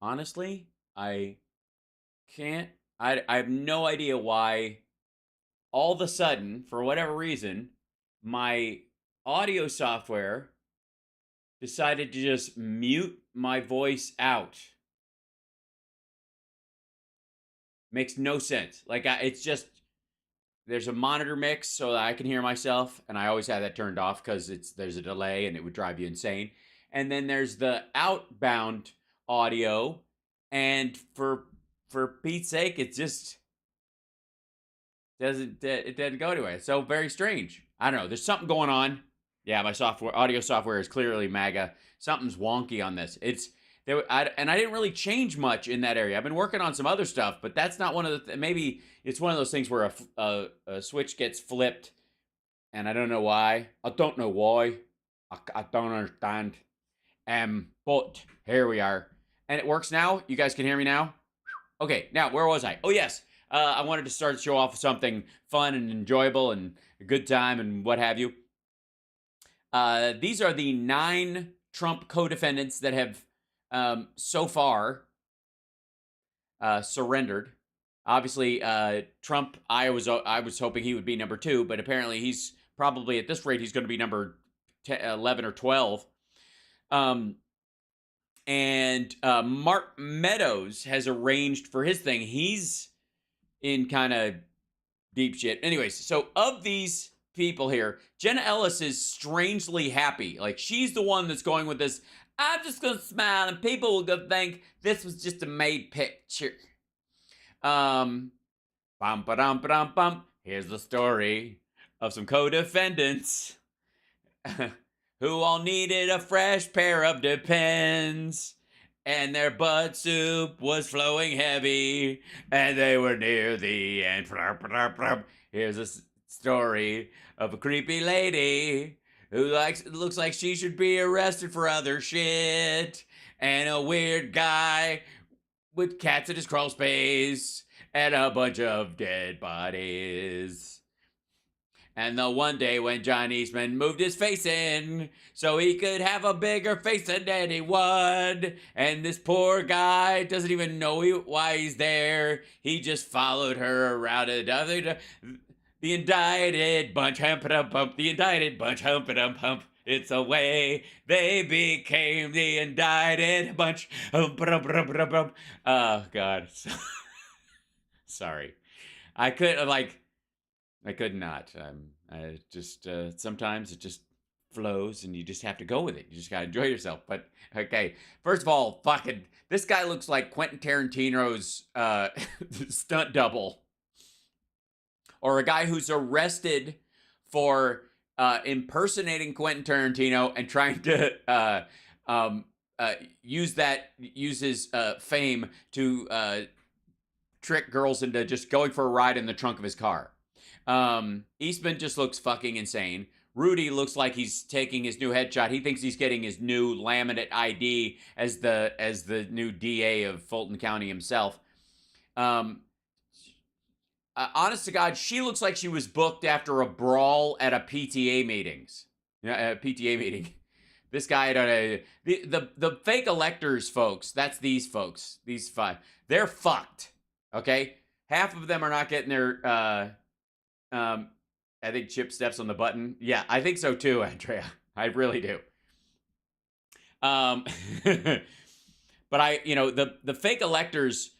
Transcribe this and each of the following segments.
honestly, I can't. I have no idea why. All of a sudden, for whatever reason, my audio software decided to just mute my voice out. Makes no sense. Like it's just there's a monitor mix so that I can hear myself, and I always have that turned off because there's a delay and it would drive you insane. And then there's the outbound audio, and for Pete's sake, it just doesn't go anywhere. So very strange. I don't know. There's something going on. Yeah, my audio software is clearly MAGA. Something's wonky on this. And I didn't really change much in that area. I've been working on some other stuff, but that's not one of the. Maybe it's one of those things where a switch gets flipped, and I don't know why. I don't know why. I don't understand. But here we are, and it works now. You guys can hear me now. Okay, now where was I? Oh yes, I wanted to start the show off with something fun and enjoyable and a good time and what have you. These are the 9 Trump co-defendants that have so far surrendered. Obviously, Trump. I was hoping he would be number 2, but apparently he's probably at this rate he's going to be number 11 or 12. And Mark Meadows has arranged for his thing. He's in kind of deep shit. Anyways, so of these people here, Jenna Ellis is strangely happy. Like she's the one that's going with this. I'm just gonna smile, and people will go think this was just a made picture. Bum ba dum ba dum bum. Here's the story of some co-defendants who all needed a fresh pair of Depends. And their butt soup was flowing heavy, and they were near the end. Here's a story of a creepy lady who looks like she should be arrested for other shit, and a weird guy with cats in his crawl space, and a bunch of dead bodies. And the one day when John Eastman moved his face in so he could have a bigger face than anyone. And this poor guy doesn't even know why he's there. He just followed her around. The indicted bunch, hump, the indicted bunch, hump. It's a way they became the indicted bunch. Oh, God. Sorry. I could, like, I could not. I just sometimes it just flows, and you just have to go with it. You just gotta enjoy yourself. But okay, first of all, fucking this guy looks like Quentin Tarantino's stunt double, or a guy who's arrested for impersonating Quentin Tarantino and trying to use his fame to trick girls into just going for a ride in the trunk of his car. Eastman just looks fucking insane. Rudy looks like he's taking his new headshot. He thinks he's getting his new laminate ID as the new DA of Fulton County himself. Honest to God, she looks like she was booked after a brawl at a PTA meetings. Yeah, a PTA meeting. This guy, the fake electors, folks. That's these folks. These 5. They're fucked. Okay, half of them are not getting their. I think Chip steps on the button. Yeah, I think so too, Andrea. I really do. But the fake electors.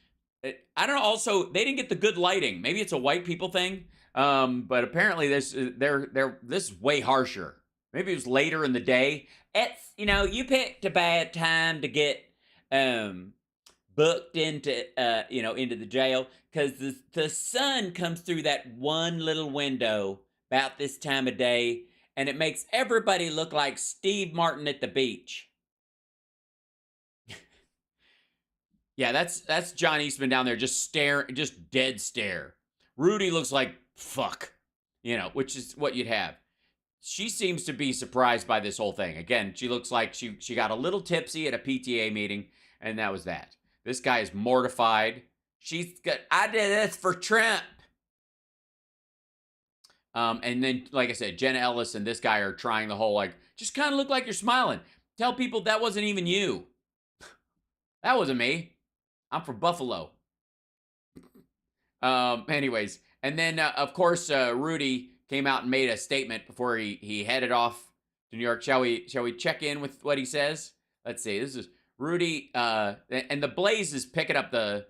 I don't know. Also, they didn't get the good lighting. Maybe it's a white people thing. But apparently this is way harsher. Maybe it was later in the day. It's you picked a bad time to get booked into into the jail because the sun comes through that one little window about this time of day, and it makes everybody look like Steve Martin at the beach. Yeah, that's John Eastman down there just just dead stare. Rudy looks like fuck, which is what you'd have. She seems to be surprised by this whole thing. Again, she looks like she got a little tipsy at a PTA meeting, and that was that. This guy is mortified. She's got, I did this for Trump. And then, like I said, Jenna Ellis and this guy are trying the whole, like, just kind of look like you're smiling. Tell people that wasn't even you. That wasn't me. I'm from Buffalo. Anyways, and then of course Rudy came out and made a statement before he headed off to New York. Shall we check in with what he says? Let's see. This is Rudy, and the Blaze is picking up the,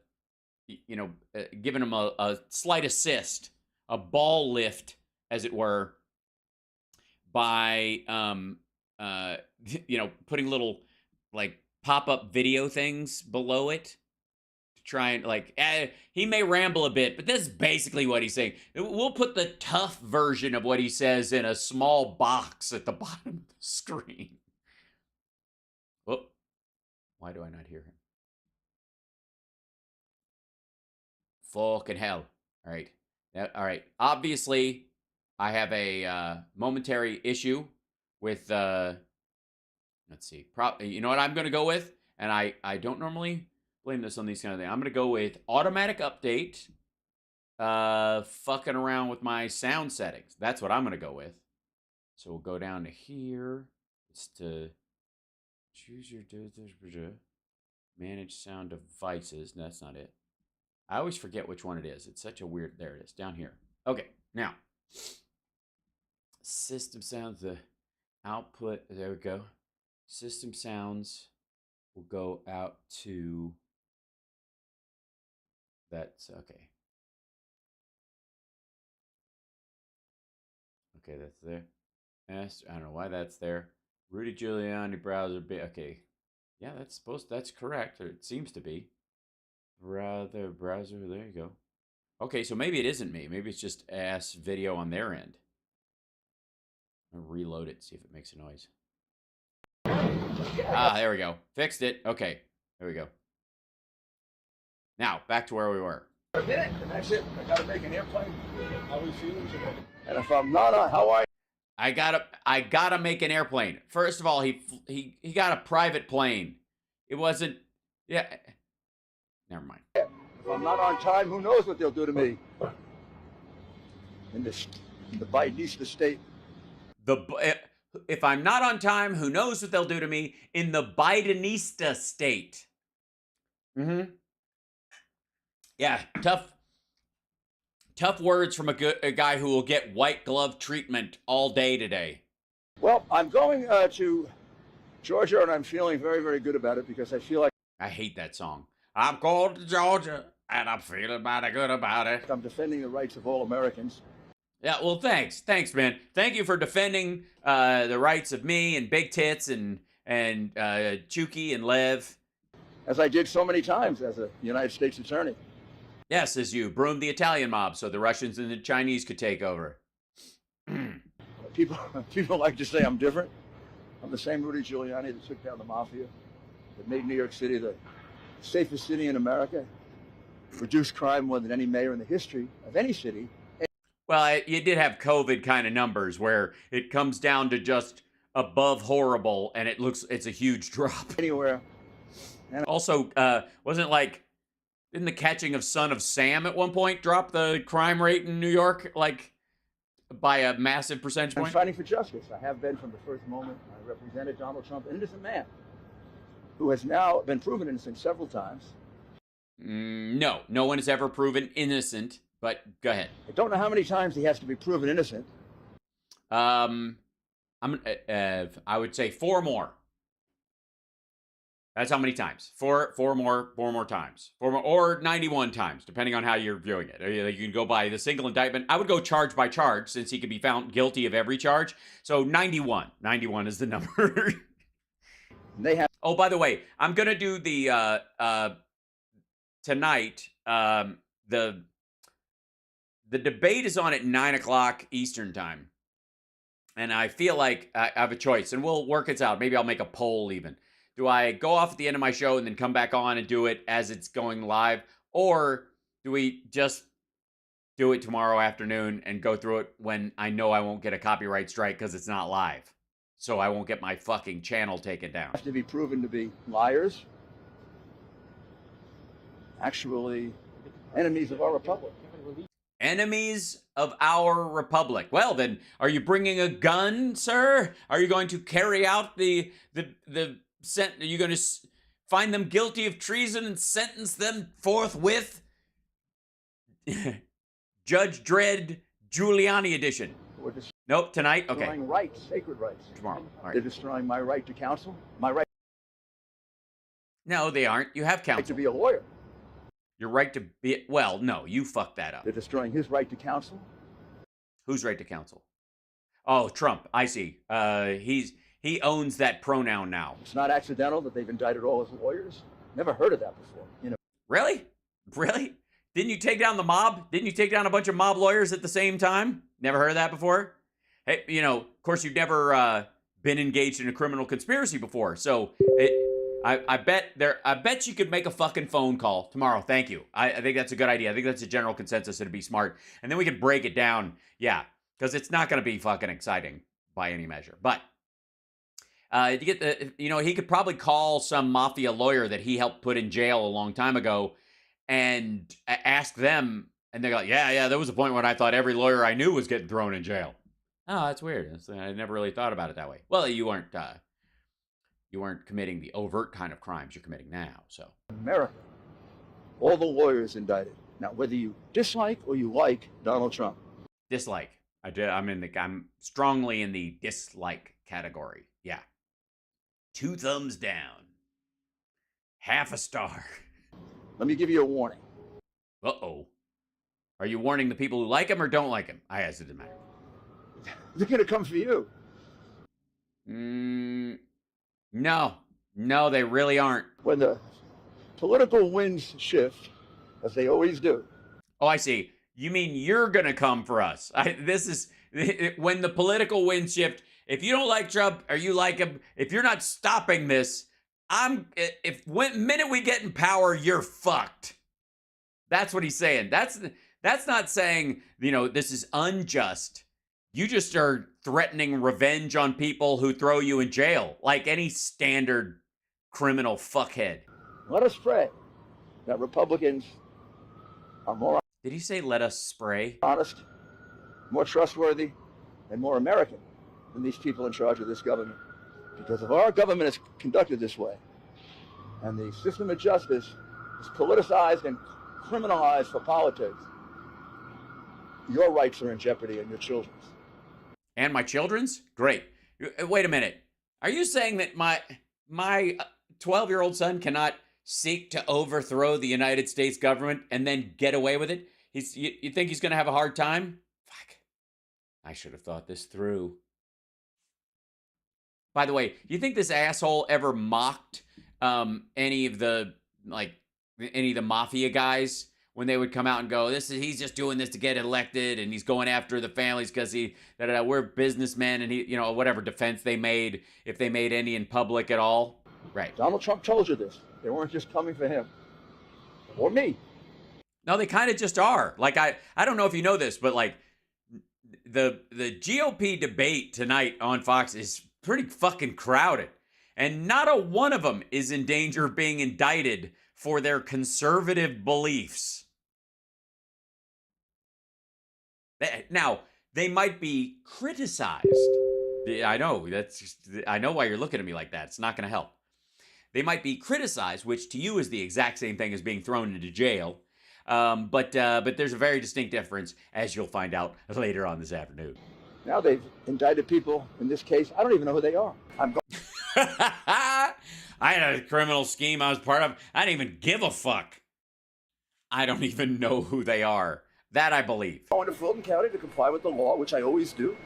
giving him a slight assist, a ball lift, as it were, by putting little like pop up video things below it. Try and he may ramble a bit, but this is basically what he's saying. We'll put the tough version of what he says in a small box at the bottom of the screen. Whoop. Why do I not hear him? Fucking hell. All right. All right. Obviously, I have a momentary issue with, let's see. You know what I'm going to go with? And I don't normally blame this on these kind of things. I'm going to go with automatic update, fucking around with my sound settings. That's what I'm going to go with. So we'll go down to here. It's to choose your manage sound devices. No, that's not it. I always forget which one it is. It's such a weird. There it is, down here. Okay, now system sounds, the output. There we go. System sounds will go out to. That's okay. Okay, that's there. I don't know why that's there. Rudy Giuliani browser. Okay, yeah, that's correct. Or it seems to be. Browser. There you go. Okay, so maybe it isn't me. Maybe it's just ass video on their end. I'll reload it, see if it makes a noise. Ah, there we go. Fixed it. Okay, there we go. Now, back to where we were. A minute, and that's it. I gotta make an airplane. How are we feeling today? And if I'm not on, how are you? I gotta make an airplane. First of all, he got a private plane. It wasn't. Yeah. Never mind. If I'm not on time, who knows what they'll do to me? In the Bidenista state. If I'm not on time, who knows what they'll do to me in the Bidenista state? Mm-hmm. Yeah, tough words from a guy who will get white glove treatment all day today. Well, I'm going to Georgia, and I'm feeling very, very good about it because I feel like I hate that song. I'm going to Georgia, and I'm feeling mighty good about it. I'm defending the rights of all Americans. Yeah, well, thanks, man. Thank you for defending the rights of me and Big Tits and Chucky and Lev, as I did so many times as a United States attorney. Yes, as you broomed the Italian mob so the Russians and the Chinese could take over. People like to say I'm different. I'm the same Rudy Giuliani that took down the mafia, that made New York City the safest city in America, reduced crime more than any mayor in the history of any city. Well, you did have COVID kind of numbers where it comes down to just above horrible, and it's a huge drop. Anywhere. And also, wasn't like, didn't the catching of Son of Sam at one point drop the crime rate in New York, like, by a massive percentage point? I'm fighting for justice. I have been from the first moment. I represented Donald Trump, an innocent man, who has now been proven innocent several times. No one has ever proven innocent, but go ahead. I don't know how many times he has to be proven innocent. I would say 4 more. That's how many times. Four more times. 4 more, or 91 times, depending on how you're viewing it. You can go by the single indictment. I would go charge by charge, since he could be found guilty of every charge. So 91. 91 is the number. Oh, by the way, I'm gonna do the tonight. The debate is on at 9:00 Eastern time, and I feel like I have a choice, and we'll work it out. Maybe I'll make a poll even. Do I go off at the end of my show and then come back on and do it as it's going live? Or do we just do it tomorrow afternoon and go through it when I know I won't get a copyright strike because it's not live? So I won't get my fucking channel taken down. Have to be proven to be liars, actually enemies of our republic. Enemies of our republic. Well, then, are you bringing a gun, sir? Are you going to carry out are you going to find them guilty of treason and sentence them forthwith. Judge Dredd Giuliani edition. Nope, tonight? Okay. Destroying rights, sacred rights. Tomorrow. All right. They're destroying my right to counsel, my right No, they aren't. You have counsel. to be a lawyer. Your right to be, well, no, you fucked that up. They're destroying his right to counsel. Whose right to counsel? Oh, Trump. I see. He owns that pronoun now. It's not accidental that they've indicted all his lawyers. Never heard of that before. You know. Really? Really? Didn't you take down the mob? Didn't you take down a bunch of mob lawyers at the same time? Never heard of that before? Hey, you know, of course, you've never been engaged in a criminal conspiracy before. So I bet you could make a fucking phone call tomorrow. Thank you. I think that's a good idea. I think that's a general consensus. It'd be smart. And then we could break it down. Yeah, because it's not going to be fucking exciting by any measure. But you get the, you know, he could probably call some mafia lawyer that he helped put in jail a long time ago and ask them. And they're like, yeah, there was a point when I thought every lawyer I knew was getting thrown in jail. Oh, that's weird. I never really thought about it that way. Well, you weren't committing the overt kind of crimes you're committing now. So America, all the lawyers indicted. Now, whether you dislike or you like Donald Trump. Dislike. I'm strongly in the dislike category. Yeah. 2 thumbs down. Half a star. Let me give you a warning. Uh-oh. Are you warning the people who like him or don't like him? I guess it didn't matter. They're going to come for you. No, they really aren't. When the political winds shift, as they always do. Oh, I see. You mean you're going to come for us. This is when the political winds shift. If you don't like Trump or you like him, if you're not stopping this, minute we get in power, you're fucked. That's what he's saying. That's not saying, you know, this is unjust. You just are threatening revenge on people who throw you in jail, like any standard criminal fuckhead. Let us pray that Republicans are more... Did he say let us spray? Honest, more trustworthy, and more American than these people in charge of this government. Because if our government is conducted this way, and the system of justice is politicized and criminalized for politics, your rights are in jeopardy and your children's. And my children's? Great. Wait a minute. Are you saying that my 12-year-old son cannot seek to overthrow the United States government and then get away with it? You think he's going to have a hard time? Fuck. I should have thought this through. By the way, you think this asshole ever mocked any of the mafia guys when they would come out and go, he's just doing this to get elected, and he's going after the families because we're businessmen, and he, whatever defense they made, if they made any in public at all. Right. Donald Trump told you this. They weren't just coming for him. Or me. No, they kind of just are. Like, I don't know if you know this, but like the GOP debate tonight on Fox is pretty fucking crowded. And not a one of them is in danger of being indicted for their conservative beliefs. Now, they might be criticized. I know why you're looking at me like that. It's not going to help. They might be criticized, which to you is the exact same thing as being thrown into jail. But there's a very distinct difference, as you'll find out later on this afternoon. Now they've indicted people in this case. I don't even know who they are. I had a criminal scheme I was part of. I didn't even give a fuck. I don't even know who they are. That I believe. Going to Fulton County to comply with the law, which I always do.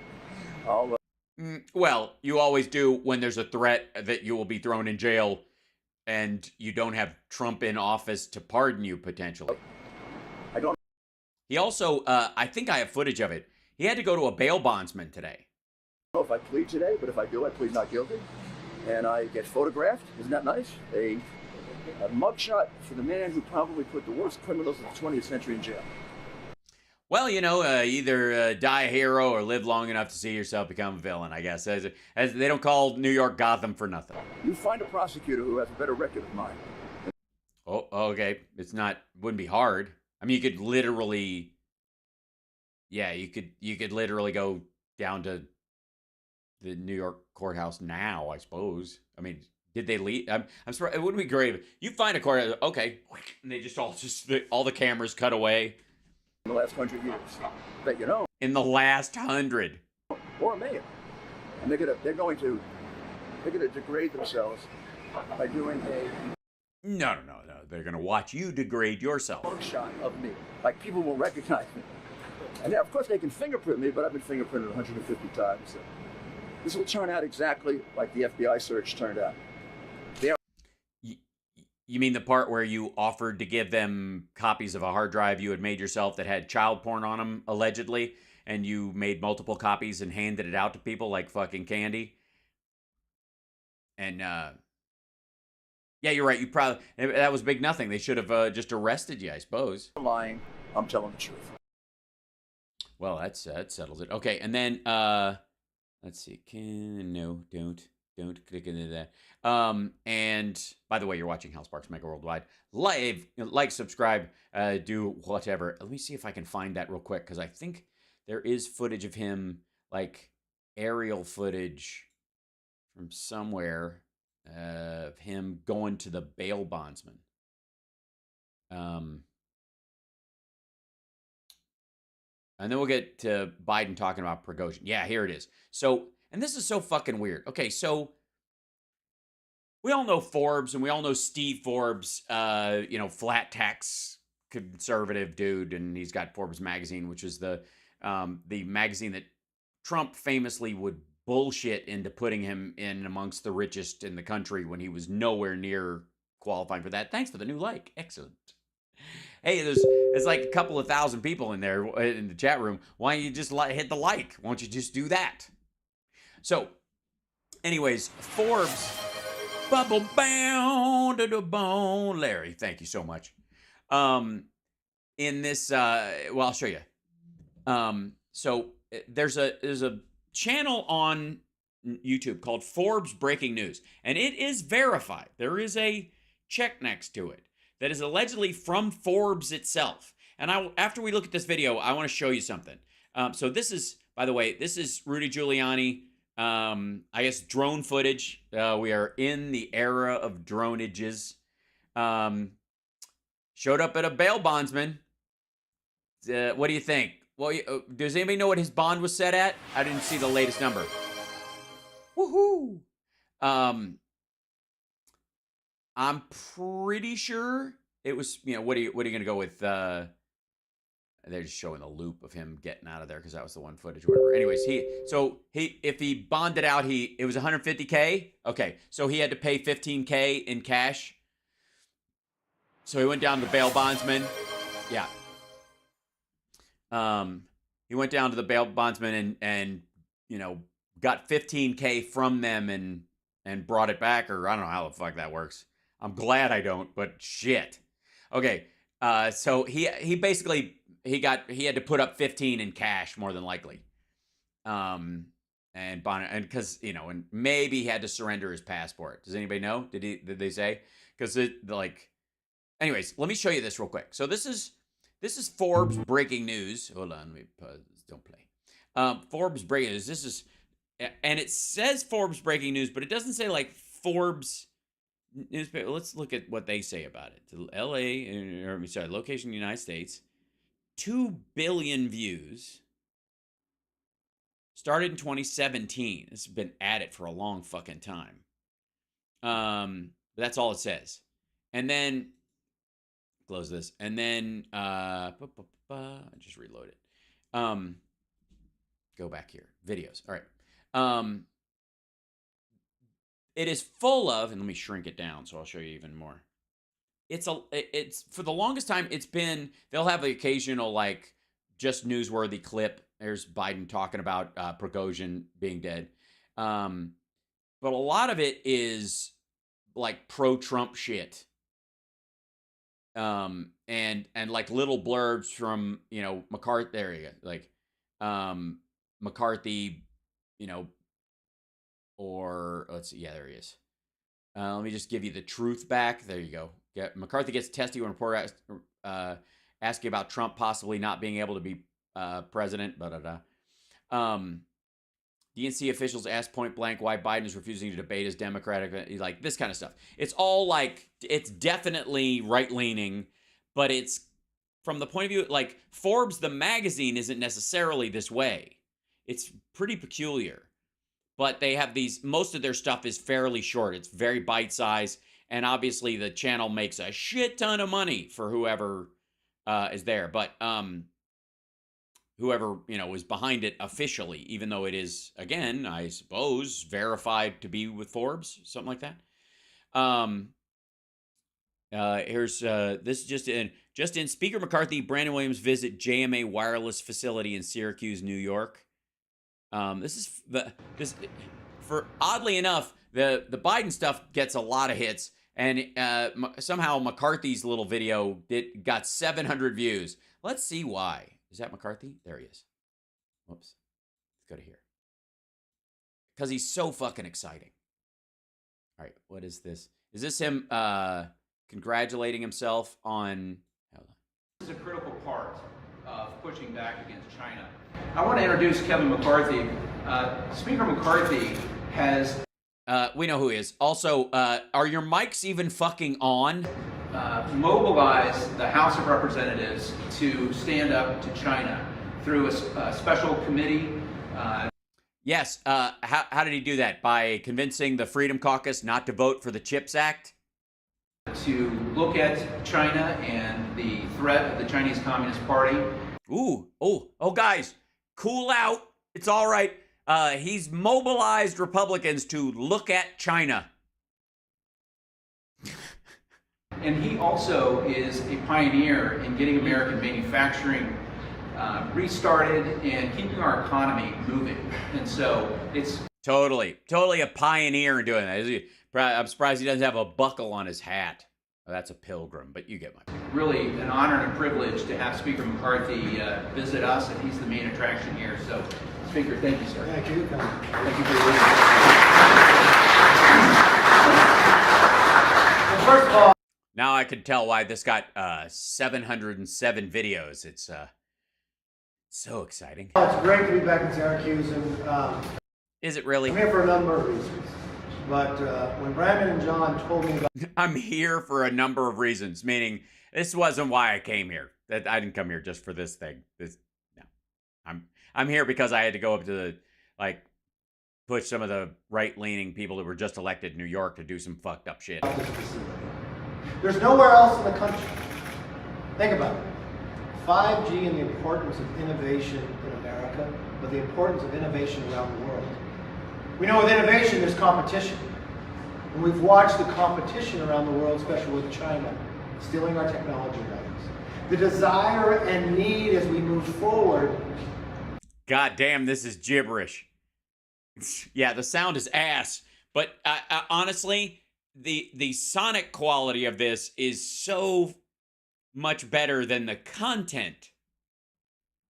Well, you always do when there's a threat that you will be thrown in jail and you don't have Trump in office to pardon you, potentially. I don't. He also, I think I have footage of it. He had to go to a bail bondsman today. I don't know if I plead today, but if I do, I plead not guilty. And I get photographed. Isn't that nice? A mugshot for the man who probably put the worst criminals of the 20th century in jail. Well, either die a hero or live long enough to see yourself become a villain, I guess. As they don't call New York Gotham for nothing. You find a prosecutor who has a better record than mine. Oh, okay. Wouldn't be hard. I mean, you could literally, you could literally go down to the New York courthouse now, I suppose. I mean, Did they leave? I'm surprised. It wouldn't be great if you find a car. Okay, and they just all the cameras cut away in the last 100 years. But you know, in the last 100. or a mayor, and they're going to degrade themselves by doing a No. They're gonna watch you degrade yourself. shot of me. Like, people will recognize me. And of course they can fingerprint me, but I've been fingerprinted 150 times. So this will turn out exactly like the FBI search turned out. You mean the part where you offered to give them copies of a hard drive you had made yourself that had child porn on them, allegedly, and you made multiple copies and handed it out to people like fucking candy? And, yeah, you're right. You probably, that was big nothing. They should have just arrested you, I suppose. I'm lying. I'm telling the truth. Well, that settles it. Okay, and then, let's see. Don't click into that. And by the way, you're watching Hal Sparks Mega Worldwide. Like, subscribe, do whatever. Let me see if I can find that real quick, because I think there is footage of him, like aerial footage from somewhere of him going to the bail bondsman. And then we'll get to Biden talking about Prigozhin. Yeah, here it is. So, and this is so fucking weird. Okay, so we all know Forbes, and we all know Steve Forbes, flat tax conservative dude, and he's got Forbes magazine, which is the magazine that Trump famously would bullshit into putting him in amongst the richest in the country when he was nowhere near qualifying for that. Thanks for the new like. Excellent. Hey, there's like a couple of thousand people in there in the chat room. Why don't you just hit the like? Why don't you just do that? So, anyways, Forbes, bubble bound to the bone. Larry, thank you so much. In this, well, I'll show you. So there's a channel on YouTube called Forbes Breaking News, and it is verified. There is a check next to it that is allegedly from Forbes itself. And after we look at this video, I want to show you something. So this is, by the way, this is Rudy Giuliani, I guess, drone footage. We are in the era of dronages. Showed up at a bail bondsman. What do you think? Well, does anybody know what his bond was set at? I didn't see the latest number. Woohoo! I'm pretty sure it was, what are you going to go with? They're just showing the loop of him getting out of there because that was the one footage or whatever. Anyways, if he bonded out, it was $150K. Okay, so he had to pay $15K in cash. So he went down to the bail bondsman. Yeah. He went down to the bail bondsman and got $15K from them and brought it back, or I don't know how the fuck that works. I'm glad I don't, but shit. Okay, so he basically he had to put up 15 in cash more than likely, and because and maybe he had to surrender his passport. Does anybody know? Did they say? Because anyways, let me show you this real quick. So this is Forbes Breaking News. Hold on, let me pause. Don't play. Forbes Breaking News. This is, and it says Forbes Breaking News, but it doesn't say like Forbes newspaper. Let's look at what they say about it. Location United States. 2 billion views. Started in 2017. This has been at it for a long fucking time. That's all it says. And then close this. And then just reload it. Go back here. Videos. All right. It is full of, and let me shrink it down so I'll show you even more. It's for the longest time, they'll have the occasional like just newsworthy clip. There's Biden talking about Prigozhin being dead. But a lot of it is like pro-Trump shit. And like little blurbs from, McCarthy, there you go. Like, McCarthy, or let's see, yeah, there he is. Let me just give you the truth back. There you go. McCarthy gets testy when reporter asking about Trump possibly not being able to be president. DNC officials asked point blank why Biden is refusing to debate his Democratic, like this kind of stuff. It's all like, it's definitely right-leaning, but it's from the point of view, like Forbes, the magazine, isn't necessarily this way. It's pretty peculiar, but they have these, most of their stuff is fairly short. It's very bite-sized, and obviously the channel makes a shit ton of money for whoever is there. But whoever, is behind it officially, even though it is, again, I suppose, verified to be with Forbes, something like that. Here's this is just in Speaker McCarthy, Brandon Williams visit JMA wireless facility in Syracuse, New York. For oddly enough, the Biden stuff gets a lot of hits, and somehow McCarthy's little video got 700 views. Let's see why. Is that McCarthy? There he is. Whoops. Let's go to here. Because he's so fucking exciting. All right, what is this? Is this him congratulating himself on... This is a critical part of pushing back against China. I want to introduce Kevin McCarthy. Speaker McCarthy has... we know who he is. Also, are your mics even fucking on? Mobilize the House of Representatives to stand up to China through a special committee. Yes. How did he do that? By convincing the Freedom Caucus not to vote for the CHIPS Act? To look at China and the threat of the Chinese Communist Party. Ooh. Oh, guys, cool out. It's all right. He's mobilized Republicans to look at China. And he also is a pioneer in getting American manufacturing restarted and keeping our economy moving. And so it's... Totally a pioneer in doing that. I'm surprised he doesn't have a buckle on his hat. Oh, that's a pilgrim, but you get my point. Really an honor and a privilege to have Speaker McCarthy visit us, and he's the main attraction here. So, Speaker, thank you, sir. Thank you. Thank you for your visit. Well, first of all, now I can tell why this got 707 videos. It's so exciting. it's great to be back in Syracuse, and Is it really? I'm here for a number of reasons. But when Brandon and John told me about... I'm here for a number of reasons, meaning this wasn't why I came here. That I didn't come here just for this thing. No. I'm here because I had to go up to push some of the right-leaning people that were just elected in New York to do some fucked up shit. There's nowhere else in the country. Think about it. 5G and the importance of innovation in America, but the importance of innovation around the world. We know with innovation there's competition. And we've watched the competition around the world, especially with China, stealing our technology rights. The desire and need as we move forward. God damn, this is gibberish. Yeah, the sound is ass. But honestly, the sonic quality of this is so much better than the content.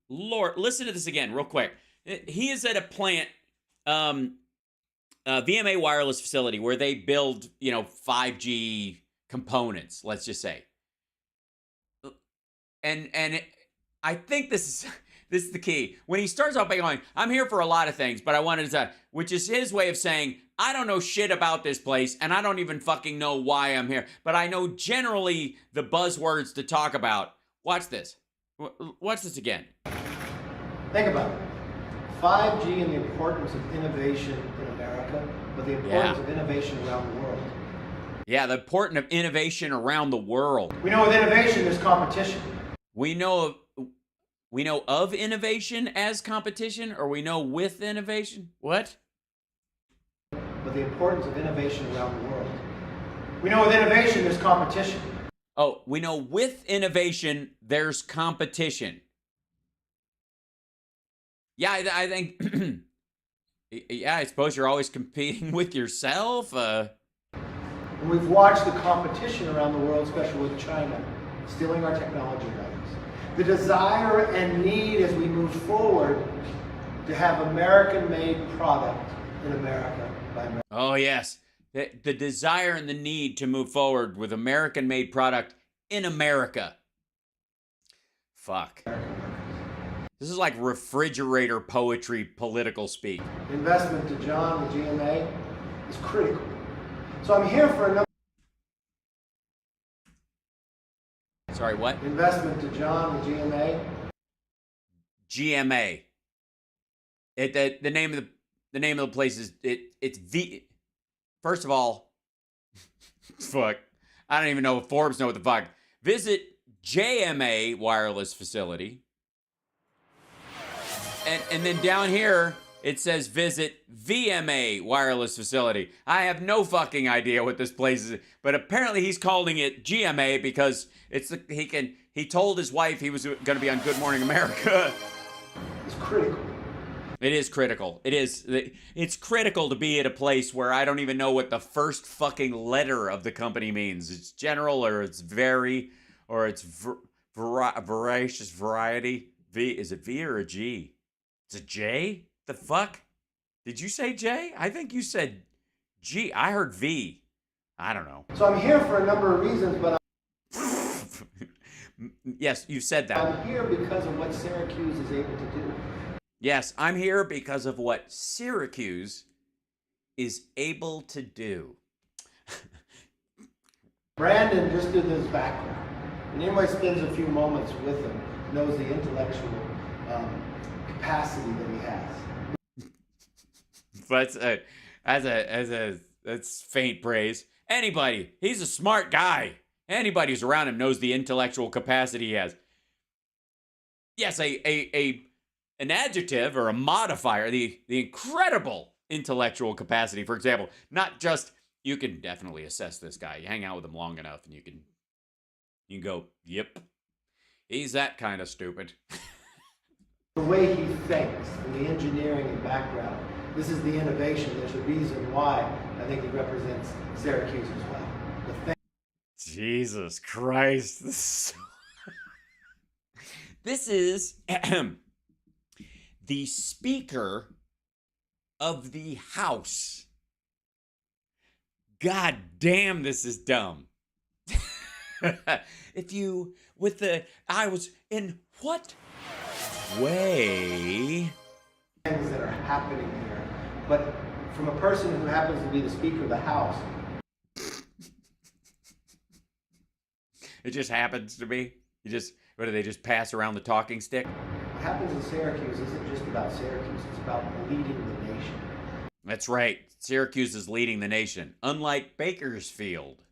Lord, listen to this again real quick. He is at a plant, VMA wireless facility where they build, 5G components, let's just say. And I think this is the key. When he starts off by going, I'm here for a lot of things, but I wanted to, which is his way of saying, I don't know shit about this place, and I don't even fucking know why I'm here, but I know generally the buzzwords to talk about. Watch this. Watch this again. Think about it. 5G and the importance of innovation in America, but the importance of innovation around the world. Yeah, the importance of innovation around the world. We know with innovation there's competition. We know of innovation as competition, or we know with innovation? What? But the importance of innovation around the world. We know with innovation there's competition. Oh, we know with innovation there's competition. Yeah, I think, yeah, I suppose you're always competing with yourself. And we've watched the competition around the world, especially with China, stealing our technology rights. The desire and need as we move forward to have American-made product in America by America. Oh, yes. The desire and the need to move forward with American-made product in America. Fuck. This is like refrigerator poetry, political speak. Investment to John, the GMA, is critical. So I'm here for a number. Sorry, what? Investment to John, the GMA. GMA. The name of the place is it's V. First of all, fuck. I don't even know if Forbes know what the fuck. Visit JMA wireless facility. And then down here, it says visit VMA wireless facility. I have no fucking idea what this place is, but apparently he's calling it GMA because he told his wife he was going to be on Good Morning America. It's critical. It is critical. It's critical to be at a place where I don't even know what the first fucking letter of the company means. It's general or it's very or it's voracious variety. Is it V or a G? It's a J? The fuck? Did you say J? I think you said G. I heard V. I don't know. So I'm here for a number of reasons, but yes, you said that. I'm here because of what Syracuse is able to do. Yes, I'm here because of what Syracuse is able to do. Brandon just did this background. And anyone who spends a few moments with him knows the intellectual capacity that he has. But that's faint praise. He's a smart guy. Anybody who's around him knows the intellectual capacity he has. Yes, an adjective or a modifier, the incredible intellectual capacity, for example, not just, you can definitely assess this guy. You hang out with him long enough and you can go, yep, he's that kind of stupid. The way he thinks, and the engineering and background, this is the innovation. There's a reason why I think he represents Syracuse as well. Jesus Christ. This is the Speaker of the House. God damn, this is dumb. I was in what way? Things that are happening here, but from a person who happens to be the Speaker of the House. It just happens to be. What do they just pass around the talking stick? What happens in Syracuse isn't just about Syracuse, it's about leading the nation. That's right. Syracuse is leading the nation, unlike Bakersfield.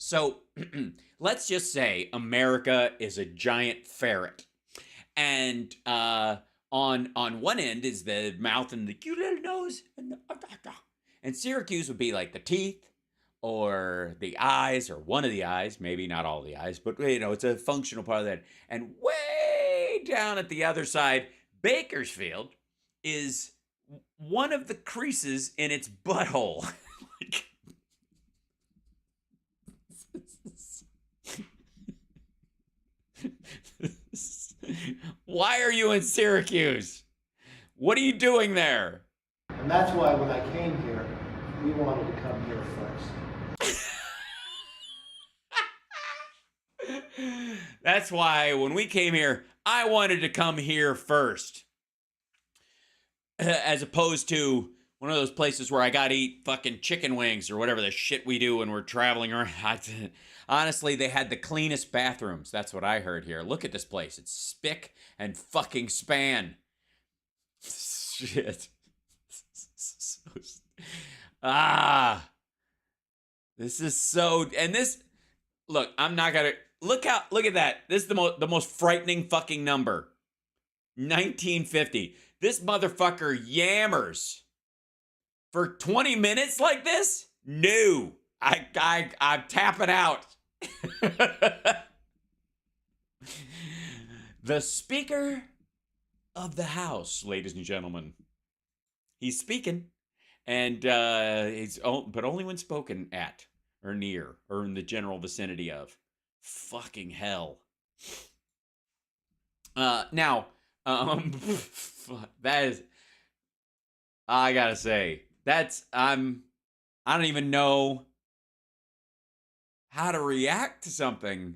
So, let's just say America is a giant ferret. And on one end is the mouth and the cute little nose. And Syracuse would be like the teeth or the eyes or one of the eyes, maybe not all the eyes, but it's a functional part of that. And way down at the other side, Bakersfield is one of the creases in its butthole. Why are you in Syracuse? What are you doing there? And that's why when I came here, we wanted to come here first. That's why when we came here, I wanted to come here first. As opposed to one of those places where I gotta eat fucking chicken wings or whatever the shit we do when we're traveling around. Honestly, they had the cleanest bathrooms. That's what I heard here. Look at this place. It's spick and fucking span. Shit. This is so... And this... Look, I'm not gonna... Look at that. This is the most frightening fucking number. 1950. This motherfucker yammers for 20 minutes like this? No. I'm tapping out. The Speaker of the House, ladies and gentlemen. He's speaking, and but only when spoken at, or near, or in the general vicinity of. Fucking hell. Now, that is, I gotta say, I don't even know how to react to something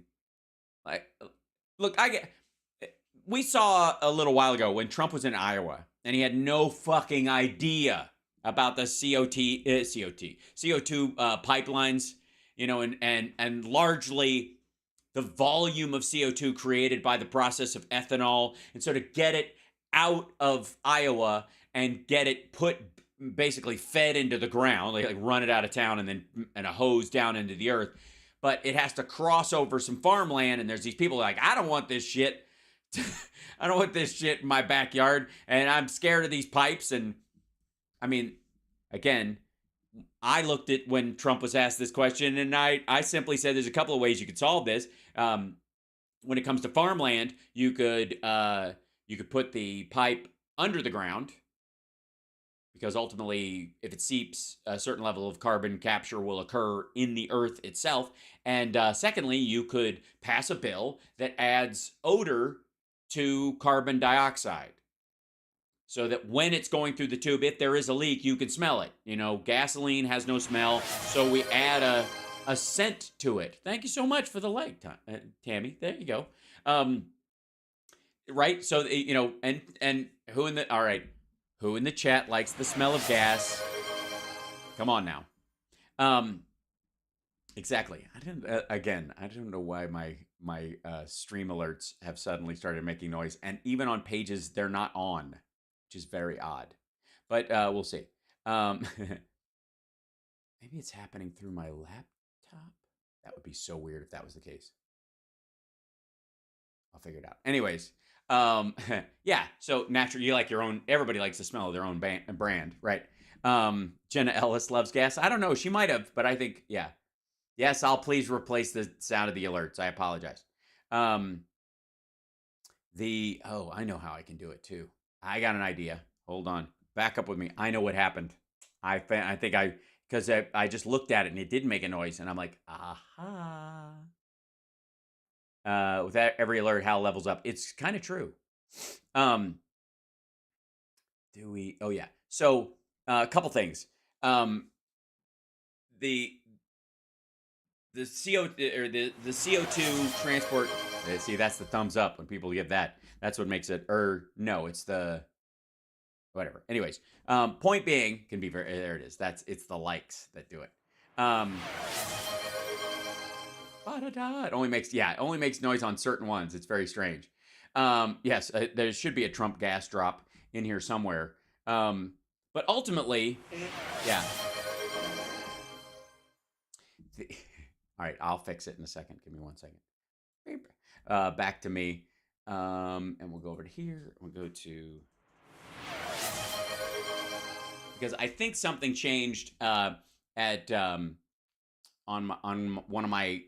look, we saw a little while ago when Trump was in Iowa and he had no fucking idea about the CO2 pipelines, and largely the volume of CO2 created by the process of ethanol. And so to get it out of Iowa and get it basically fed into the ground, like run it out of town and a hose down into the earth. But it has to cross over some farmland, and there's these people like, I don't want this shit. I don't want this shit in my backyard, and I'm scared of these pipes. And I mean, again, I looked at when Trump was asked this question, and I simply said there's a couple of ways you could solve this. When it comes to farmland, you could put the pipe under the ground, because ultimately, if it seeps, a certain level of carbon capture will occur in the earth itself. And secondly, you could pass a bill that adds odor to carbon dioxide, so that when it's going through the tube, if there is a leak, you can smell it. Gasoline has no smell, so we add a scent to it. Thank you so much for the like, Tammy. There you go. Right? So, and who in the chat likes the smell of gas? Come on now. Exactly. I don't know why my stream alerts have suddenly started making noise, and even on pages they're not on, which is very odd. But we'll see. Maybe it's happening through my laptop. That would be so weird if that was the case. I'll figure it out. Anyways, yeah. So naturally, you like your own. Everybody likes the smell of their own brand, right? Jenna Ellis loves gas. I don't know. She might have, but I think, yeah. Yes, I'll please replace the sound of the alerts. I apologize. I know how I can do it too. I got an idea. Hold on. Back up with me. I know what happened. I think because I just looked at it and it didn't make a noise, and I'm like, aha. With every alert, Hal levels up. It's kind of true. Oh yeah. So a couple things. The CO2 transport. See, that's the thumbs up when people get that. That's what makes it. No, it's the whatever. Anyways, point being, can be there. It is. It's the likes that do it. It only makes noise on certain ones. It's very strange. Yes, there should be a Trump gas drop in here somewhere. But ultimately, yeah. All right, I'll fix it in a second. Give me 1 second. Back to me. And we'll go over to here. We'll go to, because I think something changed on one of my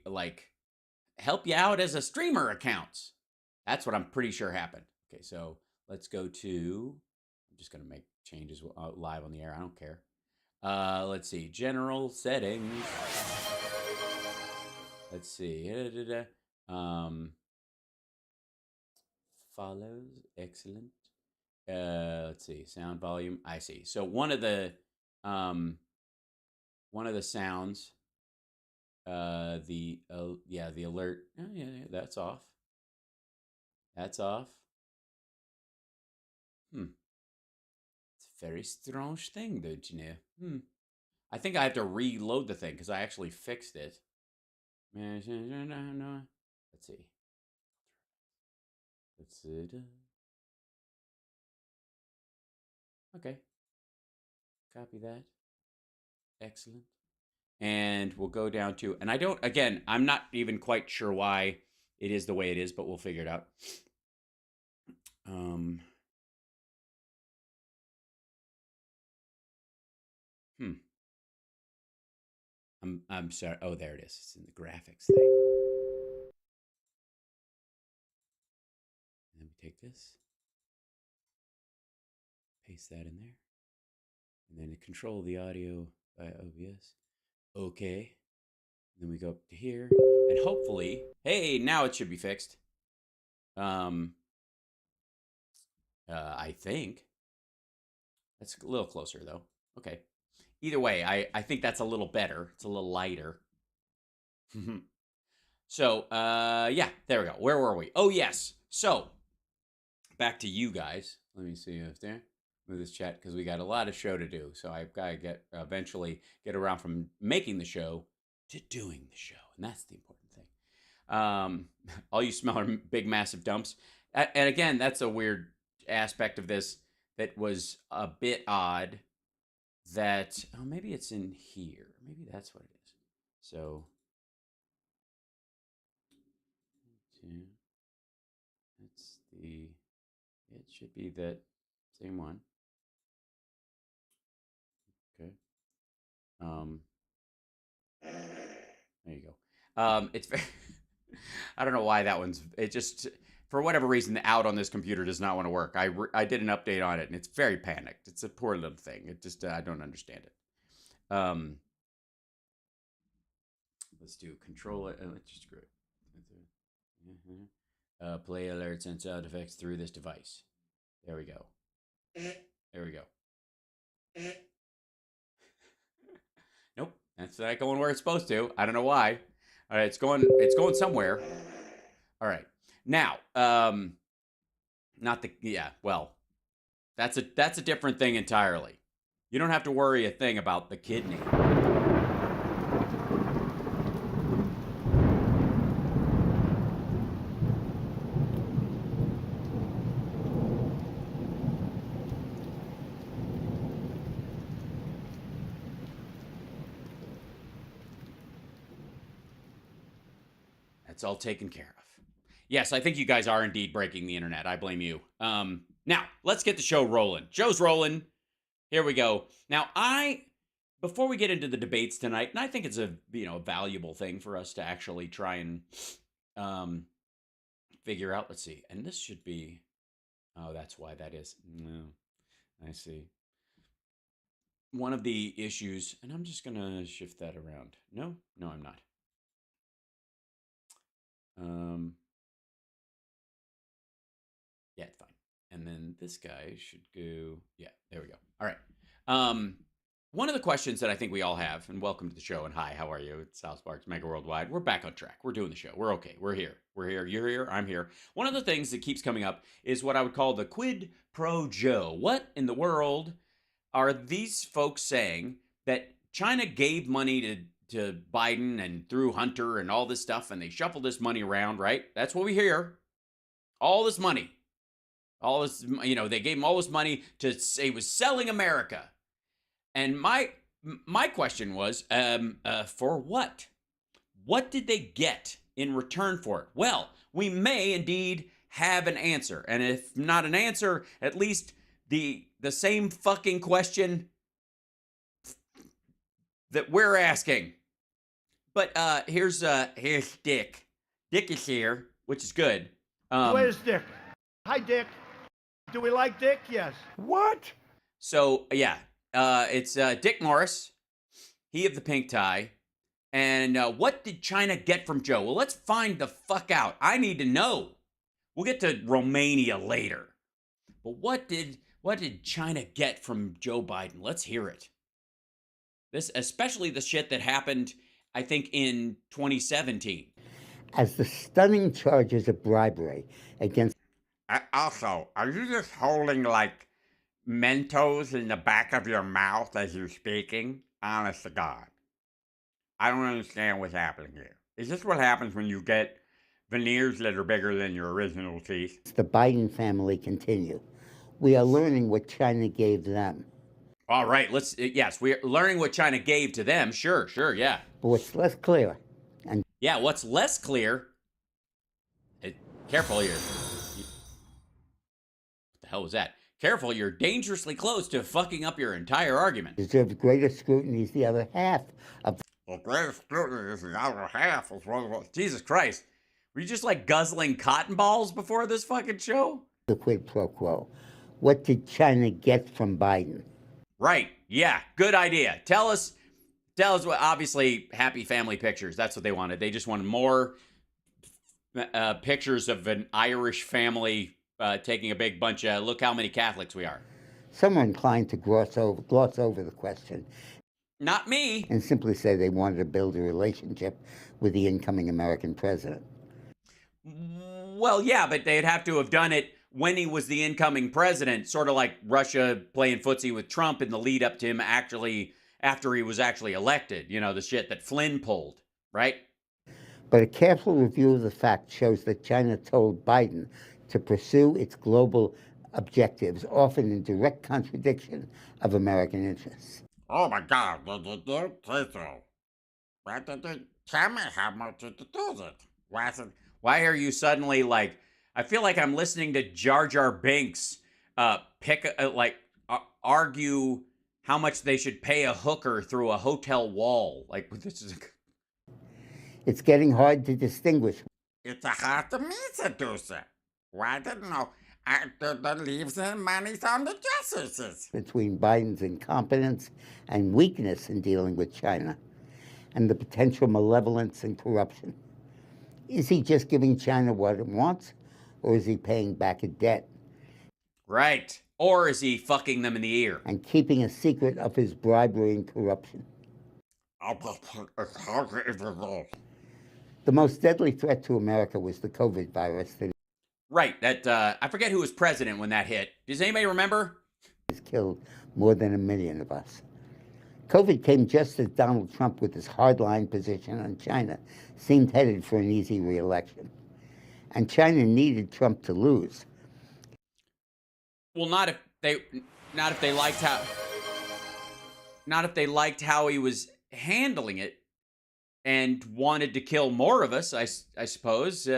help you out as a streamer accounts. That's what I'm pretty sure happened. Okay, so let's go to. I'm just gonna make changes live on the air. I don't care. Let's see, general settings. Let's see. Follows. Excellent. Let's see. Sound volume. I see. So one of the sounds. The alert. Oh, yeah, that's off. That's off. It's a very strange thing, don't you know? I think I have to reload the thing because I actually fixed it. Let's see. Okay. Copy that. Excellent. And we'll go down to, and I'm not even quite sure why it is the way it is, but we'll figure it out. I'm sorry. Oh, there it is. It's in the graphics thing. And then we take this, paste that in there, and then control the audio by OBS. Okay. And then we go up to here, and hopefully, hey, now it should be fixed. I think that's a little closer though. Okay. Either way, I think that's a little better. It's a little lighter. So, yeah, there we go. Where were we? Oh, yes. So, back to you guys. Let me see if there move this chat because we got a lot of show to do. So I've got to eventually get around from making the show to doing the show, and that's the important thing. All you smaller, big, massive dumps, and again, that's a weird aspect of this that was a bit odd. That maybe it's in here. Maybe that's what it is. So. That's the, it should be that same one. Okay. There you go. It's very, I don't know why that one's, it just, for whatever reason, the out on this computer does not want to work. I did an update on it and it's very panicked. It's a poor little thing. It just, I don't understand it. Let's do control it. Let's just screw it. Play alerts and sound effects through this device. There we go. There we go. Nope, that's not going where it's supposed to. I don't know why. All right, it's going somewhere. All right, now, not the well, that's a different thing entirely. You don't have to worry a thing about the kidney. It's all taken care of. Yes, I think you guys are indeed breaking the internet. I blame you. Now, let's get the show rolling. Show's rolling. Here we go. Now, before we get into the debates tonight, and I think it's a valuable thing for us to actually try and figure out. Let's see. And this should be, oh, that's why that is. No, I see. One of the issues, and I'm just going to shift that around. No, I'm not. Yeah, it's fine. And then this guy should go. Yeah, there we go. All right. One of the questions that I think we all have, and welcome to the show, and hi, how are you? It's South Park's Megaworldwide. We're back on track. We're doing the show. We're okay. We're here. You're here. I'm here. One of the things that keeps coming up is what I would call the quid pro Joe. What in the world are these folks saying that China gave money to Biden and through Hunter and all this stuff, and they shuffled this money around, right? That's what we hear. All this money. All this, they gave him all this money to say was selling America. And my question was, for what? What did they get in return for it? Well, we may indeed have an answer. And if not an answer, at least the same fucking question that we're asking. But here's Dick. Dick is here, which is good. Where's Dick? Hi, Dick. Do we like Dick? Yes. What? So, yeah, it's Dick Morris, he of the pink tie. And what did China get from Joe? Well, let's find the fuck out. I need to know. We'll get to Romania later. But what did China get from Joe Biden? Let's hear it. This, especially the shit that happened, I think, in 2017. As the stunning charges of bribery against... Also, are you just holding, like, Mentos in the back of your mouth as you're speaking? Honest to God. I don't understand what's happening here. Is this what happens when you get veneers that are bigger than your original teeth? The Biden family continue. We are learning what China gave them. All right, yes, we're learning what China gave to them. Sure, yeah. But what's less clear, and yeah, what's less clear, careful, what the hell was that? Careful, you're dangerously close to fucking up your entire argument. deserves greater scrutiny is the other half of The greatest scrutiny is the other half of what... Jesus Christ. Were you just like guzzling cotton balls before this fucking show? the quid pro quo. What did China get from Biden? Right. Yeah. Good idea. Tell us what, obviously, happy family pictures. That's what they wanted. They just wanted more pictures of an Irish family taking a big bunch of, look how many Catholics we are. Some are inclined to gloss over the question. Not me. and simply say they wanted to build a relationship with the incoming American president. Well, yeah, but they'd have to have done it when he was the incoming president, sort of like Russia playing footsie with Trump in the lead up to him actually, after he was actually elected. You know, the shit that Flynn pulled, right? But a careful review of the facts shows that China told Biden to pursue its global objectives, often in direct contradiction of American interests. Oh my God, did you say so? Why did you tell me how much to do it? Why is it? Why are you suddenly like? I feel like I'm listening to Jar Jar Binks argue how much they should pay a hooker through a hotel wall. Like this is. It's getting hard to distinguish It's hard to me seduce it. Why didn't know? The leaves and money's on the dresses. between Biden's incompetence and weakness in dealing with China and the potential malevolence and corruption. Is he just giving China what it wants, or is he paying back a debt Right. Or is he fucking them in the ear? and keeping a secret of his bribery and corruption? It's hard to evolve. The most deadly threat to America was the COVID virus that Right. That I forget who was president when that hit. Does anybody remember? has killed more than 1 million of us. COVID came just as Donald Trump, with his hardline position on China, seemed headed for an easy re-election. And China needed Trump to lose. Well, not if they liked how he was handling it and wanted to kill more of us. I suppose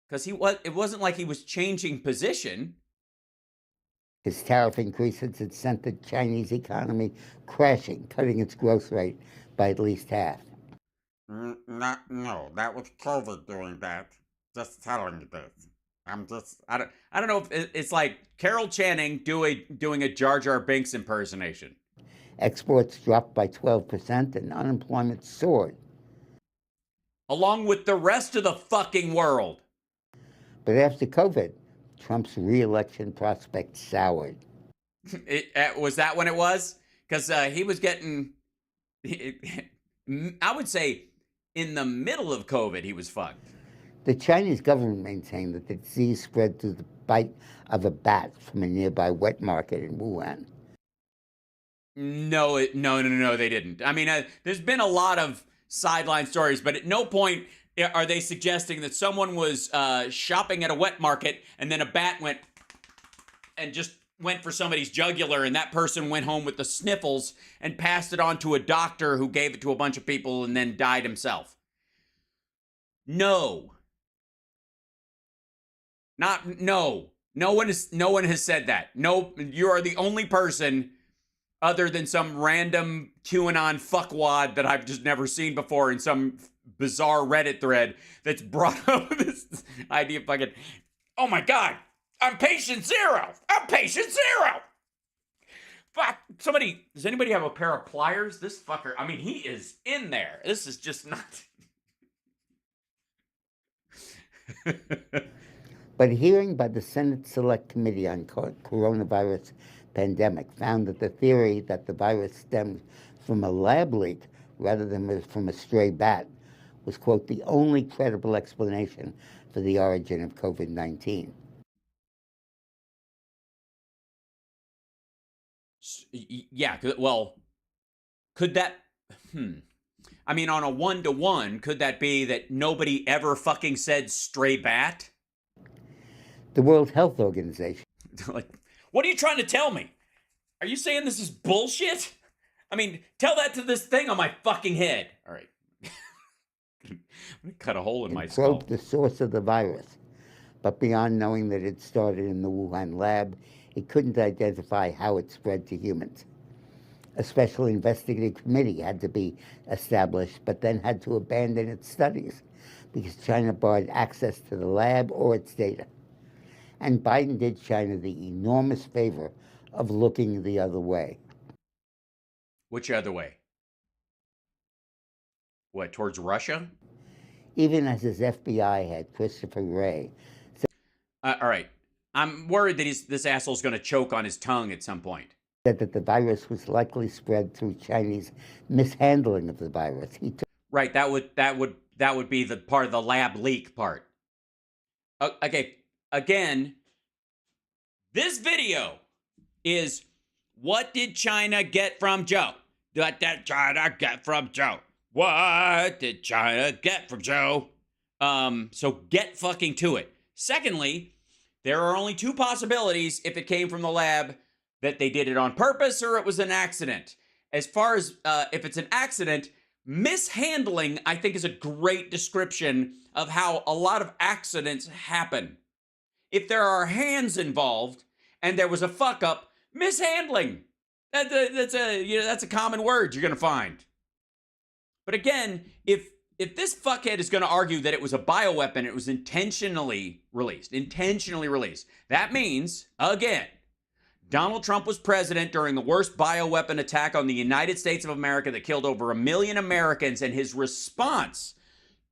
because it wasn't like he was changing position. His tariff increases had sent the Chinese economy crashing, cutting its growth rate by at least half. No, that was COVID doing that. Just telling you this. I don't know if it's like Carol Channing doing a Jar Jar Binks impersonation. Exports dropped by 12% and unemployment soared. Along with the rest of the fucking world. But after COVID, Trump's re-election prospects soured. Was that when it was? Because he was getting, I would say, in the middle of COVID, he was fucked. The Chinese government maintained that the disease spread through the bite of a bat from a nearby wet market in Wuhan. No, they didn't. I mean, there's been a lot of sideline stories, but at no point are they suggesting that someone was shopping at a wet market and then a bat went for somebody's jugular, and that person went home with the sniffles and passed it on to a doctor who gave it to a bunch of people and then died himself. No. No one has said that. No, you are the only person other than some random QAnon fuckwad that I've just never seen before in some bizarre Reddit thread that's brought up this idea of fucking, oh my God, I'm patient zero. Fuck, does anybody have a pair of pliers? This fucker, I mean, he is in there. This is just not. But a hearing by the Senate Select Committee on Coronavirus Pandemic found that the theory that the virus stemmed from a lab leak rather than from a stray bat was, quote, the only credible explanation for the origin of COVID-19. Yeah, well, could that, I mean, on a 1-to-1, could that be that nobody ever fucking said stray bat? The World Health Organization. Like, what are you trying to tell me? Are you saying this is bullshit? I mean, tell that to this thing on my fucking head. All right. I'm going to cut a hole in my skull. Probed the source of the virus. But beyond knowing that it started in the Wuhan lab, it couldn't identify how it spread to humans. A special investigative committee had to be established, but then had to abandon its studies because China barred access to the lab or its data. And Biden did China the enormous favor of looking the other way. Which other way? What, towards Russia? Even as his FBI head, Christopher Wray, all right. I'm worried that this asshole's going to choke on his tongue at some point. said that the virus was likely spread through Chinese mishandling of the virus. Right, that would be the part of the lab leak part. Okay, again, this video is what did China get from Joe? What did China get from Joe? What did China get from Joe? So get fucking to it. Secondly, there are only two possibilities if it came from the lab, that they did it on purpose or it was an accident. As far as if it's an accident, mishandling, I think, is a great description of how a lot of accidents happen. If there are hands involved and there was a fuck up, mishandling. That's a common word you're gonna find. But again, if this fuckhead is gonna argue that it was a bioweapon, it was intentionally released, that means, again, Donald Trump was president during the worst bioweapon attack on the United States of America that killed over 1 million Americans, and his response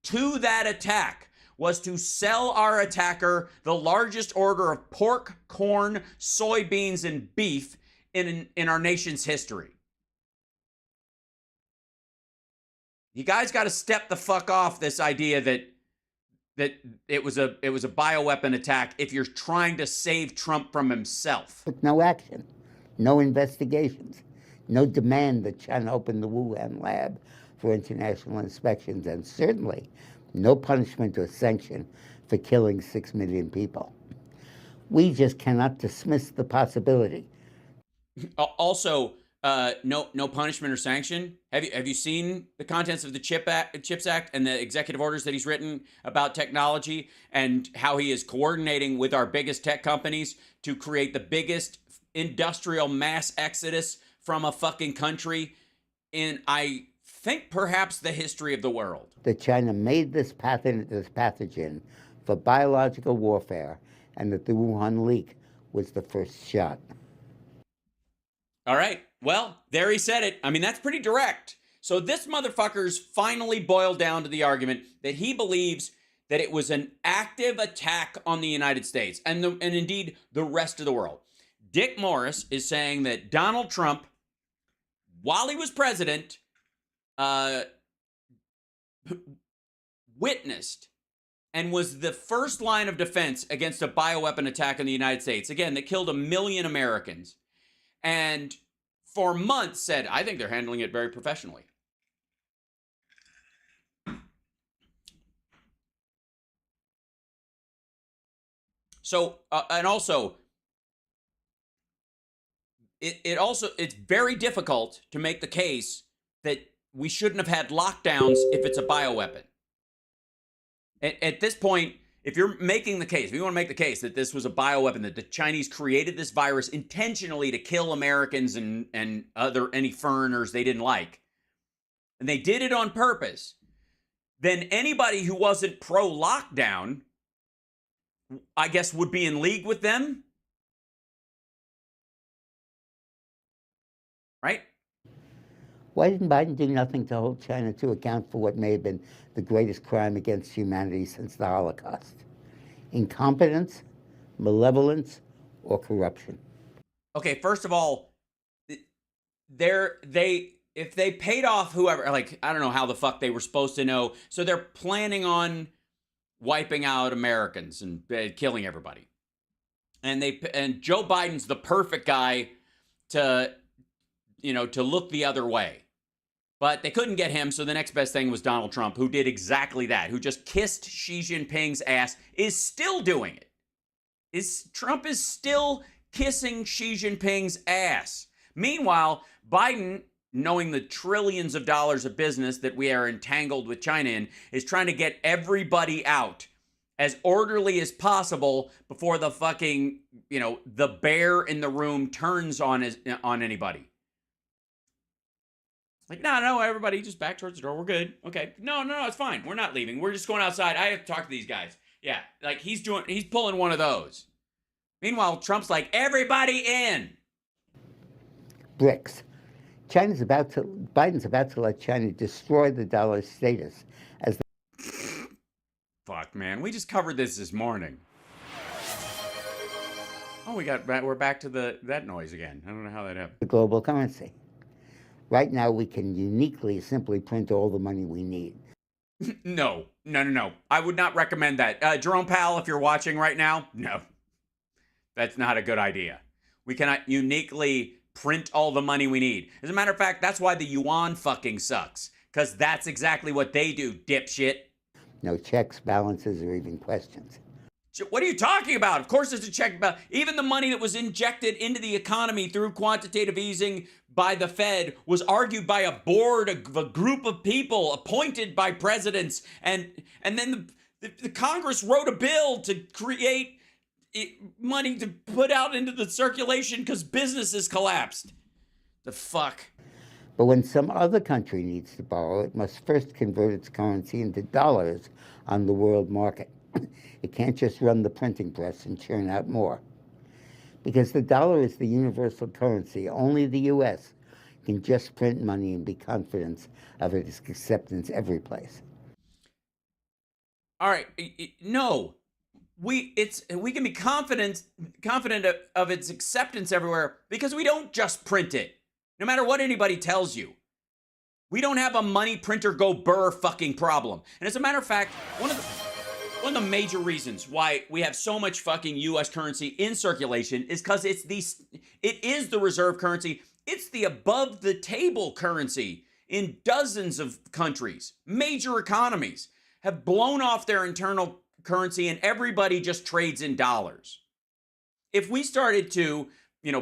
to that attack was to sell our attacker the largest order of pork, corn, soybeans, and beef in our nation's history. You guys got to step the fuck off this idea that it was a bioweapon attack if you're trying to save Trump from himself. With no action, no investigations, no demand that China open the Wuhan lab for international inspections, and certainly no punishment or sanction for killing 6 million people. We just cannot dismiss the possibility. Also, no punishment or sanction. Have you seen the contents of the CHIPS Act and the executive orders that he's written about technology and how he is coordinating with our biggest tech companies to create the biggest industrial mass exodus from a fucking country in, I think, perhaps the history of the world? That China made this pathogen for biological warfare, and that the Wuhan leak was the first shot. All right. Well, there he said it. I mean, that's pretty direct. So this motherfucker's finally boiled down to the argument that he believes that it was an active attack on the United States and indeed the rest of the world. Dick Morris is saying that Donald Trump, while he was president, witnessed and was the first line of defense against a bioweapon attack in the United States, again, that killed 1 million Americans. And for months said, I think they're handling it very professionally. So, and also, it's very difficult to make the case that we shouldn't have had lockdowns if it's a bioweapon. At this point, if you're making the case, if you want to make the case that this was a bioweapon, that the Chinese created this virus intentionally to kill Americans and any foreigners they didn't like, and they did it on purpose, then anybody who wasn't pro-lockdown, I guess, would be in league with them. Right? Why didn't Biden do nothing to hold China to account for what may have been the greatest crime against humanity since the Holocaust? Incompetence, malevolence, or corruption? Okay, first of all, if they paid off whoever, like, I don't know how the fuck they were supposed to know. So they're planning on wiping out Americans and killing everybody. And Joe Biden's the perfect guy to look the other way. But they couldn't get him, so the next best thing was Donald Trump, who did exactly that, who just kissed Xi Jinping's ass, is still doing it. Trump is still kissing Xi Jinping's ass. Meanwhile, Biden, knowing the trillions of dollars of business that we are entangled with China in, is trying to get everybody out as orderly as possible before the fucking, the bear in the room turns on anybody. Like, no, everybody just back towards the door. We're good. Okay. No, it's fine. We're not leaving. We're just going outside. I have to talk to these guys. Yeah, like he's pulling one of those. Meanwhile, Trump's like, everybody in. BRICS. Biden's about to let China destroy the dollar's status as Fuck, man. We just covered this morning. Oh, we're back to that noise again. I don't know how that happened. The global currency. Right now, we can uniquely simply print all the money we need. No. I would not recommend that. Jerome Powell, if you're watching right now, no. That's not a good idea. We cannot uniquely print all the money we need. As a matter of fact, that's why the yuan fucking sucks. Because that's exactly what they do, dipshit. No checks, balances, or even questions. What are you talking about? Of course there's a check. Even the money that was injected into the economy through quantitative easing by the Fed was argued by a board, a group of people appointed by presidents. And then the Congress wrote a bill to create money to put out into the circulation because businesses collapsed. The fuck? But when some other country needs to borrow, it must first convert its currency into dollars on the world market. It can't just run the printing press and churn out more. Because the dollar is the universal currency, only the U.S. can just print money and be confident of its acceptance every place. All right, no. We can be confident of its acceptance everywhere because we don't just print it. No matter what anybody tells you. We don't have a money printer go burr fucking problem. And as a matter of fact, one of the major reasons why we have so much fucking US currency in circulation is because it is the reserve currency. It's the above the table currency in dozens of countries. Major economies have blown off their internal currency and everybody just trades in dollars. If we started to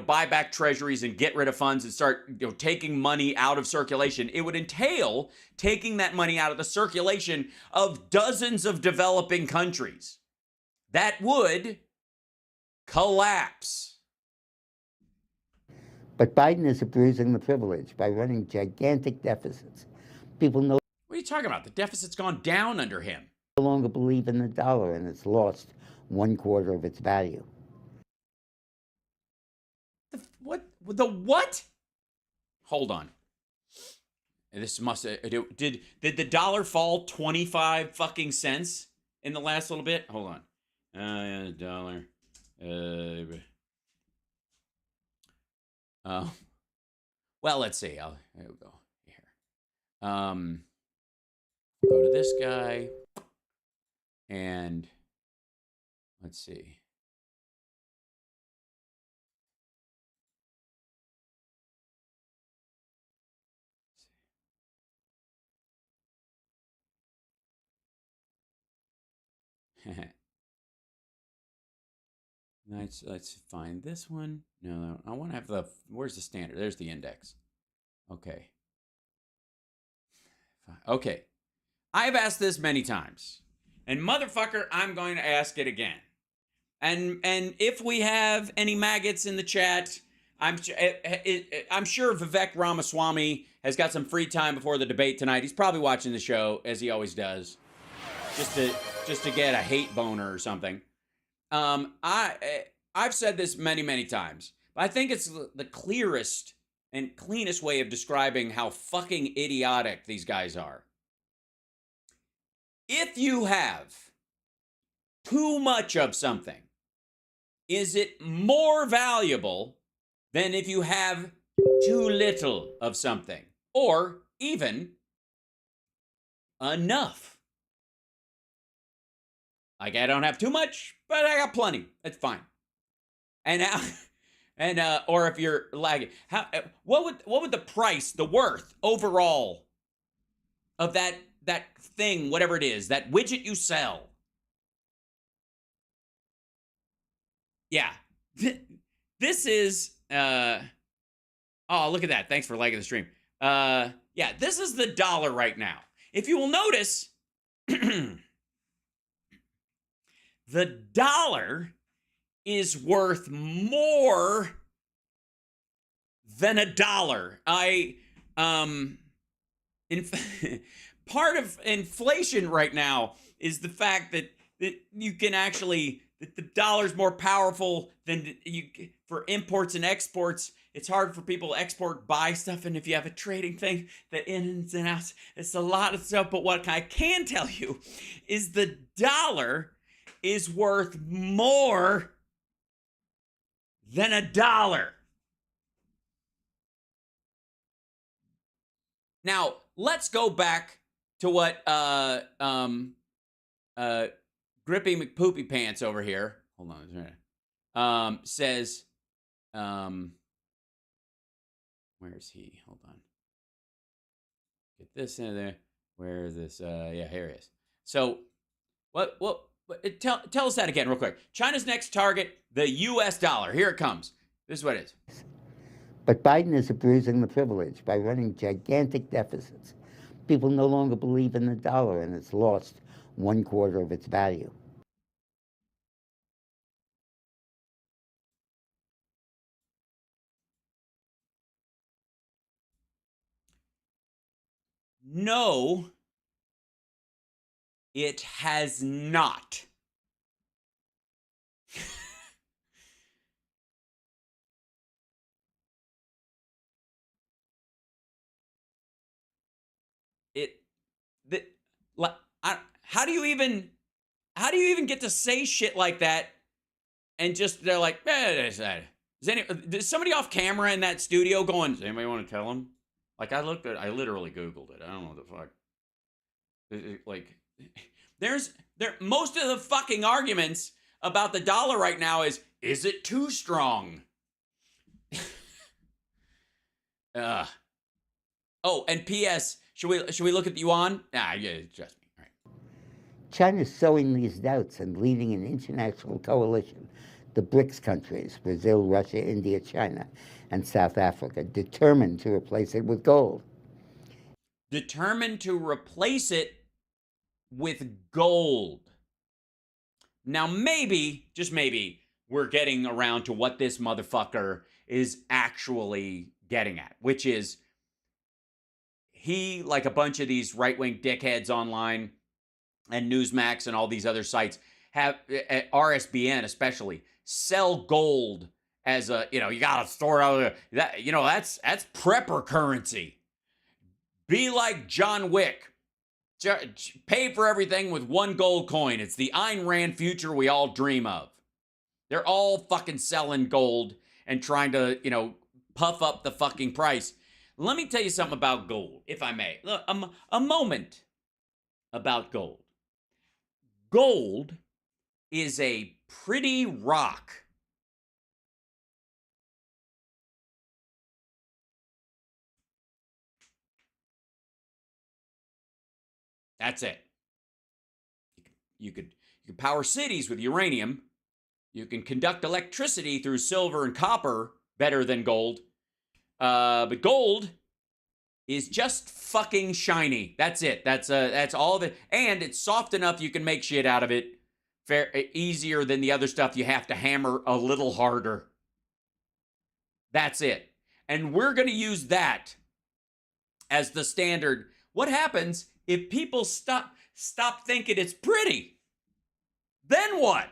buy back treasuries and get rid of funds and start taking money out of circulation, it would entail taking that money out of the circulation of dozens of developing countries. That would collapse. But Biden is abusing the privilege by running gigantic deficits. People no What are you talking about? The deficit's gone down under him. longer believe in the dollar, and it's lost 1/4 of its value. The what? Hold on. This must did the dollar fall 25 fucking cents in the last little bit? Hold on. Dollar. Well, let's see. Here we go. Here. Go to this guy. And let's see. Let's find this one. No, I want to have where's the standard? There's the index. Okay. Okay. I've asked this many times. And motherfucker, I'm going to ask it again. And if we have any maggots in the chat, I'm sure Vivek Ramaswamy has got some free time before the debate tonight. He's probably watching the show, as he always does, just to get a hate boner or something. I've said this many times, but I think it's the clearest and cleanest way of describing how fucking idiotic these guys are. If you have too much of something, is it more valuable than if you have too little of something? Or even enough? Like, I don't have too much, but I got plenty. That's fine. And now, or if you're lagging, what would the price, the worth overall of that thing, whatever it is, that widget you sell? Yeah. This is, oh, look at that. Thanks for liking the stream. Yeah, this is the dollar right now. If you will notice, the dollar is worth more than a dollar. Part of inflation right now is the fact that you can actually, that the dollar's more powerful than for imports and exports. It's hard for people to export, buy stuff, and if you have a trading thing, the ins and outs, it's a lot of stuff. But what I can tell you is the dollar is worth more than $1. Now, let's go back to what Grippy McPoopy Pants over here, hold on, says, where is he? Hold on. Get this in there. Where is this? Yeah, here he is. So, tell us that again real quick. China's next target, the US dollar. Here it comes. This is what it is. But Biden is abusing the privilege by running gigantic deficits. People no longer believe in the dollar, and it's lost 1/4 of its value. No, it has not. How do you even get to say shit like that? And just they're like, is somebody off camera in that studio going, does anybody want to tell him? Like I literally Googled it. I don't know what the fuck. Like, most of the fucking arguments about the dollar right now is it too strong? Oh, and P.S. Should we look at the yuan? Yeah, trust me. All right. China's sowing these doubts and leading an international coalition, the BRICS countries, Brazil, Russia, India, China, and South Africa, determined to replace it with gold. Determined to replace it with gold. Now maybe, just maybe, we're getting around to what this motherfucker is actually getting at, which is he, like a bunch of these right-wing dickheads online and Newsmax and all these other sites have, RSBN especially, sell gold as a, you gotta store it out there. That's prepper currency. Be like John Wick. Pay for everything with one gold coin. It's the Ayn Rand future we all dream of. They're all fucking selling gold and trying to, puff up the fucking price. Let me tell you something about gold, if I may. Look, a moment about gold. Gold is a pretty rock. That's it. You could power cities with uranium. You can conduct electricity through silver and copper better than gold. But gold is just fucking shiny. That's it. That's all of it. And it's soft enough you can make shit out of it easier than the other stuff you have to hammer a little harder. That's it. And we're going to use that as the standard. What happens if people stop thinking it's pretty? Then what?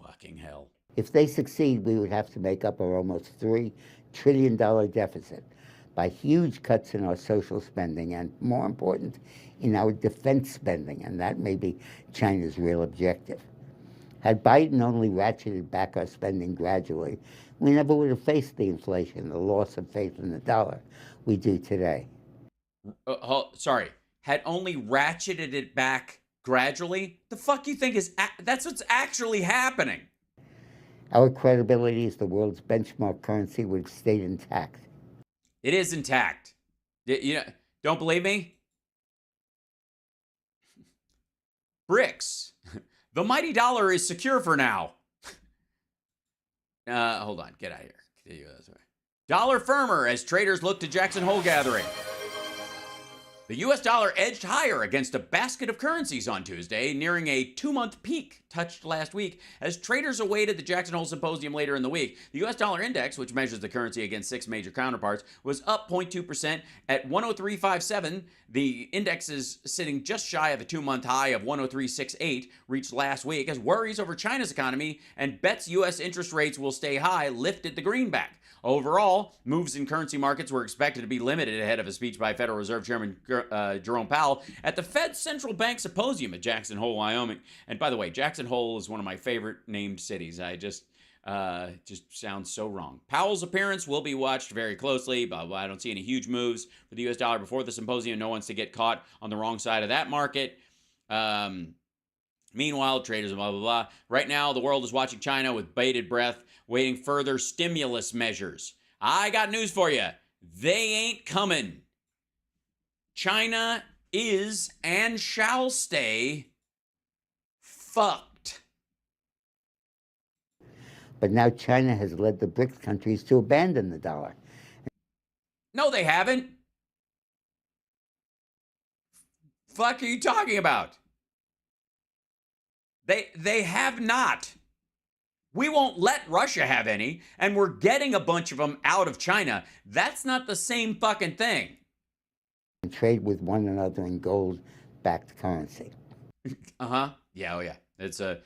Fucking hell. If they succeed, we would have to make up our almost $3 trillion deficit by huge cuts in our social spending and, more important, in our defense spending, and that may be China's real objective. Had Biden only ratcheted back our spending gradually, we never would have faced the inflation, the loss of faith in the dollar we do today. Sorry, had only ratcheted it back gradually? The fuck you think that's what's actually happening? Our credibility as the world's benchmark currency would have stayed intact. It is intact. Don't believe me? BRICS. The mighty dollar is secure for now. Hold on. Get out of here. Dollar firmer as traders look to Jackson Hole gathering. The U.S. dollar edged higher against a basket of currencies on Tuesday, nearing a 2-month peak touched last week as traders awaited the Jackson Hole Symposium later in the week. The U.S. dollar index, which measures the currency against 6 major counterparts, was up 0.2% at 103.57. The index is sitting just shy of a 2-month high of 103.68 reached last week as worries over China's economy and bets U.S. interest rates will stay high lifted the greenback. Overall, moves in currency markets were expected to be limited ahead of a speech by Federal Reserve Chairman Jerome Powell at the Fed's Central Bank Symposium at Jackson Hole, Wyoming. And by the way, Jackson Hole is one of my favorite named cities. I just sounds so wrong. Powell's appearance will be watched very closely. Blah, blah. I don't see any huge moves for the U.S. dollar before the symposium. No one's to get caught on the wrong side of that market. Meanwhile, traders, blah, blah, blah. Right now, the world is watching China with bated breath, waiting further stimulus measures. I got news for you. They ain't coming. China is and shall stay fucked. But now China has led the BRICS countries to abandon the dollar. No, they haven't. Fuck are you talking about? They have not. We won't let Russia have any, and we're getting a bunch of them out of China. That's not the same fucking thing. And trade with one another in gold-backed currency. Uh-huh. Yeah, oh yeah. It's and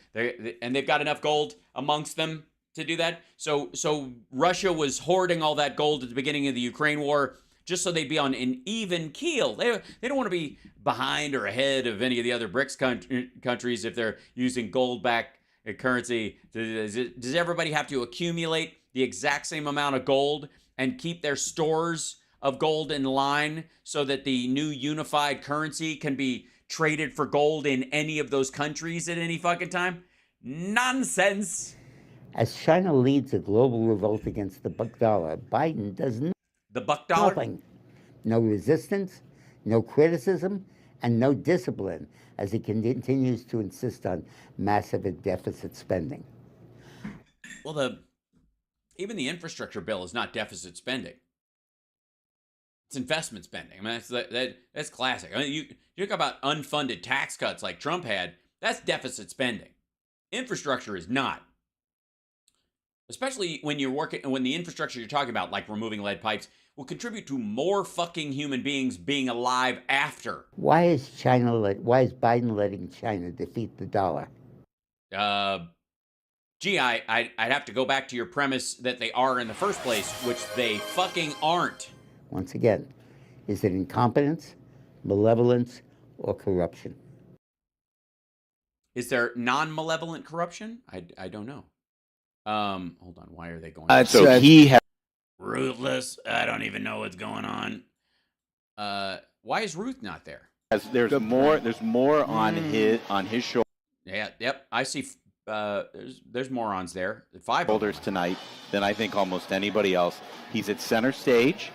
they've got enough gold amongst them to do that. So Russia was hoarding all that gold at the beginning of the Ukraine war just so they'd be on an even keel. They don't want to be behind or ahead of any of the other BRICS countries if they're using gold-backed currency. Does everybody have to accumulate the exact same amount of gold and keep their stores of gold in line so that the new unified currency can be traded for gold in any of those countries at any fucking time? Nonsense. As China leads a global revolt against the buck dollar, Biden does The buck dollar? nothing. No resistance, no criticism, and no discipline as he continues to insist on massive deficit spending. Well, even the infrastructure bill is not deficit spending. It's investment spending. I mean, that's classic. I mean, you talk about unfunded tax cuts like Trump had. That's deficit spending. Infrastructure is not. Especially when the infrastructure you're talking about, like removing lead pipes, will contribute to more fucking human beings being alive after. Why is Biden letting China defeat the dollar? I'd have to go back to your premise that they are in the first place, which they fucking aren't. Once again, is it incompetence, malevolence, or corruption? Is there non-malevolent corruption? I don't know. Hold on. Why are they going? So he has Ruthless. I don't even know what's going on. Why is Ruth not there? there's more on his shoulders Yeah. Yep. I see. There's morons there. 5 of them. tonight than I think almost anybody else. He's at center stage,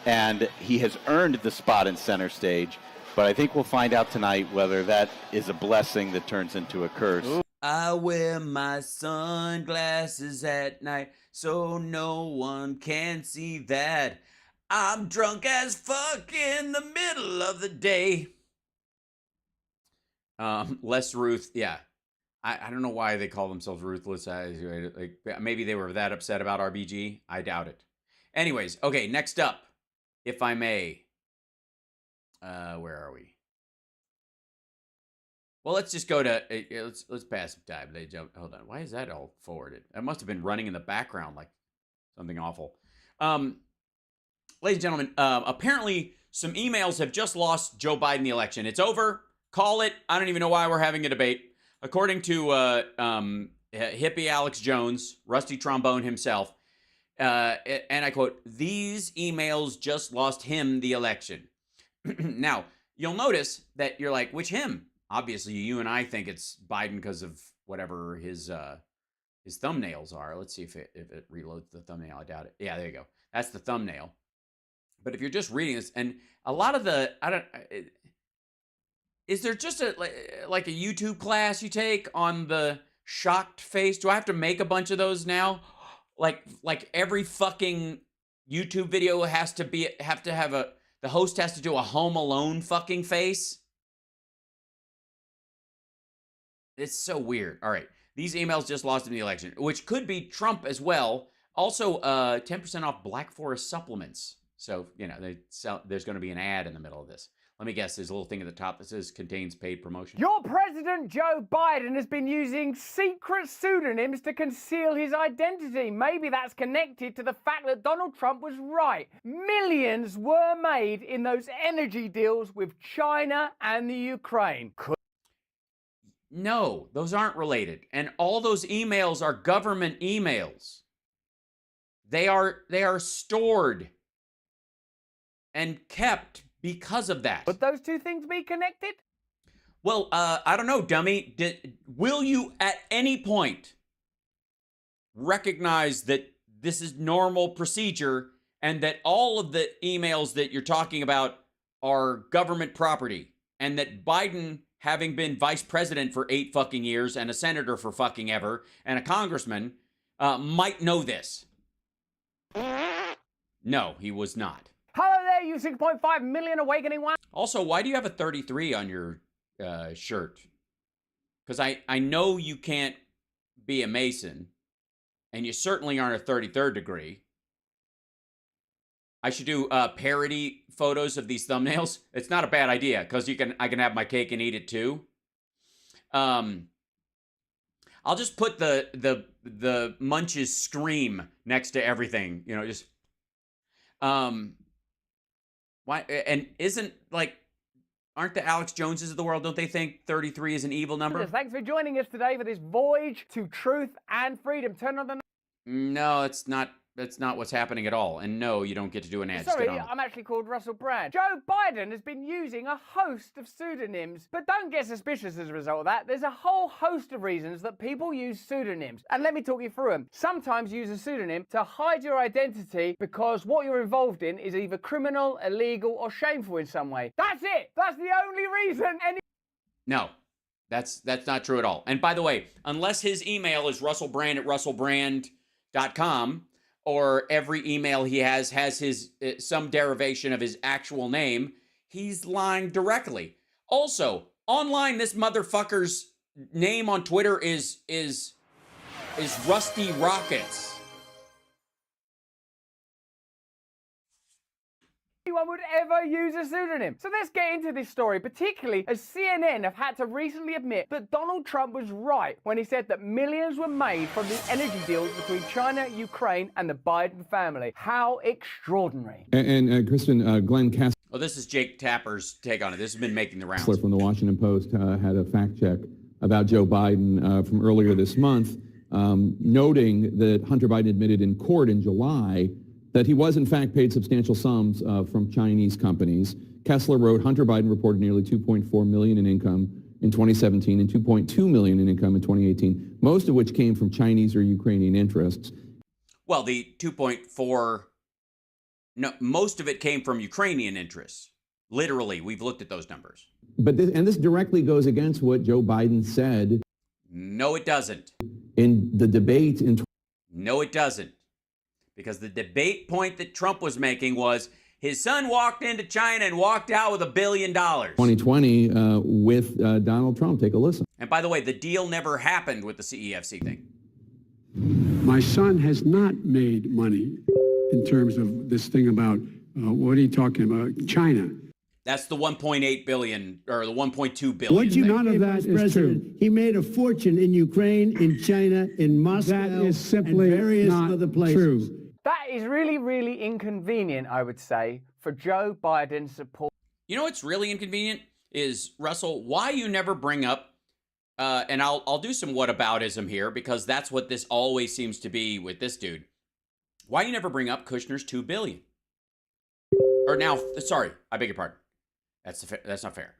and he has earned the spot in center stage. But I think we'll find out tonight whether that is a blessing that turns into a curse. Ooh. I wear my sunglasses at night so no one can see that I'm drunk as fuck in the middle of the day. Les Ruth, yeah. I don't know why they call themselves Ruthless. Like, maybe they were that upset about RBG. I doubt it. Anyways, okay, next up, if I may. Where are we? Well, let's just go to let's pass some time. They jump. Hold on. Why is that all forwarded? That must have been running in the background like something awful. Ladies and gentlemen, apparently some emails have just lost Joe Biden the election. It's over. Call it. I don't even know why we're having a debate. According to hippie Alex Jones, Rusty Trombone himself, and I quote, "These emails just lost him the election." Now, you'll notice that you're like, which him? Obviously, you and I think it's Biden because of whatever his thumbnails are. Let's see if it reloads the thumbnail. I doubt it. Yeah, there you go. That's the thumbnail. But if you're just reading this, and a lot of is there just like a YouTube class you take on the shocked face? Do I have to make a bunch of those now? Like every fucking YouTube video has to have the host has to do a Home Alone fucking face? It's so weird. All right. These emails just lost in the election, which could be Trump as well. Also, 10% off Black Forest supplements. So, there's going to be an ad in the middle of this. Let me guess, there's a little thing at the top that says contains paid promotion. Your President Joe Biden has been using secret pseudonyms to conceal his identity. Maybe that's connected to the fact that Donald Trump was right. Millions were made in those energy deals with China and the Ukraine. No, those aren't related. And all those emails are government emails. They are stored and kept because of that. Would those two things be connected? Well, I don't know, dummy. Will you at any point recognize that this is normal procedure and that all of the emails that you're talking about are government property, and that Biden, having been vice president for 8 fucking years and a senator for fucking ever and a congressman, might know this? No, he was not. Hello there, you 6.5 million awakening one. Also, why do you have a 33 on your shirt? Because I know you can't be a Mason, and you certainly aren't a 33rd degree. I should do parody photos of these thumbnails. It's not a bad idea, because I can have my cake and eat it too. I'll just put the Munches scream next to everything, you know, just why, and isn't, like, aren't the Alex Joneses of the world, don't they think 33 is an evil number? Thanks for joining us today for this voyage to truth and freedom. Turn on the... No, that's not what's happening at all. And no, you don't get to do an ad. Sorry, I'm actually called Russell Brand. Joe Biden has been using a host of pseudonyms, but don't get suspicious as a result of that. There's a whole host of reasons that people use pseudonyms, and let me talk you through them. Sometimes use a pseudonym to hide your identity because what you're involved in is either criminal, illegal, or shameful in some way. That's it! That's the only reason No, that's not true at all. And by the way, unless his email is russellbrand@russellbrand.com, or every email he has his some derivation of his actual name, he's lying directly. Also, online, this motherfucker's name on Twitter is Rusty Rockets. anyone would ever use a pseudonym. So let's get into this story, particularly as CNN have had to recently admit that Donald Trump was right when he said that millions were made from the energy deals between China, Ukraine, and the Biden family. How extraordinary. And Kristen, Glenn Kessler. Oh, this is Jake Tapper's take on it. This has been making the rounds. From the Washington Post had a fact check about Joe Biden from earlier this month, noting that Hunter Biden admitted in court in July that he was in fact paid substantial sums from Chinese companies. Kessler wrote, Hunter Biden reported nearly $2.4 million in income in 2017 and $2.2 million in income in 2018, most of which came from Chinese or Ukrainian interests. Well, the 2.4, no, most of it came from Ukrainian interests. Literally, we've looked at those numbers. But this directly goes against what Joe Biden said. No, it doesn't. In the debate in... No, it doesn't. Because the debate point that Trump was making was his son walked into China and walked out with $1 billion. 2020 with Donald Trump. Take a listen. And by the way, the deal never happened with the CEFC thing. My son has not made money in terms of this thing about, what are you talking about, China. That's the 1.8 billion or the 1.2 billion. What you none of that is true. He made a fortune in Ukraine, in China, in Moscow, that is simply and various not other places. True. That is really, really inconvenient, I would say, for Joe Biden's support. You know what's really inconvenient is, Russell, why you never bring up, and I'll do some whataboutism here because that's what this always seems to be with this dude. Why you never bring up Kushner's $2 billion? Or now, sorry, I beg your pardon. That's not fair.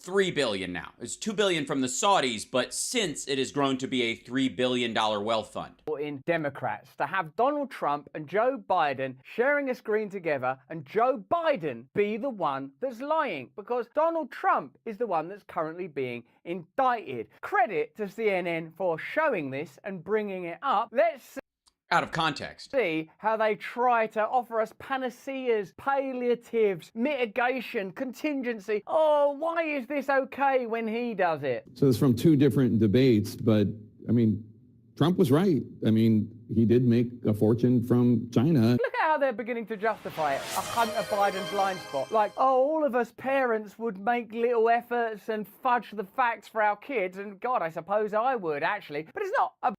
$3 billion now. It's $2 billion from the Saudis, but since it has grown to be a $3 billion wealth fund. In Democrats, to have Donald Trump and Joe Biden sharing a screen together and Joe Biden be the one that's lying, because Donald Trump is the one that's currently being indicted. Credit to CNN for showing this and bringing it up. Let's out of context. See how they try to offer us panaceas, palliatives, mitigation, contingency. Oh, why is this okay when he does it? So it's from two different debates, but I mean, Trump was right. I mean, he did make a fortune from China. Look at how they're beginning to justify it. A Hunter Biden blind spot. Like, oh, all of us parents would make little efforts and fudge the facts for our kids. And God, I suppose I would, actually. But it's not a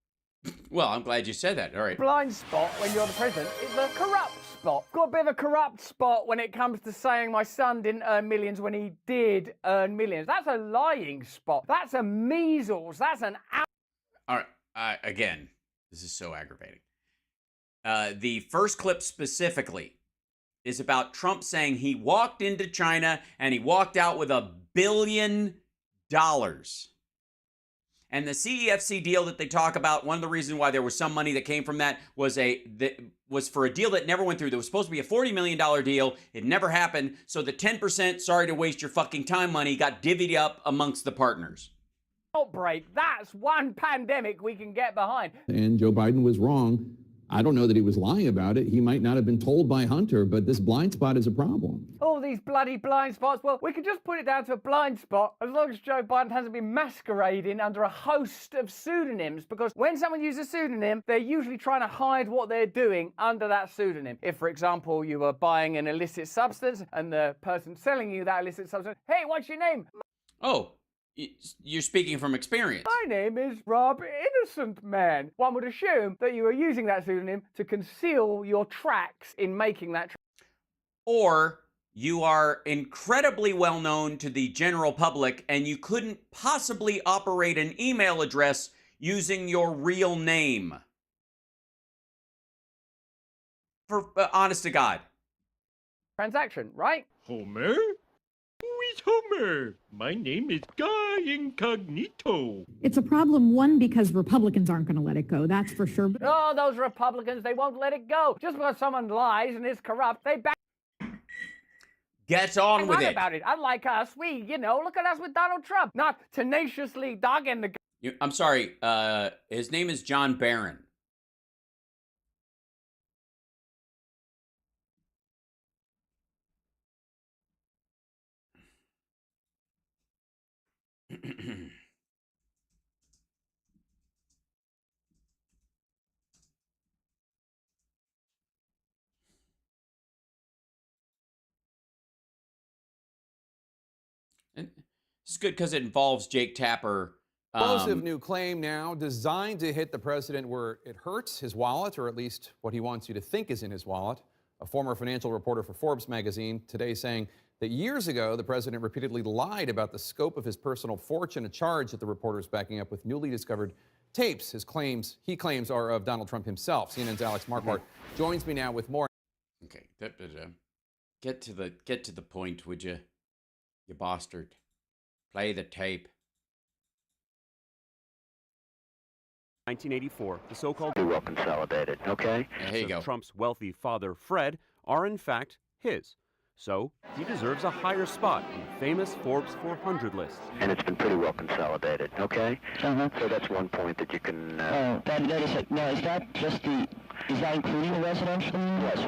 Well, I'm glad you said that. All right. blind spot when you're the president. It's a corrupt spot. Got a bit of a corrupt spot when it comes to saying my son didn't earn millions when he did earn millions. That's a lying spot. That's a measles. That's an All right. Again, this is so aggravating. The first clip specifically is about Trump saying he walked into China and he walked out with $1 billion. And the CEFC deal that they talk about, one of the reasons why there was some money that came from that was for a deal that never went through. There was supposed to be a $40 million deal. It never happened. So the 10%, sorry to waste your fucking time money, got divvied up amongst the partners. outbreak. That's one pandemic we can get behind. And Joe Biden was wrong. I don't know that he was lying about it. He might not have been told by Hunter, but this blind spot is a problem. All these bloody blind spots. Well, we can just put it down to a blind spot as long as Joe Biden hasn't been masquerading under a host of pseudonyms, because when someone uses a pseudonym, they're usually trying to hide what they're doing under that pseudonym. If, for example, you were buying an illicit substance and the person selling you that illicit substance, hey, what's your name? Oh, you're speaking from experience. My name is Rob Innocent Man. One would assume that you are using that pseudonym to conceal your tracks in making that. Or you are incredibly well known to the general public and you couldn't possibly operate an email address using your real name. For honest to God. Transaction, right? Homer? Who is Homer? My name is Guy Incognito. It's a problem, one, because Republicans aren't going to let it go, that's for sure. Oh, those Republicans, they won't let it go. Just because someone lies and is corrupt, they back. Get on with it. About it. Unlike us, we, look at us with Donald Trump, not tenaciously dogging the. I'm sorry, his name is John Barron. And this is good because it involves Jake Tapper. Explosive new claim now designed to hit the president where it hurts, his wallet, or at least what he wants you to think is in his wallet. A former financial reporter for Forbes magazine today saying that years ago, the president repeatedly lied about the scope of his personal fortune, a charge that the reporter is backing up with newly discovered tapes. He claims are of Donald Trump himself. CNN's Alex Marquardt joins me now with more. Okay, get to the point, would you? You bastard. Play the tape. 1984, the so-called well consolidated, okay? Here you go. Trump's wealthy father, Fred, are in fact his. So he deserves a higher spot on the famous Forbes 400 list. And it's been pretty well consolidated, okay? So that's one point that you can... is that just the... Is that including the residential? Yes,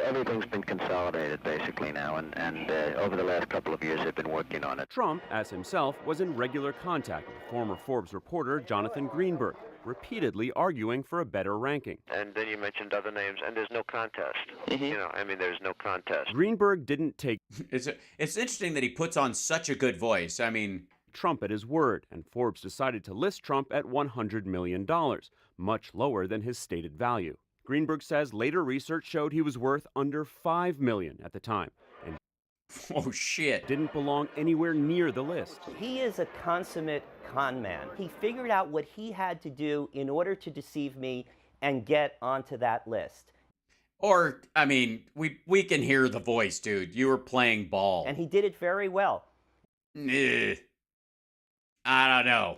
everything's been consolidated basically now, and over the last couple of years they've been working on it. Trump, as himself, was in regular contact with former Forbes reporter Jonathan Greenberg, repeatedly arguing for a better ranking. And then you mentioned other names, and there's no contest. There's no contest. Greenberg didn't take... It's interesting that he puts on such a good voice. I mean... Trump at his word, and Forbes decided to list Trump at $100 million, much lower than his stated value. Greenberg says later research showed he was worth under $5 million at the time, and oh shit, didn't belong anywhere near the list. He is a consummate con man. He figured out what he had to do in order to deceive me and get onto that list. Or, I mean, we can hear the voice, dude. You were playing ball. And he did it very well. I don't know.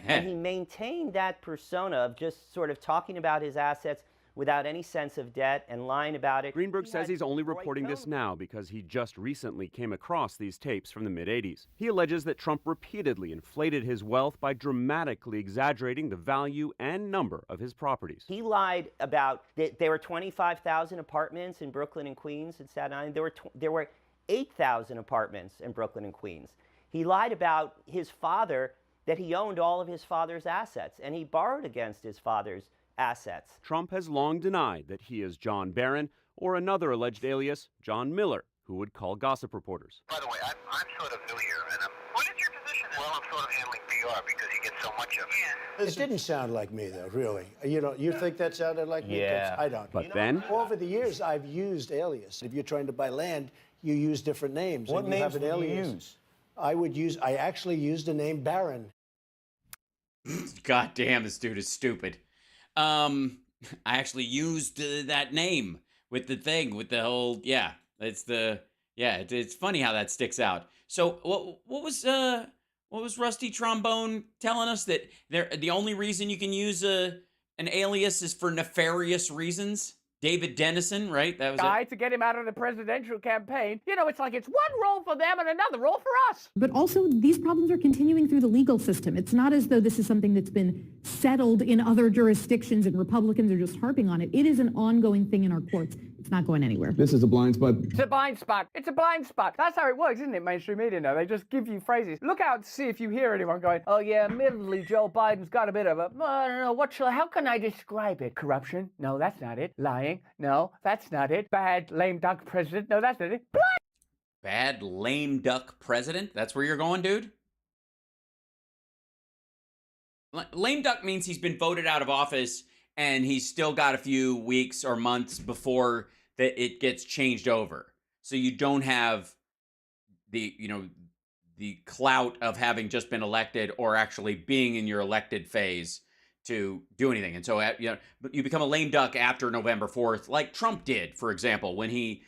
And he maintained that persona of just sort of talking about his assets without any sense of debt and lying about it. Greenberg says he's only reporting this now because he just recently came across these tapes from the mid-'80s. He alleges that Trump repeatedly inflated his wealth by dramatically exaggerating the value and number of his properties. He lied about there were 25,000 apartments in Brooklyn and Queens and Staten Island. There were 8,000 apartments in Brooklyn and Queens. He lied about his father that he owned all of his father's assets, and he borrowed against his father's assets. Trump has long denied that he is John Barron or another alleged alias, John Miller, who would call gossip reporters. By the way, I'm sort of new here, and what is your position? Well, I'm sort of handling PR because you get so much of it. It didn't sound like me, though, really. You think that sounded like me? 'Cause Yeah. I don't. But then, Over the years, I've used alias. If you're trying to buy land, you use different names. What and you names have an would you alias. use? I actually used the name Baron. God damn, this dude is stupid. I actually used that name with the thing, with the whole, it's funny how that sticks out. So what was Rusty Trombone telling us, that the only reason you can use an alias is for nefarious reasons? David Dennison, right? That was Guy it. to get him out of the presidential campaign. You know, it's like it's one role for them and another role for us. But also, these problems are continuing through the legal system. It's not as though this is something that's been settled in other jurisdictions and Republicans are just harping on it. It is an ongoing thing in our courts. It's not going anywhere. This is a blind spot. It's a blind spot. It's a blind spot. That's how it works, isn't it, mainstream media now? They just give you phrases. Look out to see if you hear anyone going, oh yeah, admittedly, Joe Biden's got a bit of a, I don't know, how can I describe it? Corruption? No, that's not it. Lying? No, that's not it. Bad, lame duck president? No, that's not it. Bad lame duck president? That's where you're going, dude? Lame duck means he's been voted out of office and he's still got a few weeks or months before that it gets changed over. So you don't have the clout of having just been elected or actually being in your elected phase to do anything. And so you become a lame duck after November 4th, like Trump did, for example, when he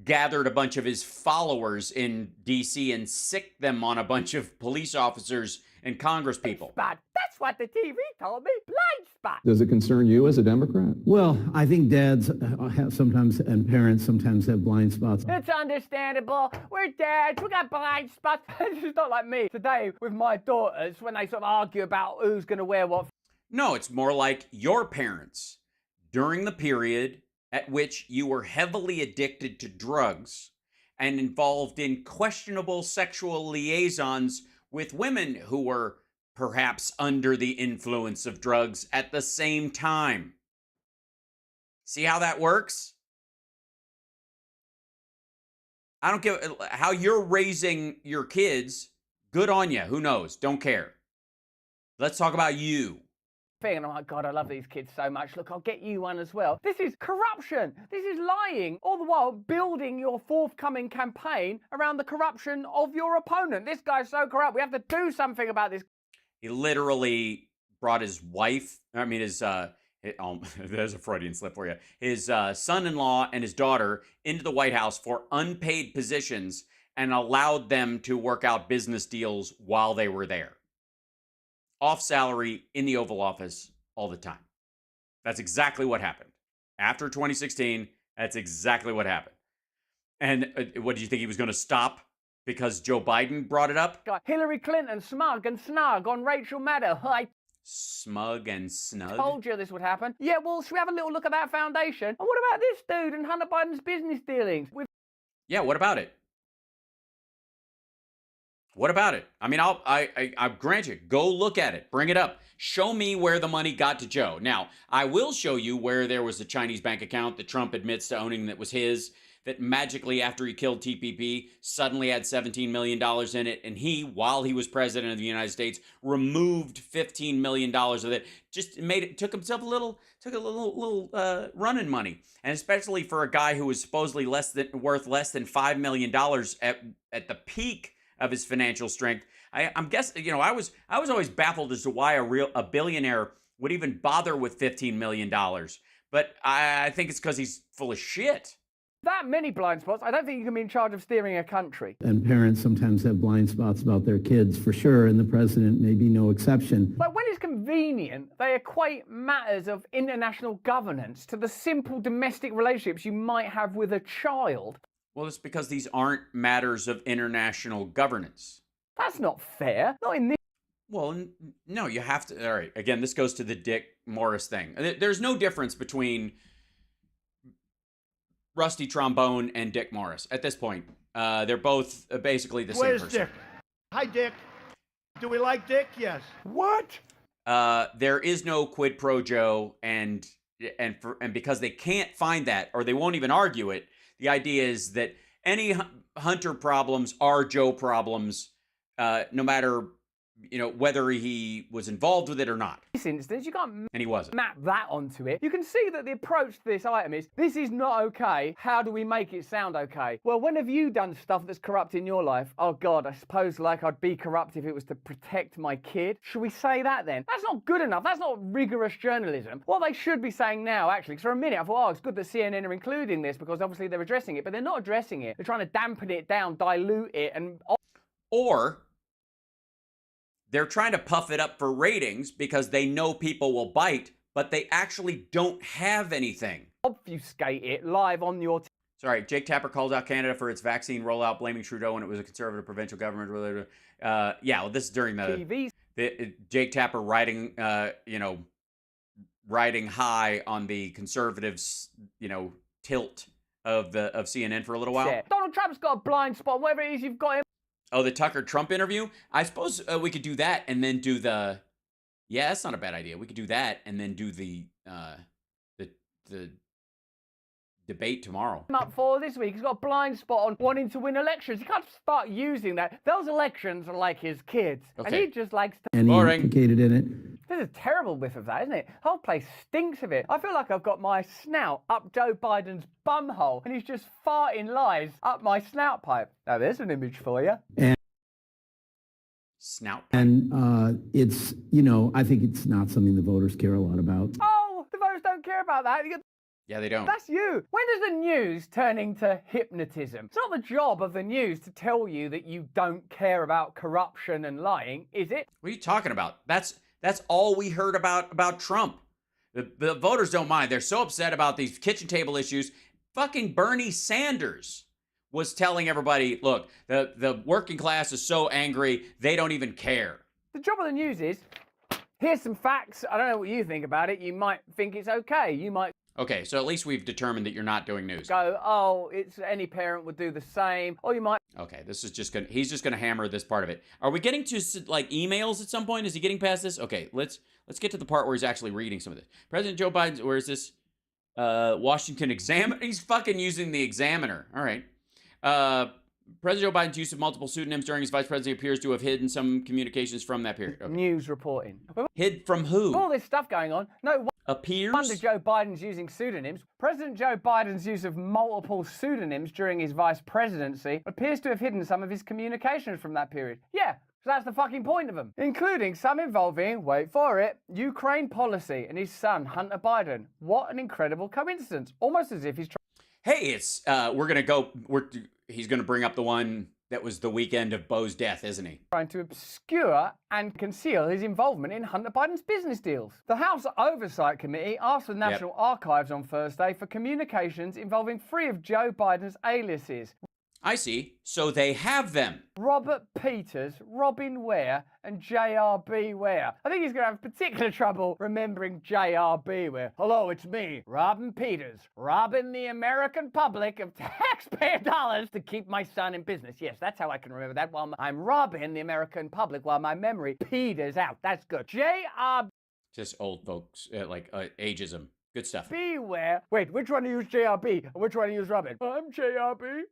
gathered a bunch of his followers in DC and sicked them on a bunch of police officers and Congress people. Spot. That's what the TV told me. Blind spot. Does it concern you as a Democrat? Well, I think dads have sometimes, and parents sometimes have blind spots. It's understandable. We're dads. We got blind spots. It's just not like me today with my daughters when they sort of argue about who's going to wear what. No, it's more like your parents during the period at which you were heavily addicted to drugs and involved in questionable sexual liaisons with women who were perhaps under the influence of drugs at the same time. See how that works? I don't give how you're raising your kids. Good on you. Who knows? Don't care. Let's talk about you. And I'm like, God, I love these kids so much. Look, I'll get you one as well. This is corruption. This is lying. All the while building your forthcoming campaign around the corruption of your opponent. This guy's so corrupt. We have to do something about this. He literally brought his wife, there's a Freudian slip for you, his son-in-law and his daughter into the White House for unpaid positions and allowed them to work out business deals while they were there. Off salary in the Oval Office all the time. That's exactly what happened. After 2016, that's exactly what happened. And what did you think he was going to stop because Joe Biden brought it up? Hillary Clinton smug and snug on Rachel Maddow. I smug and snug? Told you this would happen. Yeah, well, should we have a little look at that foundation? And what about this dude and Hunter Biden's business dealings? Yeah, what about it? What about it? I mean, I grant you, go look at it, bring it up. Show me where the money got to Joe. Now, I will show you where there was a Chinese bank account that Trump admits to owning that was his, that magically after he killed TPP suddenly had $17 million in it. And he, while he was president of the United States, removed $15 million of it. Just took himself a little run-in money. And especially for a guy who was supposedly worth less than $5 million at the peak of his financial strength. I'm guessing, I was always baffled as to why a billionaire would even bother with $15 million. But I think it's because he's full of shit. That many blind spots, I don't think you can be in charge of steering a country. And parents sometimes have blind spots about their kids, for sure, and the president may be no exception. Like when it's convenient, they equate matters of international governance to the simple domestic relationships you might have with a child. Well, it's because these aren't matters of international governance. That's not fair. Not in this. Well, no, you have to. All right. Again, this goes to the Dick Morris thing. There's no difference between Rusty Trombone and Dick Morris at this point. They're both basically the same person. Where's Dick? Hi, Dick. Do we like dick? Yes. What? There is no quid pro Joe, and because they can't find that, or they won't even argue it, the idea is that any Hunter problems are Joe problems, no matter whether he was involved with it or not. In this instance, you can't And he wasn't. map that onto it. You can see that the approach to this item is, this is not okay. How do we make it sound okay? Well, when have you done stuff that's corrupt in your life? Oh God, I suppose like I'd be corrupt if it was to protect my kid. Should we say that then? That's not good enough. That's not rigorous journalism. What they should be saying now, actually, because for a minute I thought, oh, it's good that CNN are including this because obviously they're addressing it, but they're not addressing it. They're trying to dampen it down, dilute it, and... Or they're trying to puff it up for ratings because they know people will bite, but they actually don't have anything. Obfuscate it live on your... Sorry, Jake Tapper calls out Canada for its vaccine rollout, blaming Trudeau when it was a conservative provincial government. Yeah, well, this is during the Jake Tapper riding high on the conservatives, tilt of CNN for a little while. Yeah. Donald Trump's got a blind spot, whatever it is you've got him. Oh, the Tucker Trump interview? I suppose we could do that and then do the... Yeah, that's not a bad idea. We could do that and then do the debate tomorrow. Up for this week, he's got a blind spot on wanting to win elections. He can't start using that. Those elections are like his kids, and he just likes to... And he implicated in it. There's a terrible whiff of that, isn't it? The whole place stinks of it. I feel like I've got my snout up Joe Biden's bumhole, and he's just farting lies up my snout pipe. Now, there's an image for you. Snout. And it's, I think it's not something the voters care a lot about. Oh, the voters don't care about that. Yeah, they don't. That's you. When does the news turn into hypnotism? It's not the job of the news to tell you that you don't care about corruption and lying, is it? What are you talking about? That's all we heard about Trump. The voters don't mind. They're so upset about these kitchen table issues. Fucking Bernie Sanders was telling everybody, look, the working class is so angry, they don't even care. The job of the news is, here's some facts. I don't know what you think about it. You might think it's okay. You might... Okay, so at least we've determined that you're not doing news. Go, oh, it's any parent would do the same. Or you might... Okay, this is just he's just gonna hammer this part of it. Are we getting to like emails at some point? Is he getting past this? Okay, let's get to the part where he's actually reading some of this. President Joe Biden, where is this? Washington Examiner. He's fucking using the Examiner. All right. President Joe Biden's use of multiple pseudonyms during his vice presidency appears to have hidden some communications from that period. Okay. News reporting. Hid from who? All this stuff going on. No appears. Wonder Joe Biden's using pseudonyms. President Joe Biden's use of multiple pseudonyms during his vice presidency appears to have hidden some of his communications from that period. Yeah. So that's the fucking point of them, including some involving, wait for it, Ukraine policy and his son, Hunter Biden. What an incredible coincidence. Almost as if he's Hey, it's, he's going to bring up the one that was the weekend of Bo's death, isn't he? Trying to obscure and conceal his involvement in Hunter Biden's business deals. The House Oversight Committee asked the National Archives on Thursday for communications involving 3 of Joe Biden's aliases. I see. So they have them. Robert Peters, Robin Ware, and J.R.B. Ware. I think he's going to have particular trouble remembering J.R.B. Ware. Hello, it's me, Robin Peters, robbing the American public of taxpayer dollars to keep my son in business. Yes, that's how I can remember that, while I'm robbing the American public while my memory peters out. That's good. J.R.B. Just old folks, ageism. Good stuff. Beware. Wait, which one do you use JRB and which one do you use Robin? I'm JRB.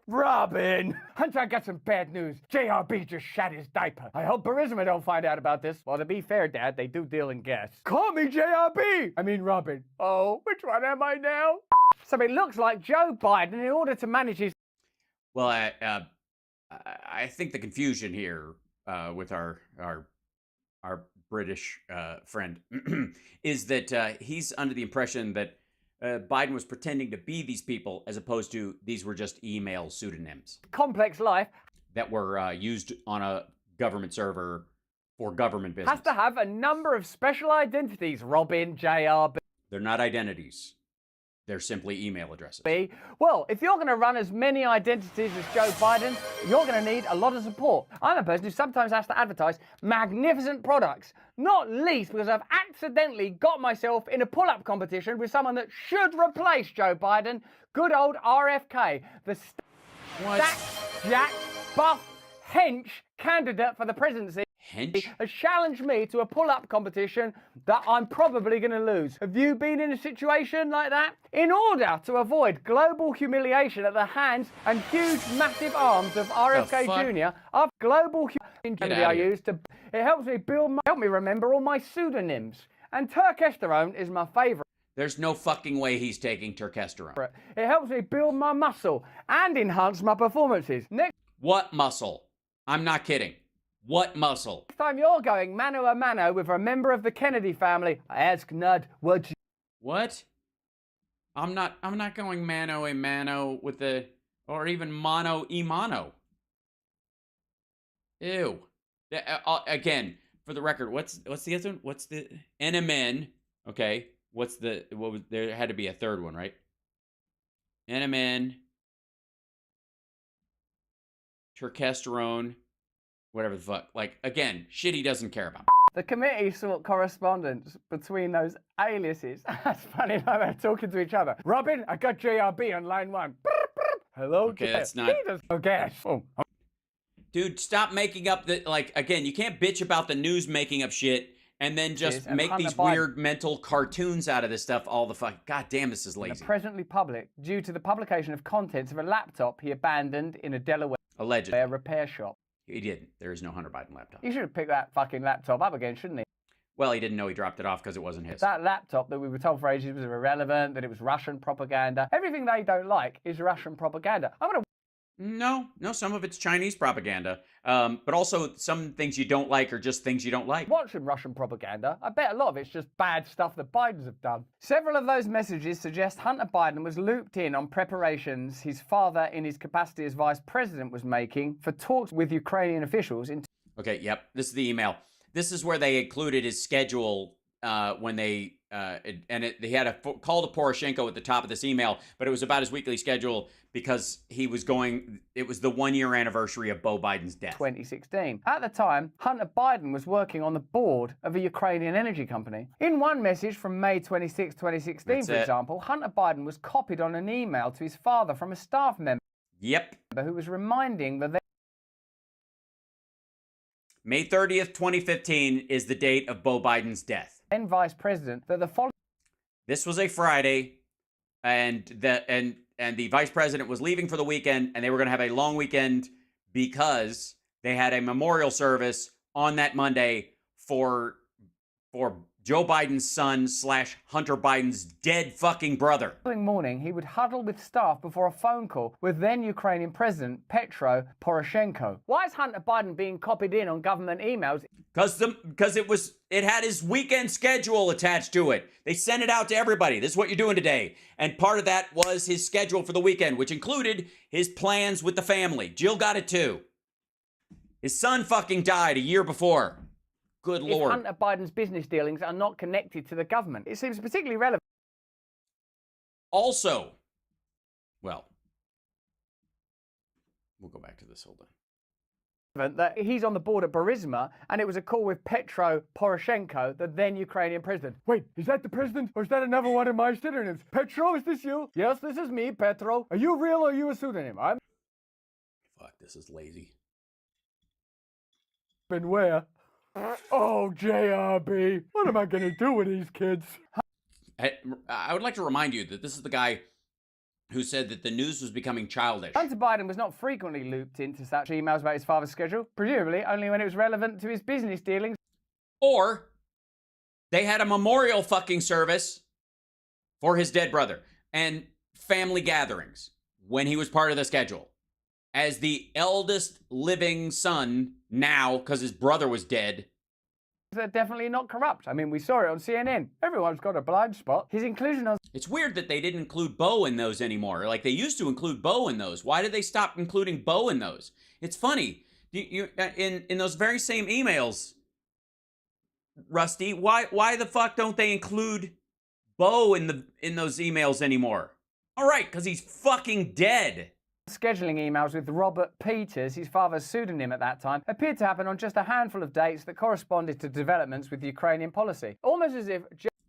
Robin! Hunter, I got some bad news. JRB just shat his diaper. I hope Burisma don't find out about this. Well, to be fair, Dad, they do deal in gas. Call me JRB! I mean Robin. Oh, which one am I now? So it looks like Joe Biden, in order to manage his... Well, I think the confusion here with our British friend is that he's under the impression that Biden was pretending to be these people as opposed to these were just email pseudonyms. Complex life. That were used on a government server for government business. Has to have a number of special identities, Robin, JRB. They're not identities. They're simply email addresses. Well, if you're going to run as many identities as Joe Biden, you're going to need a lot of support. I'm a person who sometimes has to advertise magnificent products, not least because I've accidentally got myself in a pull-up competition with someone that should replace Joe Biden, good old RFK, the stacked, jack, buff, hench candidate for the presidency. Hench? Has challenged me to a pull-up competition that I'm probably going to lose. Have you been in a situation like that? In order to avoid global humiliation at the hands and huge, massive arms of RFK Jr., I've global humility I use to. It helps me help me remember all my pseudonyms. And turkesterone is my favorite. There's no fucking way he's taking turkesterone. It helps me build my muscle and enhance my performances. Next What muscle? I'm not kidding. What muscle? time you're going mano a mano with a member of the Kennedy family, I ask not what you... What? I'm not going mano a mano with the, or even mono e mono. Ew. Again, for the record, what's the other one? What's the NMN? Okay. There had to be a third one, right? NMN, turkesterone, whatever the fuck. Like, again, shit he doesn't care about. The committee sought correspondence between those aliases. That's funny how they're talking to each other. Robin, I got JRB on line 1. Hello, Okay, that's not... Okay. Oh. Dude, stop making up the... Like, again, you can't bitch about the news making up shit and then just make these weird mental cartoons out of this stuff all the fuck. God damn, this is lazy. Presently public due to the publication of contents of a laptop he abandoned in a Delaware allegedly repair shop. He didn't. There is no Hunter Biden laptop. He should have picked that fucking laptop up again, shouldn't he? Well, he didn't know he dropped it off because it wasn't his. That laptop that we were told for ages was irrelevant, that it was Russian propaganda. Everything they don't like is Russian propaganda. I'm gonna... No, some of it's Chinese propaganda. But also some things you don't like are just things you don't like. Watching Russian propaganda, I bet a lot of it's just bad stuff that Bidens have done. Several of those messages suggest Hunter Biden was looped in on preparations his father, in his capacity as vice president, was making for talks with Ukrainian officials in... Okay, yep, this is the email. This is where they included his schedule when they... he had a call to Poroshenko at the top of this email, but it was about his weekly schedule because he was going... It was the 1-year anniversary of Beau Biden's death. 2016. At the time, Hunter Biden was working on the board of a Ukrainian energy company. In one message from May 26, 2016, for example, Hunter Biden was copied on an email to his father from a staff member. Yep. Who was reminding the May 30th, 2015 is the date of Beau Biden's death. Then vice president that the following... This was a Friday, and the vice president was leaving for the weekend, and they were going to have a long weekend because they had a memorial service on that Monday for Joe Biden's son / Hunter Biden's dead fucking brother. The following morning, he would huddle with staff before a phone call with then Ukrainian President Petro Poroshenko. Why is Hunter Biden being copied in on government emails? Because it had his weekend schedule attached to it. They sent it out to everybody. This is what you're doing today. And part of that was his schedule for the weekend, which included his plans with the family. Jill got it too. His son fucking died a year before. Good Lord. If Hunter Biden's business dealings are not connected to the government, it seems particularly relevant. Also, well, we'll go back to this. Hold on. That he's on the board at Burisma, and it was a call with Petro Poroshenko, the then Ukrainian president. Wait, is that the president, or is that another one of my pseudonyms? Petro, is this you? Yes, this is me, Petro. Are you real, or are you a pseudonym? Fuck, this is lazy. Been where? Oh, JRB, what am I going to do with these kids? I would like to remind you that this is the guy who said that the news was becoming childish. Hunter Biden was not frequently looped into such emails about his father's schedule, presumably only when it was relevant to his business dealings. Or they had a memorial fucking service for his dead brother and family gatherings when he was part of the schedule. As the eldest living son now, because his brother was dead. They're definitely not corrupt. I mean, we saw it on CNN. Everyone's got a blind spot. His inclusion on... It's weird that they didn't include Beau in those anymore. Like, they used to include Beau in those. Why did they stop including Beau in those? It's funny. In those very same emails, Rusty, why the fuck don't they include Beau in those emails anymore? All right, because he's fucking dead. Scheduling emails with Robert Peters, his father's pseudonym at that time, appeared to happen on just a handful of dates that corresponded to developments with Ukrainian policy. Almost as if...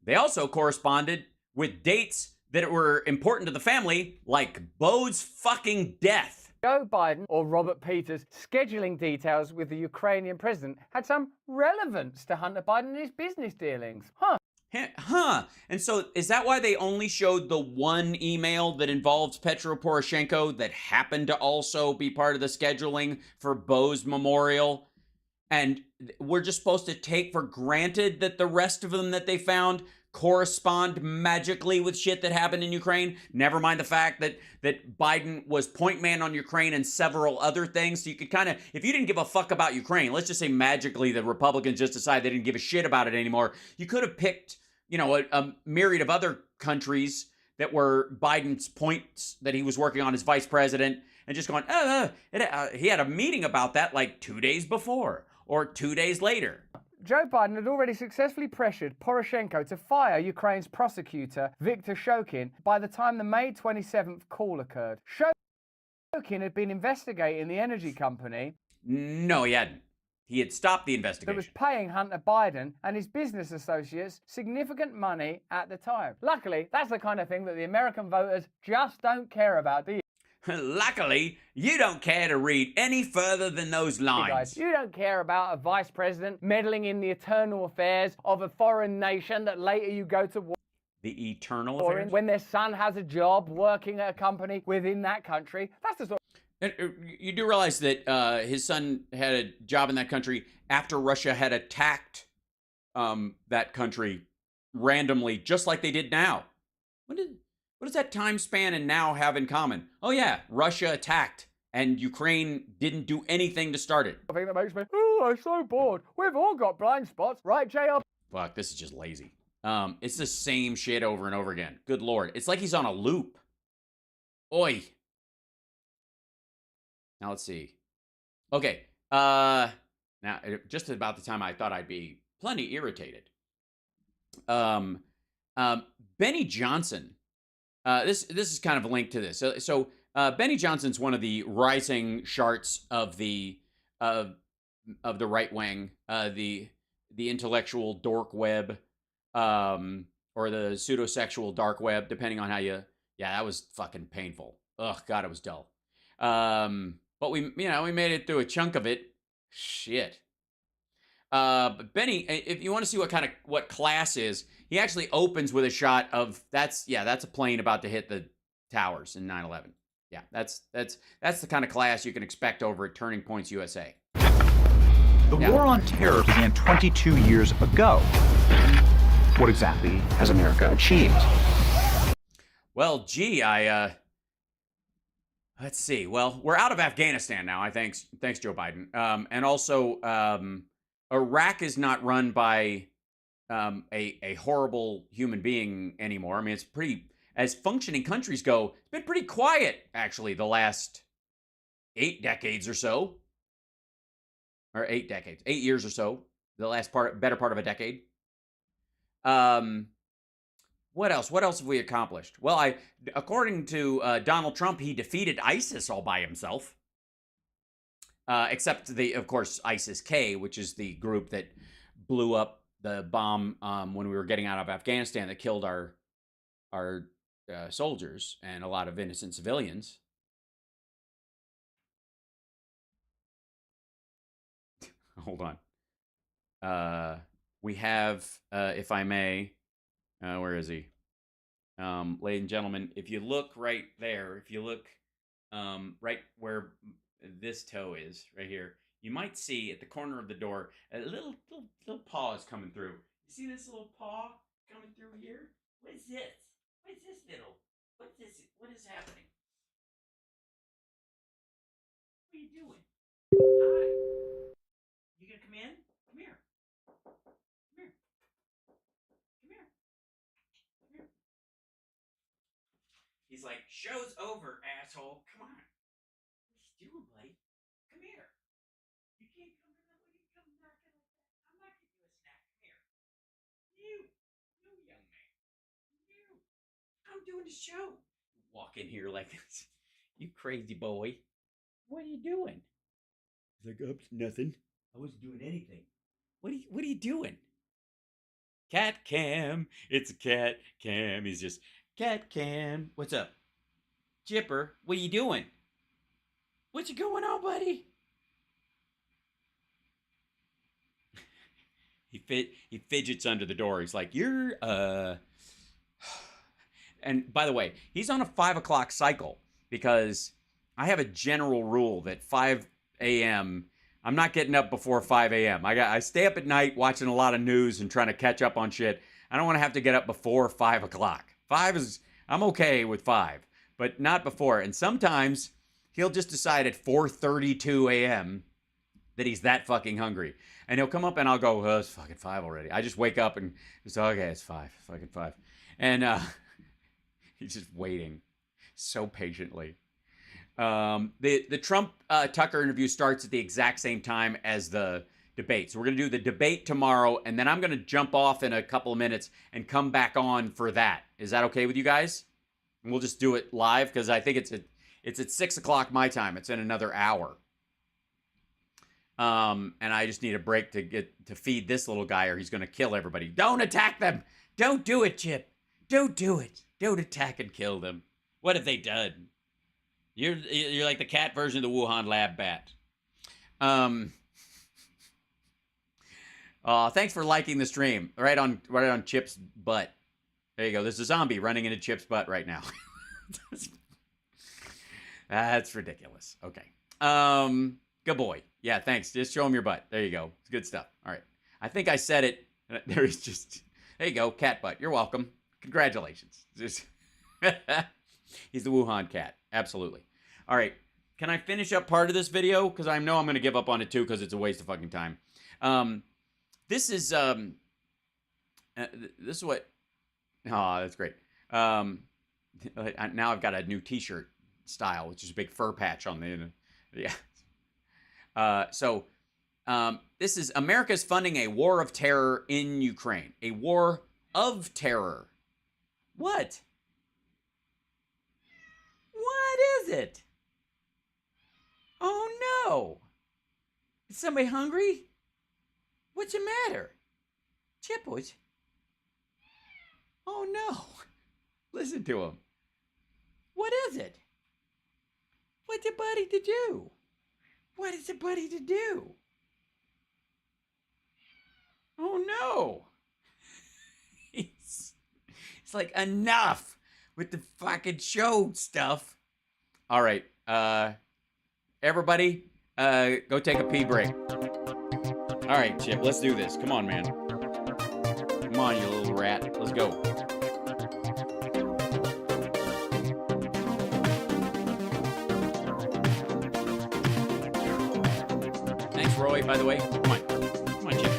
They also corresponded with dates that were important to the family, like Beau's fucking death. Joe Biden or Robert Peters' scheduling details with the Ukrainian president had some relevance to Hunter Biden and his business dealings. Huh. And so is that why they only showed the one email that involved Petro Poroshenko that happened to also be part of the scheduling for Bo's memorial? And we're just supposed to take for granted that the rest of them that they found correspond magically with shit that happened in Ukraine. Never mind the fact that Biden was point man on Ukraine and several other things. So you could kind of, if you didn't give a fuck about Ukraine, let's just say magically the Republicans just decided they didn't give a shit about it anymore. You could have picked, a myriad of other countries that were Biden's points that he was working on as vice president and just going, he had a meeting about that like 2 days before or 2 days later. Joe Biden had already successfully pressured Poroshenko to fire Ukraine's prosecutor, Viktor Shokin, by the time the May 27th call occurred. Shokin had been investigating the energy company. No, he hadn't. He had stopped the investigation. That was paying Hunter Biden and his business associates significant money at the time. Luckily, that's the kind of thing that the American voters just don't care about, do you? Luckily, you don't care to read any further than those lines. Hey guys, you don't care about a vice president meddling in the eternal affairs of a foreign nation that later you go to war. The eternal affairs? When their son has a job working at a company within that country. That's the sort of... You do realize that his son had a job in that country after Russia had attacked that country randomly, just like they did now. What does that time span and now have in common? Oh yeah, Russia attacked and Ukraine didn't do anything to start it. I think that makes me, I'm so bored. We've all got blind spots, right, JR? Fuck, this is just lazy. It's the same shit over and over again. Good Lord. It's like he's on a loop. Oi. Now let's see. Okay. Now, just about the time I thought I'd be plenty irritated. Benny Johnson. This is kind of linked to this. So Benny Johnson's one of the rising sharts of the right wing, the intellectual dork web, or the pseudosexual dark web, depending on how you. Yeah, that was fucking painful. Ugh, God, it was dull. But we made it through a chunk of it. Shit. But Benny, if you want to see what class is, he actually opens with a shot of that's a plane about to hit the towers in 9/11. Yeah, that's the kind of class you can expect over at Turning Points USA. The war on terror began 22 years ago. What exactly has America achieved? Well, gee, let's see. Well, we're out of Afghanistan now. Thanks, Joe Biden. And also, Iraq is not run by a horrible human being anymore. I mean, it's pretty, as functioning countries go, it's been pretty quiet, actually, the last 8 decades or so. Or 8 decades, 8 years or so. The better part of a decade. What else? What else have we accomplished? Well, according to Donald Trump, he defeated ISIS all by himself. Except of course, ISIS-K, which is the group that blew up the bomb when we were getting out of Afghanistan that killed our soldiers and a lot of innocent civilians. Hold on. We have, if I may, where is he? Ladies and gentlemen, if you look right there, if you look right where this toe is, right here, you might see at the corner of the door a little paw is coming through. You see this little paw coming through here? What is this? What is this little? What's this? What is happening? What are you doing? Hi. You gonna come in? Come here. Come here. Come here. Come here. He's like, show's over, asshole. Come on. What are you doing, buddy? Come here. You can't come in. What are you coming knocking like that? I'm not giving you a snack. Come here. You young man. You. I'm doing the show. Walk in here like this. You crazy boy. What are you doing? He's like, oops, nothing. I wasn't doing anything. What are you doing? Cat cam. It's a cat cam. He's just cat cam. What's up? Chipper, what are you doing? What's going on, buddy? He fidgets under the door. He's like, you're, And by the way, he's on a 5 o'clock cycle because I have a general rule that 5 a.m., I'm not getting up before 5 a.m. I stay up at night watching a lot of news and trying to catch up on shit. I don't want to have to get up before 5 o'clock. I'm okay with 5, but not before. And sometimes he'll just decide at 4:32 a.m. that he's that fucking hungry. And he'll come up and I'll go, oh, it's fucking 5 already. I just wake up and it's okay, it's 5, fucking 5. And he's just waiting so patiently. The Trump Tucker interview starts at the exact same time as the debate. So we're going to do the debate tomorrow, and then I'm going to jump off in a couple of minutes and come back on for that. Is that okay with you guys? And we'll just do it live because I think it's at 6 o'clock my time. It's in another hour. And I just need a break to feed this little guy or he's going to kill everybody. Don't attack them. Don't do it, Chip. Don't do it. Don't attack and kill them. What have they done? You're like the cat version of the Wuhan lab bat. Thanks for liking the stream. Right on Chip's butt. There you go. There's a zombie running into Chip's butt right now. That's ridiculous. Okay. Good boy. Yeah, thanks. Just show him your butt. There you go. It's good stuff. All right. I think I said it. There you go. Cat butt. You're welcome. Congratulations. He's the Wuhan cat. Absolutely. All right. Can I finish up part of this video? Because I know I'm going to give up on it too because it's a waste of fucking time. This is what... Oh, that's great. Now I've got a new t-shirt style, which is a big fur patch on the... Yeah. This is America's funding a war of terror in Ukraine. A war of terror. What? What is it? Oh no. Is somebody hungry? What's the matter? Chipples? Oh no. Listen to him. What is it? What's a buddy to do? What is a buddy to do? Oh no. It's like enough with the fucking show stuff. All right. Everybody, go take a pee break. All right, Chip, let's do this. Come on, man. Come on, you little rat. Let's go. Thanks, Roy, by the way. Come on. Come on, Chip.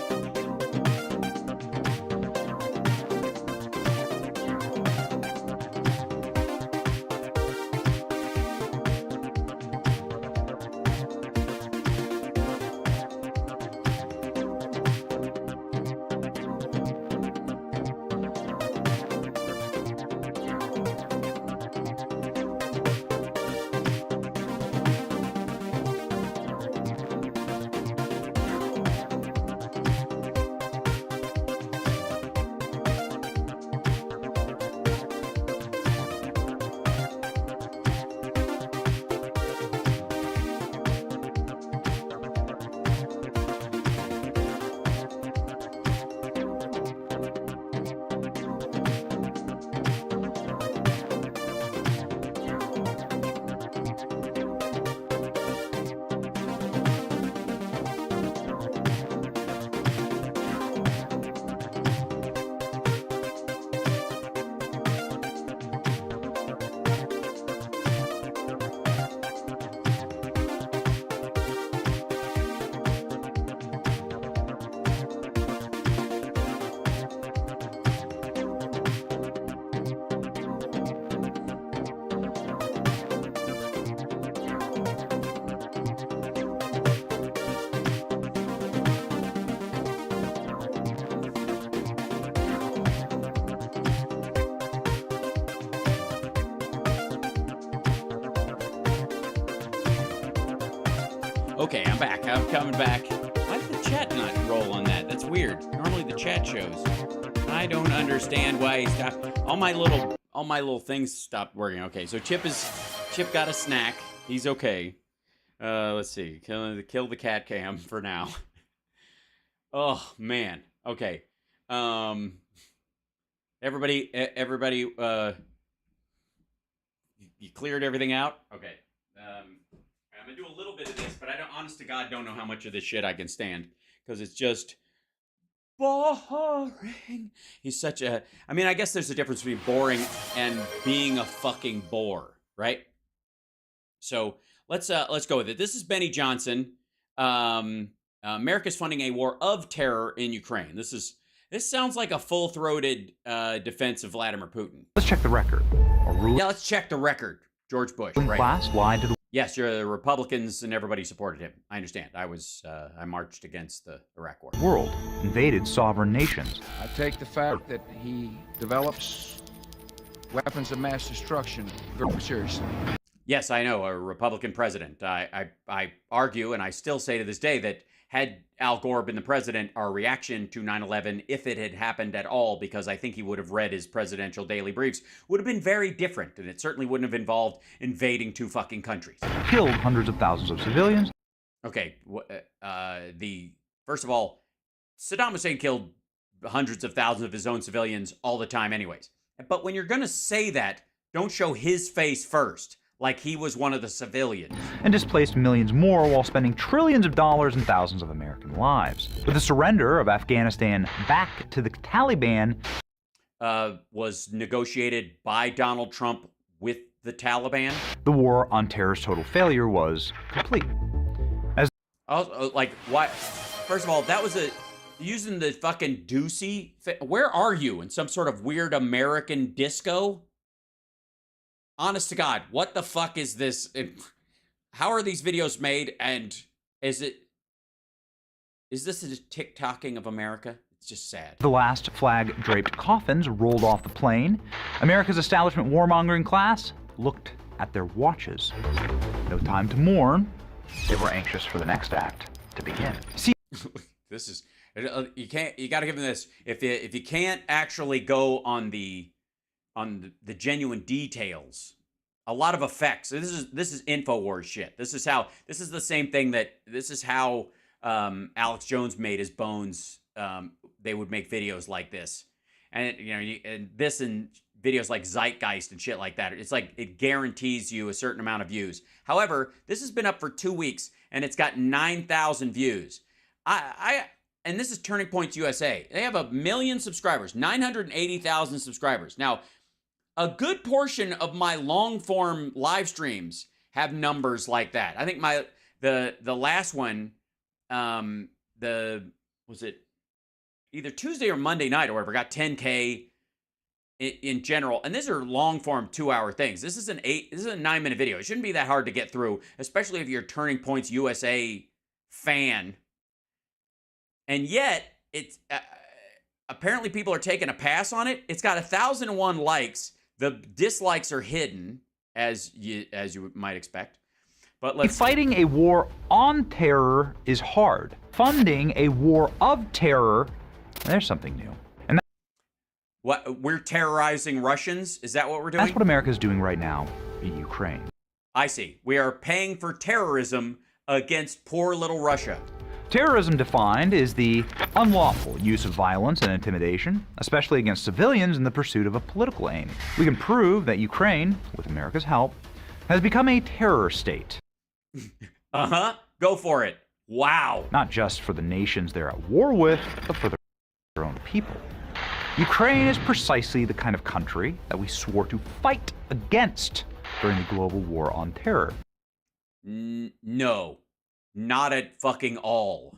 Okay, I'm back. I'm coming back. Why did the chat not roll on that? That's weird. Normally the chat shows. I don't understand why he stopped. All my little things stopped working. Okay, so Chip got a snack. He's okay. Let's see. Kill the cat cam for now. Oh man. Okay. Everybody, you cleared everything out? Okay. I'm gonna do a little bit of this, but I don't, honest to God, don't know how much of this shit I can stand because it's just boring. He's such a. I mean, I guess there's a difference between boring and being a fucking bore, right? So let's go with it. This is Benny Johnson. America's funding a war of terror in Ukraine. This sounds like a full-throated defense of Vladimir Putin. Let's check the record. Yeah, let's check the record. George Bush, right? Class lied to the Yes, the Republicans and everybody supported him. I understand. I marched against the Iraq War. world, invaded sovereign nations. I take the fact that he develops weapons of mass destruction very seriously. Yes, I know, a Republican president. I argue, and I still say to this day, that had Al Gore been the president, our reaction to 9/11, if it had happened at all, because I think he would have read his presidential daily briefs, would have been very different, and it certainly wouldn't have involved invading two fucking countries. Killed hundreds of thousands of civilians. Okay, first of all, Saddam Hussein killed hundreds of thousands of his own civilians all the time anyways. But when you're going to say that, don't show his face first, like he was one of the civilians. And displaced millions more while spending trillions of dollars and thousands of American lives. With the surrender of Afghanistan back to the Taliban, was negotiated by Donald Trump with the Taliban. The war on terror's total failure was complete. Why? First of all, that was using the fucking Doocy. Where are you? In some sort of weird American disco? Honest to God, what the fuck is this? How are these videos made? And is this a TikToking of America? It's just sad. The last flag-draped coffins rolled off the plane. America's establishment warmongering class looked at their watches. No time to mourn. They were anxious for the next act to begin. See, this is you got to give them this. If you can't actually go on the genuine details, a lot of effects. This is InfoWars shit. This is the same thing this is how Alex Jones made his bones. They would make videos like this, and and videos like Zeitgeist and shit like that. It's like it guarantees you a certain amount of views. However, this has been up for 2 weeks and it's got 9,000 views. And this is Turning Points USA. They have 1 million subscribers, 980,000 subscribers. Now, a good portion of my long form live streams have numbers like that. I think the last one, was it either Tuesday or Monday night or whatever, got 10K in general. And these are long form 2-hour things. This is a 9-minute video. It shouldn't be that hard to get through, especially if you're a Turning Points USA fan. And yet, it's apparently people are taking a pass on it. It's got 1,001 likes. The dislikes are hidden, as you might expect. But fighting a war on terror is hard. Funding a war of terror, there's something new. And what, we're terrorizing Russians? Is that what we're doing? That's what America's doing right now in Ukraine. I see. We are paying for terrorism against poor little Russia. Terrorism defined is the unlawful use of violence and intimidation, especially against civilians in the pursuit of a political aim. We can prove that Ukraine, with America's help, has become a terror state. Uh-huh. Go for it. Wow. Not just for the nations they're at war with, but for their own people. Ukraine is precisely the kind of country that we swore to fight against during the global war on terror. No. Not at fucking all.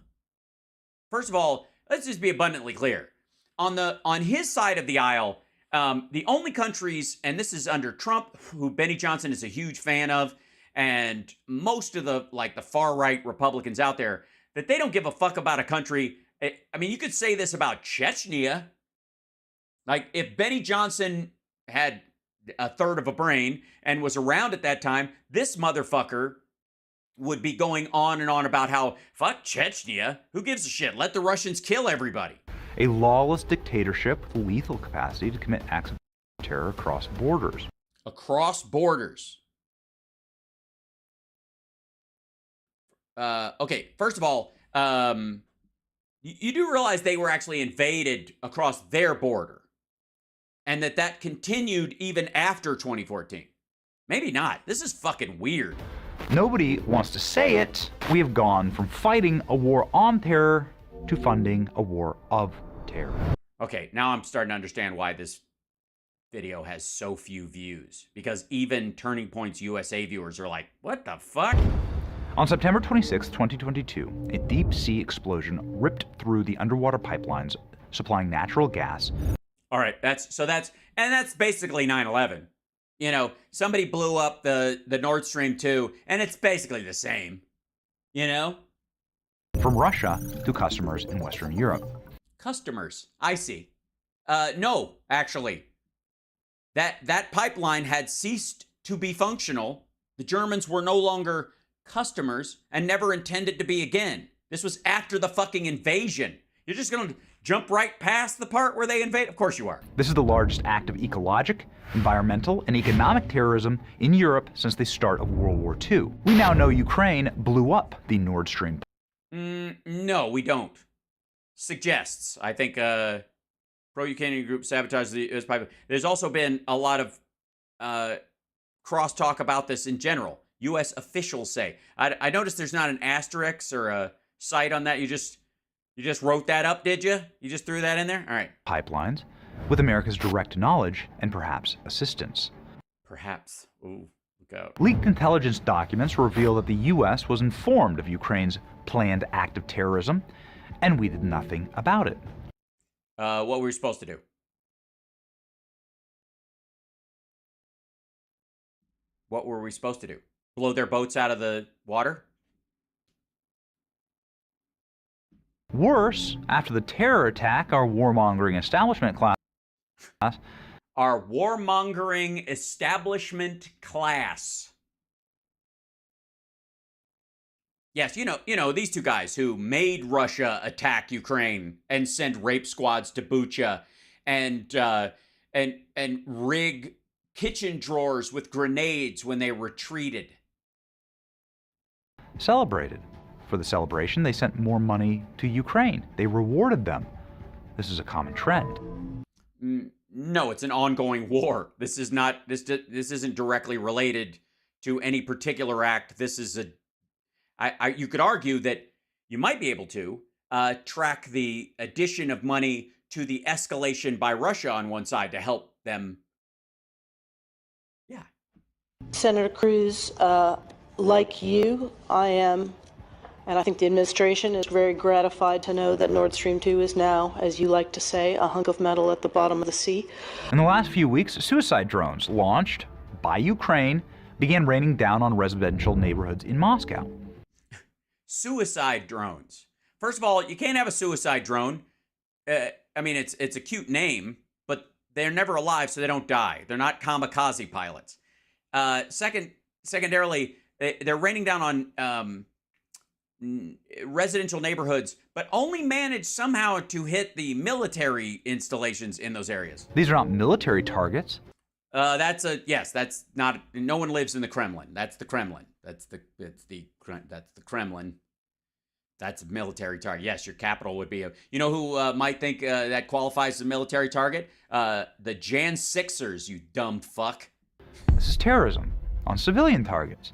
First of all, let's just be abundantly clear. On his side of the aisle, the only countries, and this is under Trump, who Benny Johnson is a huge fan of, and most of the far-right Republicans out there, that they don't give a fuck about a country. I mean, you could say this about Chechnya. Like, if Benny Johnson had a third of a brain and was around at that time, this motherfucker would be going on and on about how, fuck Chechnya, who gives a shit? Let the Russians kill everybody. A lawless dictatorship with lethal capacity to commit acts of terror across borders. Across borders. Okay, first of all, you do realize they were actually invaded across their border, and that continued even after 2014. Maybe not. This is fucking weird. Nobody wants to say it. We have gone from fighting a war on terror to funding a war of terror. Okay, now I'm starting to understand why this video has so few views, because even Turning Point's USA viewers are like, what the fuck? On September 26, 2022, a deep-sea explosion ripped through the underwater pipelines supplying natural gas. All right, that's basically 9/11. You know, somebody blew up the Nord Stream 2, and it's basically the same. You know? From Russia to customers in Western Europe. Customers, I see. No, actually. That pipeline had ceased to be functional. The Germans were no longer customers and never intended to be again. This was after the fucking invasion. You're just going to jump right past the part where they invade? Of course you are. This is the largest act of ecologic, environmental, and economic terrorism in Europe since the start of World War II. We now know Ukraine blew up the Nord Stream. No, we don't. Suggests. I think pro-Ukrainian group sabotaged the US pipeline. There's also been a lot of crosstalk about this in general. U.S. officials say. I noticed there's not an asterisk or a cite on that. You just wrote that up, did you? You just threw that in there? All right. Pipelines, with America's direct knowledge and perhaps assistance. Perhaps. Ooh, look out. Leaked intelligence documents reveal that the U.S. was informed of Ukraine's planned act of terrorism, and we did nothing about it. What were we supposed to do? What were we supposed to do? Blow their boats out of the water? Worse, after the terror attack, our warmongering establishment class... Our warmongering establishment class. Yes, you know these two guys who made Russia attack Ukraine and send rape squads to Bucha and rig kitchen drawers with grenades when they retreated. Celebrated. For the celebration, they sent more money to Ukraine. They rewarded them. This is a common trend. No, it's an ongoing war. This is not. This isn't directly related to any particular act. This is a. You could argue that you might be able to track the addition of money to the escalation by Russia on one side to help them. Yeah. Senator Cruz, like you, I am, and I think the administration is very gratified to know that Nord Stream 2 is now, as you like to say, a hunk of metal at the bottom of the sea. In the last few weeks, suicide drones launched by Ukraine began raining down on residential neighborhoods in Moscow. Suicide drones. First of all, you can't have a suicide drone. I mean, it's a cute name, but they're never alive, so they don't die. They're not kamikaze pilots. Secondarily, they're raining down on residential neighborhoods, but only manage somehow to hit the military installations in those areas. These are not military targets. That's not. No one lives in the Kremlin. That's the Kremlin. That's the Kremlin. That's a military target. Yes, your capital would be a. You know who might think that qualifies as a military target? The Jan Sixers, you dumb fuck. This is terrorism on civilian targets.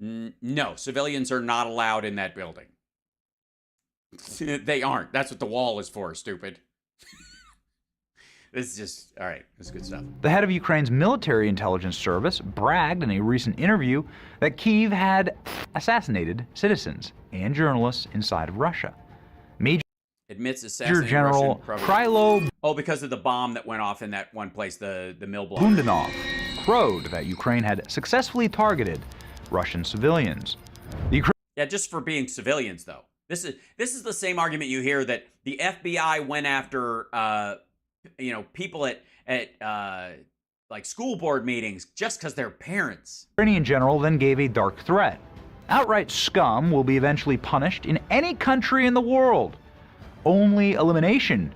No, civilians are not allowed in that building. They aren't. That's what the wall is for, stupid. This is just, all right, that's good stuff. The head of Ukraine's military intelligence service bragged in a recent interview that Kyiv had assassinated citizens and journalists inside of Russia. Admits assassinating General Krylo... Oh, because of the bomb that went off in that one place, the mill block. Bundanov crowed that Ukraine had successfully targeted Russian civilians. Yeah, just for being civilians, though. This is the same argument you hear that the FBI went after people at like school board meetings just because they're parents. The Ukrainian general then gave a dark threat. Outright scum will be eventually punished in any country in the world. Only elimination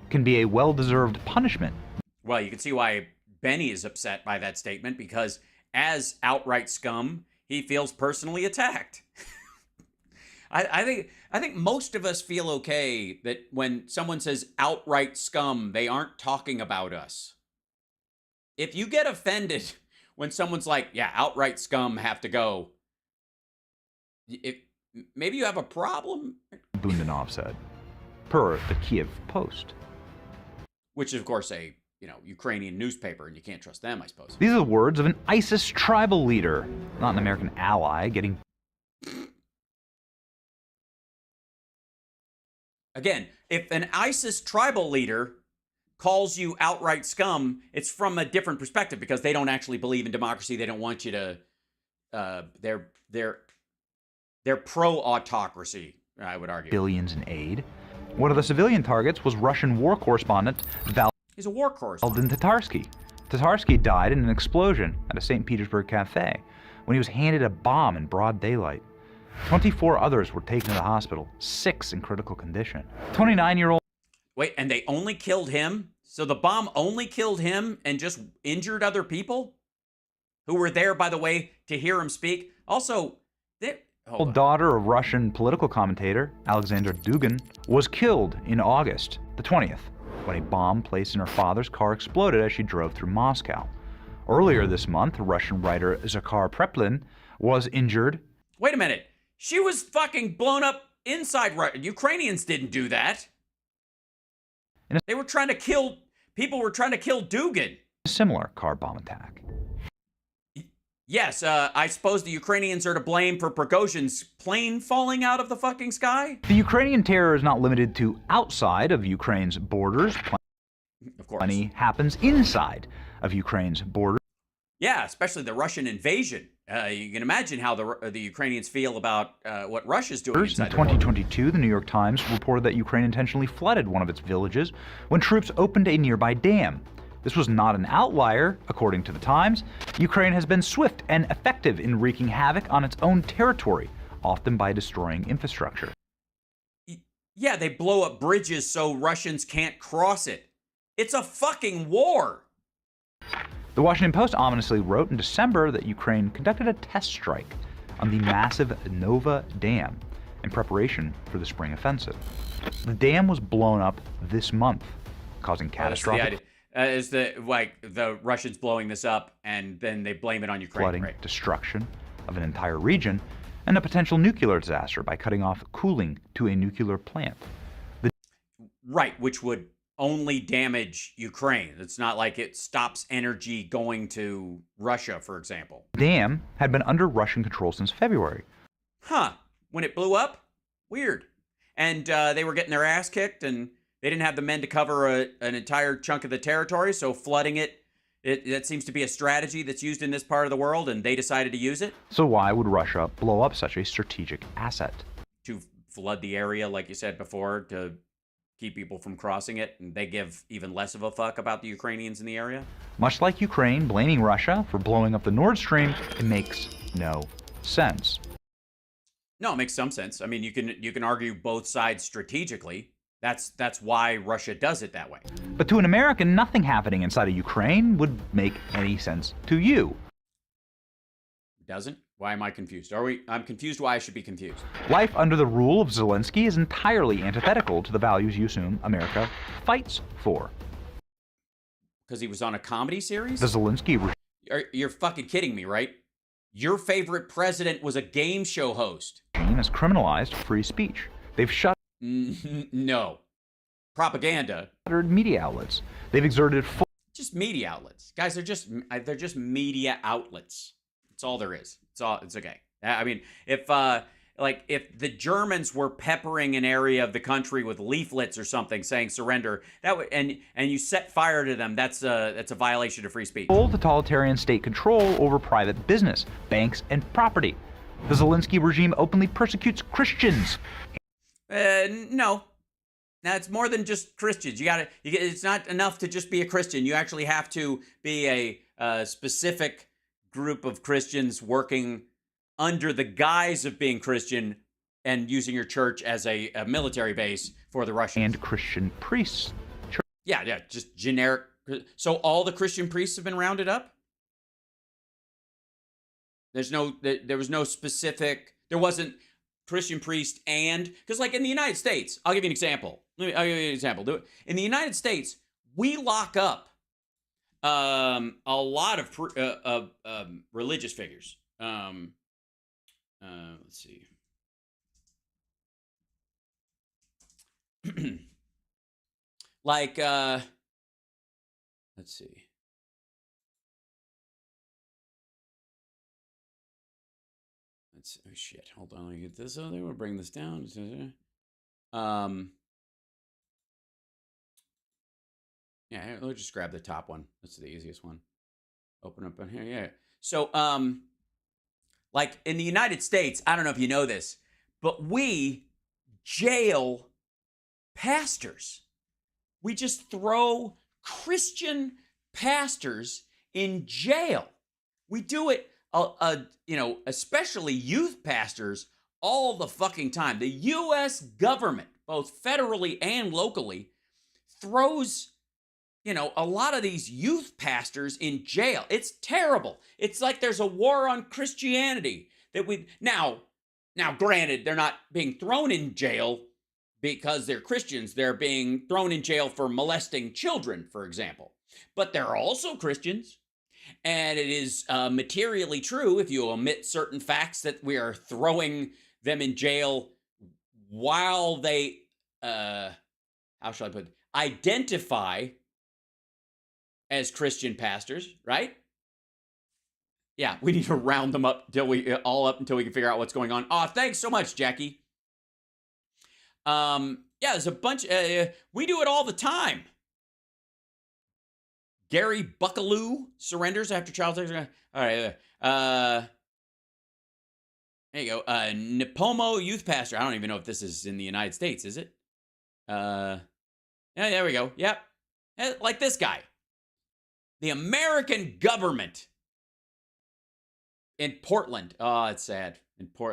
can be a well-deserved punishment. Well, you can see why Benny is upset by that statement, because as outright scum, he feels personally attacked. I think most of us feel okay that when someone says outright scum, they aren't talking about us. If you get offended when someone's like, yeah, outright scum have to go, maybe you have a problem. Bundanov said, per the Kiev Post. Which is, of course, a Ukrainian newspaper, and you can't trust them, I suppose. These are the words of an ISIS tribal leader, not an American ally, getting... Again, if an ISIS tribal leader calls you outright scum, it's from a different perspective because they don't actually believe in democracy. They don't want you to... They're pro-autocracy, I would argue. Billions in aid. One of the civilian targets was Russian war correspondent He's a war correspondent. Tatarsky. Tatarsky died in an explosion at a St. Petersburg cafe when he was handed a bomb in broad daylight. 24 others were taken to the hospital, 6 in critical condition. 29-year-old... Wait, and they only killed him? So the bomb only killed him and just injured other people? Who were there, by the way, to hear him speak? Also, daughter of Russian political commentator Alexander Dugin was killed in August the 20th when a bomb placed in her father's car exploded as she drove through Moscow. Earlier this month, Russian writer Zakhar Preplin was injured. Wait a minute. She was fucking blown up inside Russia. Ukrainians didn't do that. They were trying to kill... People were trying to kill Dugin. A similar car bomb attack. Yes, I suppose the Ukrainians are to blame for Prigozhin's plane falling out of the fucking sky? The Ukrainian terror is not limited to outside of Ukraine's borders. Of course. Plenty happens inside of Ukraine's borders. Yeah, especially the Russian invasion. You can imagine how the Ukrainians feel about what Russia's doing inside In 2022, the New York Times reported that Ukraine intentionally flooded one of its villages when troops opened a nearby dam. This was not an outlier, according to the Times. Ukraine has been swift and effective in wreaking havoc on its own territory, often by destroying infrastructure. Yeah, they blow up bridges so Russians can't cross it. It's a fucking war. The Washington Post ominously wrote in December that Ukraine conducted a test strike on the massive Nova Dam in preparation for the spring offensive. The dam was blown up this month, causing catastrophic... Is the Russians blowing this up and then they blame it on Ukraine, flooding, right? Destruction of an entire region, and a potential nuclear disaster by cutting off cooling to a nuclear plant. Right, which would only damage Ukraine. It's not like it stops energy going to Russia, for example. The dam had been under Russian control since February. Huh. When it blew up? Weird. And they were getting their ass kicked and they didn't have the men to cover an entire chunk of the territory, so flooding that seems to be a strategy that's used in this part of the world, and they decided to use it. So why would Russia blow up such a strategic asset? To flood the area, like you said before, to keep people from crossing it, and they give even less of a fuck about the Ukrainians in the area? Much like Ukraine blaming Russia for blowing up the Nord Stream, it makes no sense. No, it makes some sense. I mean, you can argue both sides strategically. That's why Russia does it that way. But to an American, nothing happening inside of Ukraine would make any sense to you. Doesn't? Why am I confused? I'm confused why I should be confused. Life under the rule of Zelensky is entirely antithetical to the values you assume America fights for. Because he was on a comedy series? The Zelensky regime. You're fucking kidding me, right? Your favorite president was a game show host. Has criminalized free speech. They've shut No. Propaganda. Media outlets. They've exerted just media outlets. Guys, they're just media outlets. That's all there is. It's okay. I mean, if the Germans were peppering an area of the country with leaflets or something saying surrender, that would and you set fire to them, that's a violation of free speech. Full totalitarian state control over private business, banks, and property. The Zelensky regime openly persecutes Christians. No. Now, it's more than just Christians. It's not enough to just be a Christian. You actually have to be a specific group of Christians working under the guise of being Christian and using your church as a military base for the Russians. And Christian priests. Yeah, just generic. So all the Christian priests have been rounded up? There was no specific, there wasn't Christian priest and, because like in the United States, I'll give you an example. I'll give you an example. Do it. In the United States, we lock up a lot of religious figures. Let's see. Like, let's see. Oh shit, hold on, let me get this over there. We'll bring this down. Yeah, let's just grab the top one. That's the easiest one. Open up on here, yeah. So, like in the United States, I don't know if you know this, but we jail pastors. We just throw Christian pastors in jail. We do it, especially youth pastors, all the fucking time. The U.S. government, both federally and locally, throws, a lot of these youth pastors in jail. It's terrible. It's like there's a war on Christianity that now, granted, they're not being thrown in jail because they're Christians. They're being thrown in jail for molesting children, for example. But they're also Christians. And it is materially true, if you omit certain facts, that we are throwing them in jail while they, how shall I put it, identify as Christian pastors, right? Yeah, we need to round them up until we can figure out what's going on. Oh, thanks so much, Jackie. Yeah, there's a bunch. We do it all the time. Gary Buckaloo surrenders after child sex. All right. There you go. Nipomo youth pastor. I don't even know if this is in the United States, is it? Yeah, there we go. Yep. Like this guy. The American government in Portland. Oh, it's sad.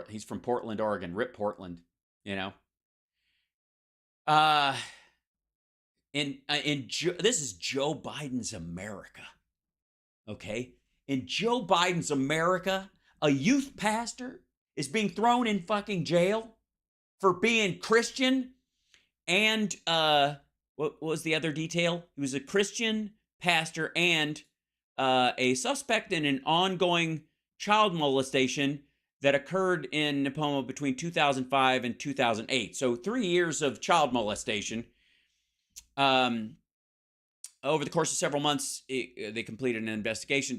He's from Portland, Oregon. Rip Portland, this is Joe Biden's America. Okay? In Joe Biden's America, a youth pastor is being thrown in fucking jail for being Christian. And what was the other detail? He was a Christian pastor and a suspect in an ongoing child molestation that occurred in Nipomo between 2005 and 2008. So 3 years of child molestation. Over the course of several months, they completed an investigation.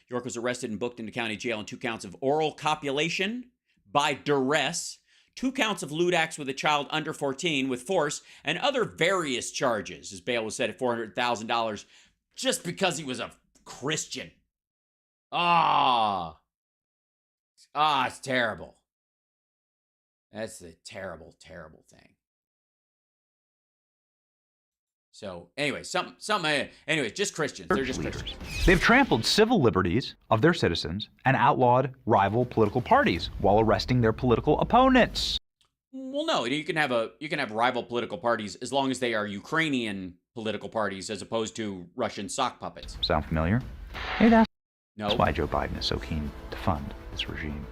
York was arrested and booked into county jail on 2 counts of oral copulation by duress, 2 counts of lewd acts with a child under 14 with force, and other various charges. His bail was set at $400,000 just because he was a Christian. It's terrible. That's a terrible, terrible thing. So, anyway, just Christians. They're just Christians. They've trampled civil liberties of their citizens and outlawed rival political parties while arresting their political opponents. Well, no, you can have rival political parties as long as they are Ukrainian political parties as opposed to Russian sock puppets. Sound familiar? Hey, that's why Joe Biden is so keen to fund this regime.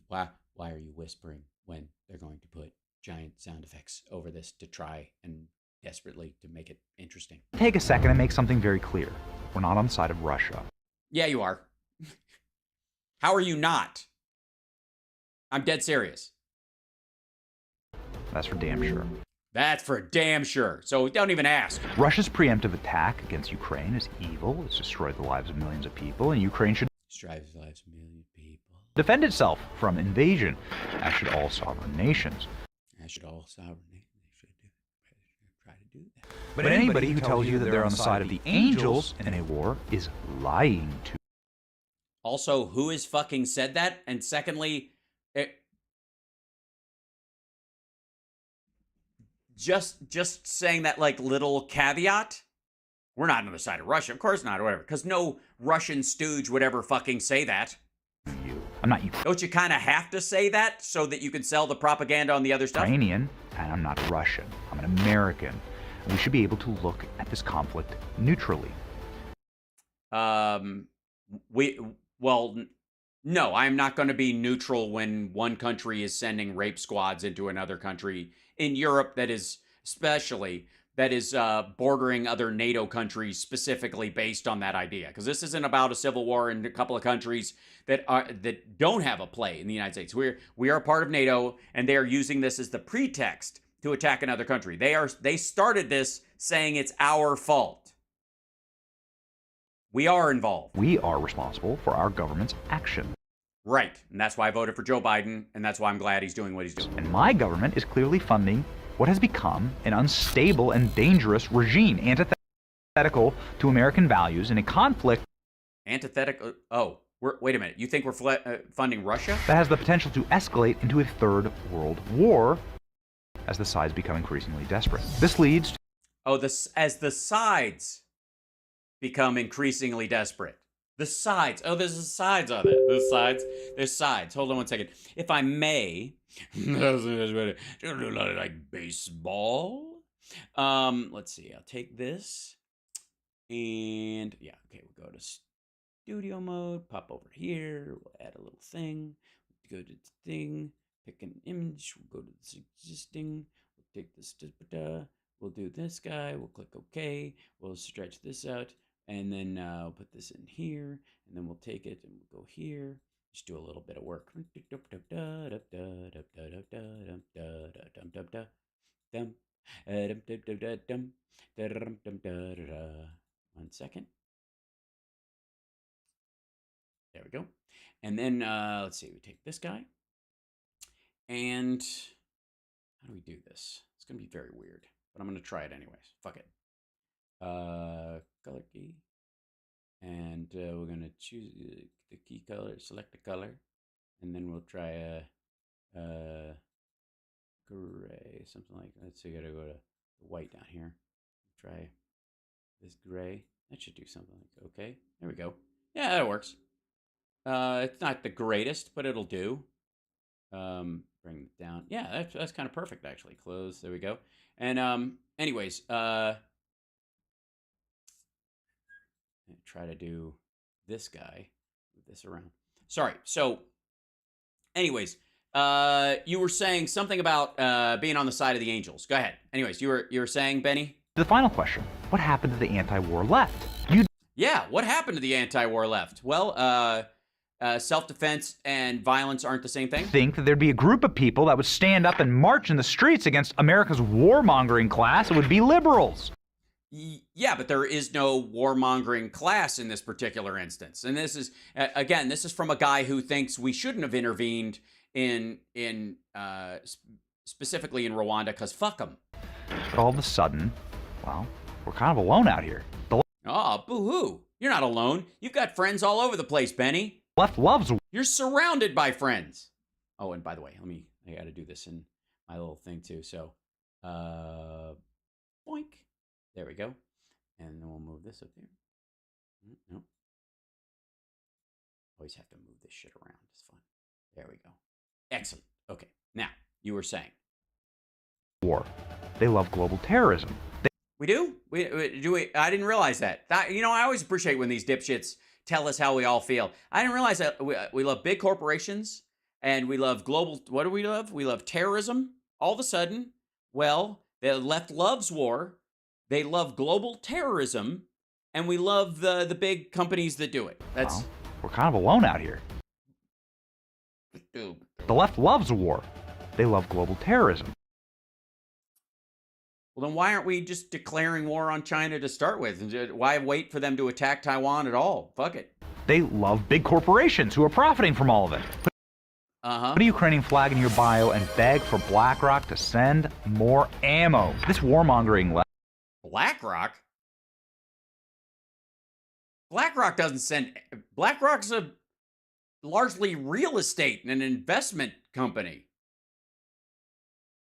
Why are you whispering when they're going to put giant sound effects over this to try and desperately to make it interesting? Take a second and make something very clear. We're not on the side of Russia. Yeah, you are. How are you not? I'm dead serious. That's for damn sure. That's for damn sure. So don't even ask. Russia's preemptive attack against Ukraine is evil. It's destroyed the lives of millions of people, and Ukraine should destroy the lives of millions of people. Defend itself from invasion, as should all sovereign nations. As should all sovereign nations. But anybody who tells you that they're on the side of the angels in a war is lying to you. Also, who has fucking said that? And secondly, just saying that like little caveat, we're not on the side of Russia. Of course not, or whatever. Because no Russian stooge would ever fucking say that. I'm not Ukrainian. Don't you kind of have to say that so that you can sell the propaganda on the other stuff? And I'm not Russian. I'm an American. We should be able to look at this conflict neutrally. No, I'm not going to be neutral when one country is sending rape squads into another country in Europe that is bordering other NATO countries specifically based on that idea. Because this isn't about a civil war in a couple of countries that don't have a play in the United States. We are part of NATO, and they are using this as the pretext to attack another country. They started this saying it's our fault. We are involved. We are responsible for our government's action. Right, and that's why I voted for Joe Biden, and that's why I'm glad he's doing what he's doing. And my government is clearly funding what has become an unstable and dangerous regime, antithetical to American values in a conflict. Antithetical? Oh, wait a minute. You think we're funding Russia? That has the potential to escalate into a third world war as the sides become increasingly desperate. This leads to... Oh, as the sides become increasingly desperate. The sides. Oh, there's sides on it. The sides. There's sides. Hold on one second. If I may, like baseball. Let's see. I'll take this, and yeah, okay. We'll go to studio mode. Pop over here. We'll add a little thing. Go to the thing. Pick an image. We'll go to this existing. We'll take this. We'll do this guy. We'll click OK. We'll stretch this out. And then we'll put this in here, and then we'll take it and we'll go here. Just do a little bit of work. 1 second. There we go. And then let's see. We take this guy, and how do we do this? It's gonna be very weird, but I'm gonna try it anyways. Fuck it. Color key, and we're gonna choose the key color, select the color, and then we'll try a gray, something like that. So you gotta go to white down here. Try this gray. That should do something like okay. There we go. Yeah, that works. It's not the greatest, but it'll do. Bring it down. Yeah, that's kind of perfect actually. Close. There we go. And anyways, try to do this guy, move this around. Sorry. So, anyways, you were saying something about being on the side of the angels. Go ahead. Anyways, you were saying, Benny? The final question: what happened to the anti-war left? Yeah, what happened to the anti-war left? Well, self-defense and violence aren't the same thing. Think that there'd be a group of people that would stand up and march in the streets against America's warmongering class? It would be liberals. Yeah, but there is no warmongering class in this particular instance. And this is, again, this is from a guy who thinks we shouldn't have intervened specifically in Rwanda because fuck them. But all of a sudden, well, we're kind of alone out here. Oh, boo-hoo. You're not alone. You've got friends all over the place, Benny. Left loves. You're surrounded by friends. Oh, and by the way, I got to do this in my little thing too. So, boink. There we go. And then we'll move this up here. No. Always have to move this shit around. It's fun. There we go. Excellent. Okay. Now, you were saying. War. They love global terrorism. We do? I didn't realize that. I always appreciate when these dipshits tell us how we all feel. I didn't realize that we love big corporations and we love global. What do we love? We love terrorism. All of a sudden, well, the left loves war. They love global terrorism, and we love the big companies that do it. That's well, we're kind of alone out here. The left loves war. They love global terrorism. Well, then why aren't we just declaring war on China to start with? Why wait for them to attack Taiwan at all? Fuck it. They love big corporations who are profiting from all of it. Put a Ukrainian flag in your bio and beg for BlackRock to send more ammo. This warmongering left. BlackRock? BlackRock doesn't send. BlackRock's a largely real estate and an investment company.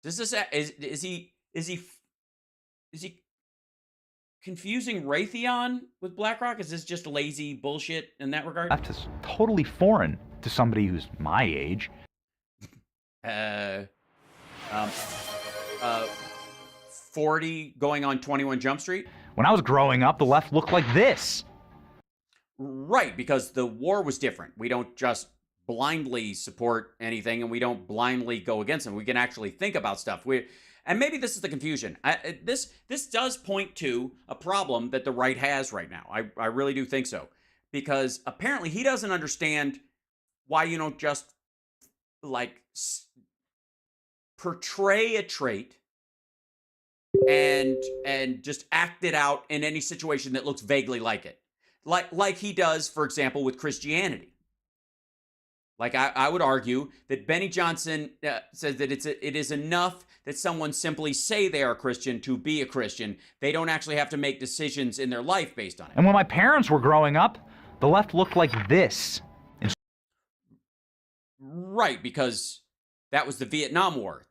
Does this is he confusing Raytheon with BlackRock? Is this just lazy bullshit in that regard? Left is totally foreign to somebody who's my age. 40 going on 21 Jump Street? When I was growing up, the left looked like this. Right, because the war was different. We don't just blindly support anything and we don't blindly go against them. We can actually think about stuff. And maybe this is the confusion. This does point to a problem that the right has right now. I really do think so. Because apparently he doesn't understand why you don't just, like, portray a trait and just act it out in any situation that looks vaguely like it. Like he does, for example, with Christianity. Like, I would argue that Benny Johnson says that it is enough that someone simply say they are Christian to be a Christian. They don't actually have to make decisions in their life based on it. And when my parents were growing up, the left looked like this. Right, because that was the Vietnam War.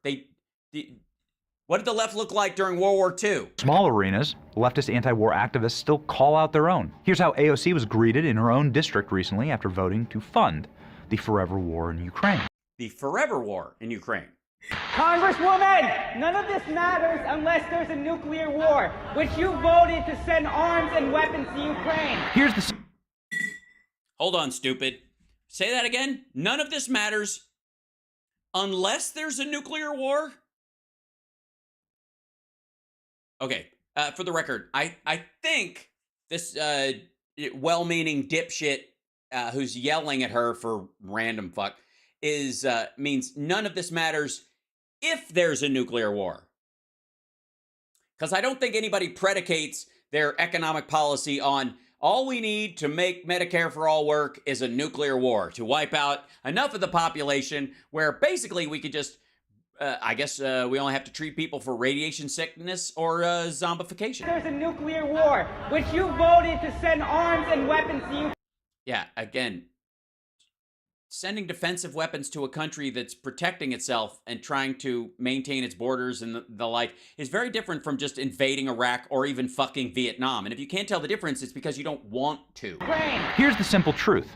What did the left look like during World War II? Small arenas, leftist anti-war activists still call out their own. Here's how AOC was greeted in her own district recently after voting to fund the forever war in Ukraine. The forever war in Ukraine. Congresswoman, none of this matters unless there's a nuclear war, which you voted to send arms and weapons to Ukraine. Here's the... Hold on, stupid. Say that again. None of this matters unless there's a nuclear war? Okay, for the record, I think this well-meaning dipshit who's yelling at her for random fuck means none of this matters if there's a nuclear war. Because I don't think anybody predicates their economic policy on all we need to make Medicare for all work is a nuclear war to wipe out enough of the population where basically we could just, I guess we only have to treat people for radiation sickness or zombification. There's a nuclear war, which you voted to send arms and weapons to Ukraine. Yeah, again, sending defensive weapons to a country that's protecting itself and trying to maintain its borders and the like is very different from just invading Iraq or even fucking Vietnam. And if you can't tell the difference, it's because you don't want to. Here's the simple truth.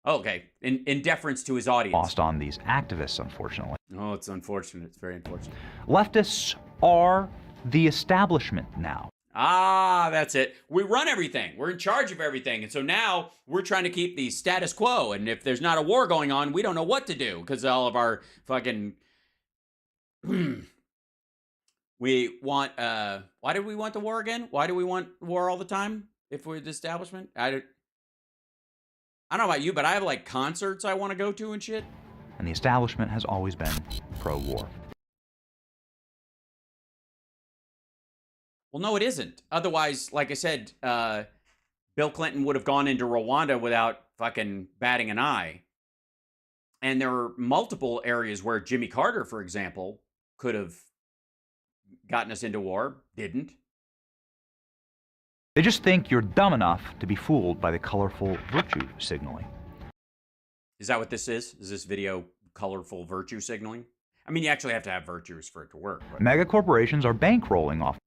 Okay, in deference to his audience. Lost on these activists, unfortunately. Oh, it's unfortunate. It's very unfortunate. Leftists are the establishment now. Ah, that's it. We run everything. We're in charge of everything. And so now we're trying to keep the status quo. And if there's not a war going on, we don't know what to do because all of our fucking... we want... why did we want the war again? Why do we want war all the time if we're the establishment? I don't know about you, but I have like concerts I want to go to and shit. And the establishment has always been pro-war. Well, no, it isn't. Otherwise, like I said, Bill Clinton would have gone into Rwanda without fucking batting an eye. And there are multiple areas where Jimmy Carter, for example, could have gotten us into war. Didn't. They just think you're dumb enough to be fooled by the colorful virtue signaling. Is that what this is? Is this video colorful virtue signaling? I mean, you actually have to have virtues for it to work. But... Mega corporations are bankrolling off.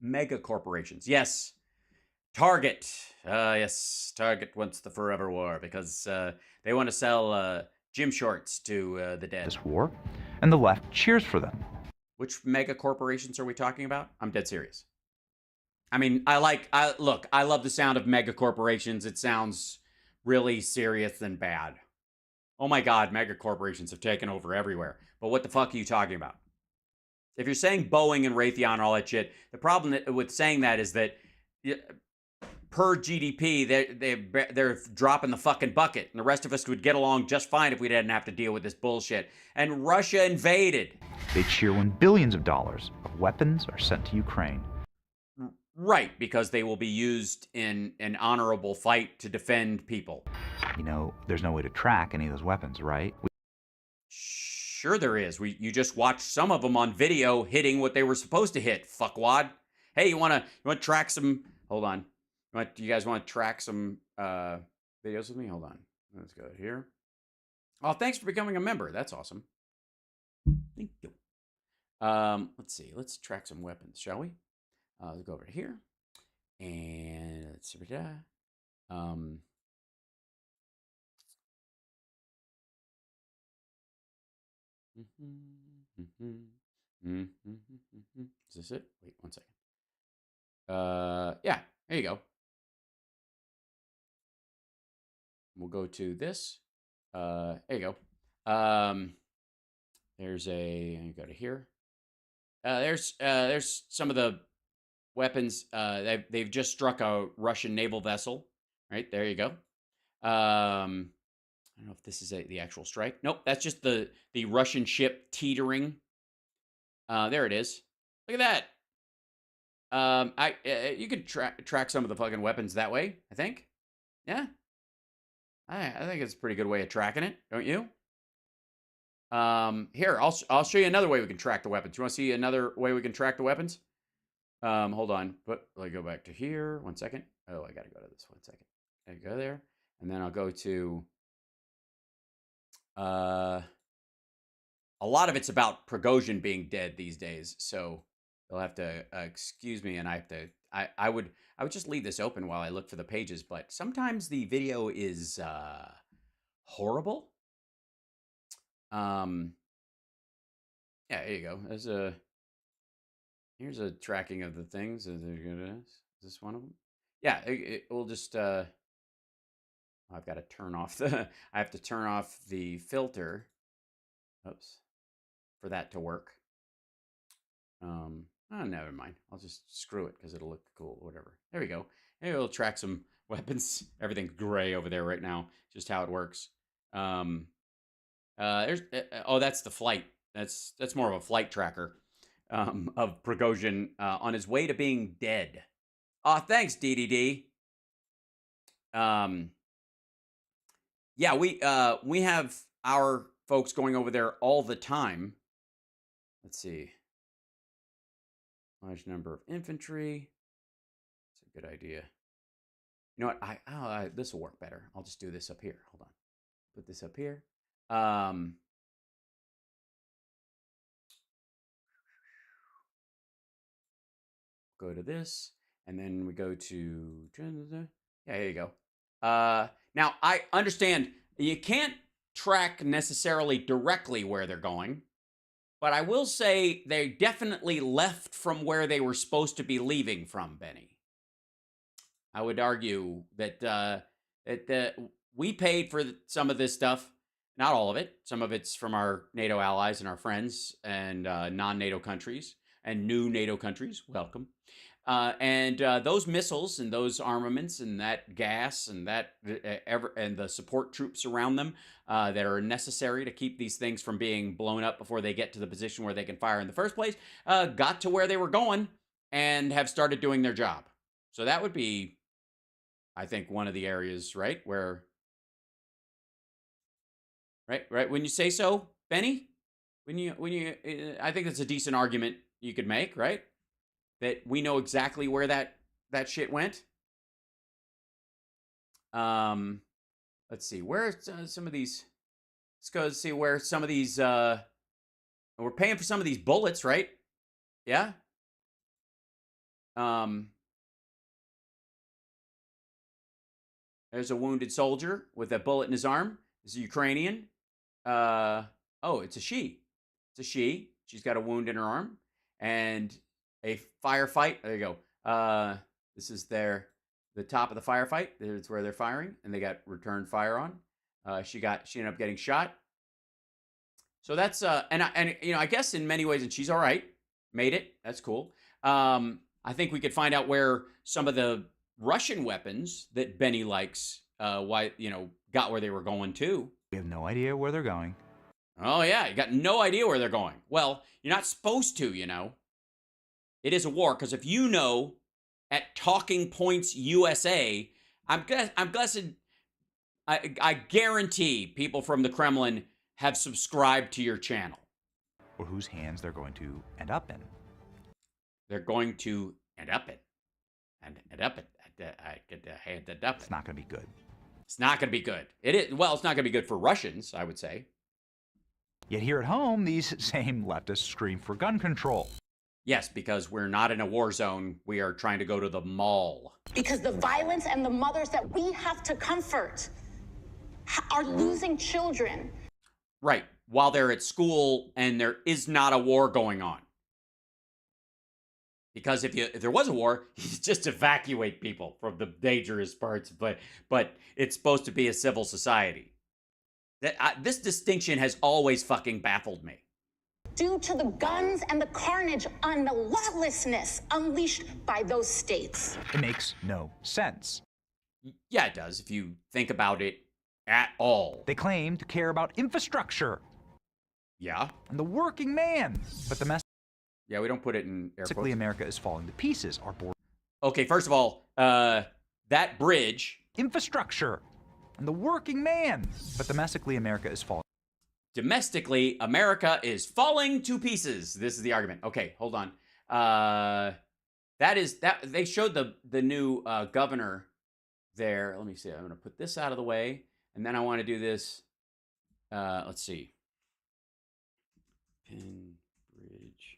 Mega corporations. Yes. Target. Yes. Target wants the forever war because they want to sell gym shorts to the dead. This war, and the left cheers for them. Which mega corporations are we talking about? I'm dead serious. I mean, I love the sound of mega corporations. It sounds really serious and bad. Oh my God, mega corporations have taken over everywhere. But what the fuck are you talking about? If you're saying Boeing and Raytheon and all that shit, the problem with saying that is that per GDP, they're dropping the fucking bucket. And the rest of us would get along just fine if we didn't have to deal with this bullshit. And Russia invaded. They cheer when billions of dollars of weapons are sent to Ukraine. Right, because they will be used in an honorable fight to defend people. You know, there's no way to track any of those weapons, right? Sure there is. You just watched some of them on video hitting what they were supposed to hit, fuckwad. Hey, you want to track some... Hold on. You guys want to track some videos with me? Hold on. Let's go here. Oh, thanks for becoming a member. That's awesome. Thank you. Let's see. Let's track some weapons, shall we? Let's go over here. And let's see. Is this it? Wait 1 second. Yeah, there you go. We'll go to this. There you go. There's you go to here. There's some of the weapons. They've just struck a Russian naval vessel. Right there you go. I don't know if this is the actual strike. Nope, that's just the Russian ship teetering. There it is. Look at that. You could track some of the fucking weapons that way. I think. Yeah. I think it's a pretty good way of tracking it, don't you? Here, I'll show you another way we can track the weapons. You want to see another way we can track the weapons? Hold on. Let me go back to here. 1 second. Oh, I got to go to this 1 second. I go there, and then I'll go to. A lot of it's about Prigozhin being dead these days, so you'll have to excuse me, and I have to. I would just leave this open while I look for the pages, but sometimes the video is horrible. Yeah, here you go. Here's a tracking of the things. Is this one of them? Yeah, we'll just. I've got to turn off I have to turn off the filter. Oops, for that to work. Oh, never mind. I'll just screw it because it'll look cool. Whatever. There we go. Maybe we'll track some weapons. Everything's gray over there right now. Just how it works. There's that's the flight. That's more of a flight tracker of Prigozhin on his way to being dead. Thanks, DDD. Yeah, we have our folks going over there all the time. Let's see. Large number of infantry. That's a good idea. You know what? This will work better. I'll just do this up here. Hold on. Put this up here. Go to this, and then we go to. Yeah, here you go. Now I understand you can't track necessarily directly where they're going, but I will say they definitely left from where they were supposed to be leaving from, Benny. I would argue that we paid for some of this stuff, not all of it. Some of it's from our NATO allies and our friends and non-NATO countries and new NATO countries. Welcome. And those missiles and those armaments and that gas and that and the support troops around them that are necessary to keep these things from being blown up before they get to the position where they can fire in the first place, got to where they were going and have started doing their job. So that would be, I think, one of the areas, right, where, right, when you say so, Benny, I think that's a decent argument you could make, right? That we know exactly where that shit went. Let's see, where some of these. Let's go see where some of these. We're paying for some of these bullets, right? Yeah. There's a wounded soldier with a bullet in his arm. This is a Ukrainian. Oh, it's a she. It's a she. She's got a wound in her arm. And a firefight. There you go. This is the top of the firefight. There's where they're firing, and they got return fire on. She ended up getting shot. So that's and I guess in many ways, and she's all right. Made it. That's cool. I think we could find out where some of the Russian weapons that Benny likes, got where they were going too. We have no idea where they're going. Oh yeah, you got no idea where they're going. Well, you're not supposed to, you know. It is a war, because if you know at Talking Points USA, I'm guessing, I guarantee people from the Kremlin have subscribed to your channel. Or whose hands they're going to end up in. They're going to end up in. It's not going to be good. It's not going to be good. It is. Well, it's not going to be good for Russians, I would say. Yet here at home, these same leftists scream for gun control. Yes, because we're not in a war zone. We are trying to go to the mall. Because the violence and the mothers that we have to comfort are losing children. Right, while they're at school and there is not a war going on. Because if there was a war, you just evacuate people from the dangerous parts, but it's supposed to be a civil society. This distinction has always fucking baffled me. Due to the guns and the carnage and the lawlessness unleashed by those states. It makes no sense. Yeah, it does, if you think about it at all. They claim to care about infrastructure. Yeah. And the working man. But domestically, yeah, we don't put it in air quotes. America is falling to pieces. Our border. Okay, first of all, that bridge. Infrastructure. And the working man. But domestically, America is falling. Domestically, America is falling to pieces. This is the argument. Okay, hold on. They showed the new governor there. Let me see. I'm going to put this out of the way, and then I want to do this. Let's see. Pin bridge.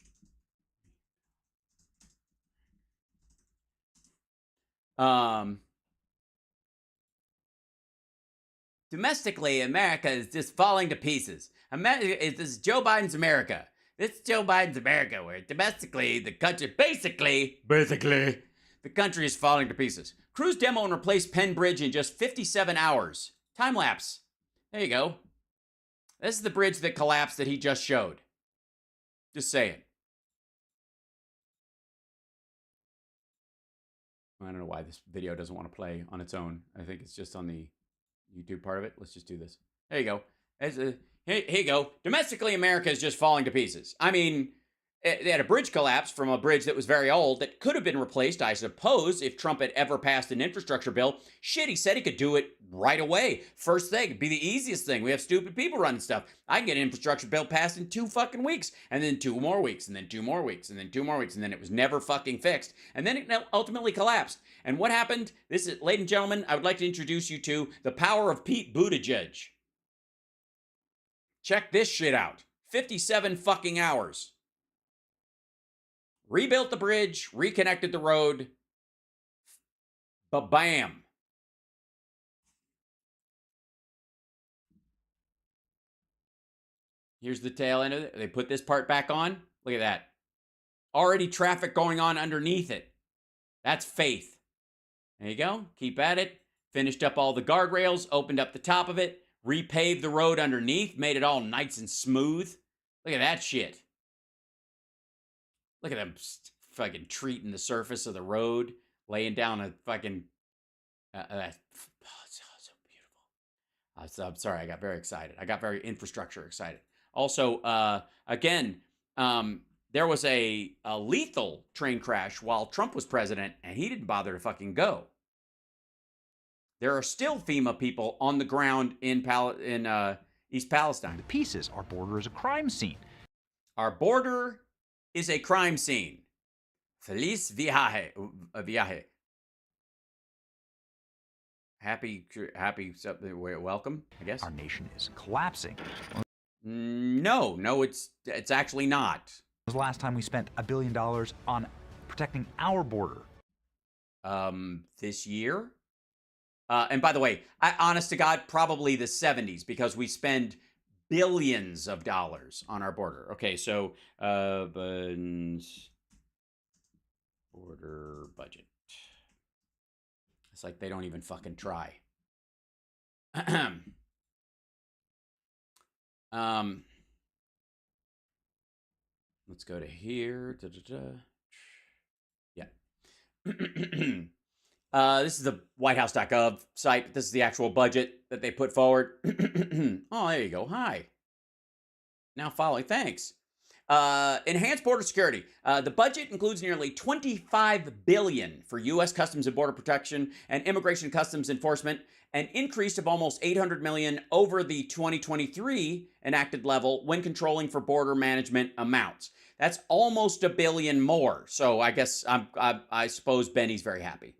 Domestically, America is just falling to pieces. This is Joe Biden's America. This is Joe Biden's America, where domestically, the country, basically, the country is falling to pieces. Cruise demo and replace Penn Bridge in just 57 hours. Time lapse. There you go. This is the bridge that collapsed that he just showed. Just saying. I don't know why this video doesn't want to play on its own. I think it's just on the YouTube part of it. Let's just do this. There you go. Here you go. Domestically, America is just falling to pieces. I mean, they had a bridge collapse from a bridge that was very old that could have been replaced, I suppose, if Trump had ever passed an infrastructure bill. Shit, he said he could do it right away. First thing, it'd be the easiest thing. We have stupid people running stuff. I can get an infrastructure bill passed in 2 fucking weeks, and then 2 more weeks, and then 2 more weeks, and then 2 more weeks, and then it was never fucking fixed. And then it ultimately collapsed. And what happened? This is, ladies and gentlemen, I would like to introduce you to the power of Pete Buttigieg. Check this shit out. 57 fucking hours. Rebuilt the bridge, reconnected the road. Ba-bam. Here's the tail end of it. They put this part back on. Look at that. Already traffic going on underneath it. That's faith. There you go. Keep at it. Finished up all the guardrails, opened up the top of it, repaved the road underneath, made it all nice and smooth. Look at that shit. Look at them fucking treating the surface of the road, laying down a fucking... it's so beautiful. I'm sorry, I got very excited. I got very infrastructure excited. Also, again, there was a lethal train crash while Trump was president, and he didn't bother to fucking go. There are still FEMA people on the ground in East Palestine. The pieces. Our border is a crime scene. Our border is a crime scene. Feliz viaje. Happy welcome, I guess. Our nation is collapsing. No, it's actually not. When was the last time we spent $1 billion on protecting our border? This year. And by the way, honest to God, probably the 70s, because we spend billions of dollars on our border. Okay, so border budget. It's like they don't even fucking try. Let's go to here. Yeah. This is the whitehouse.gov site. This is the actual budget that they put forward. Oh, there you go. Hi. Now following. Thanks. Enhanced border security. The budget includes nearly $25 billion for U.S. Customs and Border Protection and Immigration and Customs Enforcement, an increase of almost $800 million over the 2023 enacted level when controlling for border management amounts. That's almost $1 billion more. So I guess I suppose Benny's very happy.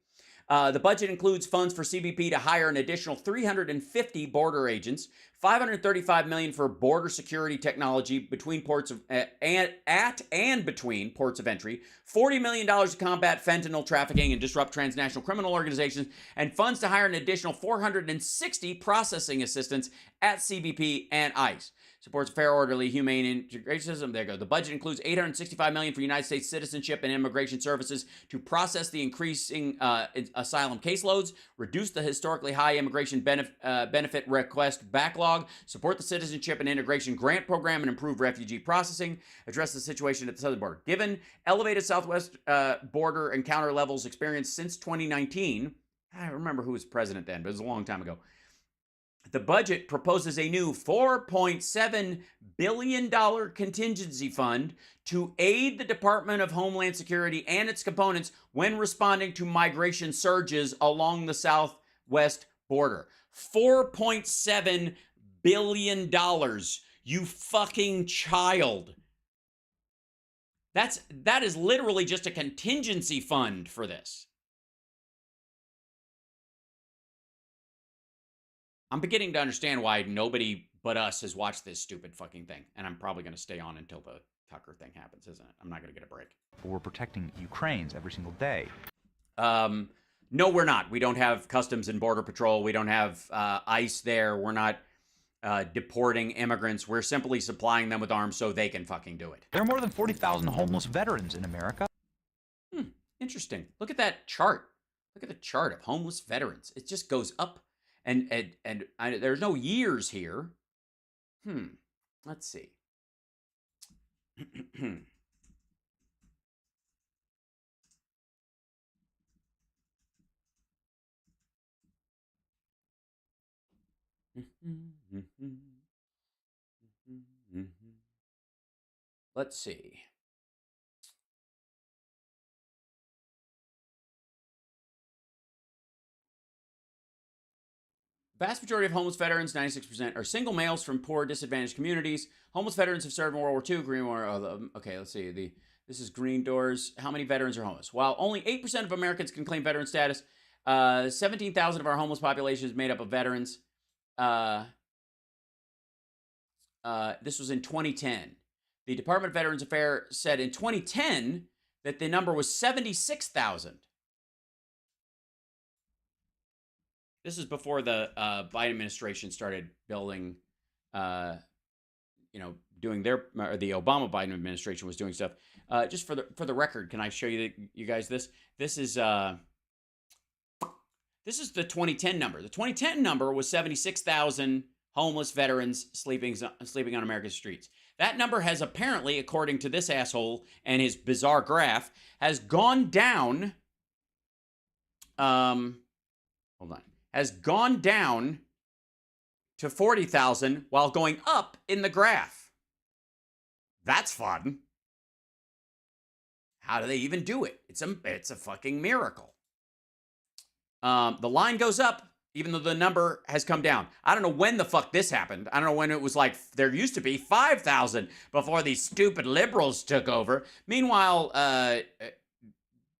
The budget includes funds for CBP to hire an additional 350 border agents, $535 million for border security technology between ports of and between ports of entry, $40 million to combat fentanyl trafficking and disrupt transnational criminal organizations, and funds to hire an additional 460 processing assistants at CBP and ICE. Supports fair, orderly, humane integration system. There you go. The budget includes $865 million for United States citizenship and immigration services to process the increasing asylum caseloads, reduce the historically high immigration benefit request backlog, dialogue, support the Citizenship and Integration Grant Program, and improve refugee processing, address the situation at the southern border. Given elevated southwest border encounter levels experienced since 2019, I don't remember who was president then, but it was a long time ago. The budget proposes a new $4.7 billion contingency fund to aid the Department of Homeland Security and its components when responding to migration surges along the southwest border. $4.7 billion, you fucking child. That is literally just a contingency fund for this. I'm beginning to understand why nobody but us has watched this stupid fucking thing. And I'm probably going to stay on until the Tucker thing happens, isn't it? I'm not going to get a break. But we're protecting Ukrainians every single day. No, we're not. We don't have Customs and Border Patrol. We don't have ICE there. We're not deporting immigrants. We're simply supplying them with arms so they can fucking do it. There are more than 40,000 homeless veterans in America. Interesting. Look at that chart. Look at the chart of homeless veterans. It just goes up. And there's no years here. Let's see. Let's see. Vast majority of homeless veterans, 96%, are single males from poor, disadvantaged communities. Homeless veterans have served in World War II, Green War. Okay, let's see. This is Green Doors. How many veterans are homeless? While only 8% of Americans can claim veteran status, 17,000 of our homeless population is made up of veterans. This was in 2010. The Department of Veterans Affairs said in 2010 that the number was 76,000. This is before the Biden administration started building, doing their, or the Obama Biden administration was doing stuff. Just for the record, can I show you guys this? This is the 2010 number. The 2010 number was 76,000 homeless veterans sleeping on America's streets. That number has apparently, according to this asshole and his bizarre graph, has gone down. Hold on. Has gone down to 40,000 while going up in the graph. That's fun. How do they even do it? It's a fucking miracle. The line goes up even though the number has come down. I don't know when the fuck this happened. I don't know when it was like, there used to be 5,000 before these stupid liberals took over. Meanwhile,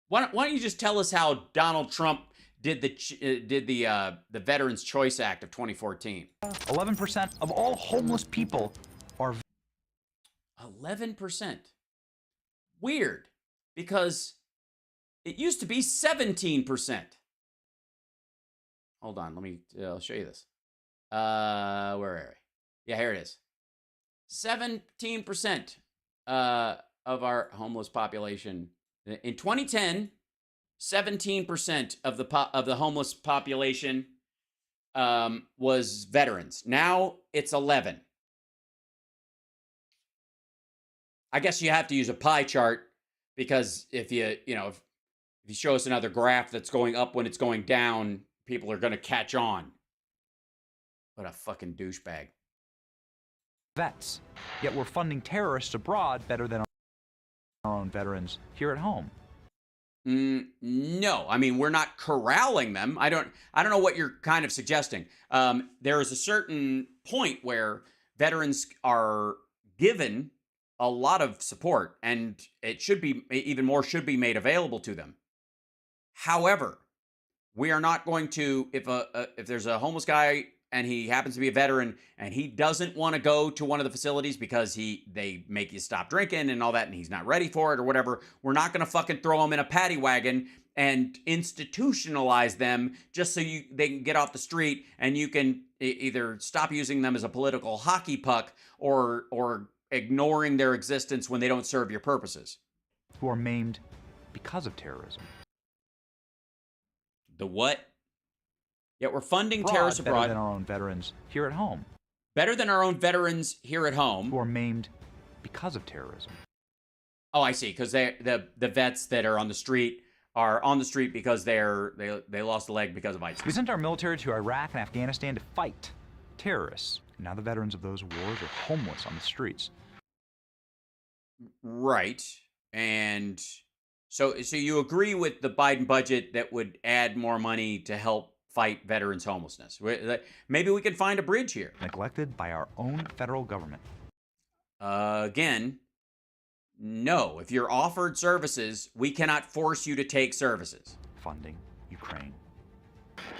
why don't you just tell us how Donald Trump did the Veterans Choice Act of 2014. 11% of all homeless people are 11%. Weird, because it used to be 17%. Hold on, I'll show you this. Where are we? Yeah, here it is. 17% of our homeless population in 2010. 17% of the homeless population was veterans. Now it's 11. I guess you have to use a pie chart, because if you show us another graph that's going up when it's going down, people are going to catch on. What a fucking douchebag. Vets. Yet we're funding terrorists abroad better than our own veterans here at home. No, I mean, we're not corralling them. I don't know what you're kind of suggesting. There is a certain point where veterans are given a lot of support, and it should be, even more should be made available to them. However, we are not going to, if there's a homeless guy and he happens to be a veteran and he doesn't want to go to one of the facilities because they make you stop drinking and all that, and he's not ready for it or whatever, we're not going to fucking throw him in a paddy wagon and institutionalize them just so they can get off the street and you can either stop using them as a political hockey puck or ignoring their existence when they don't serve your purposes. Who are maimed because of terrorism. The what? Yet we're funding terrorists abroad. Better than our own veterans here at home. Better than our own veterans here at home. Who are maimed because of terrorism. Oh, I see. Because the vets that are on the street are on the street because they lost a leg because of ISIS. We sent our military to Iraq and Afghanistan to fight terrorists. Now the veterans of those wars are homeless on the streets. Right. And so you agree with the Biden budget that would add more money to help fight veterans' homelessness? Maybe we can find a bridge here. Neglected by our own federal government. Again, no. If you're offered services, we cannot force you to take services. Funding Ukraine.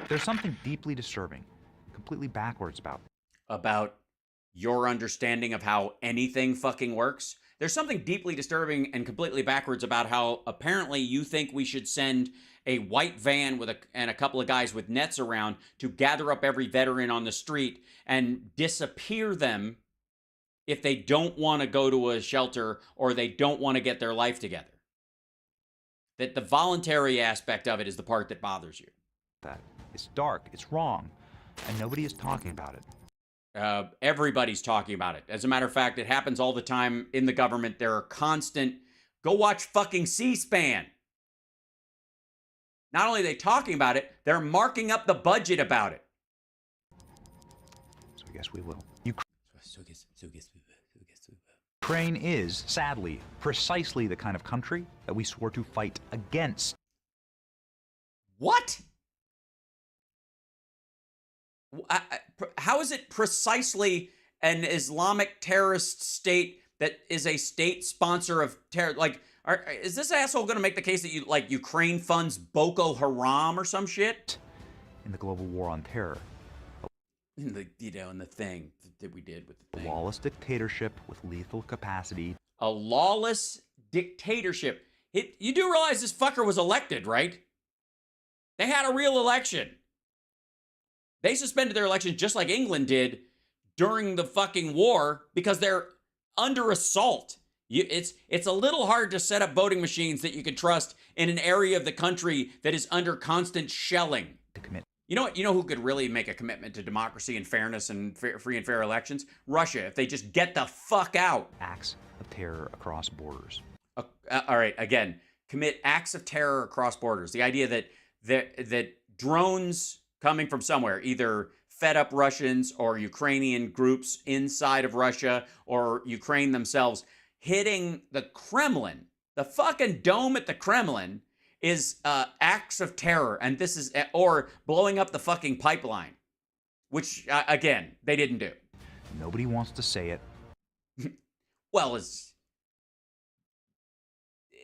There's something deeply disturbing, completely backwards about your understanding of how anything fucking works. There's something deeply disturbing and completely backwards about how apparently you think we should send a white van and a couple of guys with nets around to gather up every veteran on the street and disappear them if they don't want to go to a shelter or they don't want to get their life together. That the voluntary aspect of it is the part that bothers you. That it's dark, it's wrong, and nobody is talking about it. Everybody's talking about it. As a matter of fact, it happens all the time in the government. There are constant, go watch fucking C-SPAN. Not only are they talking about it, they're marking up the budget about it. So I guess we will. Ukraine is, sadly, precisely the kind of country that we swore to fight against. What? How is it precisely an Islamic terrorist state that is a state sponsor of terror? Like, is this asshole going to make the case that Ukraine funds Boko Haram or some shit? In the global war on terror. In the thing that we did with the thing. Lawless dictatorship with lethal capacity. A lawless dictatorship. You do realize this fucker was elected, right? They had a real election. They suspended their election just like England did during the fucking war because they're under assault. It's a little hard to set up voting machines that you can trust in an area of the country that is under constant shelling. To commit. You know what? You know who could really make a commitment to democracy and fairness and free and fair elections? Russia, if they just get the fuck out. Acts of terror across borders. All right, again, commit acts of terror across borders. The idea that drones coming from somewhere, either fed up Russians or Ukrainian groups inside of Russia or Ukraine themselves, hitting the Kremlin, the fucking dome at the Kremlin, is acts of terror. And this is, or blowing up the fucking pipeline, which, again, they didn't do. Nobody wants to say it. Well,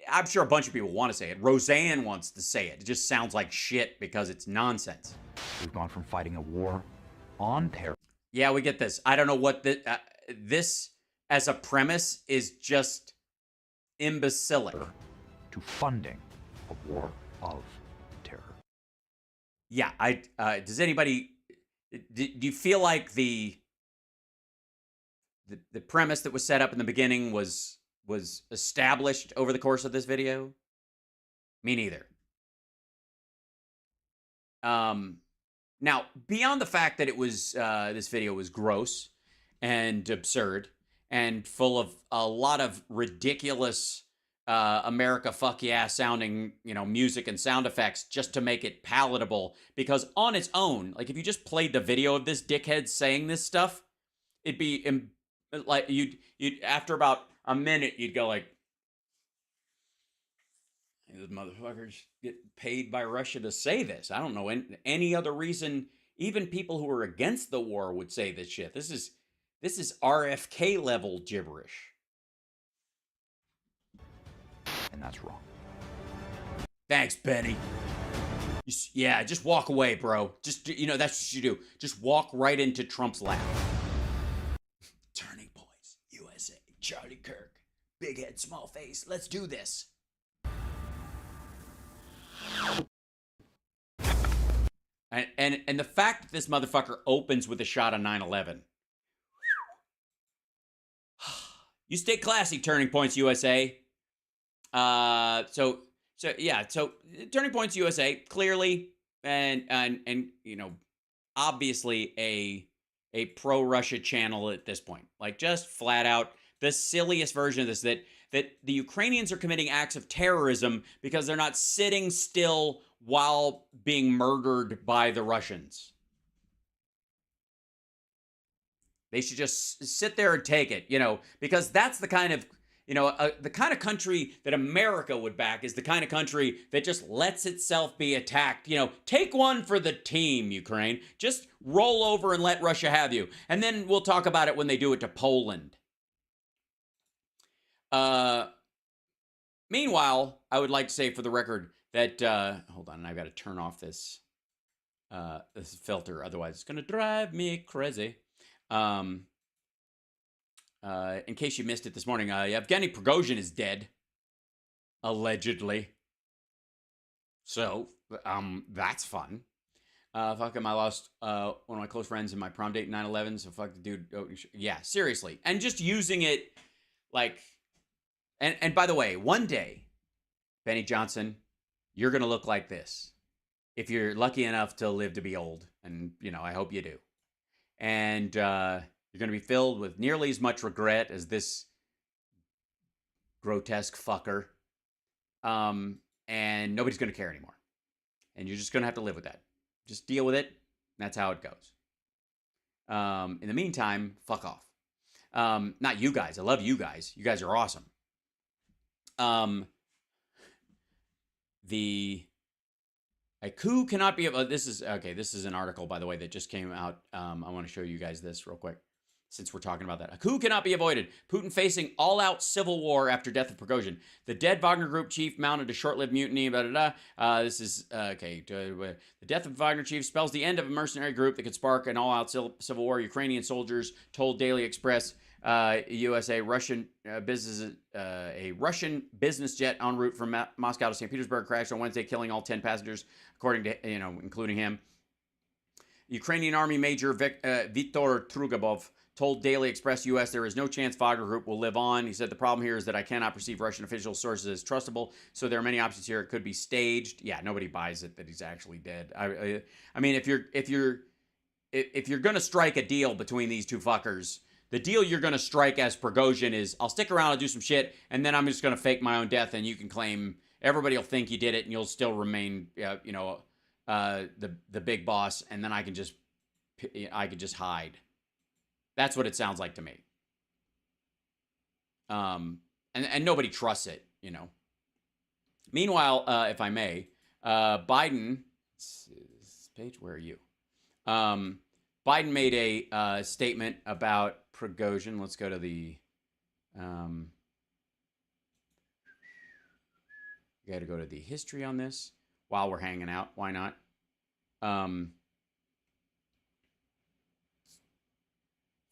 I'm sure a bunch of people want to say it. Roseanne wants to say it. It just sounds like shit because it's nonsense. We've gone from fighting a war on terror. Yeah, we get this. I don't know what this as a premise is just imbecilic. To funding a war of terror. Yeah, does anybody, do you feel like the premise that was set up in the beginning was established over the course of this video? Me neither. Now, beyond the fact that it was this video was gross and absurd and full of a lot of ridiculous America fuck yeah sounding, music and sound effects just to make it palatable, because on its own, like if you just played the video of this dickhead saying this stuff, it'd be like you'd after about a minute you'd go like, those motherfuckers get paid by Russia to say this. I don't know any other reason. Even people who are against the war would say this shit. This is RFK level gibberish. And that's wrong. Thanks, Benny. Yeah, just walk away, bro. Just, that's what you do. Just walk right into Trump's lap. Turning Points, USA, Charlie Kirk, big head, small face. Let's do this. And the fact that this motherfucker opens with a shot of 9/11. You stay classy, Turning Points USA. So Turning Points USA clearly and obviously a pro-Russia channel at this point. Like, just flat out the silliest version of this, that the Ukrainians are committing acts of terrorism because they're not sitting still while being murdered by the Russians. They should just sit there and take it, because that's the kind of, the kind of country that America would back is the kind of country that just lets itself be attacked. Take one for the team, Ukraine. Just roll over and let Russia have you. And then we'll talk about it when they do it to Poland. Meanwhile, I would like to say for the record that, hold on, I've got to turn off this filter. Otherwise, it's going to drive me crazy. In case you missed it this morning, Yevgeny Prigozhin is dead, allegedly. So, that's fun. Fuck him, I lost one of my close friends in my prom date in 9/11, so fuck the dude. Oh, yeah, seriously. And just using it like, and by the way, one day, Benny Johnson, you're going to look like this. If you're lucky enough to live to be old, and, I hope you do. And you're going to be filled with nearly as much regret as this grotesque fucker. And nobody's going to care anymore. And you're just going to have to live with that. Just deal with it. That's how it goes. In the meantime, fuck off. Not you guys. I love you guys. You guys are awesome. A coup cannot be. This is an article, by the way, that just came out. I want to show you guys this real quick, since we're talking about that. A coup cannot be avoided. Putin facing all-out civil war after death of Prigozhin. The dead Wagner Group chief mounted a short-lived mutiny. This is okay. The death of Wagner chief spells the end of a mercenary group that could spark an all-out civil war. Ukrainian soldiers told Daily Express. USA Russian a Russian business jet en route from Moscow to St. Petersburg crashed on Wednesday, killing all 10 passengers, according to including him. Ukrainian Army Major Viktor Trugabov told Daily Express US there is no chance Wagner Group will live on. He said the problem here is that I cannot perceive Russian official sources as trustable, so there are many options here. It could be staged. Yeah, nobody buys it that he's actually dead. I mean, if you're going to strike a deal between these two fuckers, the deal you're going to strike as Prigozhin is, I'll stick around, I'll do some shit, and then I'm just going to fake my own death, and you can claim, everybody will think you did it, and you'll still remain, the big boss, and then I can just hide. That's what it sounds like to me. And nobody trusts it, Meanwhile, if I may, Biden, page, where are you? Biden made a statement about Prigozhin. Let's go to the. Got to go to the history on this while we're hanging out. Why not?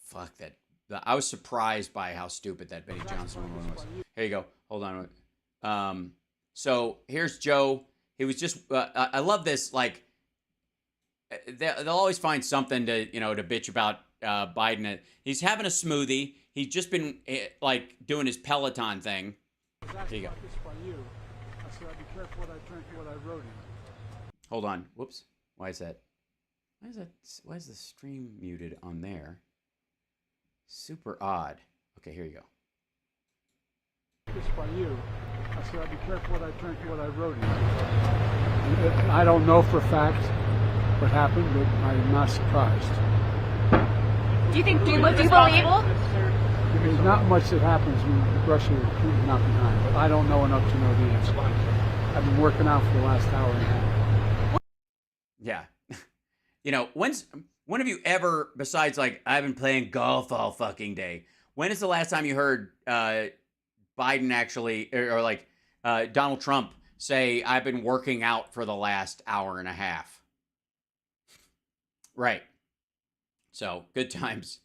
Fuck that. I was surprised by how stupid that Benny Johnson one was. Here you go. Hold on. So here's Joe. He was just. I love this. Like, they'll always find something to to bitch about Biden. He's having a smoothie. He's just been like doing his Peloton thing. Here you go. Hold on. Whoops. Why is that? Why is the stream muted on there? Super odd. Okay, here you go. This by you. I said I'd be careful what I drink, what I wrote in. I don't know for a fact what happened, but I'm not surprised. Do you believe? There's not much that happens when Russia and Putin not behind, but I don't know enough to know the answer. I've been working out for the last hour and a half. Yeah. When's when have you ever, besides like I've been playing golf all fucking day, when is the last time you heard Biden actually, or like Donald Trump say, I've been working out for the last hour and a half? Right. So, good times.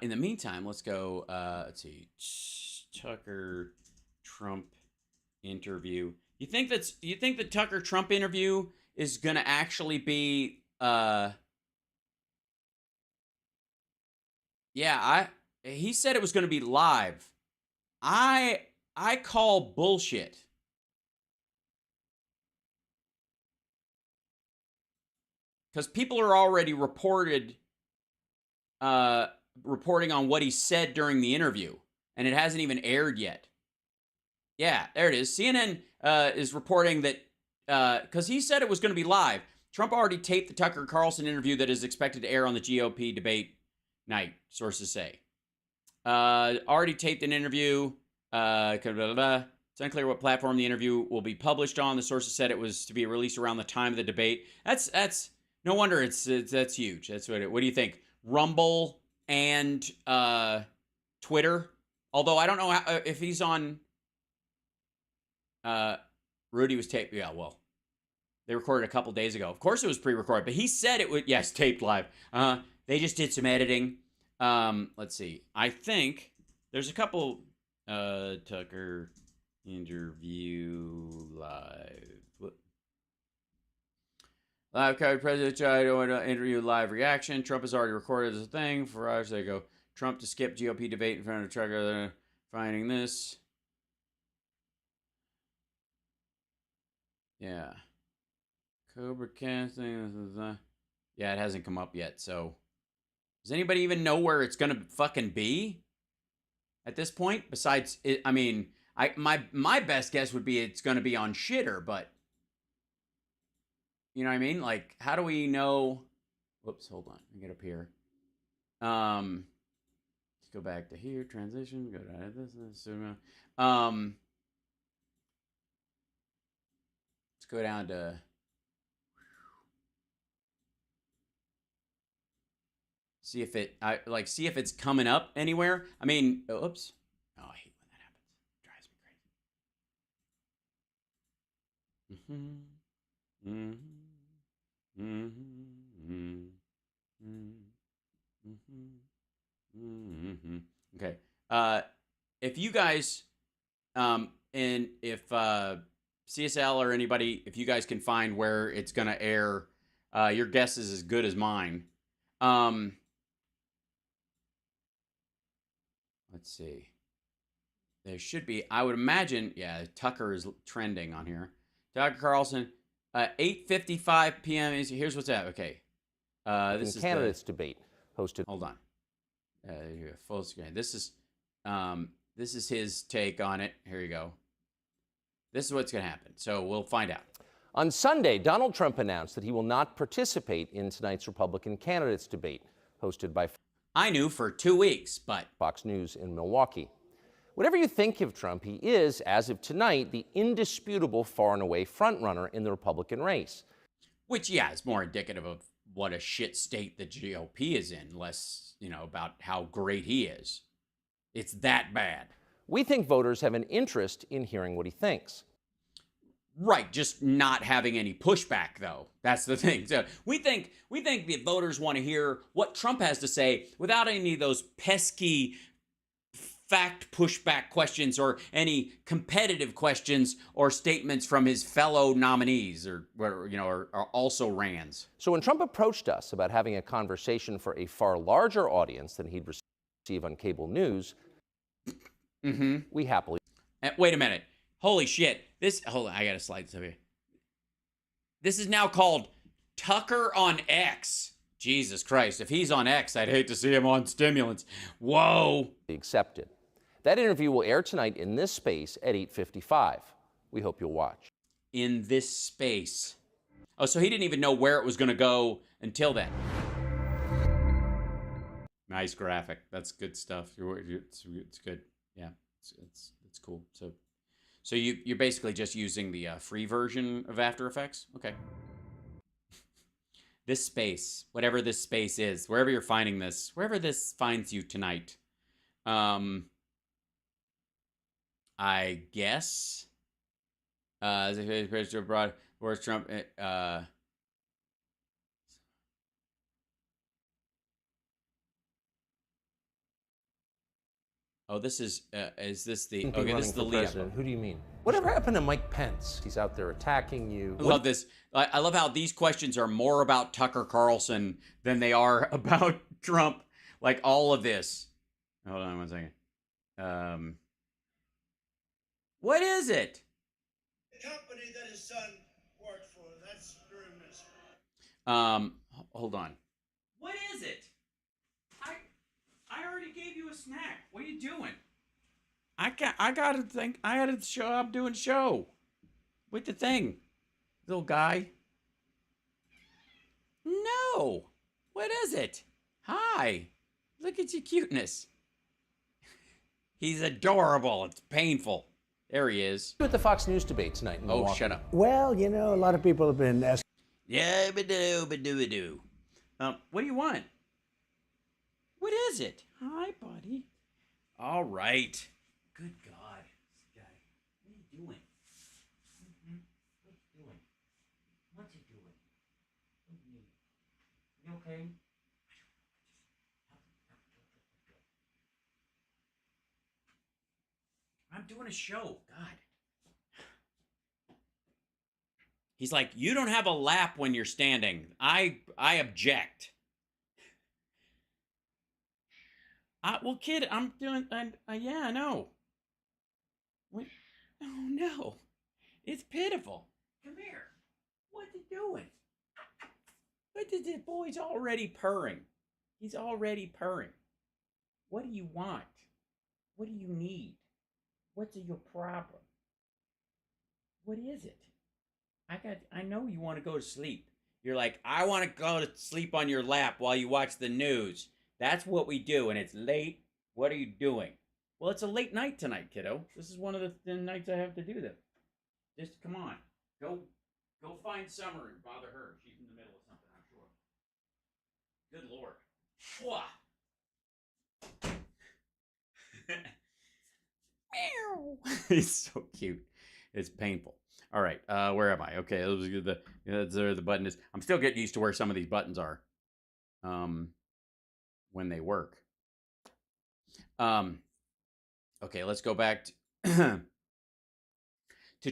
In the meantime, let's go, let's see, Tucker Trump interview. You think the Tucker Trump interview is going to actually be, he said it was going to be live. I call bullshit. Because people are already reported reporting on what he said during the interview, and it hasn't even aired yet. Yeah, there it is. CNN is reporting that because he said it was going to be live. Trump already taped the Tucker Carlson interview that is expected to air on the GOP debate night, sources say. Already taped an interview. It's unclear what platform the interview will be published on. The sources said it was to be released around the time of the debate. That's no wonder that's huge. That's what do you think? Rumble and Twitter. Although I don't know if he's on. Rudy was taped. Yeah, well, they recorded a couple days ago. Of course, it was pre-recorded, but he said it would. Yes, taped live. They just did some editing. Let's see. I think there's a couple Tucker interview live. Live coverage. President Joe interview live reaction. Trump has already recorded as a thing. For hours they go. Trump to skip GOP debate in front of Tucker. Finding this. Yeah. Cobra casting. Yeah, it hasn't come up yet. So, does anybody even know where it's gonna fucking be at this point? Besides, I mean, my best guess would be it's gonna be on Shitter, but you know what I mean? Like, how do we know? Whoops, hold on. Let me get up here. Let's go back to here. Transition. Go to this. Let's go down to. See if see if it's coming up anywhere. I mean, oops. Oh, I hate when that happens. It drives me crazy. Okay. If you guys, and if CSL or anybody, if you guys can find where it's gonna air, your guess is as good as mine. Let's see. There should be, I would imagine, yeah, Tucker is trending on here. Tucker Carlson, 8:55 p.m. Here's what's at. Okay. This is candidates debate hosted. Hold on. Full screen. This is his take on it. Here you go. This is what's going to happen. So we'll find out. On Sunday, Donald Trump announced that he will not participate in tonight's Republican candidates debate hosted by I knew for 2 weeks, but Fox News in Milwaukee. Whatever you think of Trump, he is, as of tonight, the indisputable far and away frontrunner in the Republican race. Which, yeah, is more indicative of what a shit state the GOP is in, less, about how great he is. It's that bad. We think voters have an interest in hearing what he thinks. Right, just not having any pushback, though. That's the thing. So we think the voters want to hear what Trump has to say without any of those pesky fact pushback questions or any competitive questions or statements from his fellow nominees or also Rands. So when Trump approached us about having a conversation for a far larger audience than he'd receive on cable news, we happily. Wait a minute. Holy shit. Hold on, I gotta slide this over here. This is now called Tucker on X. Jesus Christ. If he's on X, I'd hate to see him on stimulants. Whoa. Accepted. That interview will air tonight in this space at 8:55. We hope you'll watch. In this space. Oh, so he didn't even know where it was going to go until then. Nice graphic. That's good stuff. It's good. Yeah, it's cool. So you're basically just using the free version of After Effects? Okay. This space, whatever this space is, wherever you're finding this, wherever this finds you tonight, I guess, as a president abroad, Boris Trump, oh, this is this the, okay, this is the lead up. Who do you mean? Whatever happened to Mike Pence? He's out there attacking you. I love this. I love how these questions are more about Tucker Carlson than they are about Trump. Like all of this. Hold on 1 second. What is it? The company that his son worked for. That's very miserable. Hold on. What is it? I already gave you a snack. What are you doing? I gotta show up doing show with the thing, little guy. No, what is it? Hi, look at your cuteness. He's adorable. It's painful. There he is. At the Fox News debate tonight in Milwaukee. Shut up. Well, you know, a lot of people have been asking. Yeah, ba-do. What do you want? What is it? Hi, buddy. All right. Good God, this guy. What are you doing? What's he doing? What's he doing? What do you need? You okay? I'm doing a show. God. He's like, you don't have a lap when you're standing. I object. Well, kid, I'm doing. Yeah, I know. What? Oh no, it's pitiful. Come here. What's he doing? What is this boy's already purring? He's already purring. What do you want? What do you need? What's your problem? What is it? I know you want to go to sleep. You're like, I want to go to sleep on your lap while you watch the news. That's what we do, and it's late. What are you doing? Well, it's a late night tonight, kiddo. This is one of the nights I have to do that. Just come on. Go find Summer and bother her. She's in the middle of something, I'm sure. Good Lord. He's so cute. It's painful. All right, where am I? Okay, that's where the button is. I'm still getting used to where some of these buttons are when they work. Okay, let's go back to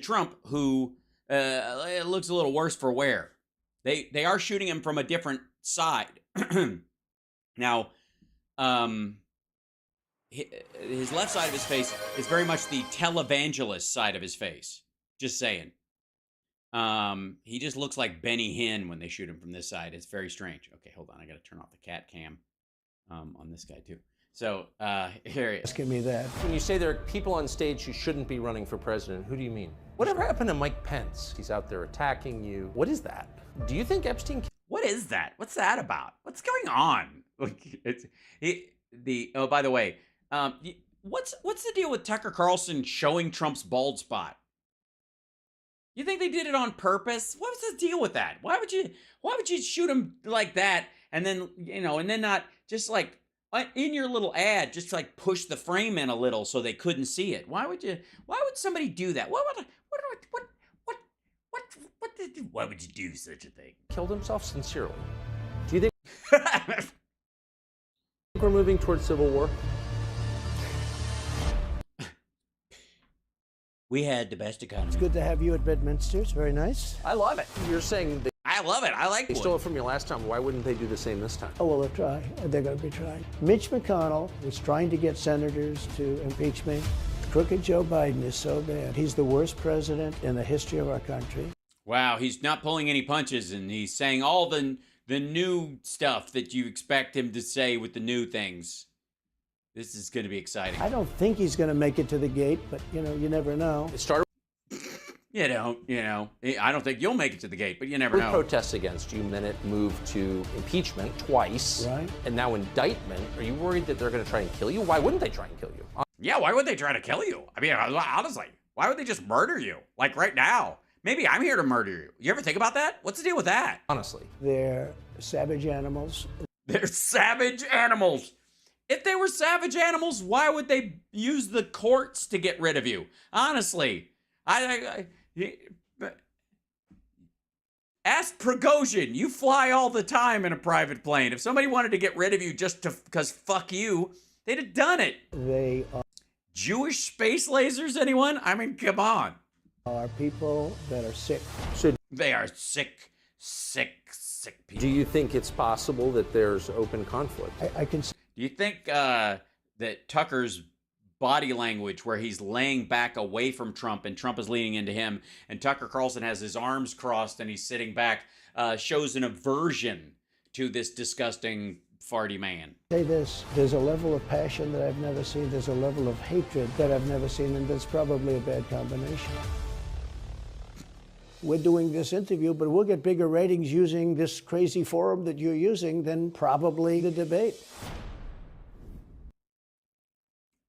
Trump, who looks a little worse for wear. They are shooting him from a different side. Now, his left side of his face is very much the televangelist side of his face. Just saying. He just looks like Benny Hinn when they shoot him from this side. It's very strange. Okay, hold on. I got to turn off the cat cam on this guy too. So here he is. Asking me that. When you say there are people on stage who shouldn't be running for president, who do you mean? Whatever happened to Mike Pence? He's out there attacking you. What is that? Do you think Epstein? What is that? What's that about? What's going on? Like oh, by the way, what's the deal with Tucker Carlson showing Trump's bald spot? You think they did it on purpose? What was the deal with that? Why would you shoot him like that and then, and then not just like in your little ad, just like push the frame in a little so they couldn't see it? Why would somebody do that? Why would you do such a thing? Killed himself sincerely. Do you think we're moving towards civil war? We had the best economy. It's good to have you at Bedminster. It's very nice. I love it. You're saying I love it. I like they stole it from you last time. Why wouldn't they do the same this time? Oh, well, they'll try. They're going to be trying. Mitch McConnell is trying to get senators to impeach me. Crooked Joe Biden is so bad. He's the worst president in the history of our country. Wow, he's not pulling any punches, and he's saying all the new stuff that you expect him to say with the new things. This is going to be exciting. I don't think he's going to make it to the gate, but, you never know. It started. I don't think you'll make it to the gate, but you never know. Protests against you, then it moved to impeachment twice. Right. And now indictment. Are you worried that they're going to try and kill you? Why wouldn't they try and kill you? Yeah, why would they try to kill you? I mean, honestly, why would they just murder you? Like right now. Maybe I'm here to murder you. You ever think about that? What's the deal with that? Honestly. They're savage animals. They're savage animals. If they were savage animals, why would they use the courts to get rid of you? Honestly, ask Prigozhin. You fly all the time in a private plane. If somebody wanted to get rid of you just because fuck you, they'd have done it. They are Jewish space lasers, anyone? I mean, come on. Are people that are sick. So they are sick people. Do you think it's possible that there's open conflict? I can. Do you think that Tucker's body language, where he's laying back away from Trump and Trump is leaning into him, and Tucker Carlson has his arms crossed and he's sitting back, shows an aversion to this disgusting farty man. Say this, there's a level of passion that I've never seen, there's a level of hatred that I've never seen, and that's probably a bad combination. We're doing this interview, but we'll get bigger ratings using this crazy forum that you're using than probably the debate.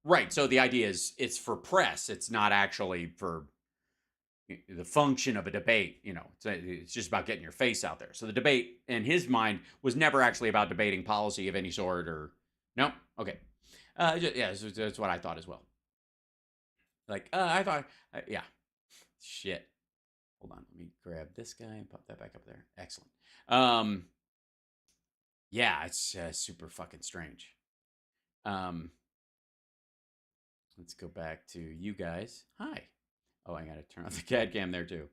Right, so the idea is it's for press, it's not actually for the function of a debate, you know, it's just about getting your face out there. So the debate, in his mind, was never actually about debating policy of any sort, or no? Okay. Yeah, that's what I thought as well. Like, I thought, yeah. Shit. Hold on, let me grab this guy and pop that back up there. Excellent. Yeah, it's super fucking strange. Let's go back to you guys. Hi. Oh, I gotta turn off the CAD cam there too.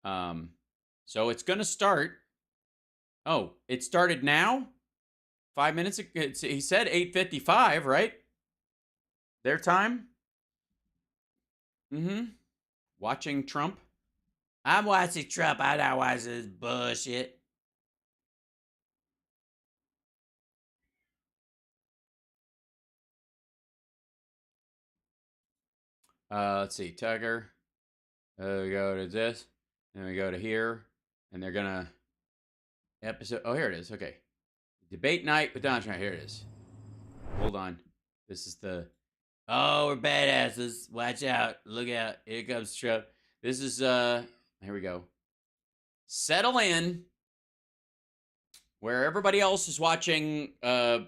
So it's gonna start. Oh, it started now? 5 minutes ago. He said 8:55, right? Their time? Mm-hmm. Watching Trump? I'm watching Trump. I don't watch this bullshit. Let's see, Tucker. We go to this, then we go to here, and they're gonna episode. Oh, here it is. Okay, debate night with Donald Trump. Here it is. Hold on. This is the. Oh, we're badasses. Watch out. Look out. Here comes Trump. This is Here we go. Settle in. Where everybody else is watching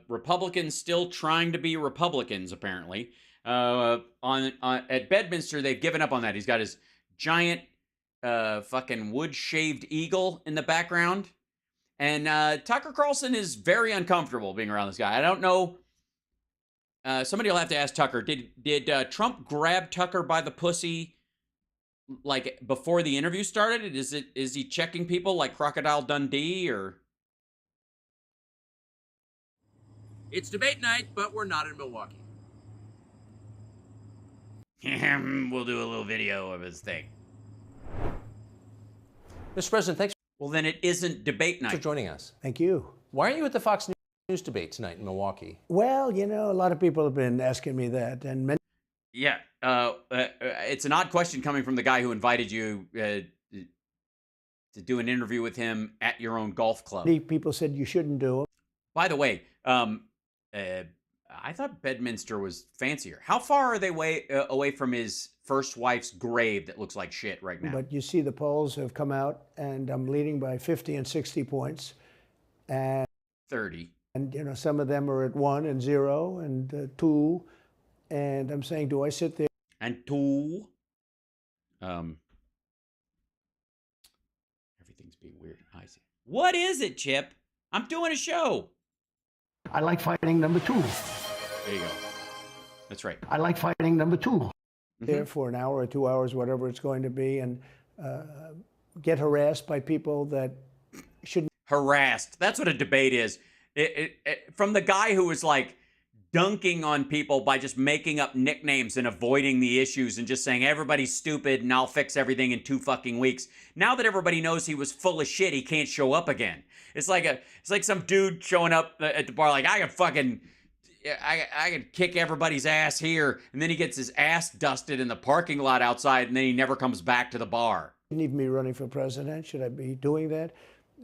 Republicans still trying to be Republicans, apparently. At Bedminster, they've given up on that. He's got his giant fucking wood-shaved eagle in the background. And Tucker Carlson is very uncomfortable being around this guy. I don't know. Somebody will have to ask Tucker. Did Trump grab Tucker by the pussy like before the interview started? Is he checking people like Crocodile Dundee, or? It's debate night, but we're not in Milwaukee. We'll do a little video of his thing. Mr. President, thanks. Well, then it isn't debate night. For joining us. Thank you. Why aren't you at the Fox News debate tonight in Milwaukee? Well, you know, a lot of people have been asking me that, and yeah, it's an odd question coming from the guy who invited you to do an interview with him at your own golf club. People said you shouldn't do it. By the way, I thought Bedminster was fancier. How far are they away from his first wife's grave that looks like shit right now? But you see the polls have come out, and I'm leading by 50 and 60 points. And 30. And, you know, some of them are at 1 and 0 and 2. And I'm saying, do I sit there? And 2. Everything's being weird. I see. What is it, Chip? I'm doing a show. I like fighting number 2. There you go. That's right. I like fighting number 2. There for an hour or 2 hours, whatever it's going to be, and get harassed by people that shouldn't. Harassed. That's what a debate is. From the guy who was like dunking on people by just making up nicknames and avoiding the issues and just saying everybody's stupid and I'll fix everything in 2 fucking weeks. Now that everybody knows he was full of shit, he can't show up again. It's like some dude showing up at the bar like, I can kick everybody's ass here, and then he gets his ass dusted in the parking lot outside, and then he never comes back to the bar. Shouldn't even be running for president. Should I be doing that?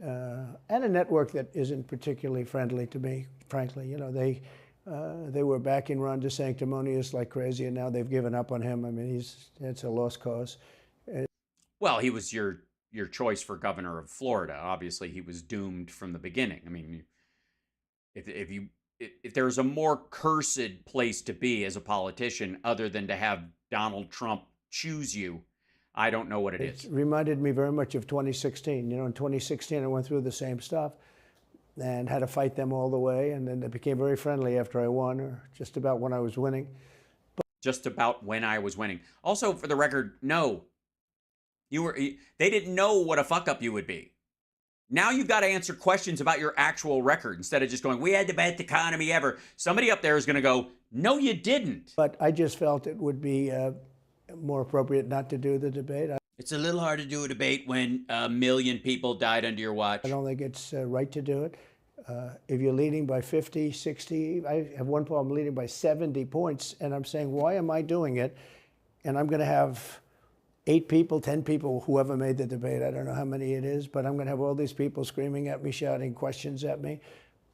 And a network that isn't particularly friendly to me, frankly. You know, they were backing Ron DeSanctimonious like crazy, and now they've given up on him. I mean, it's a lost cause. Well, he was your choice for governor of Florida. Obviously, he was doomed from the beginning. I mean, if there's a more cursed place to be as a politician other than to have Donald Trump choose you, I don't know what it is. It reminded me very much of 2016. You know, in 2016, I went through the same stuff and had to fight them all the way, and then they became very friendly after I won, or just about when I was winning. Just about when I was winning. Also, for the record, no. They didn't know what a fuck-up you would be. Now you've got to answer questions about your actual record instead of just going, we had the best economy ever. Somebody up there is going to go, no, you didn't. But I just felt it would be more appropriate not to do the debate. It's a little hard to do a debate when 1 million people died under your watch. I don't think it's right to do it. If you're leading by 50, 60, I have one problem leading by 70 points, and I'm saying, why am I doing it? And I'm going to have 8 people, 10 people, whoever made the debate, I don't know how many it is, but I'm going to have all these people screaming at me, shouting questions at me,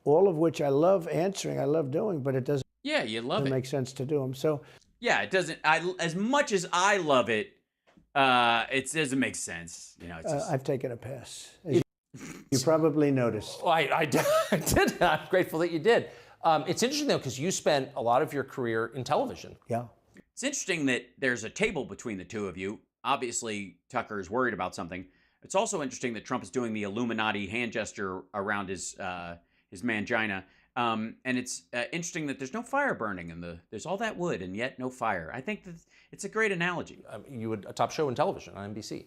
all of which I love answering, I love doing, but it doesn't, Yeah, you love it. make sense to do them. So Yeah, it doesn't. As much as I love it, it doesn't make sense. You know, it's just, I've taken a pass. As you probably noticed. Well, I did. I'm grateful that you did. It's interesting, though, because you spent a lot of your career in television. Yeah. It's interesting that there's a table between the two of you. Obviously, Tucker is worried about something. It's also interesting that Trump is doing the Illuminati hand gesture around his mangina. And it's interesting that there's no fire burning there's all that wood and yet no fire. I think that it's a great analogy. You had a top show in television on NBC.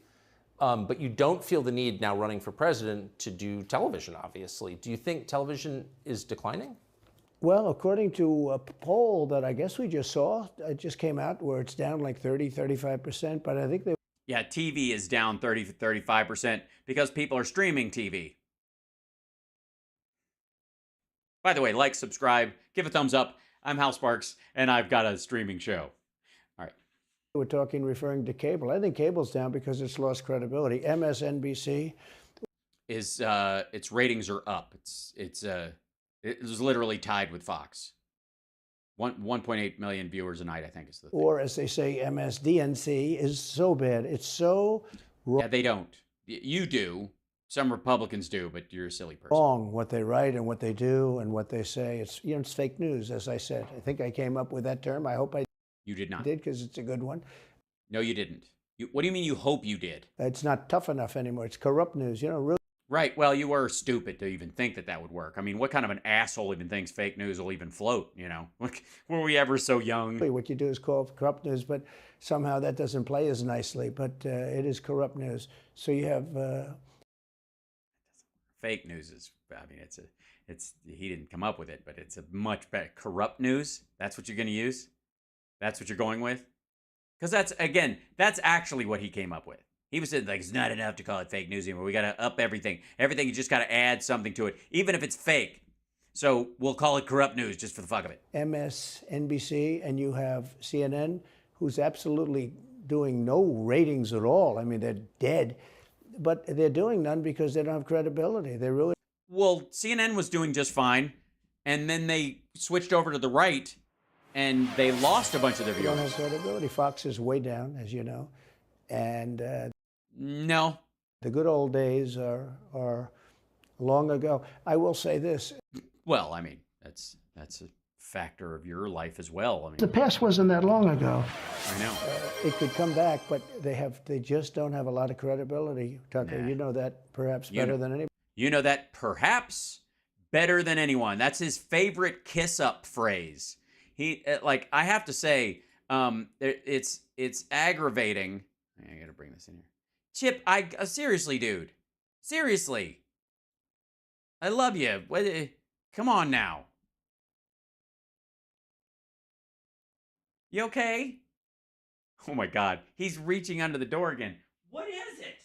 But you don't feel the need now running for president to do television, obviously. Do you think television is declining? Well, according to a poll that I guess we just saw, it just came out where it's down like 30, 35%, but I think they... Yeah, TV is down 30 to 35% because people are streaming TV. By the way, like, subscribe, give a thumbs up. I'm Hal Sparks, and I've got a streaming show. All right. We're talking, referring to cable. I think cable's down because it's lost credibility. MSNBC is its ratings are up. It was literally tied with Fox. 1.8 million viewers a night, I think, is the thing. Or as they say, MSDNC is so bad. It's so wrong. Yeah, they don't. You do. Some Republicans do, but you're a silly person. Wrong what they write and what they do and what they say. It's it's fake news, as I said. I think I came up with that term. I hope I You did not. did because it's a good one. No, you didn't. What do you mean you hope you did? It's not tough enough anymore. It's corrupt news. Really. Right. Well, you were stupid to even think that would work. I mean, what kind of an asshole even thinks fake news will even float, you know? Were we ever so young? What you do is call corrupt news, but somehow that doesn't play as nicely. But it is corrupt news. So you have... Fake news is, I mean, he didn't come up with it, but it's a much better. Corrupt news? That's what you're going to use? That's what you're going with? Because that's actually what he came up with. He was saying, like, it's not enough to call it fake news anymore. We got to up everything. Everything, you just got to add something to it, even if it's fake. So we'll call it corrupt news just for the fuck of it. MSNBC, and you have CNN, who's absolutely doing no ratings at all. I mean, they're dead. But they're doing none because they don't have credibility. They really... Well, CNN was doing just fine, and then they switched over to the right, and they lost a bunch of their They viewers. don't have credibility. Fox is way down, as you know. And... no. The good old days are long ago. I will say this. Well, I mean, that's a factor of your life as well. I mean, The past wasn't that long ago. I know. It could come back, but they just don't have a lot of credibility, Tucker. Nah. You know that perhaps better than anybody. You know that perhaps better than anyone. That's his favorite kiss-up phrase. He I have to say, it's aggravating. I gotta bring this in here. Chip, seriously, dude. Seriously. I love you. Come on now. You okay? Oh my God. He's reaching under the door again. What is it?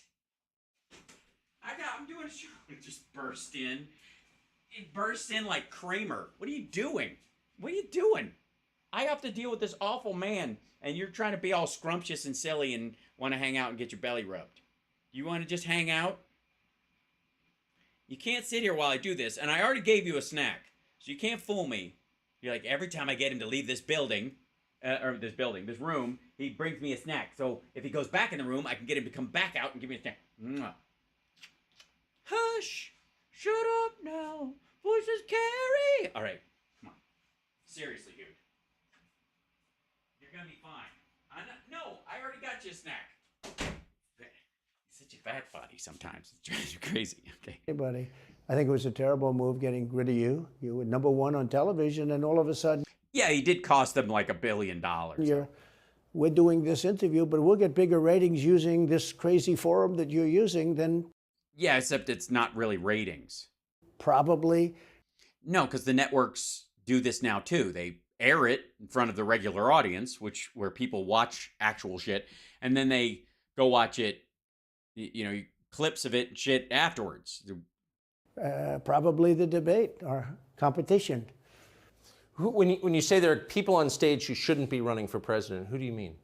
I'm doing a show. It just burst in. It burst in like Kramer. What are you doing? What are you doing? I have to deal with this awful man, and you're trying to be all scrumptious and silly and want to hang out and get your belly rubbed. You want to just hang out? You can't sit here while I do this, and I already gave you a snack, so you can't fool me. You're like, every time I get him to leave this building, this room, he brings me a snack. So if he goes back in the room, I can get him to come back out and give me a snack. Mwah. Hush! Shut up now. Voices carry. All right, come on. Seriously, dude. You're gonna be fine. No, I already got you a snack. He's such a fat body sometimes. It drives you crazy. Okay. Hey, buddy. I think it was a terrible move getting rid of you. You were #1 on television, and all of a sudden... Yeah, he did cost them like $1 billion. We're doing this interview, but we'll get bigger ratings using this crazy forum that you're using than... Yeah, except it's not really ratings. Probably. No, because the networks do this now too. They air it in front of the regular audience, where people watch actual shit, and then they go watch it, clips of it and shit afterwards. Probably the debate or competition. When you say there are people on stage who shouldn't be running for president, who do you mean?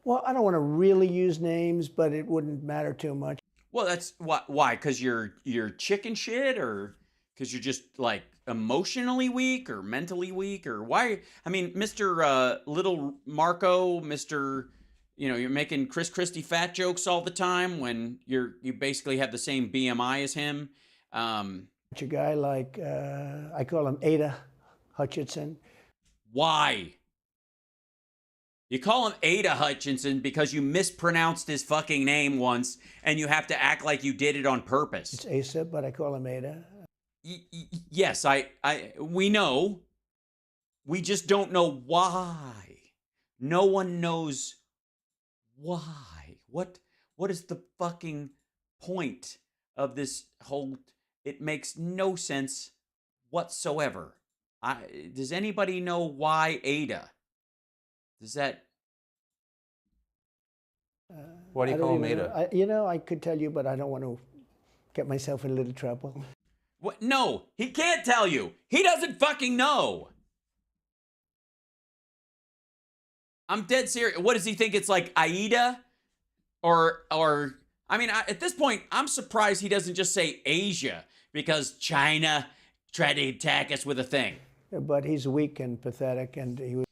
Well, I don't want to really use names, but it wouldn't matter too much. Well, that's why? Because you're chicken shit, or because you're just like emotionally weak or mentally weak, or why? I mean, Mr. Little Marco, Mr. You're making Chris Christie fat jokes all the time when you basically have the same BMI as him. A guy like I call him Ada Hutchinson. Why? You call him Ada Hutchinson because you mispronounced his fucking name once, and you have to act like you did it on purpose. It's Asa, but I call him Ada. Yes, we know. We just don't know why. No one knows why. What is the fucking point of this whole? It makes no sense whatsoever. Does anybody know why Ada? Does that? Why do you call him Ada? I could tell you, but I don't want to get myself in a little trouble. What? No, he can't tell you. He doesn't fucking know. I'm dead serious. What does he think? It's like Aida, or I mean, at this point, I'm surprised he doesn't just say Asia because China tried to attack us with a thing. But he's weak and pathetic, and he was.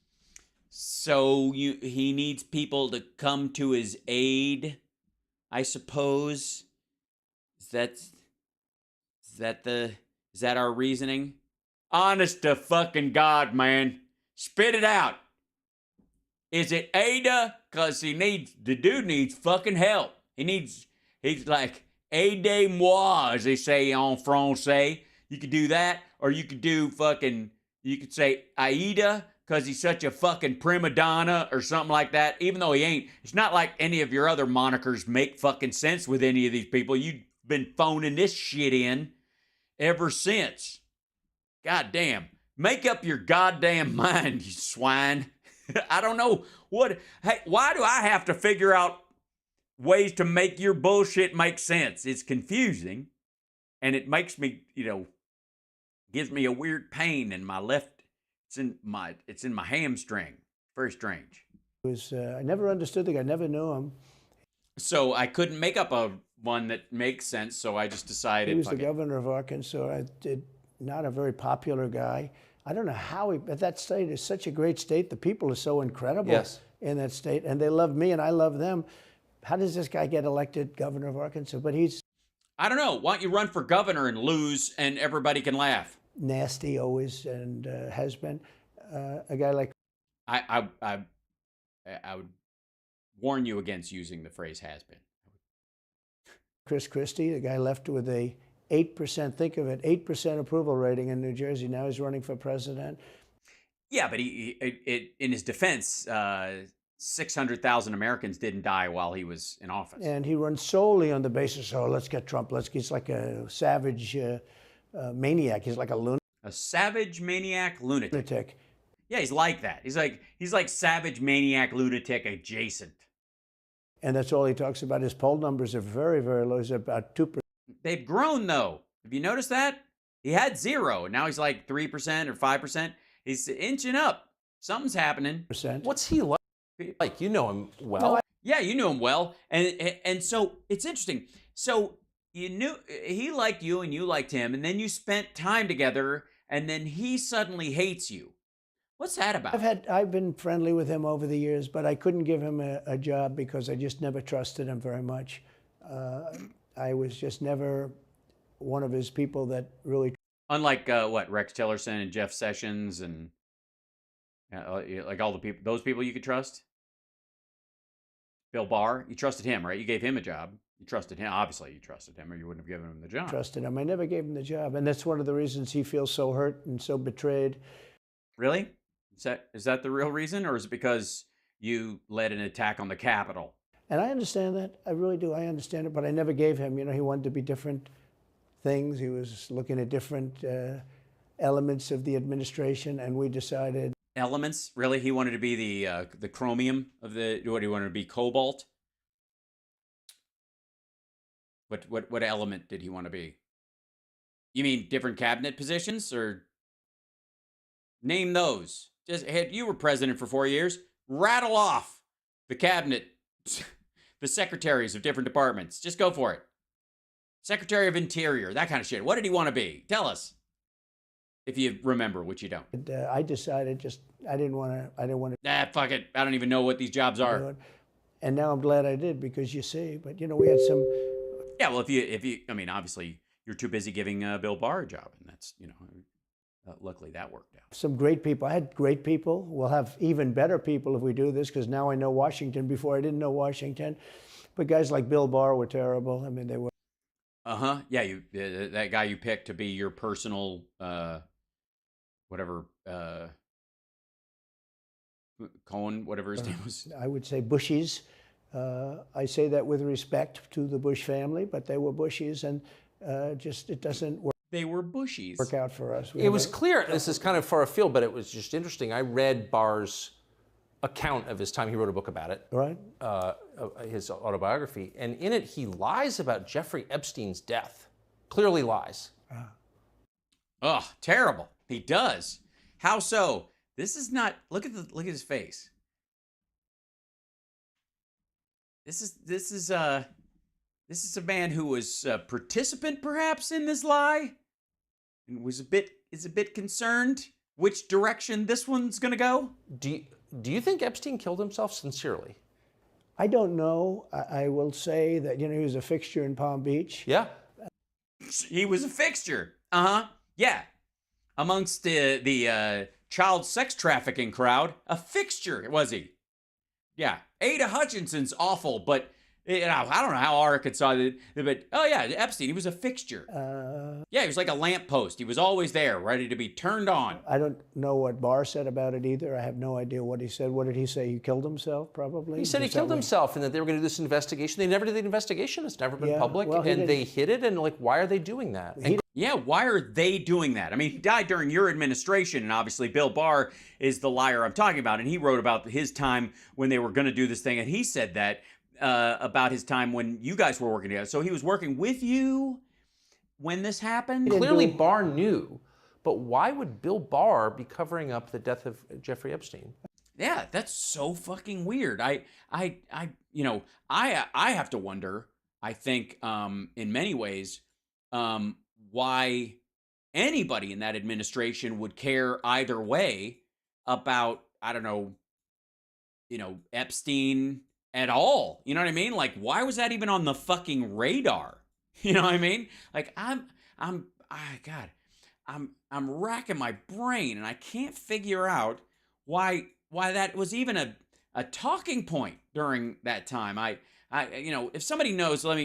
So he needs people to come to his aid, I suppose. Is that our reasoning? Honest to fucking God, man. Spit it out. Is it Ada? Cause the dude needs fucking help. He's like, aidez-moi, as they say en français. You could do that, or you could you could say Aida, because he's such a fucking prima donna or something like that, even though he ain't. It's not like any of your other monikers make fucking sense with any of these people. You've been phoning this shit in ever since. God damn. Make up your goddamn mind, you swine. I don't know hey, why do I have to figure out ways to make your bullshit make sense? It's confusing, and it makes me, gives me a weird pain in my left. It's in my hamstring. Very strange. I never understood the guy. Never knew him. So I couldn't make up one that makes sense. So I just decided. He was the governor of Arkansas. Not a very popular guy. I don't know how but that state is such a great state. The people are so incredible in that state, and they love me and I love them. How does this guy get elected governor of Arkansas? But I don't know. Why don't you run for governor and lose, and everybody can laugh? Nasty always, and has been. A guy like I would warn you against using the phrase has been. Chris Christie, the guy left with a 8%, think of it, 8% approval rating in New Jersey. Now he's running for president. Yeah, but in his defense, 600,000 Americans didn't die while he was in office. And he runs solely on the basis, let's get Trump. He's like a savage maniac. He's like a lunatic. A savage maniac lunatic. Yeah, he's like that. He's like savage maniac lunatic adjacent. And that's all he talks about. His poll numbers are very, very low. He's about 2%. They've grown, though. Have you noticed that? He had 0, and now he's like 3% or 5%. He's inching up. Something's happening. What's he like? Like, you know him well. Yeah, you knew him well. And so it's interesting. So you knew he liked you and you liked him, and then you spent time together, and then he suddenly hates you. What's that about? I've been friendly with him over the years, but I couldn't give him a job because I just never trusted him very much. I was just never one of his people that really. Unlike Rex Tillerson and Jeff Sessions and like all the people, those people you could trust. Bill Barr, you trusted him, right? You gave him a job. You trusted him. Obviously, you trusted him, or you wouldn't have given him the job. Trusted him. I never gave him the job, and that's one of the reasons he feels so hurt and so betrayed. Really? Is that the real reason, or is it because you led an attack on the Capitol? And I understand that. I really do. I understand it, but I never gave him. He wanted to be different things. He was looking at different elements of the administration, and we decided. Elements? Really? He wanted to be the chromium of the. What, he wanted to be cobalt? What element did he want to be? You mean different cabinet positions, or name those? Just hey, you were president for 4 years. Rattle off the cabinet, the secretaries of different departments. Just go for it. Secretary of Interior, that kind of shit. What did he want to be? Tell us, if you remember, which you don't. I decided I didn't want to. Fuck it. I don't even know what these jobs are. And now I'm glad I did, because you see, but we had some. Yeah, well, if you, I mean, obviously you're too busy giving Bill Barr a job, and that's, luckily that worked out. Some great people. I had great people. We'll have even better people if we do this, because now I know Washington. Before I didn't know Washington, but guys like Bill Barr were terrible. I mean, they were. Yeah, that guy you picked to be your personal, whatever, Cohen, whatever his name was. I would say Bushies. I say that with respect to the Bush family, but they were Bushies, and just it doesn't work. They were Bushies. Work out for us. It was clear. This is kind of far afield, but it was just interesting. I read Barr's account of his time. He wrote a book about it. Right. His autobiography, and in it he lies about Jeffrey Epstein's death. Clearly lies. Oh, terrible. He does. How so? This is not. Look at his face. This is a man who was a participant, perhaps, in this lie, and is a bit concerned which direction this one's gonna go. Do you think Epstein killed himself sincerely? I don't know. I will say that he was a fixture in Palm Beach. Yeah. He was a fixture. Yeah. Amongst the child sex trafficking crowd, a fixture was he? Yeah. Ada Hutchinson's awful, but I don't know how Arkansas did, but Epstein, he was a fixture. Yeah, he was like a lamppost. He was always there, ready to be turned on. I don't know what Barr said about it either. I have no idea what he said. What did he say? He killed himself, probably? He said he killed himself, and that they were going to do this investigation. They never did the investigation. It's never been public, and they hid it, and why are they doing that? Yeah, why are they doing that? I mean, he died during your administration, and obviously Bill Barr is the liar I'm talking about, and he wrote about his time when they were going to do this thing, and he said that about his time when you guys were working together. So he was working with you when this happened? Clearly Barr knew, but why would Bill Barr be covering up the death of Jeffrey Epstein? Yeah, that's so fucking weird. I have to wonder, I think, in many ways, why anybody in that administration would care either way about, I don't know, Epstein at all. You know what I mean? Like, why was that even on the fucking radar? You know what I mean? Like, I'm racking my brain, and I can't figure out why that was even a talking point during that time. If somebody knows, was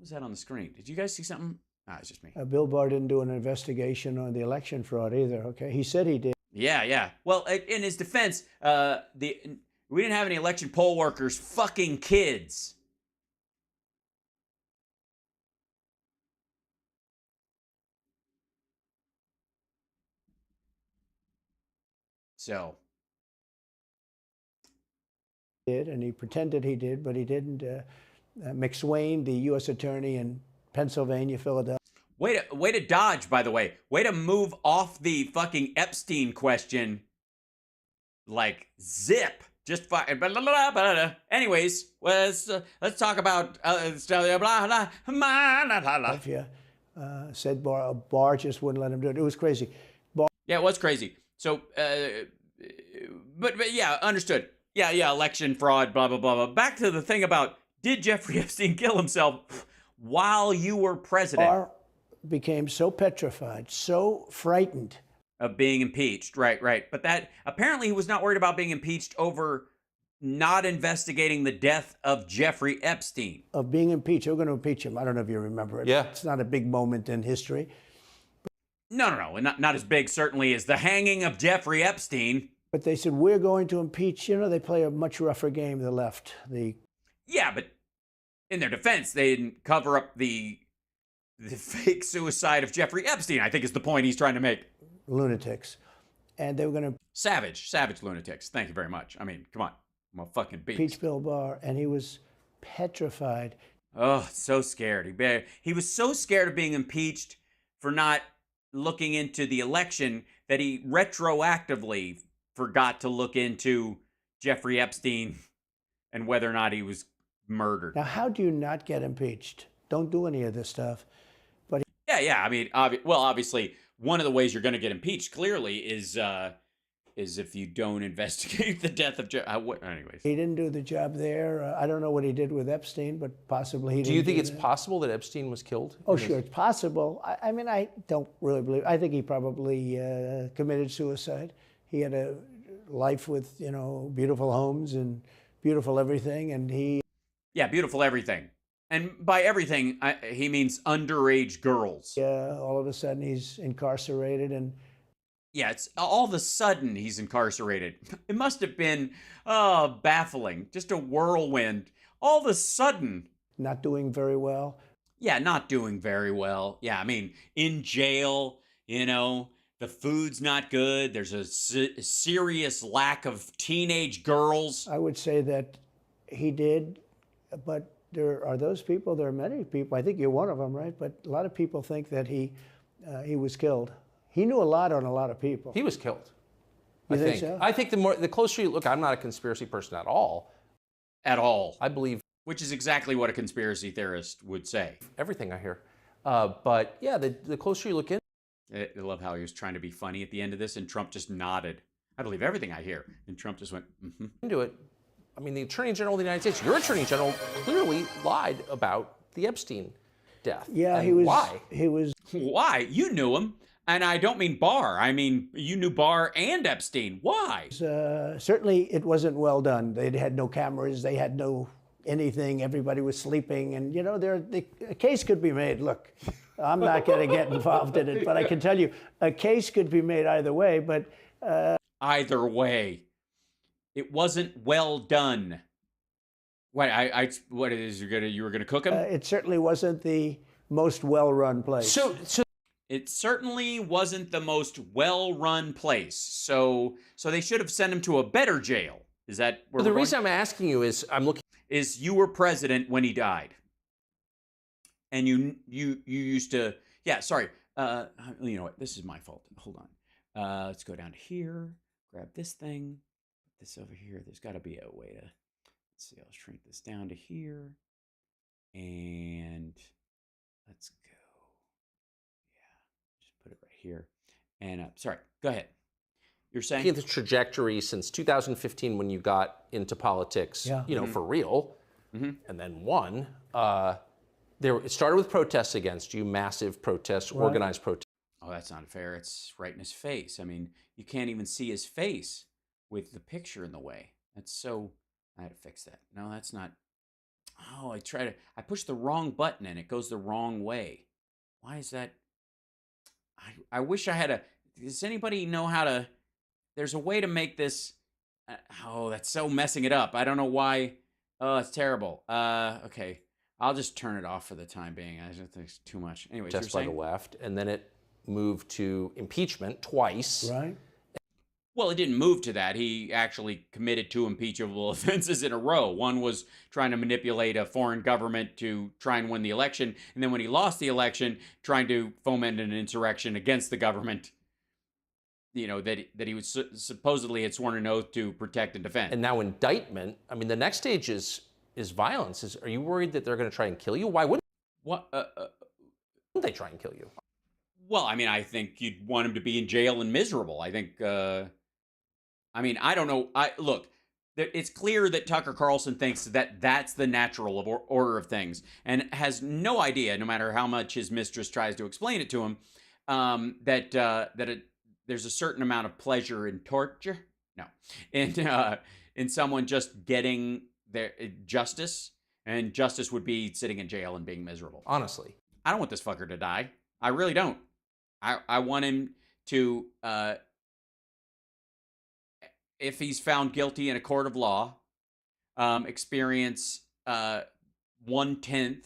that on the screen? Did you guys see something? It's just me. Bill Barr didn't do an investigation on the election fraud either, okay? He said he did. Yeah. Well, in his defense, we didn't have any election poll workers fucking kids. So. And he pretended he did, but he didn't. McSwain, the U.S. attorney in Pennsylvania, Philadelphia. Way to dodge, by the way. Way to move off the fucking Epstein question. Like, zip. Just anyways, let's talk about said Barr just wouldn't let him do it. It was crazy. Yeah, it was crazy. So, but yeah, understood. Yeah, election fraud, blah, blah, blah, blah. Back to the thing about, did Jeffrey Epstein kill himself while you were president? Barr became so petrified, so frightened of being impeached. Right. But that, apparently he was not worried about being impeached over not investigating the death of Jeffrey Epstein. Of being impeached. We're going to impeach him. I don't know if you remember it. Yeah. It's not a big moment in history. No. Not as big, certainly, as the hanging of Jeffrey Epstein. But they said, we're going to impeach. They play a much rougher game, the left. Yeah, but in their defense, they didn't cover up the fake suicide of Jeffrey Epstein, I think is the point he's trying to make. Lunatics. And they were going to... Savage lunatics. Thank you very much. I mean, come on. I'm a fucking beast. Impeach Bill Barr, and he was petrified. Oh, so scared. He was so scared of being impeached for not looking into the election that he retroactively forgot to look into Jeffrey Epstein and whether or not he was murdered. Now, how do you not get impeached? Don't do any of this stuff. But Yeah. I mean, obviously, one of the ways you're going to get impeached clearly is if you don't investigate the death of anyways. He didn't do the job there. I don't know what he did with Epstein, but possibly he didn't. Do you think it's possible that Epstein was killed? Oh, sure, it's possible. I mean, I don't really believe. I think he probably committed suicide. He had a life with, beautiful homes and beautiful everything, and he... Yeah, beautiful everything. And by everything, he means underage girls. Yeah, all of a sudden he's incarcerated and... Yeah, it's all of a sudden he's incarcerated. It must have been baffling, just a whirlwind. All of a sudden. Not doing very well. Yeah, not doing very well. Yeah, I mean, in jail, the food's not good. There's a serious lack of teenage girls. I would say that he did, but there are those people, there are many people, I think you're one of them, right? But a lot of people think that he was killed. He knew a lot on a lot of people. He was killed. You think so? I think the closer you look, I'm not a conspiracy person at all. At all. I believe. Which is exactly what a conspiracy theorist would say. Everything I hear. But yeah, the closer you look in. I love how he was trying to be funny at the end of this and Trump just nodded. I believe everything I hear. And Trump just went, mm-hmm. Into it. I mean, the Attorney General of the United States, your Attorney General clearly lied about the Epstein death. Yeah, and he was. Why? He was. Why? You knew him. And I don't mean Barr. I mean, you knew Barr and Epstein. Why? Certainly, it wasn't well done. They had no cameras. They had no anything. Everybody was sleeping. And, a case could be made. Look, I'm not going to get involved in it. But I can tell you, a case could be made either way. But either way, it wasn't well done. What it is you were gonna cook him? It certainly wasn't the most well-run place. So it certainly wasn't the most well-run place. So they should have sent him to a better jail. Is that where the reason I'm asking you is you were president when he died, and you used to. Yeah, sorry. You know what? This is my fault. Hold on. Let's go down to here. Grab this thing. Put this over here. There's got to be a way to. Let's see. I'll shrink this down to here, and let's go. Put it right here. And sorry, go ahead. You're saying? The trajectory since 2015 when you got into politics, for real, and then won. It started with protests against you, massive protests, organized protests. Oh, that's not fair. It's right in his face. I mean, you can't even see his face with the picture in the way. That's so... I had to fix that. No, that's not... Oh, I pushed the wrong button and it goes the wrong way. Why is that... I wish I had a... Does anybody know how to... There's a way to make this... that's so messing it up. I don't know why. Oh, it's terrible. Okay. I'll just turn it off for the time being. I just think it's too much. Anyways, just by the left. And then it moved to impeachment twice. Right. Well, it didn't move to that. He actually committed 2 impeachable offenses in a row. One was trying to manipulate a foreign government to try and win the election. And then when he lost the election, trying to foment an insurrection against the government, that he was supposedly had sworn an oath to protect and defend. And now indictment. I mean, the next stage is violence. Are you worried that they're going to try and kill you? Why wouldn't? What? Wouldn't they try and kill you? Well, I mean, I think you'd want him to be in jail and miserable. I think... I mean, I don't know. Look, it's clear that Tucker Carlson thinks that that's the natural order of things and has no idea, no matter how much his mistress tries to explain it to him, there's a certain amount of pleasure in torture. No. In someone just getting their justice, and justice would be sitting in jail and being miserable. Honestly. I don't want this fucker to die. I really don't. I want him to... if he's found guilty in a court of law, experience 1/10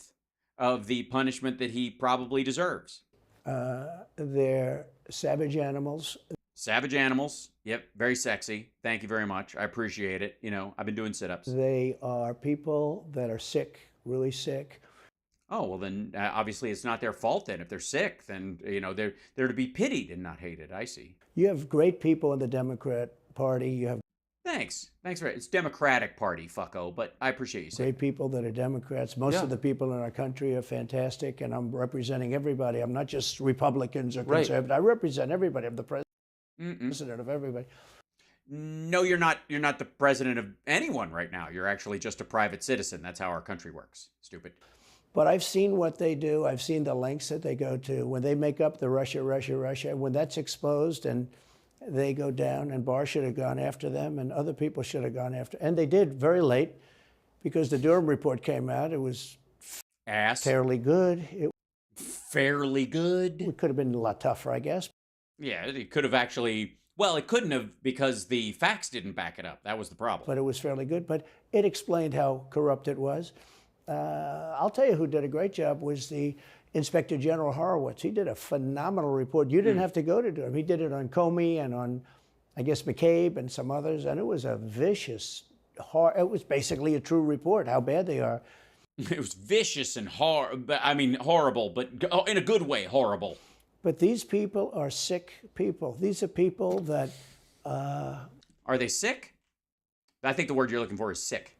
of the punishment that he probably deserves. They're savage animals. Savage animals. Yep, very sexy. Thank you very much. I appreciate it. I've been doing sit-ups. They are people that are sick, really sick. Oh, well then obviously it's not their fault then. If they're sick, then they're to be pitied and not hated. I see. You have great people in the Democrat Party. You have Thanks for it. It's Democratic Party, fucko, but I appreciate you saying great people that are Democrats. Most of the people in our country are fantastic, and I'm representing everybody. I'm not just Republicans or conservatives. I represent everybody. I'm the president of everybody. No, you're not. You're not the president of anyone right now. You're actually just a private citizen. That's how our country works. Stupid. But I've seen what they do. I've seen the lengths that they go to. When they make up the Russia, when that's exposed and they go down, and Barr should have gone after them, and other people should have gone after. And they did very late, because the Durham report came out. It was fairly good. Fairly good? It could have been a lot tougher, I guess. Yeah, it could have actually... Well, it couldn't have, because the facts didn't back it up. That was the problem. But it was fairly good. But it explained how corrupt it was. I'll tell you who did a great job was the Inspector General Horowitz. He did a phenomenal report. You didn't have to go to Durham. He did it on Comey and on, I guess, McCabe and some others. And it was a vicious, it was basically a true report, how bad they are. It was vicious and horrible, but in a good way, horrible. But these people are sick people. These are people that... Are they sick? I think the word you're looking for is sick.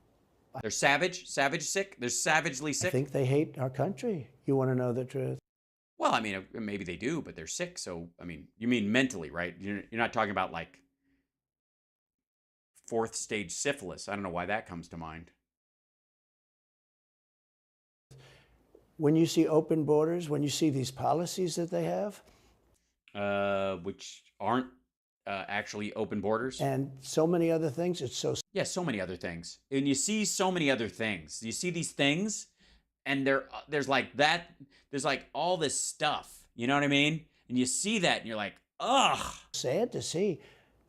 They're savage sick? They're savagely sick? I think they hate our country. You want to know the truth? Well, I mean, maybe they do, but they're sick. So, I mean, you mean mentally, right? You're not talking about, like, 4th stage syphilis. I don't know why that comes to mind. When you see open borders, when you see these policies that they have... which aren't actually open borders. And so many other things. It's so... Yeah, so many other things. And you see so many other things. You see these things, and there's like that... There's like all this stuff. You know what I mean? And you see that, and you're like, ugh. Sad to see.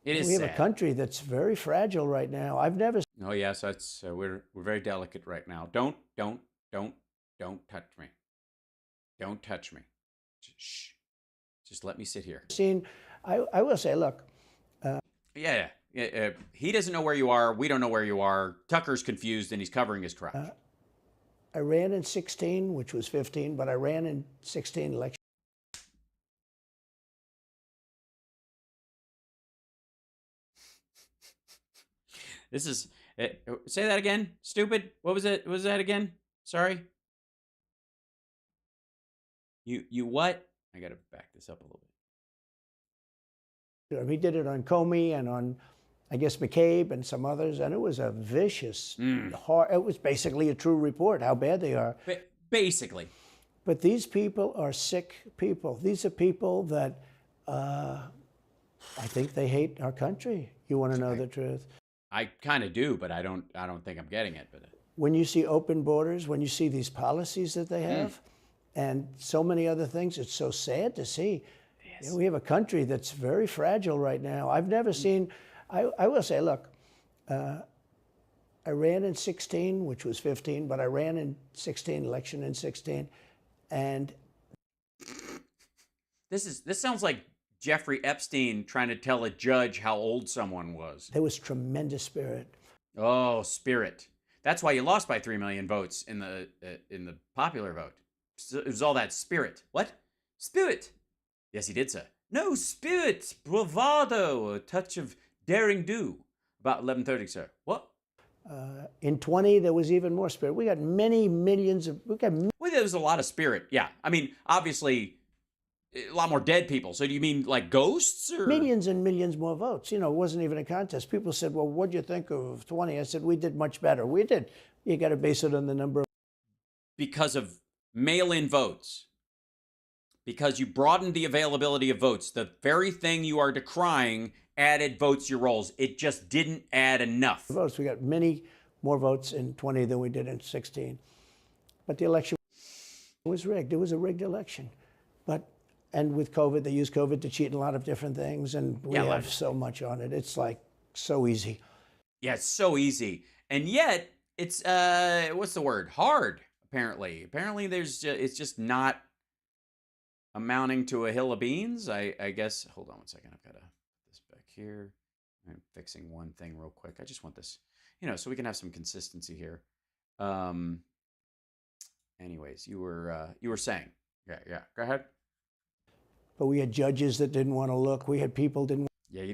It is We have sad. a country that's very fragile right now. I've never... Oh, yes, that's... we're very delicate right now. Don't touch me. Don't touch me. Shh. Just let me sit here. I will say, look. Yeah. He doesn't know where you are. We don't know where you are. Tucker's confused, and he's covering his crotch. I ran in 16, which was 15, but I ran in 16 election. This is... say that again, stupid. What was it? What was that again? Sorry. You what? I got to back this up a little bit. He did it on Comey and on, I guess, McCabe and some others, and it was a vicious, it was basically a true report, how bad they are. Basically. But these people are sick people. These are people that I think they hate our country. You want to know the truth? I kind of do, but I don't think I'm getting it. But when you see open borders, when you see these policies that they have, and so many other things, it's so sad to see. Yes. You know, we have a country that's very fragile right now. I've never seen, I will say, look, I ran in 16, which was 15, but I ran in 16, election in 16, and... This sounds like Jeffrey Epstein trying to tell a judge how old someone was. There was tremendous spirit. Oh, spirit. That's why you lost by 3 million votes in the popular vote. It was all that spirit. What? Spirit. Yes, he did, sir. No, spirit, bravado, a touch of daring do. About 11:30, sir. What? In 20, there was even more spirit. We got many millions of... Well, there was a lot of spirit, yeah. I mean, obviously, a lot more dead people. So do you mean like ghosts? Or? Millions and millions more votes. You know, it wasn't even a contest. People said, well, what'd you think of 20? I said, we did much better. We did. You got to base it on the number of... Because of mail-in votes. Because you broadened the availability of votes. The very thing you are decrying added votes to your rolls. It just didn't add enough. Votes. We got many more votes in 20 than we did in 16. But the election was rigged. It was a rigged election. And with COVID, they used COVID to cheat in a lot of different things. And we have so much on it. It's like so easy. Yeah, it's so easy. And yet, it's, what's the word? Hard, apparently. Apparently, it's just not amounting to a hill of beans. I guess, hold on one second. I've got to put this back here. I'm fixing one thing real quick. I just want this, so we can have some consistency here. Anyways, you were saying. Yeah. Go ahead. But we had judges that didn't want to look. We had people didn't. Yeah, they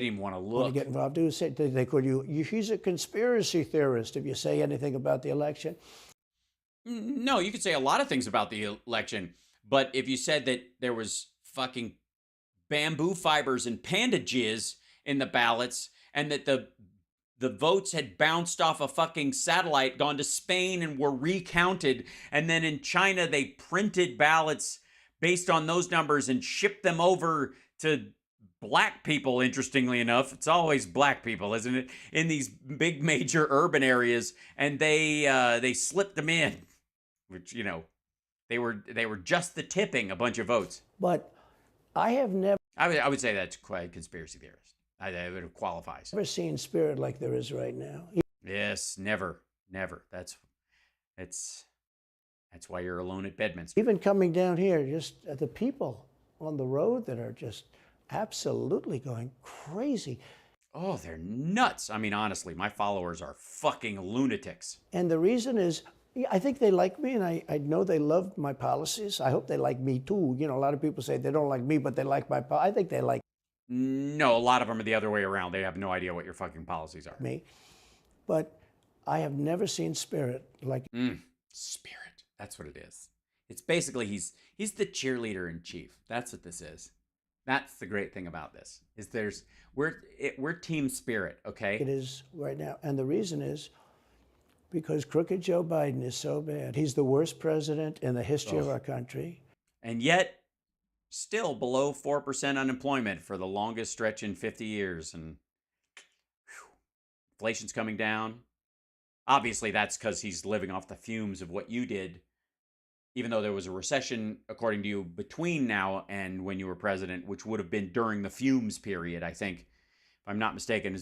didn't want to Want look. to get involved. They called you. He's a conspiracy theorist. If you say anything about the election. No, you could say a lot of things about the election, but if you said that there was fucking bamboo fibers and panda jizz in the ballots, and that the votes had bounced off a fucking satellite, gone to Spain, and were recounted, and then in China they printed ballots based on those numbers and shipped them over to black people, interestingly enough. It's always black people, isn't it? In these big major urban areas, and they slipped them in, which, you know, they were just the tipping a bunch of votes. But I have never. I would say that's quite a conspiracy theorist. I would qualifies. Never seen spirit like there is right now. Yes, never. That's why you're alone at Bedminster. Even coming down here, just the people on the road that are just absolutely going crazy. Oh, they're nuts. I mean, honestly, my followers are fucking lunatics. And the reason is, I think they like me, and I know they love my policies. I hope they like me too. You know, a lot of people say they don't like me, but they like my policies. I think they like No, a lot of them are the other way around. They have no idea what your fucking policies are. me. But I have never seen spirit like Spirit. That's what it is. It's basically he's the cheerleader in chief. That's what this is. That's the great thing about this. Is we're team spirit, okay? it is right now. And the reason is because crooked Joe Biden is so bad. He's the worst president in the history of our country. And yet, still below 4% unemployment for the longest stretch in 50 years. And inflation's coming down. Obviously, that's because he's living off the fumes of what you did, even though there was a recession, according to you, between now and when you were president, which would have been during the fumes period, I think, if I'm not mistaken.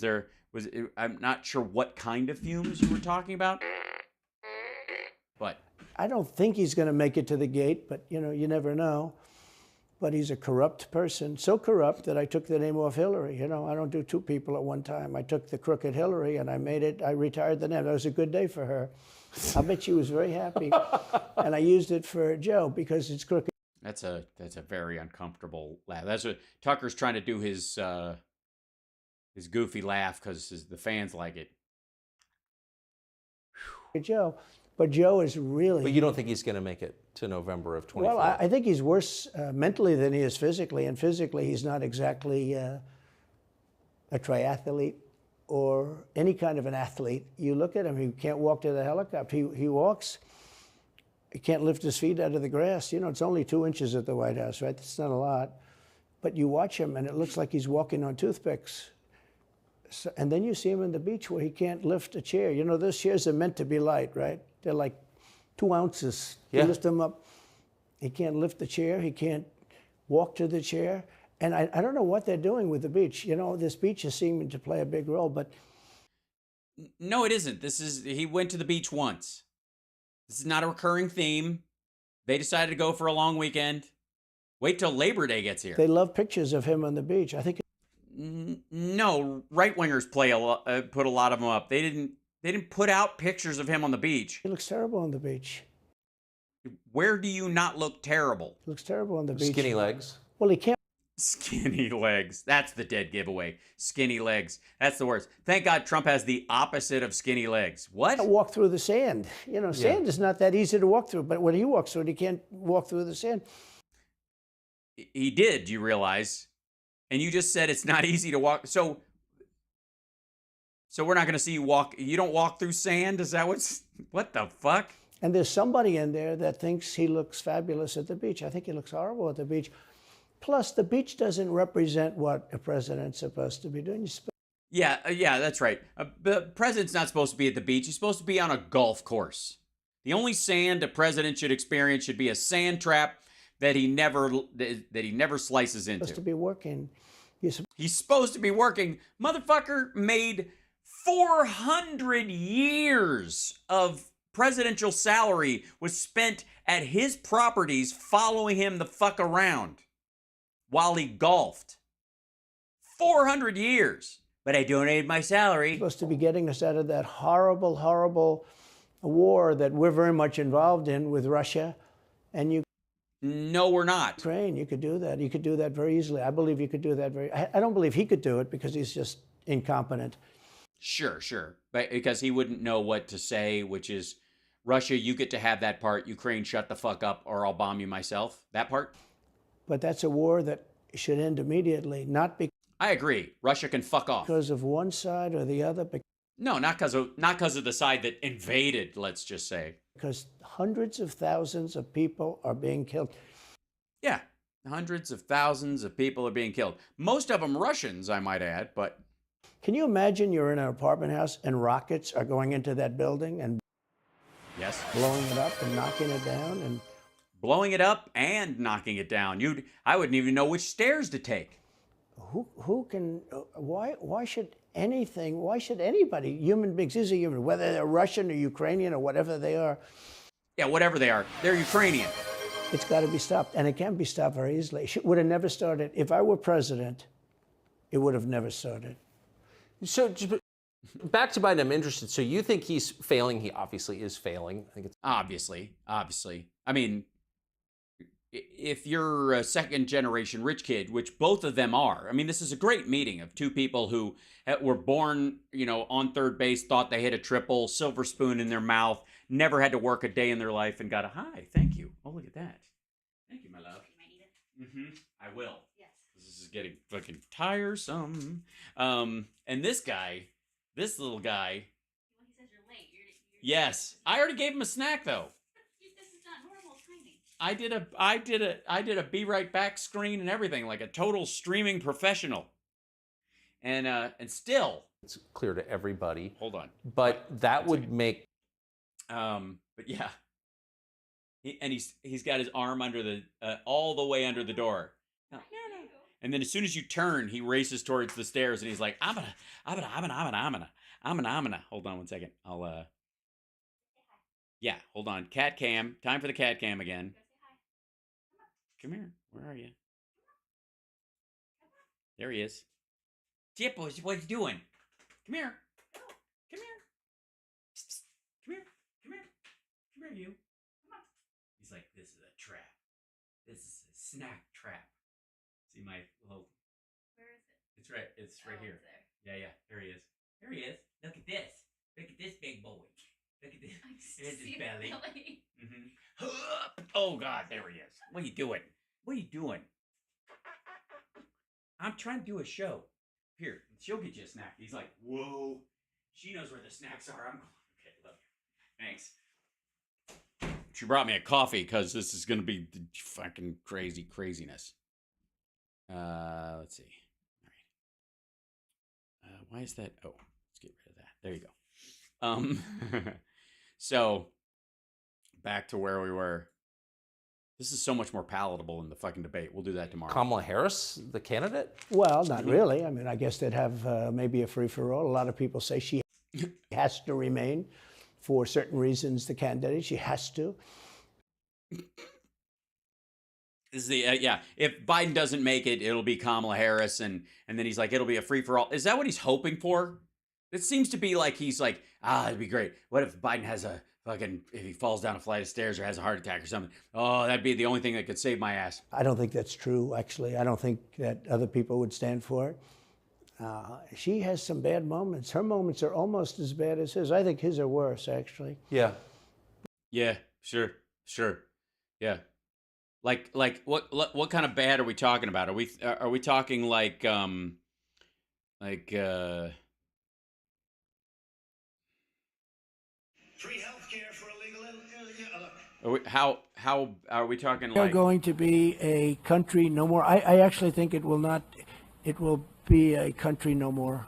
I'm not sure what kind of fumes you were talking about, but I don't think he's going to make it to the gate, but you know, you never know. But he's a corrupt person, so corrupt that I took the name off Hillary. You know, I don't do two people at one time. I took the crooked Hillary and I retired the name. That was a good day for her. I bet she was very happy. And I used it for Joe because it's crooked. that's a very uncomfortable laugh. That's what Tucker's trying to do his goofy laugh because the fans like it. Joe. But Joe is really... But you don't think he's going to make it to November of 24? Well, I think he's worse mentally than he is physically. And physically, he's not exactly a triathlete or any kind of an athlete. You look at him, he can't walk to the helicopter. He walks, he can't lift his feet out of the grass. You know, it's only 2 inches at the White House, right? That's not a lot. But you watch him, and it looks like he's walking on toothpicks. So, and then you see him on the beach where he can't lift a chair. You know, those chairs are meant to be light, right? They're like 2 ounces. You lift them up. He can't lift the chair. He can't walk to the chair. And I don't know what they're doing with the beach. You know, this beach is seeming to play a big role, but... No, it isn't. He went to the beach once. This is not a recurring theme. They decided to go for a long weekend. Wait till Labor Day gets here. They love pictures of him on the beach. I think... No, right-wingers put a lot of them up. They didn't put out pictures of him on the beach. He looks terrible on the beach. Where do you not look terrible? He looks terrible on the beach. Skinny legs. Well, he can't. Skinny legs. That's the dead giveaway. Skinny legs. That's the worst. Thank God Trump has the opposite of skinny legs. What? Walk through the sand. You know, sand is not that easy to walk through. But when he walks through it, he can't walk through the sand. He did, you realize. And you just said it's not easy to walk. So we're not going to see you walk. You don't walk through sand? Is that what the fuck? And there's somebody in there that thinks he looks fabulous at the beach. I think he looks horrible at the beach. Plus, the beach doesn't represent what a president's supposed to be doing. Yeah, that's right. The president's not supposed to be at the beach. He's supposed to be on a golf course. The only sand a president should experience should be a sand trap that he never slices into. Supposed to be working. He's supposed to be working. Motherfucker made 400 years of presidential salary was spent at his properties following him the fuck around while he golfed. 400 years. But I donated my salary. Supposed to be getting us out of that horrible, horrible a war that we're very much involved in with Russia, and you. No, we're not. Ukraine, you could do that. You could do that very easily. I believe you could do that I don't believe he could do it because he's just incompetent. Sure. But because he wouldn't know what to say, which is, Russia, you get to have that part. Ukraine, shut the fuck up or I'll bomb you myself. That part? But that's a war that should end immediately, not because... I agree. Russia can fuck off. Because of one side or the other. No, not because of the side that invaded, let's just say. Because hundreds of thousands of people are being killed. Yeah, hundreds of thousands of people are being killed. Most of them Russians, I might add, but... Can you imagine you're in an apartment house and rockets are going into that building and yes, blowing it up and knocking it down and blowing it up and knocking it down? I wouldn't even know which stairs to take. Who can? Why should anything? Why should anybody? Human beings, is a human, whether they're Russian or Ukrainian or whatever they are. Yeah, whatever they are, they're Ukrainian. It's got to be stopped, and it can be stopped very easily. It would have never started if I were president. It would have never started. So, back to Biden, I'm interested. So you think he's failing? He obviously is failing. I think it's obviously. I mean, if you're a second-generation rich kid, which both of them are, I mean, this is a great meeting of two people who were born, on third base, thought they hit a triple, silver spoon in their mouth, never had to work a day in their life, and got a hi. Thank you. Oh, look at that. Thank you, my love. You might eat it. I will. Yes. This is getting fucking tiresome. And this little guy. Well, he says you're late. You're Yes, I already gave him a snack though. This is not normal timing. I did a be right back screen and everything, like a total streaming professional. And still, it's clear to everybody. Hold on. But that would make. But yeah. He's got his arm under the all the way under the door. No. And then as soon as you turn, he races towards the stairs and he's like, I'm gonna. Hold on one second. Yeah, hold on. Cat cam. Time for the cat cam again. Come here. Where are you? There he is. Chip, what you doing? Come here. Come here. Psst, psst. Come here. Come here. Come here, you. Come on. He's like, this is a trap. This is a snack trap. See my little... Where is it? It's right here. It's there. Yeah. There he is. There he is. Look at this. Look at this big boy. Look at this. There's his belly. Mm-hmm. Oh, God, there he is. What are you doing? What are you doing? I'm trying to do a show. Here, she'll get you a snack. He's like, whoa. She knows where the snacks are. I'm going, okay, love you. Thanks. She brought me a coffee because this is going to be fucking craziness. Let's see. All right. Why is that? Oh, let's get rid of that. There you go. So back to where we were. This is so much more palatable in the fucking debate. We'll do that tomorrow. Kamala Harris, the candidate? Well, not really. I mean, I guess they'd have maybe a free-for-all. A lot of people say she has to remain for certain reasons, the candidate. She has to. Is the if Biden doesn't make it, it'll be Kamala Harris, and then he's like, it'll be a free-for-all. Is that what he's hoping for? It seems to be like he's like, it'd be great. What if Biden has a fucking, if he falls down a flight of stairs or has a heart attack or something? Oh, that'd be the only thing that could save my ass. I don't think that's true, actually. I don't think that other people would stand for it. She has some bad moments. Her moments are almost as bad as his. I think his are worse, actually. Yeah. Yeah, sure. Yeah. Like what kind of bad are we talking about? Are we talking like free health care for illegal. How are we talking like? We're going to be a country no more. I actually think it will not. It will be a country no more.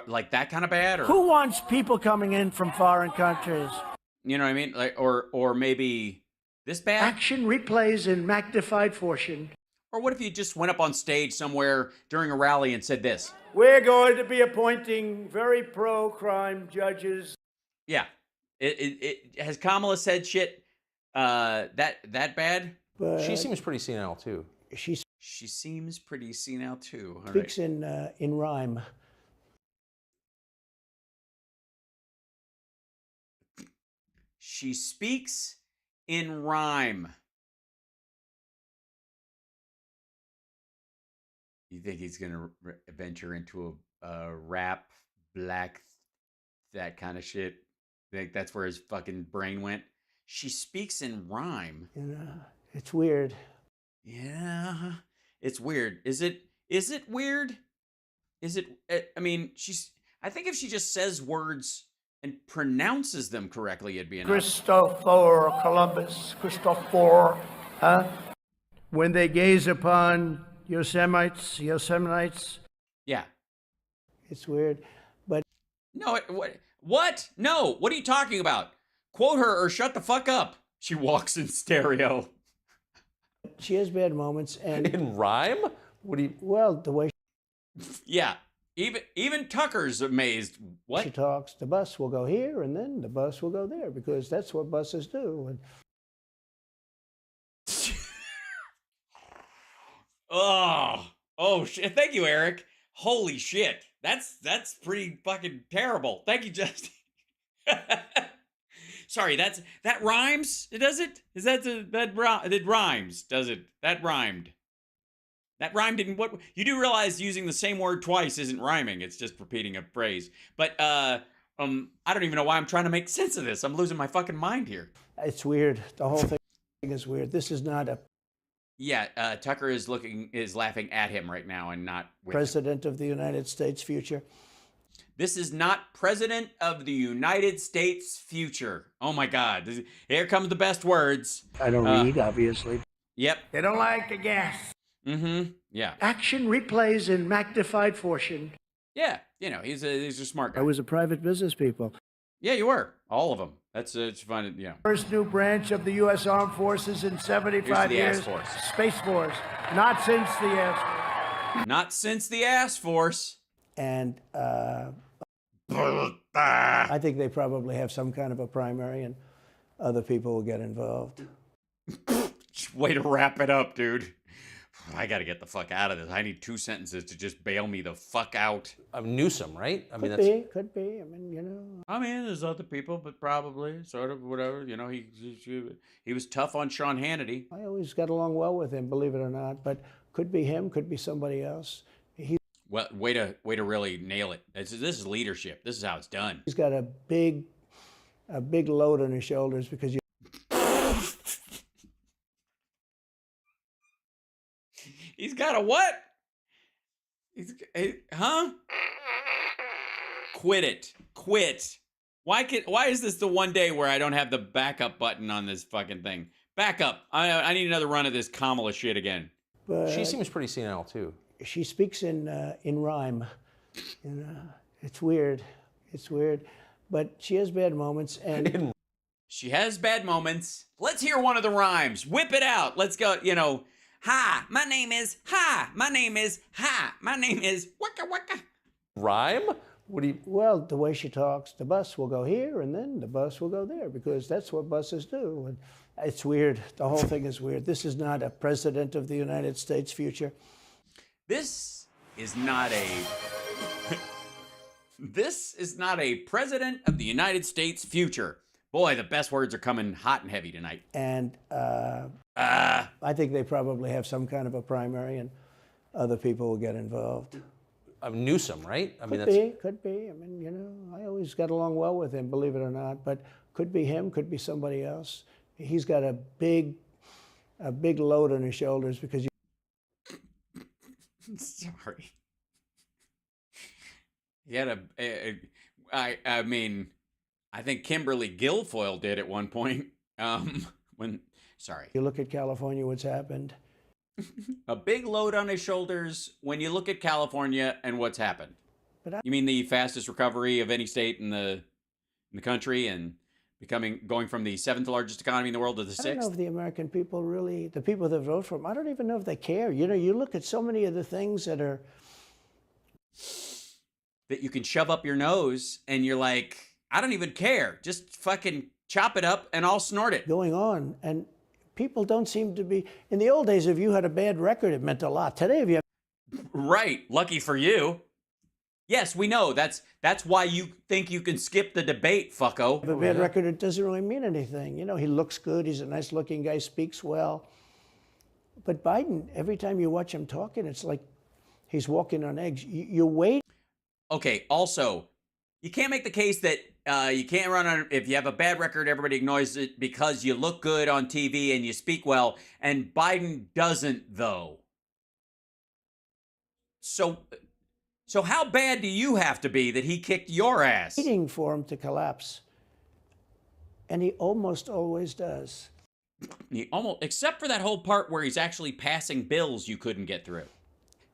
Like that kind of bad, or who wants people coming in from foreign countries? You know what I mean? Like, or maybe this bad? Action replays in magnified fashion. Or what if you just went up on stage somewhere during a rally and said this? We're going to be appointing very pro-crime judges. Yeah. It has Kamala said shit that bad? But she seems pretty senile too. She seems pretty senile too. All speaks right. in rhyme. She speaks in rhyme. You think he's going to venture into a rap, black, that kind of shit? Think that's where his fucking brain went? She speaks in rhyme. You know, it's weird. Yeah, it's weird. Is it weird? Is it, I mean, I think if she just says words and pronounces them correctly, it'd be enough. Christopher Columbus, Christopher, huh? When they gaze upon Yosemite. Yeah. It's weird, but... No, what? No, what are you talking about? Quote her or shut the fuck up. She walks in stereo. She has bad moments, and... In rhyme? What do you... Well, the way... Yeah, even Tucker's amazed. What? She talks, the bus will go here, and then the bus will go there, because that's what buses do. And... Oh shit! Thank you, Eric. Holy shit, that's pretty fucking terrible. Thank you, Justin. Sorry, that rhymes. Does it? Is it rhymes? Does it? That rhymed. That rhymed in what? You do realize using the same word twice isn't rhyming. It's just repeating a phrase. But I don't even know why I'm trying to make sense of this. I'm losing my fucking mind here. It's weird. The whole thing is weird. This is not a... Yeah, Tucker is laughing at him right now and not with President of the United States future. This is not President of the United States future. Oh my God. Here comes the best words. I don't read, obviously. Yep. They don't like the gas. Mm-hmm. Yeah. Action replays in magnified fortune. Yeah. You know, he's a smart guy. I was a private business people. Yeah, you were. All of them. It's fun. Yeah. First new branch of the U.S. Armed Forces in 75 years. Ass Force. Space Force. Not since the Ass Force. Not since the Ass Force. And I think they probably have some kind of a primary, and other people will get involved. Way to wrap it up, dude. I got to get the fuck out of this. I need 2 sentences to just bail me the fuck out. Newsom, right? I mean, Could be. I mean, you know. I mean, there's other people, but probably, sort of, whatever. You know, he was tough on Sean Hannity. I always got along well with him, believe it or not. But could be him, could be somebody else. Well, way to really nail it. This is leadership. This is how it's done. He's got a big load on his shoulders because you. He's got a what? Huh? Quit it. Quit. Why is this the one day where I don't have the backup button on this fucking thing? Back up. I need another run of this Kamala shit again. But she seems pretty senile too. She speaks in rhyme. You know, it's weird. It's weird. But she has bad moments, and she has bad moments. Let's hear one of the rhymes. Whip it out. Let's go, you know. Hi, my name is, hi, my name is, hi, my name is, waka waka. Rhyme? What do you... Well, the way she talks, the bus will go here, and then the bus will go there, because that's what buses do. And it's weird. The whole thing is weird. This is not a President of the United States future. This is not a... This is not a President of the United States future. Boy, the best words are coming hot and heavy tonight. And I think they probably have some kind of a primary, and other people will get involved. Newsom, right? I mean, could be. I mean, you know, I always got along well with him, believe it or not. But could be him, could be somebody else. He's got a big load on his shoulders because. Sorry. He had I mean, I think Kimberly Guilfoyle did at one point. Sorry. You look at California, what's happened. A big load on his shoulders when you look at California and what's happened. You mean the fastest recovery of any state in the country and going from the 7th largest economy in the world to the 6th? I don't know if the American people really, the people that vote for him, I don't even know if they care. You know, you look at so many of the things that are... that you can shove up your nose and you're like, I don't even care. Just fucking chop it up and I'll snort it. Going on. And people don't seem to be... In the old days, if you had a bad record, it meant a lot. Today, if you have... Right. Lucky for you. Yes, we know. That's why you think you can skip the debate, fucko. If a bad record, it doesn't really mean anything. You know, he looks good. He's a nice-looking guy, speaks well. But Biden, every time you watch him talking, it's like he's walking on eggs. You wait. Okay, also, you can't make the case that you can't run on, if you have a bad record, everybody ignores it because you look good on TV and you speak well, and Biden doesn't, though. So how bad do you have to be that he kicked your ass? Waiting for him to collapse. And he almost always does. He almost, except for that whole part where he's actually passing bills you couldn't get through.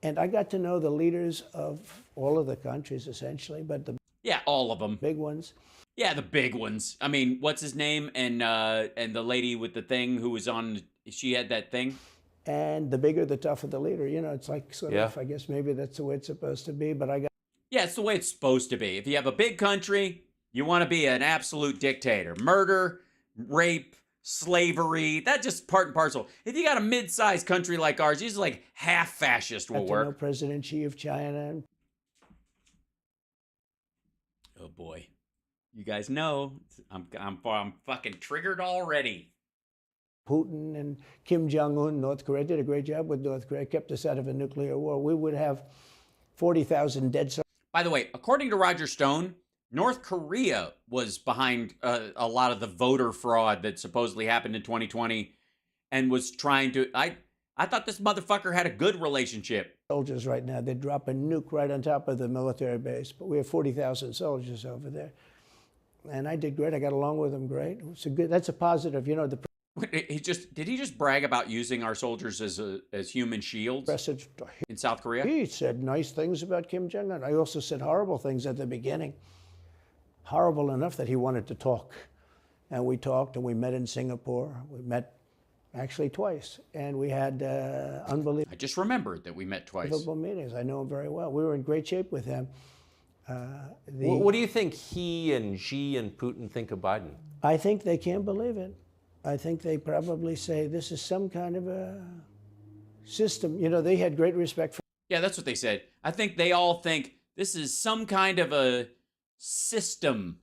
And I got to know the leaders of all of the countries, essentially, but the yeah, all of them. Big ones. Yeah, the big ones. I mean, what's his name? And the lady with the thing who was on, she had that thing. And the bigger, the tougher the leader. You know, it's like sort of, I guess maybe that's the way it's supposed to be, but I got... Yeah, it's the way it's supposed to be. If you have a big country, you want to be an absolute dictator. Murder, rape, slavery, that's just part and parcel. If you got a mid-sized country like ours, usually like half fascist will work. Know President Xi of China. Oh boy, you guys know I'm fucking triggered already. Putin and Kim Jong-un, North Korea, did a great job with North Korea, kept us out of a nuclear war. We would have 40,000 dead soldiers. By the way, according to Roger Stone, North Korea was behind a lot of the voter fraud that supposedly happened in 2020 and was trying to... I thought this motherfucker had a good relationship. Soldiers right now, they drop a nuke right on top of the military base, but we have 40,000 soldiers over there. And I did great. I got along with them great. It's a good, that's a positive. You know, the... Did he just brag about using our soldiers as human shields in South Korea? He said nice things about Kim Jong-un. I also said horrible things at the beginning. Horrible enough that he wanted to talk. And we talked, and we met in Singapore. We met actually twice. And we had unbelievable... I just remembered that we met twice. Meetings. I know him very well. We were in great shape with him. What do you think he and Xi and Putin think of Biden? I think they can't believe it. I think they probably say this is some kind of a system. You know, they had great respect for... Yeah, that's what they said. I think they all think this is some kind of a system.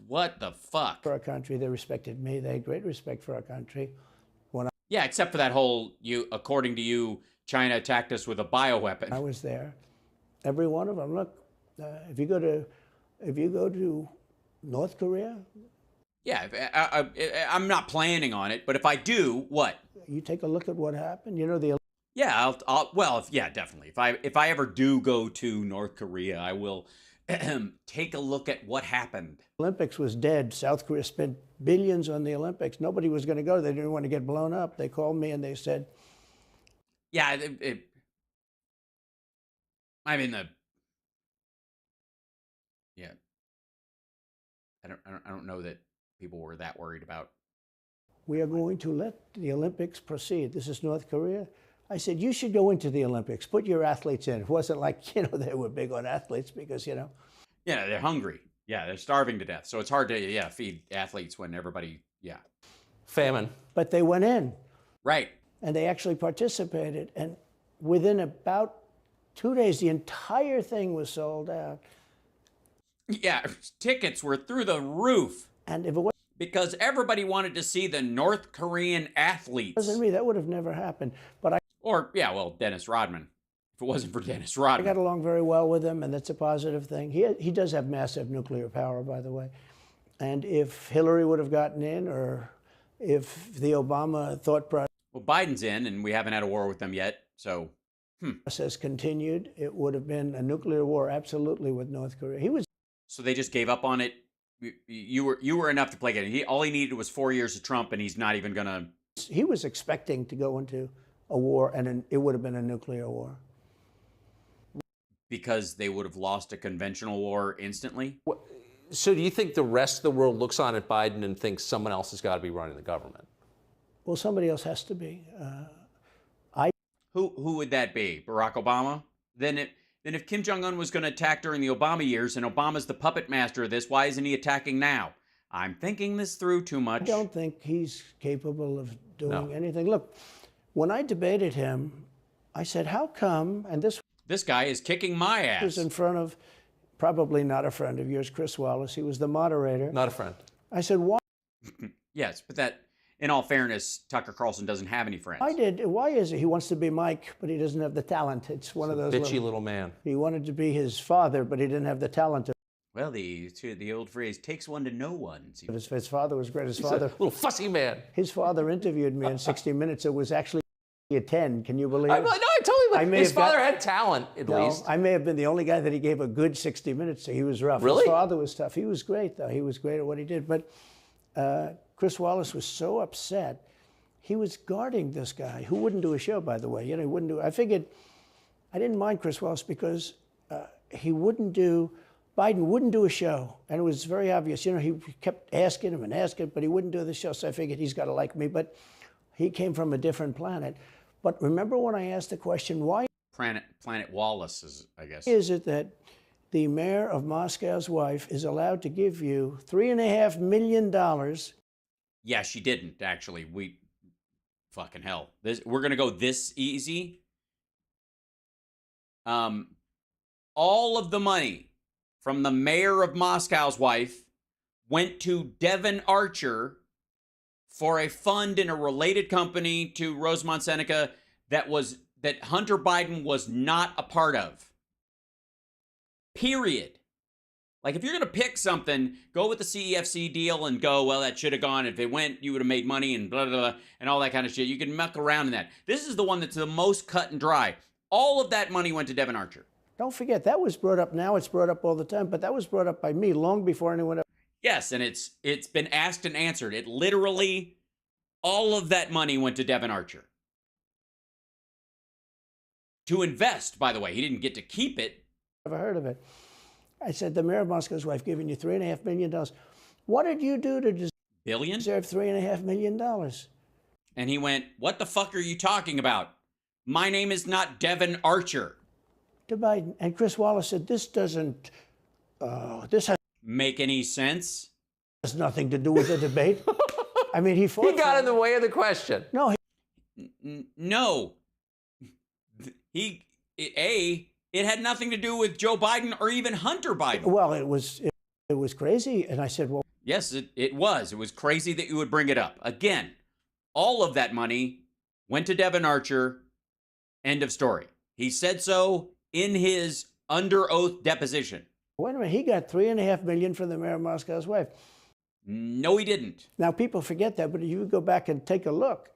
What the fuck? For our country, they respected me. They had great respect for our country. Yeah, except for that whole, according to you, China attacked us with a bioweapon. I was there. Every one of them. Look, if you go to North Korea. Yeah, I'm not planning on it, but if I do, what? You take a look at what happened. You know the. Yeah, yeah, definitely. If I ever do go to North Korea, I will take a look at what happened. Olympics was dead. South Korea spent billions on the Olympics. Nobody was going to go. They didn't want to get blown up. They called me and they said, "Yeah, I'm in the." Yeah, I don't know that people were that worried about. We are going to let the Olympics proceed. This is North Korea. I said, you should go into the Olympics. Put your athletes in. It wasn't like, they were big on athletes because, Yeah, they're hungry. Yeah, they're starving to death. So it's hard to, feed athletes when everybody, Famine. But they went in. Right. And they actually participated. And within about 2 days, the entire thing was sold out. Yeah, tickets were through the roof. And if it was because everybody wanted to see the North Korean athletes. Wasn't me, that would have never happened. But Dennis Rodman. If it wasn't for Dennis Rodman. I got along very well with him, and that's a positive thing. He does have massive nuclear power, by the way. And if Hillary would have gotten in, or if the Obama thought process... Well, Biden's in, and we haven't had a war with them yet, so... ...process continued, it would have been a nuclear war, absolutely, with North Korea. He was... So they just gave up on it? You were enough to placate it. All he needed was 4 years of Trump, and he's not even going to... He was expecting to go into a war, and it would have been a nuclear war. Because they would have lost a conventional war instantly? So do you think the rest of the world looks on at Biden and thinks someone else has got to be running the government? Well, somebody else has to be. Who would that be? Barack Obama? Then if Kim Jong-un was going to attack during the Obama years and Obama's the puppet master of this, why isn't he attacking now? I'm thinking this through too much. I don't think he's capable of doing anything. Look, When I debated him, I said, how come, and this guy is kicking my ass. was in front of, probably not a friend of yours, Chris Wallace. He was the moderator. Not a friend. I said, why? Yes, but that, in all fairness, Tucker Carlson doesn't have any friends. I did. Why is it? He wants to be Mike, but he doesn't have the talent. It's one of those bitchy little man. He wanted to be his father, but he didn't have the talent. Well, the old phrase, takes one to know one. His father was great. His He's father, a little fussy man. His father interviewed me in 60 Minutes. It was actually a 10. Can you believe it? No, I totally. His father had talent, at least. I may have been the only guy that he gave a good 60 Minutes to. He was rough. Really? His father was tough. He was great, though. He was great at what he did. But Chris Wallace was so upset. He was guarding this guy who wouldn't do a show, by the way. He wouldn't do. I figured I didn't mind Chris Wallace because Biden wouldn't do a show, and it was very obvious. He kept asking him and asking, but he wouldn't do the show. So I figured he's got to like me. But he came from a different planet. But remember when I asked the question, why Planet Wallace is, I guess. Is it that the mayor of Moscow's wife is allowed to give you $3.5 million? Yeah, she didn't actually. Fucking hell. We're gonna go this easy. All of the money from the mayor of Moscow's wife went to Devon Archer for a fund in a related company to Rosemont Seneca that Hunter Biden was not a part of. Period. Like, if you're going to pick something, go with the CEFC deal and go, well, that should have gone. If it went, you would have made money and blah, blah, blah, and all that kind of shit. You can muck around in that. This is the one that's the most cut and dry. All of that money went to Devon Archer. Don't forget, that was brought up. Now it's brought up all the time, but that was brought up by me long before anyone else. Yes, and it's been asked and answered. It literally, all of that money went to Devon Archer. To invest, by the way. He didn't get to keep it. Never heard of it. I said, the mayor of Moscow's wife giving you $3.5 million. What did you do to deserve $3.5 million? And he went, what the fuck are you talking about? My name is not Devon Archer. To Biden. And Chris Wallace said, this doesn't, make any sense? Has nothing to do with the debate. I mean, he got in the way of the question. No. No. It had nothing to do with Joe Biden or even Hunter Biden. Well, it was crazy. And I said, well. Yes, it was. It was crazy that you would bring it up. Again, all of that money went to Devon Archer. End of story. He said so in his under oath deposition. Wait a minute. He got $3.5 million from the mayor of Moscow's wife. No, he didn't. Now, people forget that, but if you go back and take a look.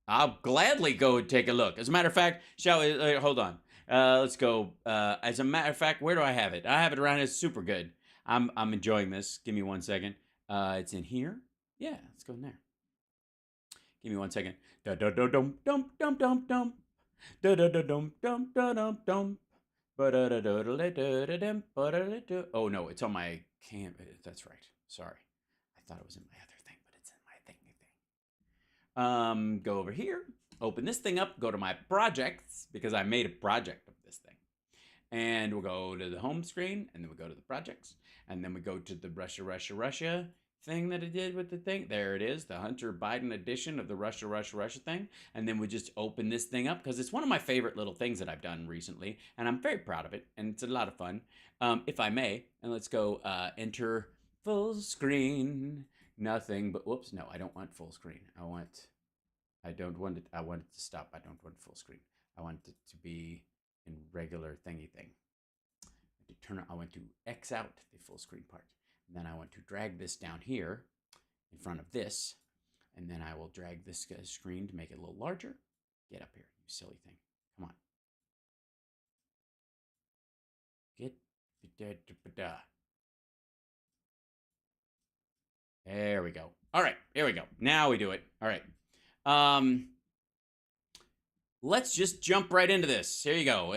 I'll gladly go and take a look. As a matter of fact, shall we? Hold on. Let's go. As a matter of fact, where do I have it? I have it around. It's super good. I'm enjoying this. Give me 1 second. It's in here. Yeah, let's go in there. Give me 1 second. Da da da dum dum dum dum dum. Da da da dum dum da dum dum. Ba da da da da da da dum ba da da da. Oh no, it's on my cam. That's right. Sorry, I thought it was in my other thing, but it's in my thing. Go over here. Open this thing up, go to my projects, because I made a project of this thing. And we'll go to the home screen, and then we'll go to the projects. And then we go to the Russia thing that I did with the thing. There it is, the Hunter Biden edition of the Russia thing. And then we just open this thing up, because it's one of my favorite little things that I've done recently. And I'm very proud of it, and it's a lot of fun, if I may. And let's go enter full screen. Nothing but, whoops, no, I don't want full screen. I want it to stop. I don't want full screen. I want it to be in regular thingy thing. I want to X out the full screen part. And then I want to drag this down here in front of this. And then I will drag this screen to make it a little larger. Get up here, you silly thing. Come on. There we go. All right, here we go. Now we do it. All right. Let's just jump right into this. Here you go.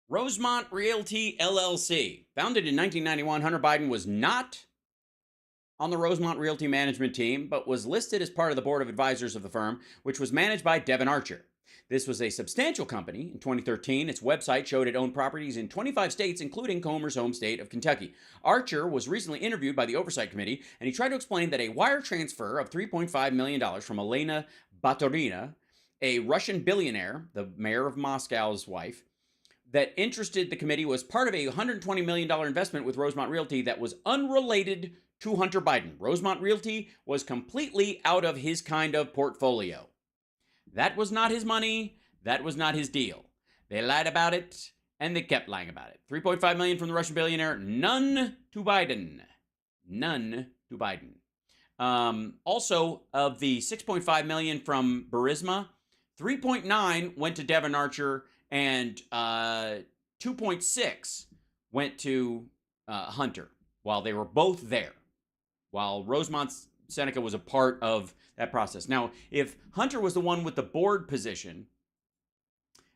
Rosemont Realty LLC. Founded in 1991, Hunter Biden was not on the Rosemont Realty management team, but was listed as part of the board of advisors of the firm, which was managed by Devon Archer. This was a substantial company. In 2013, its website showed it owned properties in 25 states, including Comer's home state of Kentucky. Archer was recently interviewed by the Oversight Committee, and he tried to explain that a wire transfer of $3.5 million from Elena Baturina, a Russian billionaire, the mayor of Moscow's wife, that interested the committee was part of a $120 million investment with Rosemont Realty that was unrelated to Hunter Biden. Rosemont Realty was completely out of his kind of portfolio. That was not his money. That was not his deal. They lied about it, and they kept lying about it. $3.5 million from the Russian billionaire, none to Biden. None to Biden. Also, of the $6.5 million from Burisma, 3.9 went to Devon Archer, and 2.6 went to Hunter, while they were both there, while Rosemont Seneca was a part of that process. Now, if Hunter was the one with the board position,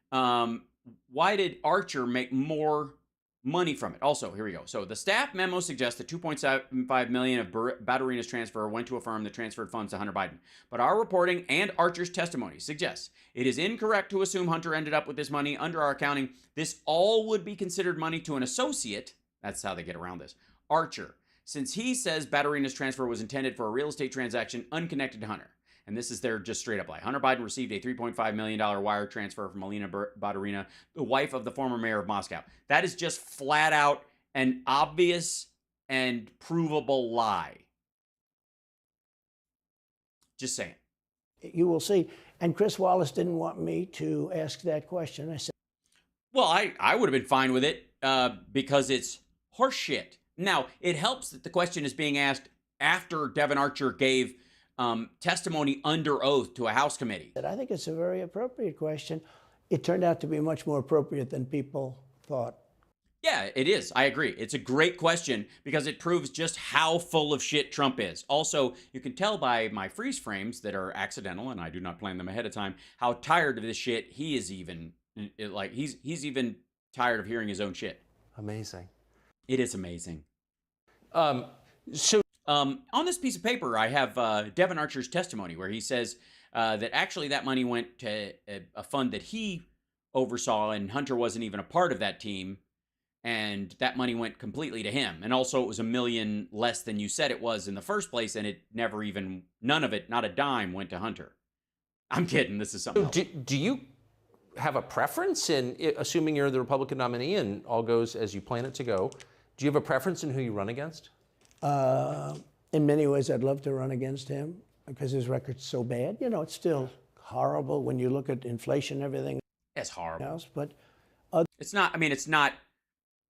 why did Archer make more money from it? Also, here we go. So the staff memo suggests that $2.75 million of Baturina's transfer went to a firm that transferred funds to Hunter Biden. But our reporting and Archer's testimony suggests it is incorrect to assume Hunter ended up with this money. Under our accounting, this all would be considered money to an associate. That's how they get around this. Archer, since he says Baturina's transfer was intended for a real estate transaction unconnected to Hunter. And this is their just straight up lie. Hunter Biden received a $3.5 million wire transfer from Alina Baturina, the wife of the former mayor of Moscow. That is just flat out an obvious and provable lie. Just saying. You will see. And Chris Wallace didn't want me to ask that question. I said, well, I would have been fine with it because it's horseshit. Now, it helps that the question is being asked after Devon Archer gave testimony under oath to a House committee. I think it's a very appropriate question. It turned out to be much more appropriate than people thought. Yeah, it is. I agree. It's a great question because it proves just how full of shit Trump is. Also, you can tell by my freeze frames that are accidental, and I do not plan them ahead of time, how tired of this shit he is even. He's even tired of hearing his own shit. Amazing. It is amazing. On this piece of paper, I have Devon Archer's testimony where he says that actually that money went to a fund that he oversaw, and Hunter wasn't even a part of that team. And that money went completely to him. And also it was $1 million less than you said it was in the first place, and it never even, none of it, not a dime, went to Hunter. I'm kidding. This is something else. Do you have a preference in, assuming you're the Republican nominee and all goes as you plan it to go, do you have a preference in who you run against? In many ways, I'd love to run against him because his record's so bad. You know, it's still horrible when you look at inflation and everything. It's horrible. Else, but it's not, I mean, it's not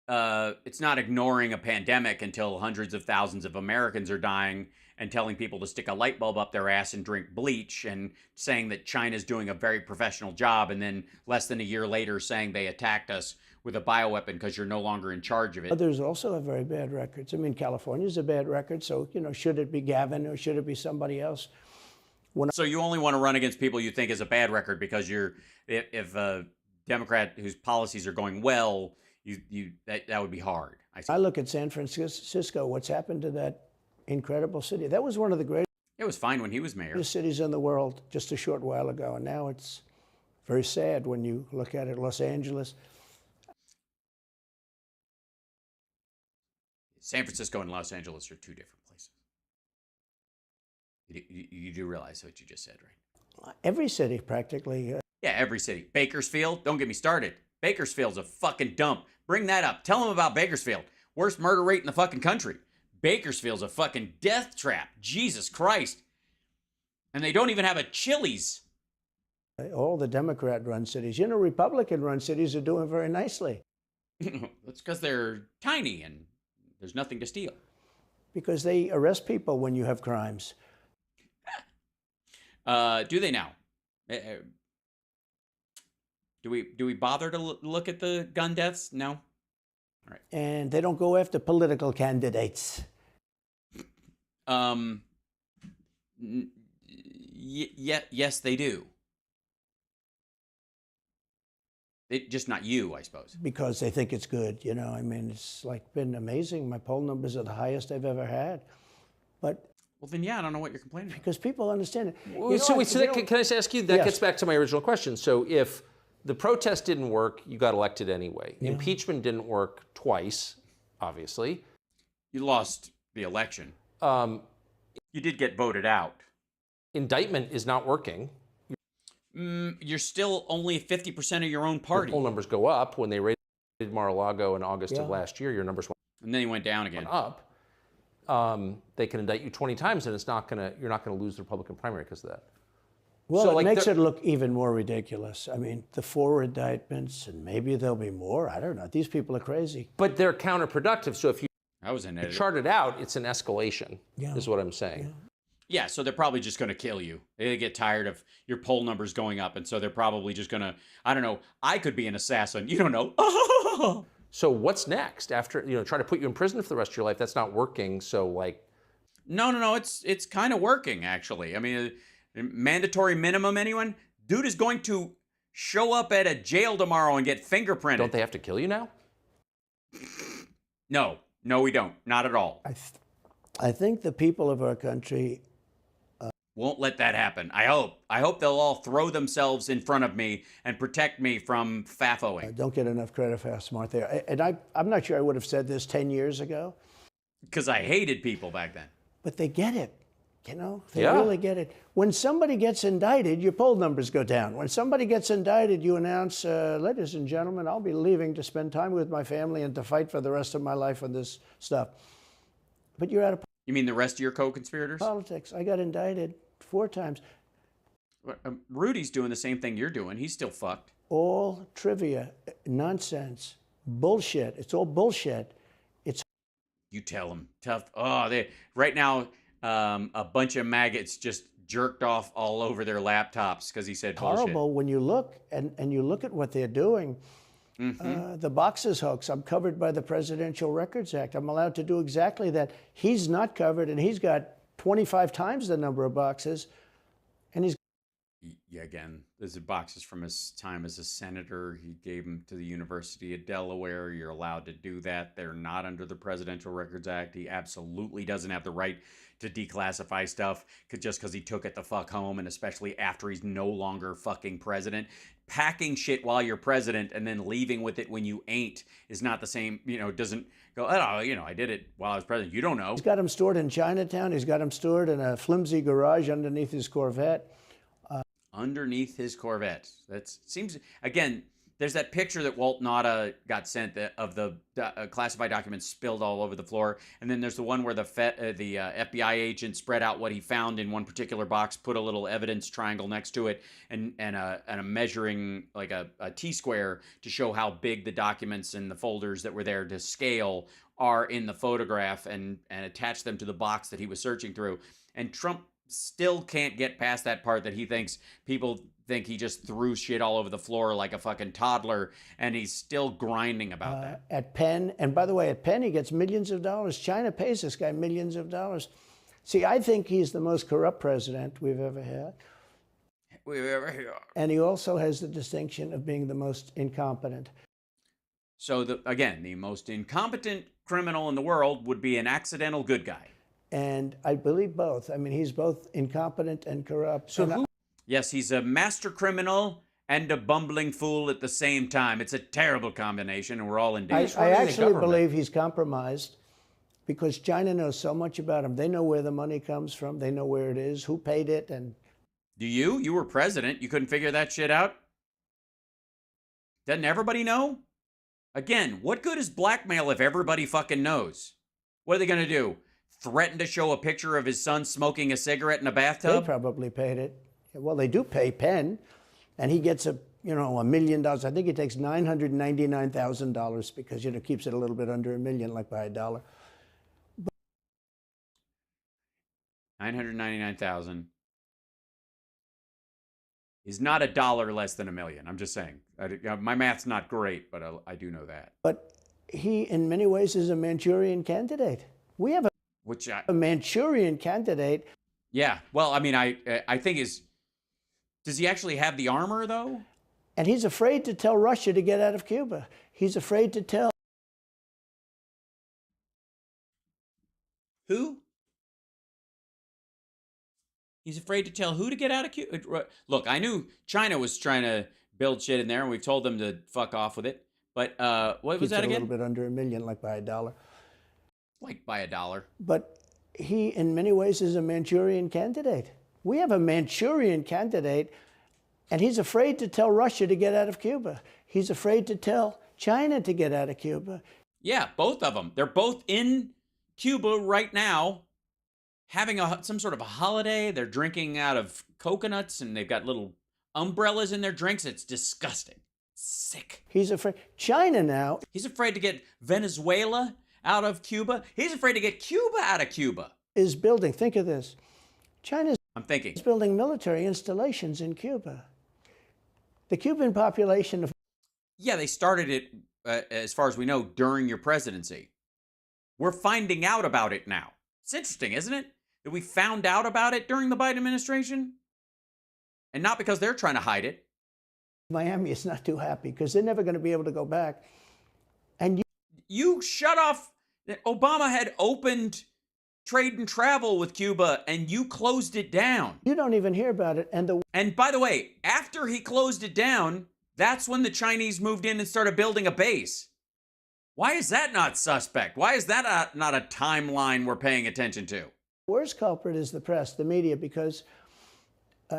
ignoring a pandemic until hundreds of thousands of Americans are dying and telling people to stick a light bulb up their ass and drink bleach and saying that China's doing a very professional job, and then less than a year later saying they attacked us with a bioweapon because you're no longer in charge of it. Others also have very bad records. I mean, California's a bad record, so, you know, should it be Gavin or should it be somebody else? So you only want to run against people you think is a bad record because if a Democrat whose policies are going well, that would be hard. I look at San Francisco, what's happened to that incredible city. That was one of the greatest. It was fine when he was mayor. Cities in the world just a short while ago, and now it's very sad when you look at it. Los Angeles. San Francisco and Los Angeles are two different places. You do realize what you just said, right? Every city, practically. Yeah, every city. Bakersfield, don't get me started. Bakersfield's a fucking dump. Bring that up. Tell them about Bakersfield. Worst murder rate in the fucking country. Bakersfield's a fucking death trap. Jesus Christ. And they don't even have a Chili's. All the Democrat-run cities. You know, Republican-run cities are doing very nicely. That's because they're tiny and there's nothing to steal. Because they arrest people when you have crimes. Do they now? Do we bother to look at the gun deaths? No? All right. And they don't go after political candidates. Yes, they do. Just not you, I suppose. Because they think it's good, you know. I mean, it's like been amazing. My poll numbers are the highest I've ever had. But well, then, yeah, I don't know what you're complaining about. Because people understand it. Can I just ask you, that gets back to my original question. So if the protest didn't work, you got elected anyway. Yeah. Impeachment didn't work twice, obviously. You lost the election. You did get voted out. Indictment is not working. You're still only 50% of your own party. Your poll numbers go up. When they raided Mar-a-Lago in August of last year, your numbers went and then he went down again. Up. They can indict you 20 times, and you're not gonna lose the Republican primary because of that. Well, so, it makes it look even more ridiculous. I mean, the 4 indictments, and maybe there'll be more. I don't know. These people are crazy. But they're counterproductive. So if you editor. chart it out, it's an escalation, is what I'm saying. Yeah, so they're probably just going to kill you. They get tired of your poll numbers going up, and so they're probably just going to, I don't know, I could be an assassin. You don't know. So what's next? After, try to put you in prison for the rest of your life. That's not working, so like... No, it's kind of working, actually. I mean... mandatory minimum, anyone? Dude is going to show up at a jail tomorrow and get fingerprinted. Don't they have to kill you now? No, we don't. Not at all. I think the people of our country won't let that happen. I hope they'll all throw themselves in front of me and protect me from faffoing. Don't get enough credit for how smart they are. And I'm not sure I would have said this 10 years ago. Because I hated people back then. But they get it. They really get it. When somebody gets indicted, your poll numbers go down. When somebody gets indicted, you announce, ladies and gentlemen, I'll be leaving to spend time with my family and to fight for the rest of my life on this stuff. But you're out of... You mean the rest of your co-conspirators? Politics. I got indicted 4 times. Rudy's doing the same thing you're doing. He's still fucked. All trivia, nonsense, bullshit. It's all bullshit. You tell them. Tough. Oh, right now... a bunch of maggots just jerked off all over their laptops because he said bullshit. Horrible when you look and you look at what they're doing. The boxes hoax. I'm covered by the Presidential Records Act. I'm allowed to do exactly that. He's not covered, and he's got 25 times the number of boxes, and he's... Yeah, again, there's boxes from his time as a senator. He gave them to the University of Delaware. You're allowed to do that. They're not under the Presidential Records Act. He absolutely doesn't have the right to declassify stuff just because he took it the fuck home, and especially after he's no longer fucking president. Packing shit while you're president and then leaving with it when you ain't is not the same, doesn't go, I did it while I was president. You don't know. He's got them stored in Chinatown. He's got them stored in a flimsy garage underneath his Corvette. Underneath his Corvette. That seems, again, there's that picture that Walt Nauta got sent of the classified documents spilled all over the floor. And then there's the one where the FBI agent spread out what he found in one particular box, put a little evidence triangle next to it, and a measuring, like a T-square to show how big the documents and the folders that were there to scale are in the photograph, and attach them to the box that he was searching through. And Trump still can't get past that part that he thinks people think he just threw shit all over the floor like a fucking toddler, and he's still grinding about that. At Penn, and by the way, at Penn he gets millions of dollars. China pays this guy millions of dollars. See, I think he's the most corrupt president we've ever had. And he also has the distinction of being the most incompetent. So, again, the most incompetent criminal in the world would be an accidental good guy. And I believe both. I mean, he's both incompetent and corrupt. So yes, he's a master criminal and a bumbling fool at the same time. It's a terrible combination, and we're all in danger. I actually believe he's compromised because China knows so much about him. They know where the money comes from. They know where it is, who paid it, and... Do you? You were president. You couldn't figure that shit out? Doesn't everybody know? Again, what good is blackmail if everybody fucking knows? What are they going to do? Threaten to show a picture of his son smoking a cigarette in a bathtub? They probably paid it. Well, they do pay Penn, and he gets $1 million. I think he takes $999,000 because, keeps it a little bit under $1 million, like by $1. $999,000 is not $1 less than $1 million. I'm just saying. My math's not great, but I do know that. But he, in many ways, is a Manchurian candidate. We have a Manchurian candidate. Yeah. Well, I mean, I think does he actually have the armor, though? And he's afraid to tell Russia to get out of Cuba. He's afraid to tell... Who? He's afraid to tell who to get out of Cuba? Look, I knew China was trying to build shit in there, and we told them to fuck off with it. But what was that again? A little bit under $1 million, like by $1. Like by $1. But he, in many ways, is a Manchurian candidate. We have a Manchurian candidate, and he's afraid to tell Russia to get out of Cuba. He's afraid to tell China to get out of Cuba. Yeah, both of them. They're both in Cuba right now, having some sort of a holiday. They're drinking out of coconuts, and they've got little umbrellas in their drinks. It's disgusting. Sick. He's afraid. China now. He's afraid to get Venezuela out of Cuba. He's afraid to get Cuba out of Cuba. Is building, think of this, China's I'm thinking. building military installations in Cuba. The Cuban population of... Yeah, they started it, as far as we know, during your presidency. We're finding out about it now. It's interesting, isn't it? That we found out about it during the Biden administration? And not because they're trying to hide it. Miami is not too happy because they're never going to be able to go back. And you shut off... Obama had opened trade and travel with Cuba, and you closed it down. You don't even hear about it. And by the way, after he closed it down, that's when the Chinese moved in and started building a base. Why is that not suspect? Why is that not a timeline we're paying attention to? The worst culprit is the press, the media, because...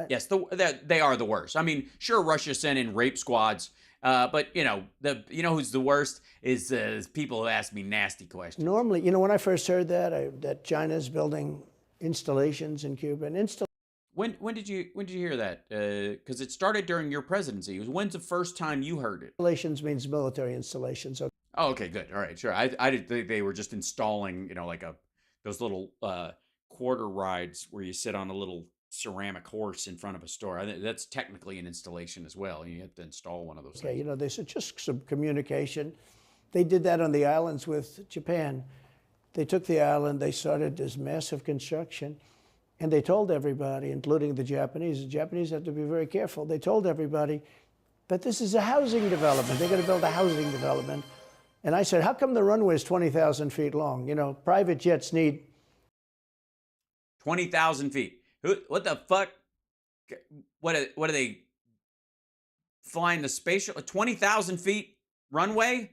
yes, they are the worst. I mean, sure, Russia sent in rape squads, but you know who's the worst is people who ask me nasty questions. Normally, when I first heard that China's building installations in Cuba, when did you hear that? Because it started during your presidency. When's the first time you heard it? Installations means military installations. Okay. Oh, okay, good. All right, sure. I didn't think they were just installing, like those little quarter rides where you sit on a little ceramic horse in front of a store. That's technically an installation as well. You have to install one of those things. Okay, they said just some communication. They did that on the islands with Japan. They took the island, they started this massive construction, and they told everybody, including the Japanese have to be very careful. They told everybody that this is a housing development. They're going to build a housing development. And I said, how come the runway is 20,000 feet long? Private jets need 20,000 feet. What the fuck? What are they flying the spaceship? 20,000 feet runway?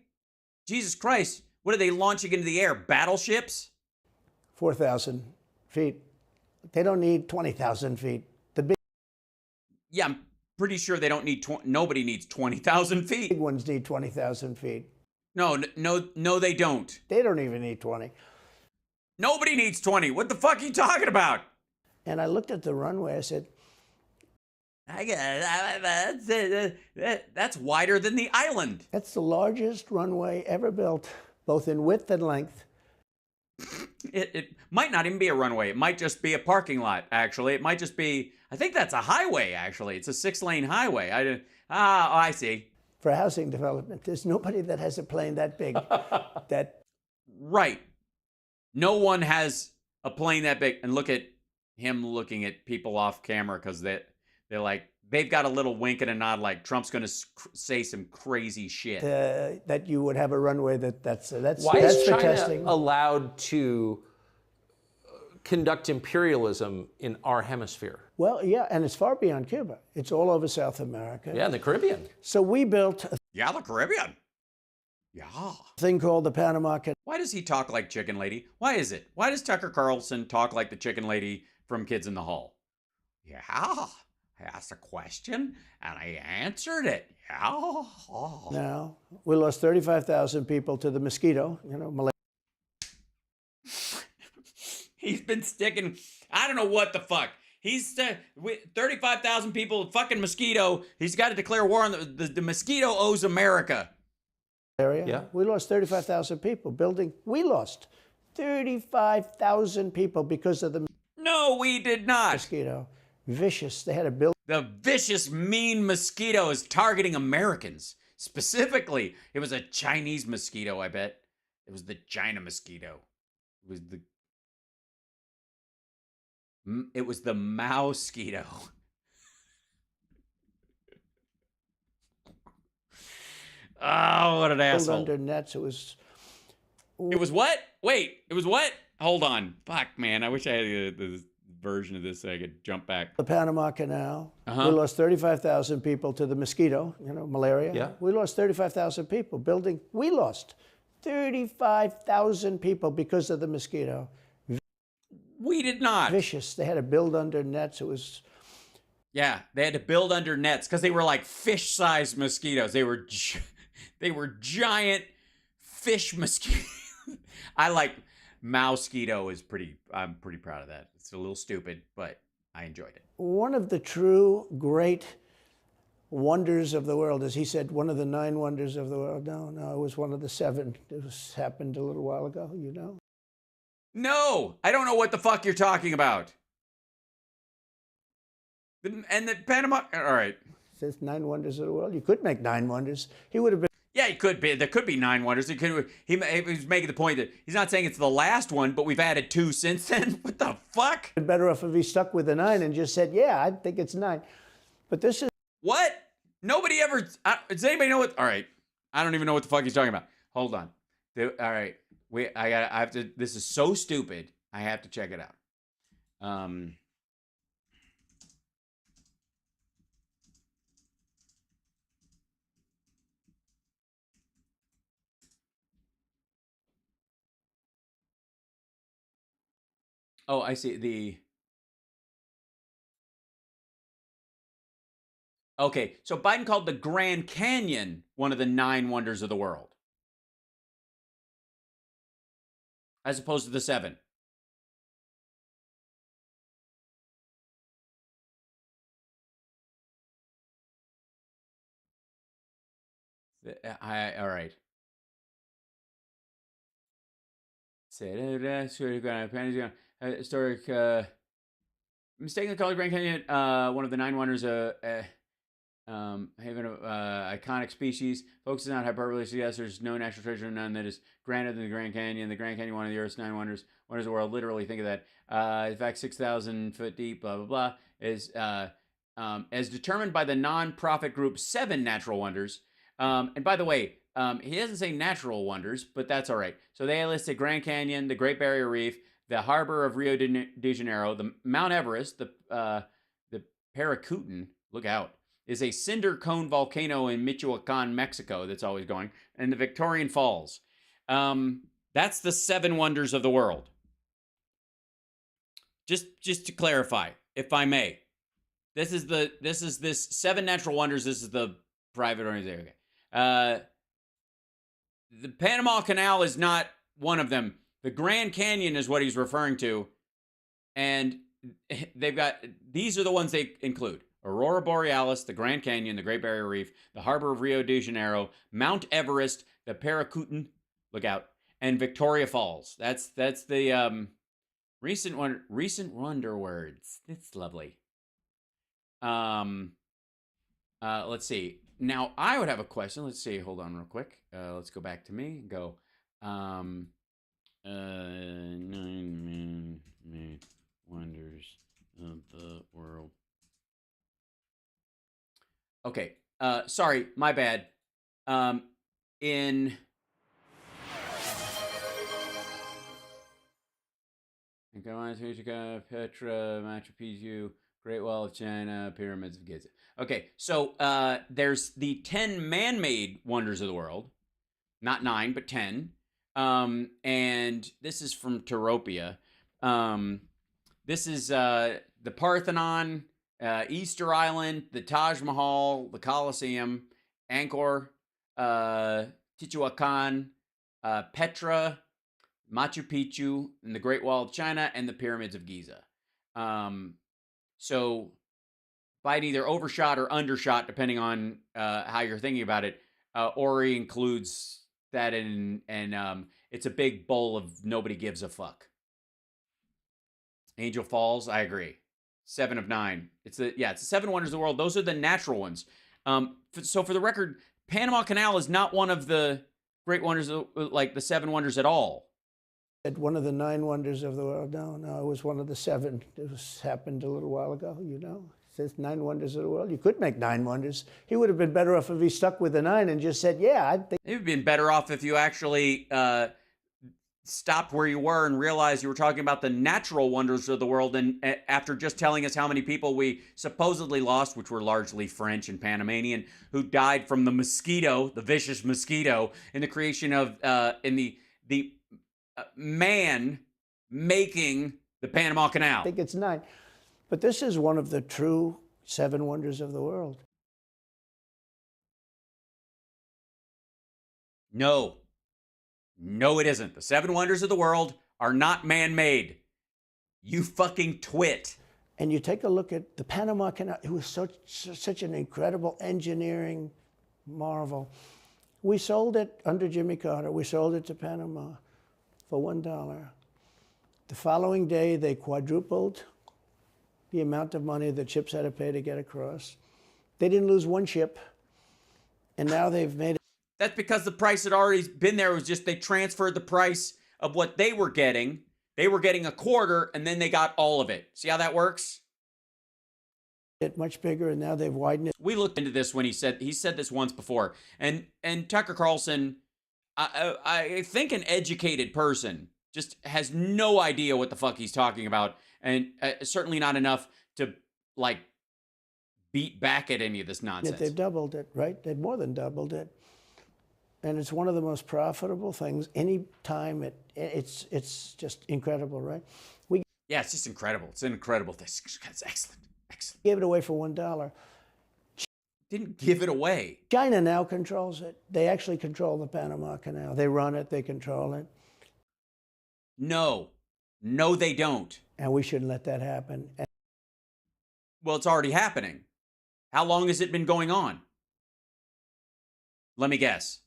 Jesus Christ. What are they launching into the air? Battleships? 4,000 feet. They don't need 20,000 feet. Yeah, I'm pretty sure they don't need, nobody needs 20,000 feet. Big ones need 20,000 feet. No, they don't. They don't even need 20. Nobody needs 20. What the fuck are you talking about? And I looked at the runway, I said, that's wider than the island. That's the largest runway ever built, both in width and length. It might not even be a runway. It might just be a parking lot, actually. It might just be, I think that's a highway, actually. It's a 6-lane highway. I see. For housing development, there's nobody that has a plane that big. Right. No one has a plane that big. And look at him looking at people off camera because they're like, they've got a little wink and a nod like Trump's going to say some crazy shit. That you would have a runway that's Why is for China testing. allowed to conduct imperialism in our hemisphere? Well, yeah, and it's far beyond Cuba. It's all over South America. Yeah, in the Caribbean. So we built the Caribbean. Yeah. Thing called the Panama Canal. Why does he talk like Chicken Lady? Why is it? Why does Tucker Carlson talk like the Chicken Lady from Kids in the Hall? Yeah. I asked a question and I answered it. Yeah. Now, we lost 35,000 people to the mosquito, Malaysia. He's been sticking, I don't know what the fuck. He's 35,000 people, fucking mosquito. He's got to declare war on the mosquito owes America. Area. Yeah. We lost 35,000 people building. We lost 35,000 people because of the No, we did not. Mosquito. Vicious. They had to build. The vicious, mean mosquito is targeting Americans. Specifically, it was a Chinese mosquito, I bet. It was the China mosquito. It was the mosquito. Oh, what an asshole. Under nets. It was what? Wait, it was what? Hold on. Fuck, man. I wish I had the version of this so I could jump back. The Panama Canal. We lost 35,000 people to the mosquito, malaria. Yeah. We lost 35,000 people building. We lost 35,000 people because of the mosquito. We did not. Vicious. They had to build under nets. It was. Yeah, they had to build under nets because they were like fish-sized mosquitoes. They were giant fish mosquitoes. I like mosquito is pretty. I'm pretty proud of that. It's a little stupid, but I enjoyed it. One of the true great wonders of the world, as he said, one of the 9 wonders of the world. No, it was one of the 7. It happened a little while ago. You know. No, I don't know what the fuck you're talking about. And the Panama, all right. It says 9 wonders of the world. You could make 9 wonders. He would have been. Yeah, he could be. There could be 9 wonders. He was making the point that he's not saying it's the last one, but we've added 2 since then. What the fuck? Better off if he stuck with the 9 and just said, yeah, I think it's 9. But this is. What? Nobody ever. Does anybody know what? All right. I don't even know what the fuck he's talking about. Hold on. All right. I have to. This is so stupid. I have to check it out. Oh, I see. Okay, so Biden called the Grand Canyon one of the 9 wonders of the world, as opposed to the 7. All right. Historic. Mistakenly called Grand Canyon one of the 9 wonders. Haven of iconic species. Focuses on hyperbole. Suggests there's no natural treasure, none that is grander than the Grand Canyon. The Grand Canyon, one of the Earth's 9 wonders of the world. Literally, think of that. In fact, 6,000 foot deep. Blah blah blah. Is as determined by the non-profit group 7 Natural Wonders. And by the way, he doesn't say natural wonders, but that's all right. So they listed Grand Canyon, the Great Barrier Reef, the harbor of Rio de Janeiro, the Mount Everest, the Paracutan. Look out. Is a cinder cone volcano in Michoacan, Mexico that's always going, and the Victorian Falls. That's the 7 wonders of the world. Just to clarify, if I may. This is 7 natural wonders. This is the private organization. Okay. The Panama Canal is not one of them. The Grand Canyon is what he's referring to. And these are the ones they include. Aurora Borealis, the Grand Canyon, the Great Barrier Reef, the harbor of Rio de Janeiro, Mount Everest, the Paracutan, look out, and Victoria Falls. That's the recent wonder words. It's lovely. Let's see. Now I would have a question. Let's see. Hold on real quick. Let's go back to me and go. 9 wonders of the world. Okay. Sorry, my bad. In Petra, Machu Picchu, Great Wall of China, Pyramids of Giza. Okay, so there's the 10 man-made wonders of the world. Not 9, but 10. And this is from Teropia. This is the Parthenon, Easter Island, the Taj Mahal, the Colosseum, Angkor, Tihuacan, Petra, Machu Picchu, and the Great Wall of China, and the Pyramids of Giza. So Biden either overshot or undershot, depending on how you're thinking about it, or he includes that in, and it's a big bowl of nobody gives a fuck. Angel Falls, I agree. 7 of 9. It's the 7 wonders of the world. Those are the natural ones. So for the record, Panama Canal is not one of the great wonders, like the 7 wonders at all. One of the 9 wonders of the world. No, it was one of the 7. It happened a little while ago, you know. It says 9 wonders of the world. You could make 9 wonders. He would have been better off if he stuck with the 9 and just said, yeah, I think. It would have been better off if you actually stopped where you were and realized you were talking about the natural wonders of the world, and after just telling us how many people we supposedly lost, which were largely French and Panamanian, who died from the mosquito, the vicious mosquito, in the creation of in the man making The Panama Canal. I think it's 9. But this is one of the true 7 wonders of the world. No. No, it isn't. The 7 wonders of the world are not man-made. You fucking twit. And you take a look at the Panama Canal. It was such an incredible engineering marvel. We sold it under Jimmy Carter. We sold it to Panama for $1. The following day, they quadrupled the amount of money that ships had to pay to get across. They didn't lose one ship, and now they've made it. That's because the price had already been there. It was just they transferred the price of what they were getting. They were getting a quarter, and then they got all of it. See how that works? It much bigger, and now they've widened it. We looked into this when he said this once before, and Tucker Carlson, I think an educated person just has no idea what the fuck he's talking about, and certainly not enough to like beat back at any of this nonsense. They've doubled it, right? They've more than doubled it, and it's one of the most profitable things. Any time it's just incredible, right? Yeah, it's just incredible. It's an incredible thing. It's excellent. Excellent. Gave it away for $1. Didn't give it away. China now controls it. They actually control the Panama Canal. They run it. They control it. No. No, they don't. And we shouldn't let that happen. Well, it's already happening. How long has it been going on? Let me guess.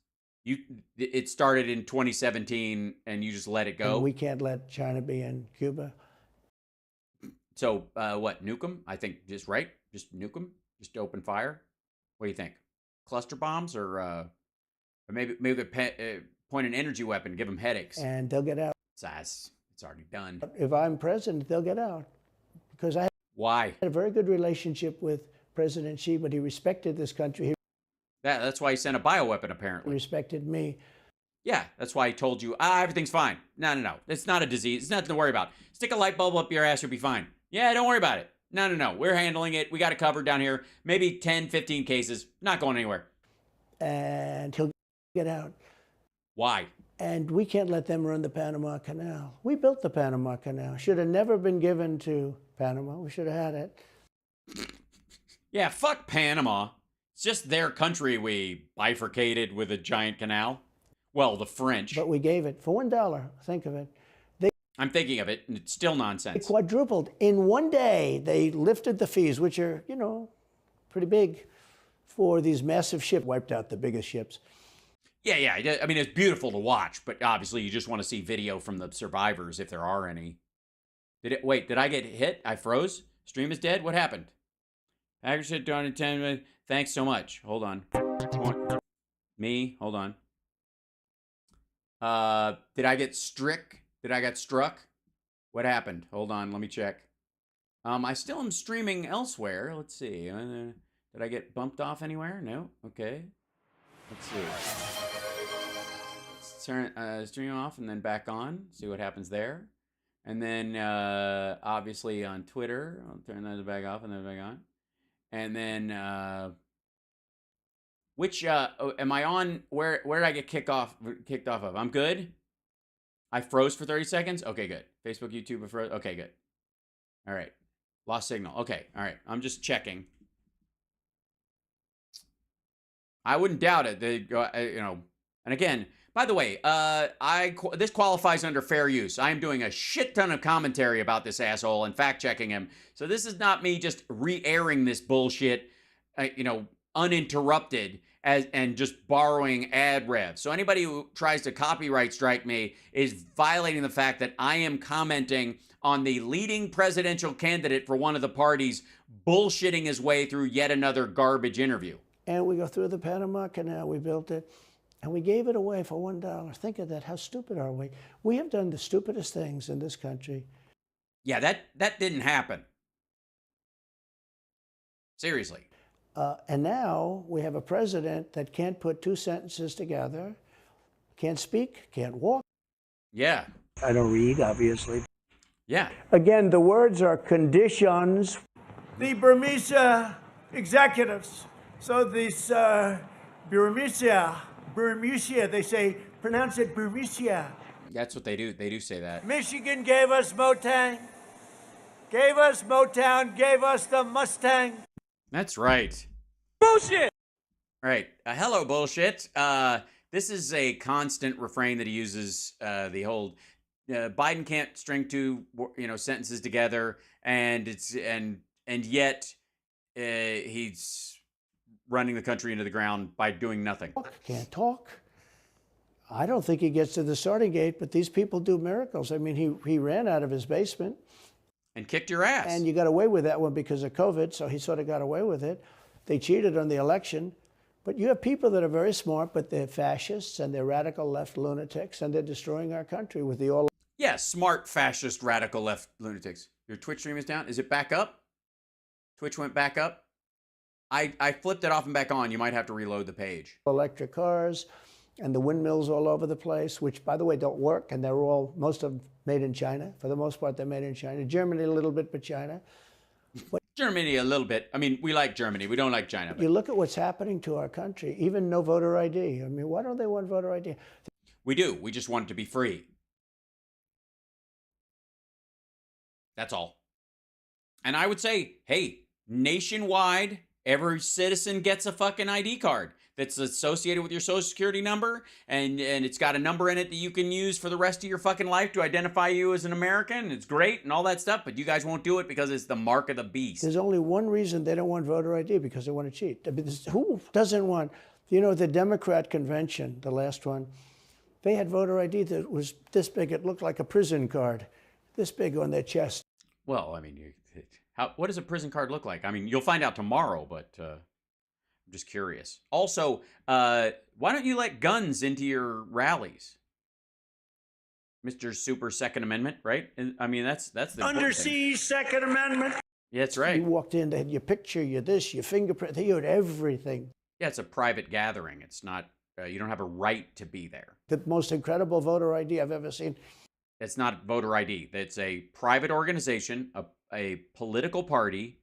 It started in 2017 and you just let it go? And we can't let China be in Cuba. So, what, nuke them? I think just right? Just nuke them? Just open fire? What do you think? Cluster bombs or maybe point an energy weapon, give them headaches? And they'll get out. It's already done. If I'm president, they'll get out. Because I Why? had a very good relationship with President Xi, but he respected this country. That's why he sent a bioweapon, apparently. He respected me. Yeah, that's why he told you, everything's fine. No. It's not a disease. It's nothing to worry about. Stick a light bulb up your ass, you'll be fine. Yeah, don't worry about it. No. We're handling it. We got it covered down here. Maybe 10, 15 cases. Not going anywhere. And he'll get out. Why? And we can't let them run the Panama Canal. We built the Panama Canal. Should have never been given to Panama. We should have had it. Yeah, fuck Panama. It's just their country we bifurcated with a giant canal. Well, the French. But we gave it for $1. Think of it. I'm thinking of it, and it's still nonsense. They quadrupled. In one day, they lifted the fees, which are, pretty big for these massive ships. Wiped out the biggest ships. Yeah. I mean, it's beautiful to watch, but obviously you just want to see video from the survivors, if there are any. Wait, did I get hit? I froze? Stream is dead? What happened? Aggregate 210 minutes. Thanks so much. Hold on. Me? Hold on. Did I get struck? What happened? Hold on, let me check. I still am streaming elsewhere. Let's see. Did I get bumped off anywhere? No? Okay. Let's see. Let's turn stream off and then back on. See what happens there. And then obviously on Twitter, I'll turn that back off and then back on. And then am I on? Where did I get kicked off of? I'm good. I froze for 30 seconds. Okay, good. Facebook, YouTube, froze. Okay, good. All right. Lost signal. Okay. All right. I'm just checking. I wouldn't doubt it. They go, and again, by the way, this qualifies under fair use. I am doing a shit ton of commentary about this asshole and fact checking him. So this is not me just re-airing this bullshit, uninterrupted and just borrowing ad rev. So anybody who tries to copyright strike me is violating the fact that I am commenting on the leading presidential candidate for one of the parties bullshitting his way through yet another garbage interview. And we go through the Panama Canal. We built it. And we gave it away for $1. Think of that. How stupid are we? We have done the stupidest things in this country. Yeah, that didn't happen. Seriously. And now we have a president that can't put 2 sentences together, can't speak, can't walk. Yeah. I don't read, obviously. Yeah. Again, the words are conditions. The Burmese executives. So this Burmese, they say, pronounce it Burmese. That's what they do. They do say that. Michigan gave us Motang. Gave us Motown, gave us the Mustang. That's right. Bullshit! Right. Hello, bullshit. This is a constant refrain that he uses. The whole Biden can't string two, sentences together, and yet he's running the country into the ground by doing nothing. Can't talk. I don't think he gets to the starting gate, but these people do miracles. I mean, he ran out of his basement. And kicked your ass. And you got away with that one because of COVID, so he sort of got away with it. They cheated on the election. But you have people that are very smart, but they're fascists and they're radical left lunatics, and they're destroying our country with the all. Yeah, smart, fascist, radical left lunatics. Your Twitch stream is down. Is it back up? Twitch went back up? I flipped it off and back on. You might have to reload the page. Electric cars and the windmills all over the place, which, by the way, don't work, and they're all, most of them made in China. For the most part, they're made in China. Germany a little bit, but China. But Germany a little bit. I mean, we like Germany. We don't like China. But you look at what's happening to our country, even no voter ID. I mean, why don't they want voter ID? We do. We just want it to be free. That's all. And I would say, hey, nationwide, every citizen gets a fucking ID card that's associated with your social security number, and it's got a number in it that you can use for the rest of your fucking life to identify you as an American. It's great and all that stuff, but you guys won't do it because it's the mark of the beast. There's only one reason they don't want voter ID, because they want to cheat. I mean, who doesn't want, the Democrat convention, the last one, they had voter ID that was this big. It looked like a prison card, this big on their chest. Well, I mean, what does a prison card look like? I mean, you'll find out tomorrow, but I'm just curious. Also, why don't you let guns into your rallies? Mr. Super Second Amendment, right? I mean, that's the Under siege, Second Amendment. Yeah, that's right. You walked in, they had your picture, your this, your fingerprint, they had everything. Yeah, it's a private gathering. It's not, you don't have a right to be there. The most incredible voter ID I've ever seen. It's not voter ID. It's a private organization, a political party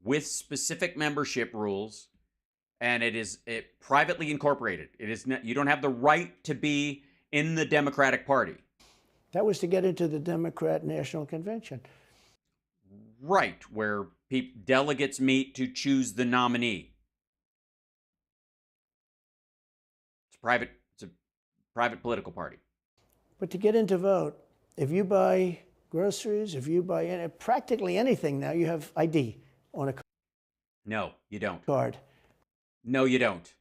with specific membership rules, and it is privately incorporated. It is not, you don't have the right to be in the Democratic Party. That was to get into the Democrat National Convention. Right, where delegates meet to choose the nominee. It's a private political party. But to get in to vote, if you buy groceries, if you buy practically anything now, you have ID on a card. No, you don't. Card. No, you don't.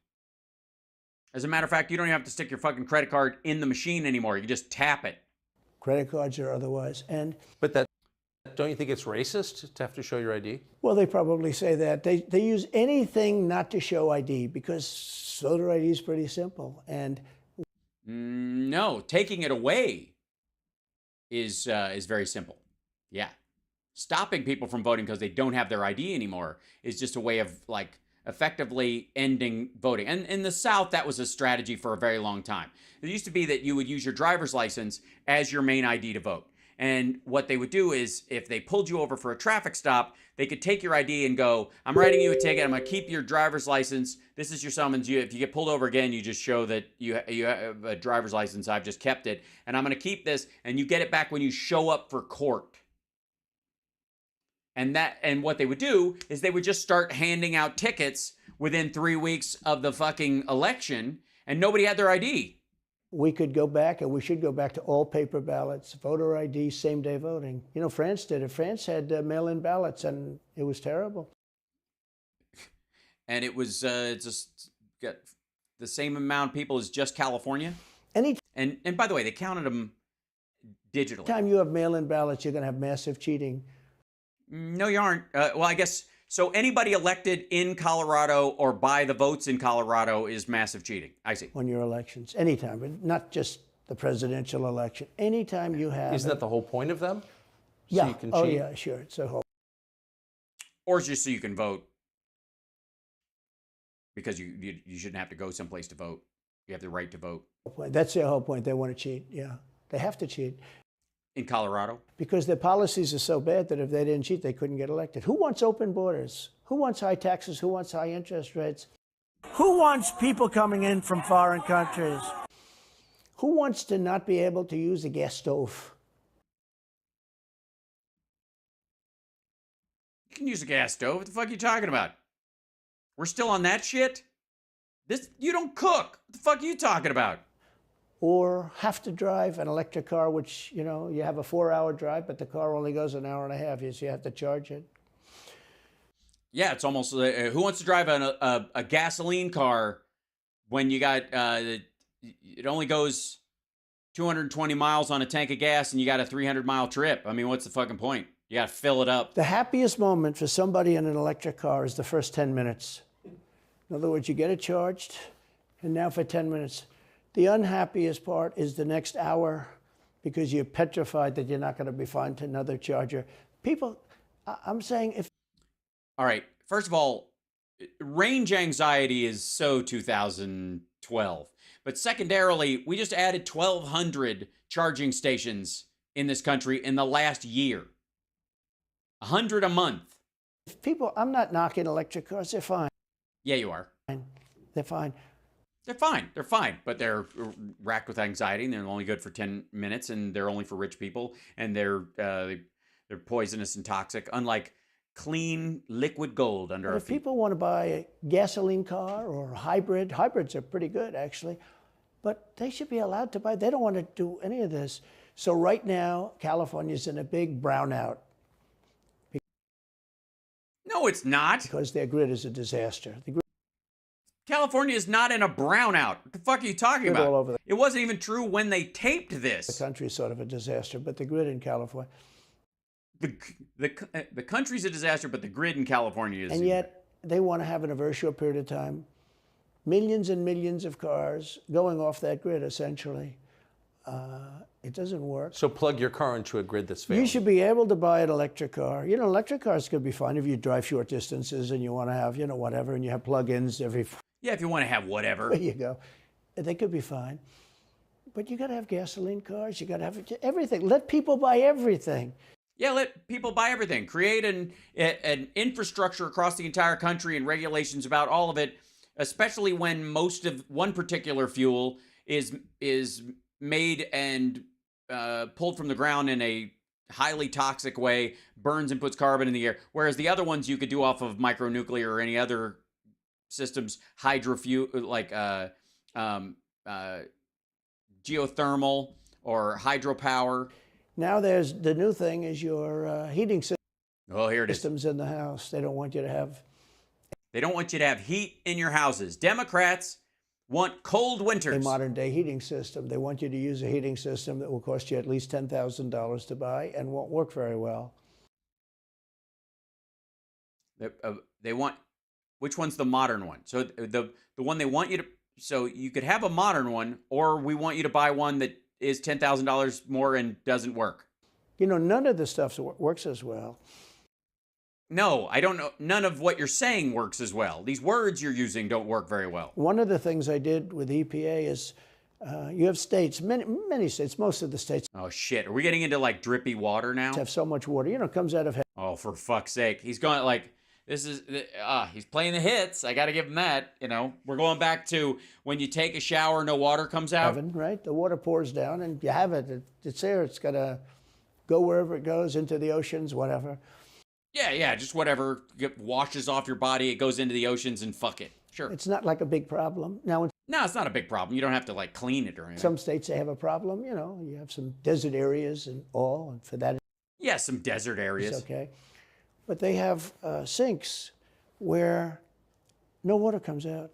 As a matter of fact, you don't even have to stick your fucking credit card in the machine anymore. You can just tap it. Credit cards or otherwise. But don't you think it's racist to have to show your ID? Well, they probably say that. They use anything not to show ID because voter ID is pretty simple. And no, taking it away is very simple. Yeah. Stopping people from voting because they don't have their ID anymore is just a way of effectively ending voting. And in the South, that was a strategy for a very long time. It used to be that you would use your driver's license as your main ID to vote. And what they would do is, if they pulled you over for a traffic stop, they could take your ID and go, I'm writing you a ticket, I'm going to keep your driver's license, this is your summons. If you get pulled over again, you just show that you have a driver's license, I've just kept it, and I'm going to keep this, and you get it back when you show up for court. And what they would do is they would just start handing out tickets within 3 weeks of the fucking election, and nobody had their ID. We could go back, and we should go back to all paper ballots, voter ID, same-day voting. France did it. France had mail-in ballots, and it was terrible. And it was just got the same amount of people as just California. And by the way, they counted them digitally. Anytime you have mail-in ballots, you're going to have massive cheating. No, you aren't. Well, I guess, so anybody elected in Colorado or by the votes in Colorado is massive cheating. I see. On your elections, anytime, but not just the presidential election. Anytime you have. Isn't that the whole point of them? Yeah. So you can cheat? cheat? Yeah, sure. It's a whole. Or just so you can vote. Because you shouldn't have to go someplace to vote. You have the right to vote. That's their whole point. They want to cheat. Yeah. They have to cheat. In Colorado? Because their policies are so bad that if they didn't cheat, they couldn't get elected. Who wants open borders? Who wants high taxes? Who wants high interest rates? Who wants people coming in from foreign countries? Who wants to not be able to use a gas stove? can use a gas stove. What the fuck are you talking about? We're still on that shit? You don't cook. What the fuck are you talking about? Or have to drive an electric car, which, you know, you have a 4-hour drive, but the car only goes an hour and a half. So you have to charge it. Yeah, it's almost, who wants to drive a gasoline car when you got, it only goes 220 miles on a tank of gas and you got a 300-mile trip? I mean, what's the fucking point? You got to fill it up. The happiest moment for somebody in an electric car is the first 10 minutes. In other words, you get it charged, and now for 10 minutes. The unhappiest part is the next hour because you're petrified that you're not going to be found another charger. People, I'm saying if... All right, first of all, range anxiety is so 2012. But secondarily, we just added 1,200 charging stations in this country in the last year. 100 a month. If people, I'm not knocking electric cars, they're fine. Yeah, you are. They're fine. They're fine. They're fine. But they're racked with anxiety, and they're only good for 10 minutes, and they're only for rich people, and they're poisonous and toxic, unlike clean liquid gold under our feet. If people want to buy a gasoline car or a hybrid, hybrids are pretty good, actually. But they should be allowed to buy. They don't want to do any of this. So right now, California's in a big brownout. No, it's not. Because their grid is a disaster. California is not in a brownout. What the fuck are you talking about? All over it wasn't even true when they taped this. The country is sort of a disaster, but the grid in California. The country's a disaster, but the grid in California is. And yet they want to have, in a very short period of time, millions and millions of cars going off that grid, essentially. It doesn't work. So plug your car into a grid that's failing. You should be able to buy an electric car. You know, electric cars could be fine if you drive short distances and you want to have, you know, whatever, and you have plug-ins every... Yeah, if you want to have whatever. There you go. They could be fine. But you got to have gasoline cars. You got to have everything. Let people buy everything. Yeah, let people buy everything. Create an infrastructure across the entire country and regulations about all of it, especially when most of one particular fuel is made and pulled from the ground in a highly toxic way, burns and puts carbon in the air, whereas the other ones you could do off of micronuclear or any other systems, hydrofuel, like geothermal or hydropower. Now there's the new thing is your heating system. Oh, here it is. Systems in the house. They don't want you to have. They don't want you to have heat in your houses. Democrats want cold winters. A modern day heating system. They want you to use a heating system that will cost you at least $10,000 to buy and won't work very well. They want, which one's the modern one? So the one they want you to, so you could have a modern one, or we want you to buy one that is $10,000 more and doesn't work. You know, none of this stuff works as well. No, I don't know. None of what you're saying works as well. These words you're using don't work very well. One of the things I did with EPA is you have states, many states, most of the states. Oh, shit. Are we getting into like drippy water now? Have so much water. You know, it comes out of heaven. Oh, for fuck's sake. He's going like, this is, he's playing the hits. I got to give him that. You know, we're going back to when you take a shower, no water comes out. Heaven, right? The water pours down and you have it. It's there. It's got to go wherever it goes, into the oceans, whatever. Yeah, just whatever washes off your body, it goes into the oceans and fuck it. Sure. It's not like a big problem. Now, no, it's not a big problem. You don't have to like clean it or anything. Some states, they have a problem. You know, you have some desert areas and all, and for that. Yeah, some desert areas. It's okay. But they have sinks where no water comes out.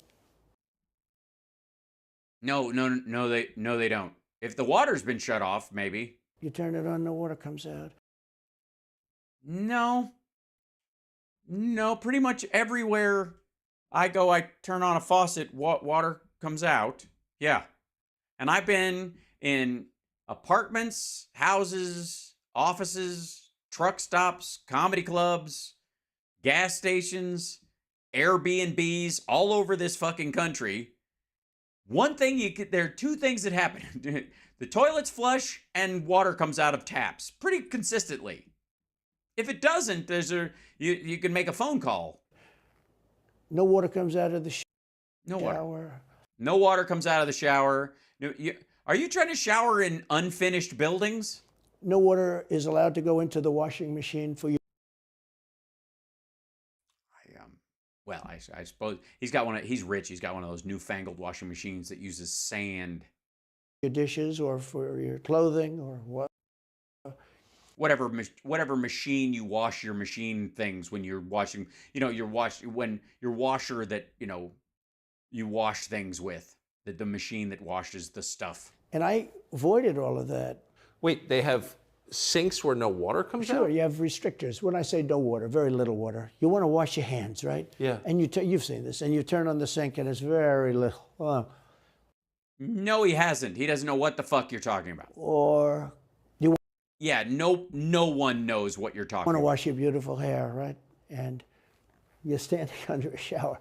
No, they don't. If the water's been shut off, maybe. You turn it on, no water comes out. No, pretty much everywhere I go, I turn on a faucet, water comes out. Yeah. And I've been in apartments, houses, offices, truck stops, comedy clubs, gas stations, Airbnbs, all over this fucking country. One thing there are two things that happen. The toilets flush and water comes out of taps pretty consistently. If it doesn't, you can make a phone call. No water comes out of the shower. No water comes out of the shower. Are you trying to shower in unfinished buildings? No water is allowed to go into the washing machine for you. Well, I suppose he's got one. He's rich. He's got one of those newfangled washing machines that uses sand. Your dishes or for your clothing or what? Whatever machine you wash your machine things when you're washing. When your washer that you wash things with. The machine that washes the stuff. And I avoided all of that. Wait, they have sinks where no water comes out? Sure, you have restrictors. When I say no water, very little water. You want to wash your hands, right? Yeah. And you've seen this, and you turn on the sink and it's very little. No, he hasn't. He doesn't know what the fuck you're talking about. Or you no one knows what you're talking want to about. wash your beautiful hair, right? And you're standing under a shower.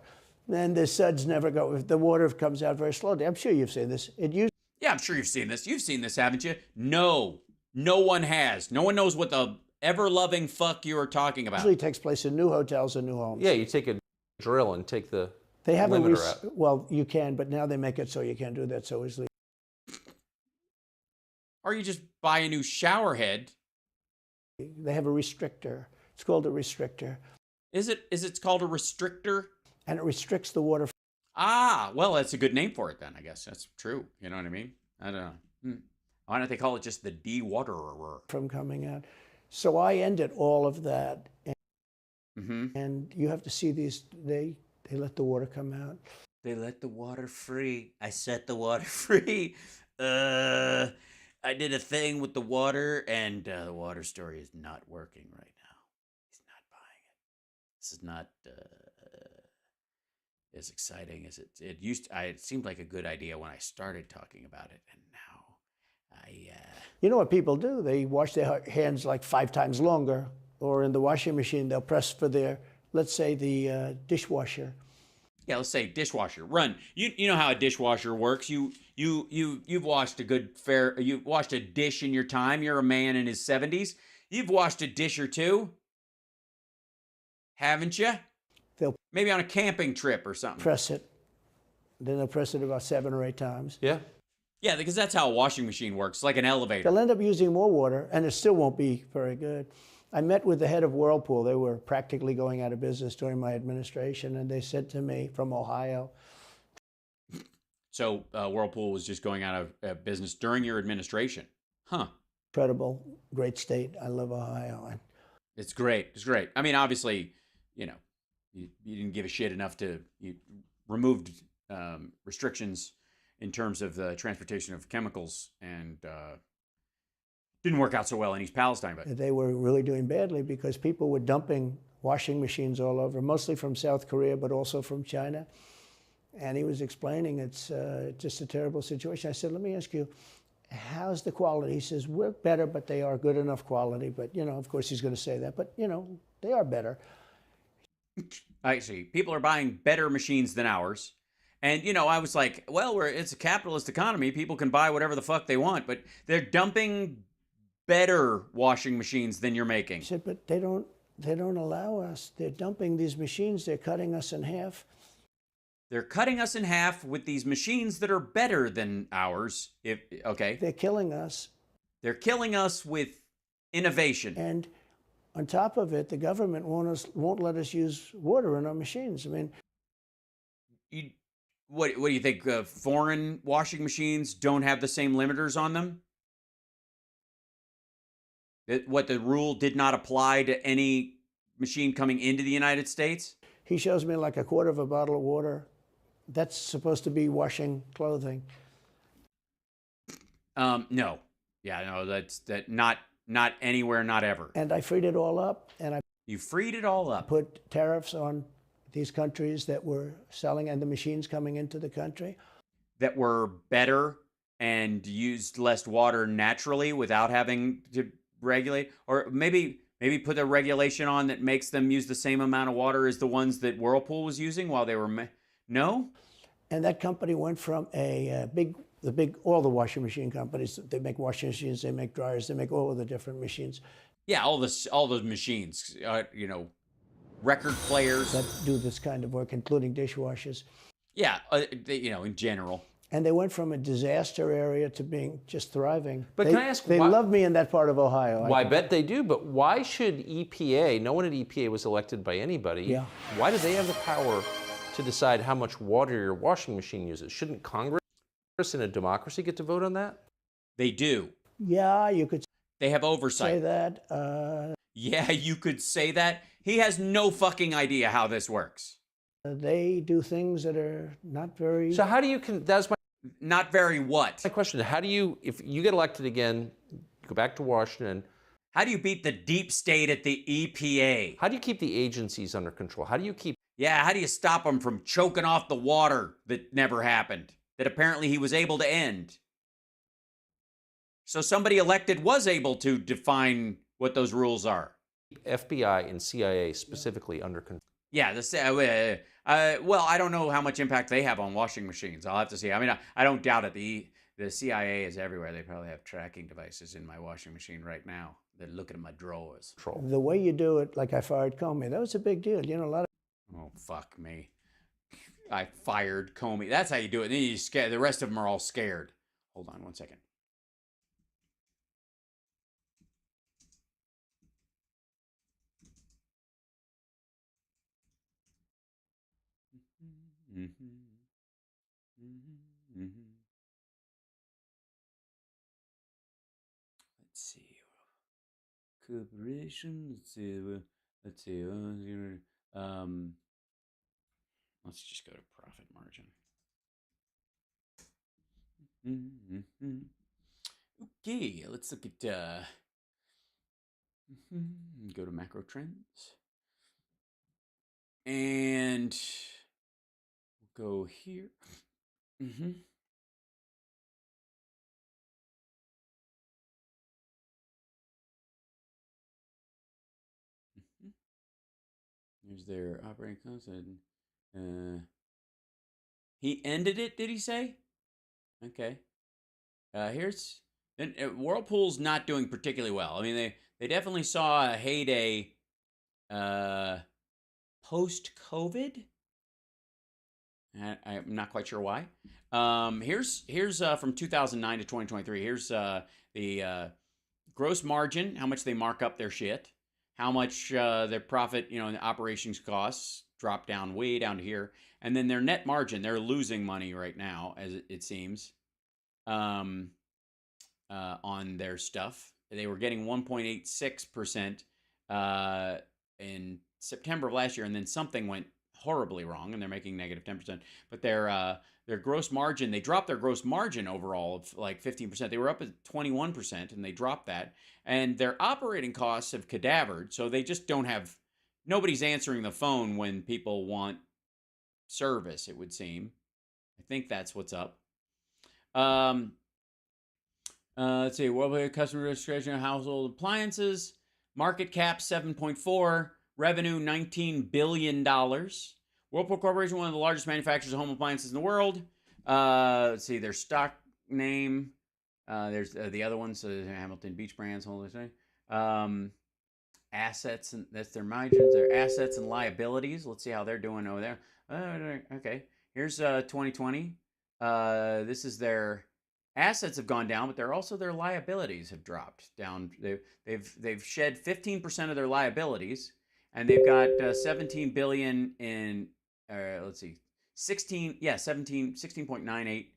And the suds never go. If the water comes out very slowly. I'm sure you've seen this. Yeah, I'm sure you've seen this. You've seen this, haven't you? No one has. No one knows what the ever-loving fuck you are talking about. Usually takes place in new hotels and new homes. Yeah, you take a drill and take the They have limiter out. Well, you can, but now they make it so you can't do that so easily. Or you just buy a new shower head. They have a restrictor. It's called a restrictor. Is it called a restrictor? And it restricts the water. Ah, well, that's a good name for it then, I guess. That's true. You know what I mean? I don't know. Why don't they call it just the de-waterer? From coming out. So I ended all of that. And you have to see these, they let the water come out. They let the water free. I set the water free. I did a thing with the water, and the water story is not working right now. He's not buying it. This is not as exciting as it used to. It seemed like a good idea when I started talking about it, and now You know what people do? They wash their hands like 5 times longer, or in the washing machine, they'll press for their, let's say, the dishwasher. Yeah, let's say dishwasher. Run. You know how a dishwasher works. You've washed you've washed a dish in your time. You're a man in his 70s. You've washed a dish or two, haven't you? Maybe on a camping trip or something. Press it. Then they'll press it about 7 or 8 times. Yeah. Yeah, because that's how a washing machine works, like an elevator. They'll end up using more water, and it still won't be very good. I met with the head of Whirlpool. They were practically going out of business during my administration, and they said to me from Ohio. So Whirlpool was just going out of business during your administration. Huh. Incredible, great state. I love Ohio. It's great. It's great. I mean, obviously, you didn't give a shit enough you removed restrictions in terms of the transportation of chemicals, and didn't work out so well in East Palestine. But they were really doing badly because people were dumping washing machines all over, mostly from South Korea, but also from China. And he was explaining it's just a terrible situation. I said, let me ask you, how's the quality? He says, we're better, but they are good enough quality. But, of course he's going to say that. But, they are better. I see. People are buying better machines than ours. And, I was like, well, it's a capitalist economy. People can buy whatever the fuck they want. But they're dumping better washing machines than you're making. I said, but they don't allow us. They're dumping these machines. They're cutting us in half. They're cutting us in half with these machines that are better than ours. Okay. They're killing us. They're killing us with innovation. And on top of it, the government won't let us use water in our machines. I mean, what do you think? Foreign washing machines don't have the same limiters on them? What, the rule did not apply to any machine coming into the United States? He shows me like a quarter of a bottle of water. That's supposed to be washing clothing. No. Yeah, no, that's not anywhere, not ever. And I freed it all up. You freed it all up. Put tariffs on these countries that were selling and the machines coming into the country. That were better and used less water naturally without having to regulate? Or maybe put a regulation on that makes them use the same amount of water as the ones that Whirlpool was using while they were... No? And that company went from all the washing machine companies, they make washing machines, they make dryers, they make all of the different machines. Yeah, all those machines, record players. That do this kind of work, including dishwashers. Yeah, in general. And they went from a disaster area to being just thriving. But can I ask They why, love me in that part of Ohio. Well, I bet they do, but why should EPA, no one at EPA was elected by anybody, Yeah. why do they have the power to decide how much water your washing machine uses? Shouldn't Congress in a democracy get to vote on that? They do. Yeah, you could They have oversight. say that. Yeah, you could say that. He has no fucking idea how this works. They do things that are not very... So how do you, that's my... Not very what? My question, how do you, if you get elected again, go back to Washington. How do you beat the deep state at the EPA? How do you keep the agencies under control? How do you keep... Yeah, how do you stop them from choking off the water that never happened, that apparently he was able to end? So somebody elected was able to define what those rules are. FBI and CIA specifically under control. Yeah, well, I don't know how much impact they have on washing machines. I'll have to see. I mean, I don't doubt it. The CIA is everywhere. They probably have tracking devices in my washing machine right now. They're looking at my drawers. The way you do it, like I fired Comey, that was a big deal. You know, a lot of... Oh, fuck me. I fired Comey. That's how you do it. Then you scare. The rest of them are all scared. Hold on one second. Let's see. Corporation. Let's see. Let's just go to profit margin. Okay, let's look at go to macro trends. And we'll go here. There's their operating costs. He ended it, did he say? Okay. Here's... And Whirlpool's not doing particularly well. I mean, they definitely saw a heyday post-COVID. I'm not quite sure why. Here's from 2009 to 2023. Here's the gross margin, how much they mark up their shit, how much their profit, and the operations costs drop down way down to here, and then their net margin. They're losing money right now, as it seems, on their stuff. They were getting 1.86% in September of last year, and then something went horribly wrong, and they're making negative 10%. But their gross margin, they dropped their gross margin overall of like 15%. They were up at 21%, and they dropped that. And their operating costs have cadavered, so they just don't have... Nobody's answering the phone when people want service, it would seem. I think that's what's up. Let's see, worldwide customer registration of household appliances. Market cap 7.4. Revenue $19 billion. Whirlpool Corporation, one of the largest manufacturers of home appliances in the world. Let's see, their stock name. There's the other ones, Hamilton Beach Brands, whole thing. Assets, and that's their margins, their assets and liabilities. Let's see how they're doing over there. Okay, here's 2020. This is their assets have gone down, but they're also their liabilities have dropped down. They've shed 15% of their liabilities, and they've got 17 billion in let's see, 16.98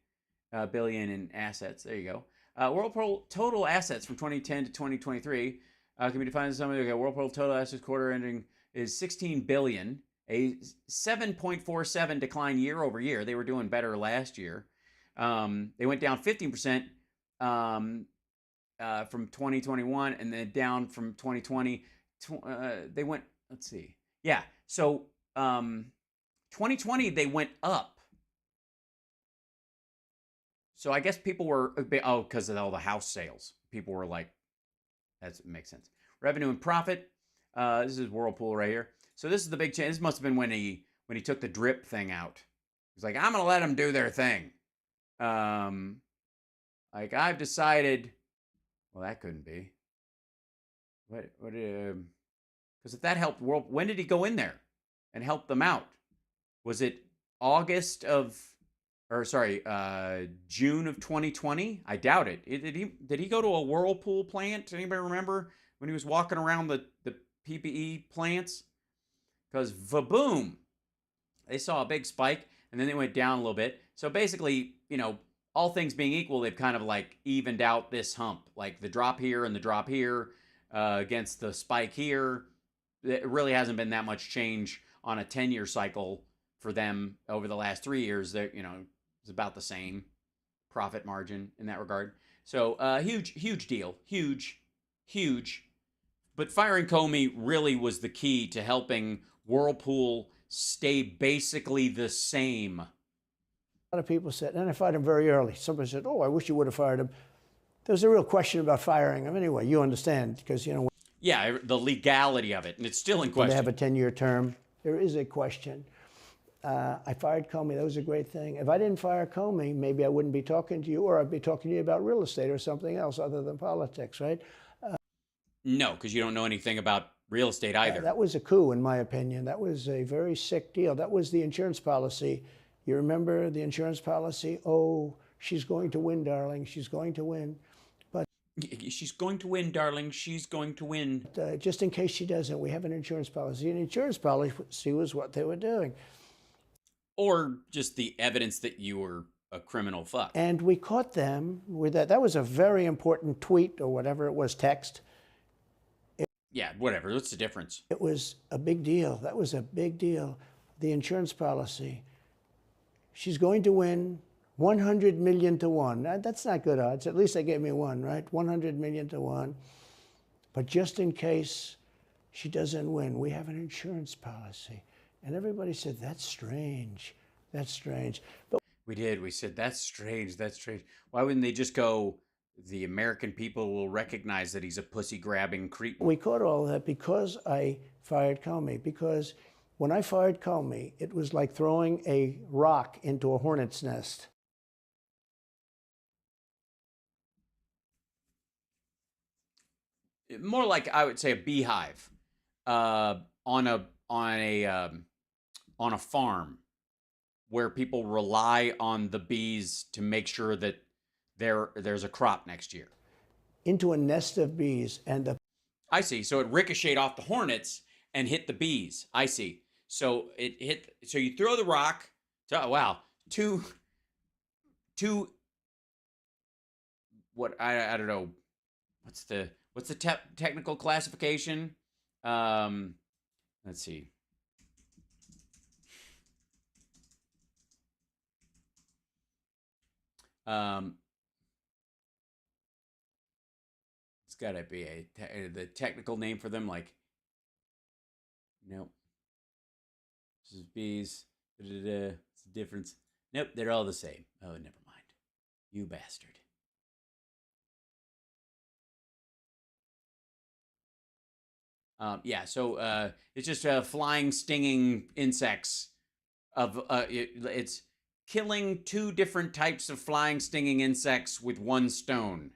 billion in assets. There you go. Whirlpool total assets from 2010 to 2023 can be defined as something. Okay, Whirlpool total assets quarter ending is 16 billion, a 7.47 decline year over year. They were doing better last year. They went down 15% from 2021, and then down from 2020. They went, let's see. Yeah, so 2020, they went up. So I guess people were, because of all the house sales. People were like, that makes sense. Revenue and profit. This is Whirlpool right here. So this is the big change. This must have been when he took the drip thing out. He's like, I'm going to let them do their thing. Like I've decided, well, that couldn't be. Because if that helped when did he go in there and help them out? Was it August of or sorry, June of 2020. I doubt it. Did he go to a Whirlpool plant? Anybody remember when he was walking around the PPE plants? Because vaboom, they saw a big spike and then they went down a little bit. So basically, you know, all things being equal, they've kind of like evened out this hump, like the drop here and the drop here against the spike here. It really hasn't been that much change on a 10-year cycle for them over the last 3 years. That, you know, it's about the same profit margin in that regard. So huge deal, huge. But firing Comey really was the key to helping Whirlpool stay basically the same. A lot of people said, and I fired him very early. Somebody said, oh, I wish you would have fired him. There was a real question about firing him. Anyway, you understand, because, you know. Yeah, the legality of it, and it's still in question. They have a 10-year term. There is a question. I fired Comey. That was a great thing. If I didn't fire Comey, maybe I wouldn't be talking to you, or I'd be talking to you about real estate or something else other than politics, right? No, because you don't know anything about real estate either. That was a coup, in my opinion. That was a very sick deal. That was the insurance policy. You remember the insurance policy? Oh, she's going to win, darling. She's going to win. But she's going to win, darling. She's going to win. Just in case she doesn't, we have an insurance policy. An insurance policy was what they were doing. Or just the evidence that you were a criminal fuck. And we caught them with that. That was a very important tweet or whatever it was, text. Yeah, whatever. What's the difference? It was a big deal. That was a big deal. The insurance policy. She's going to win 100 million to 1. That's not good odds. At least they gave me 1, right? 100 million to 1. But just in case she doesn't win, we have an insurance policy. And everybody said, that's strange. That's strange. But we did. We said, that's strange. That's strange. Why wouldn't they just go, the American people will recognize that he's a pussy-grabbing creep? We caught all of that because I fired Comey. Because when I fired Comey, it was like throwing a rock into a hornet's nest. More like, I would say, a beehive on a farm where people rely on the bees to make sure that there's a crop next year. Into a nest of bees, and I see. So it ricocheted off the hornets and hit the bees. I see. So it hit. So you throw the rock. Oh, wow. Two. What I don't know. What's the technical classification? Let's see. It's got to be the technical name for them, like, nope. This is bees. What's the difference? Nope, they're all the same. Oh, never mind. You bastard. Yeah, so it's just flying, stinging insects. It's killing 2 different types of flying, stinging insects with 1 stone.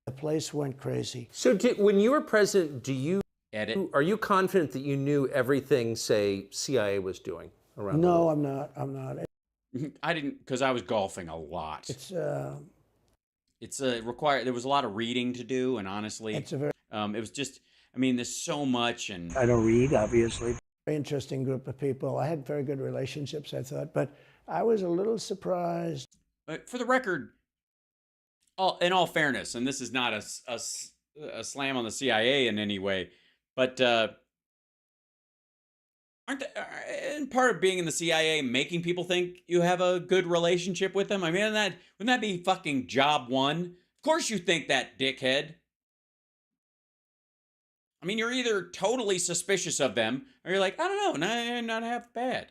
The place went crazy. So when you were president, are you confident that you knew everything, say, CIA was doing around the world? No, I'm not. I didn't, because I was golfing a lot. It's required. There was a lot of reading to do, and honestly, it's a very. It was just. I mean, there's so much, and I don't read, obviously. Very interesting group of people. I had very good relationships, I thought, but I was a little surprised. For the record, in all fairness, and this is not a slam on the CIA in any way, but and part of being in the CIA making people think you have a good relationship with them? I mean, wouldn't that be fucking job 1? Of course you think that, dickhead. I mean, you're either totally suspicious of them, or you're like, I don't know, not half bad.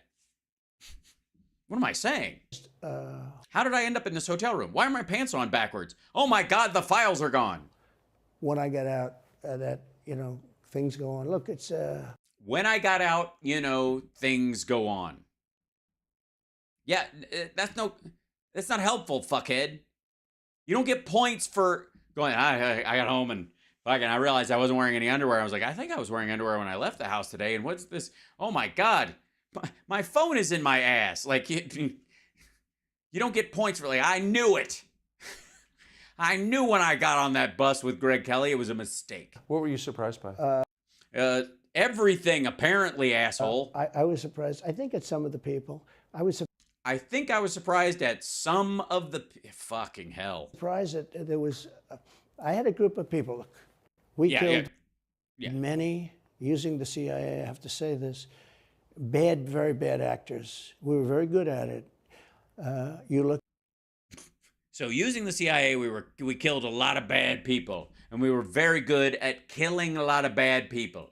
What am I saying? How did I end up in this hotel room? Why are my pants on backwards? Oh my God, the files are gone. When I got out, things go on. Look, it's... When I got out, things go on. Yeah, that's not helpful, fuckhead. You don't get points for going, I got home and I realized I wasn't wearing any underwear. I was like, I think I was wearing underwear when I left the house today. And what's this? Oh my God, my phone is in my ass. Like, You don't get points for like, I knew it. I knew when I got on that bus with Greg Kelly, it was a mistake. What were you surprised by? Everything, apparently, asshole. I was surprised. I think at some of the people. I think I was surprised at some of the... Fucking hell. Surprised that there was... I had a group of people. Look, we killed many, using the CIA, I have to say this, very bad actors. We were very good at it. You look... So using the CIA, we killed a lot of bad people, and we were very good at killing a lot of bad people.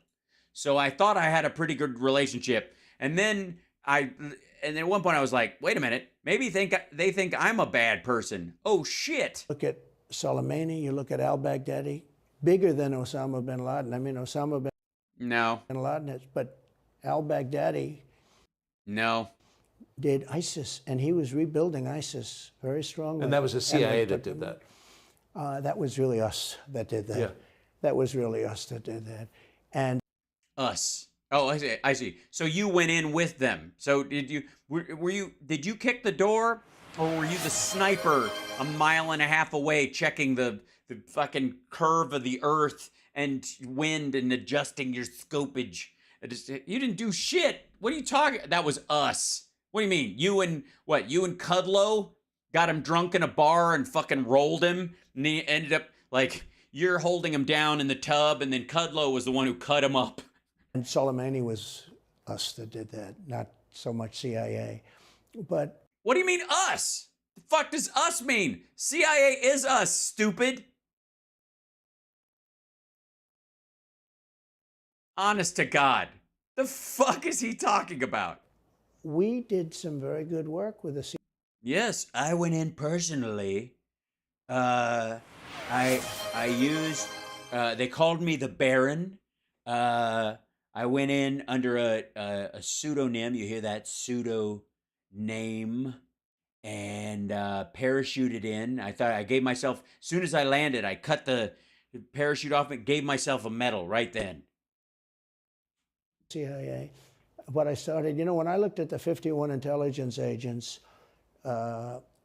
So I thought I had a pretty good relationship, and then at one point I was like, wait a minute, maybe they think I'm a bad person. Oh shit! Look at Soleimani. You look at al-Baghdadi, bigger than Osama bin Laden. I mean, Osama bin Laden is, but al-Baghdadi. No. Did ISIS, and he was rebuilding ISIS very strongly. And that was the CIA that did that. That was really us that did that. Yeah. That was really us that did that. And us. Oh, I see. So you went in with them. So did you kick the door, or were you the sniper a mile and a half away checking the fucking curve of the earth and wind and adjusting your scopage? You didn't do shit. What are you talking? That was us. What do you mean? You and Kudlow got him drunk in a bar and fucking rolled him, and he ended up like you're holding him down in the tub, and then Kudlow was the one who cut him up. And Soleimani was us that did that, not so much CIA. But what do you mean us? The fuck does us mean? CIA is us, stupid. Honest to God, the fuck is he talking about? We did some very good work with the CIA. Yes, I went in personally. I used. They called me the Baron. I went in under a pseudonym. You hear that pseudo name, and parachuted in. I thought I gave myself. As soon as I landed, I cut the parachute off and gave myself a medal right then. CIA. What I started, when I looked at the 51 intelligence agents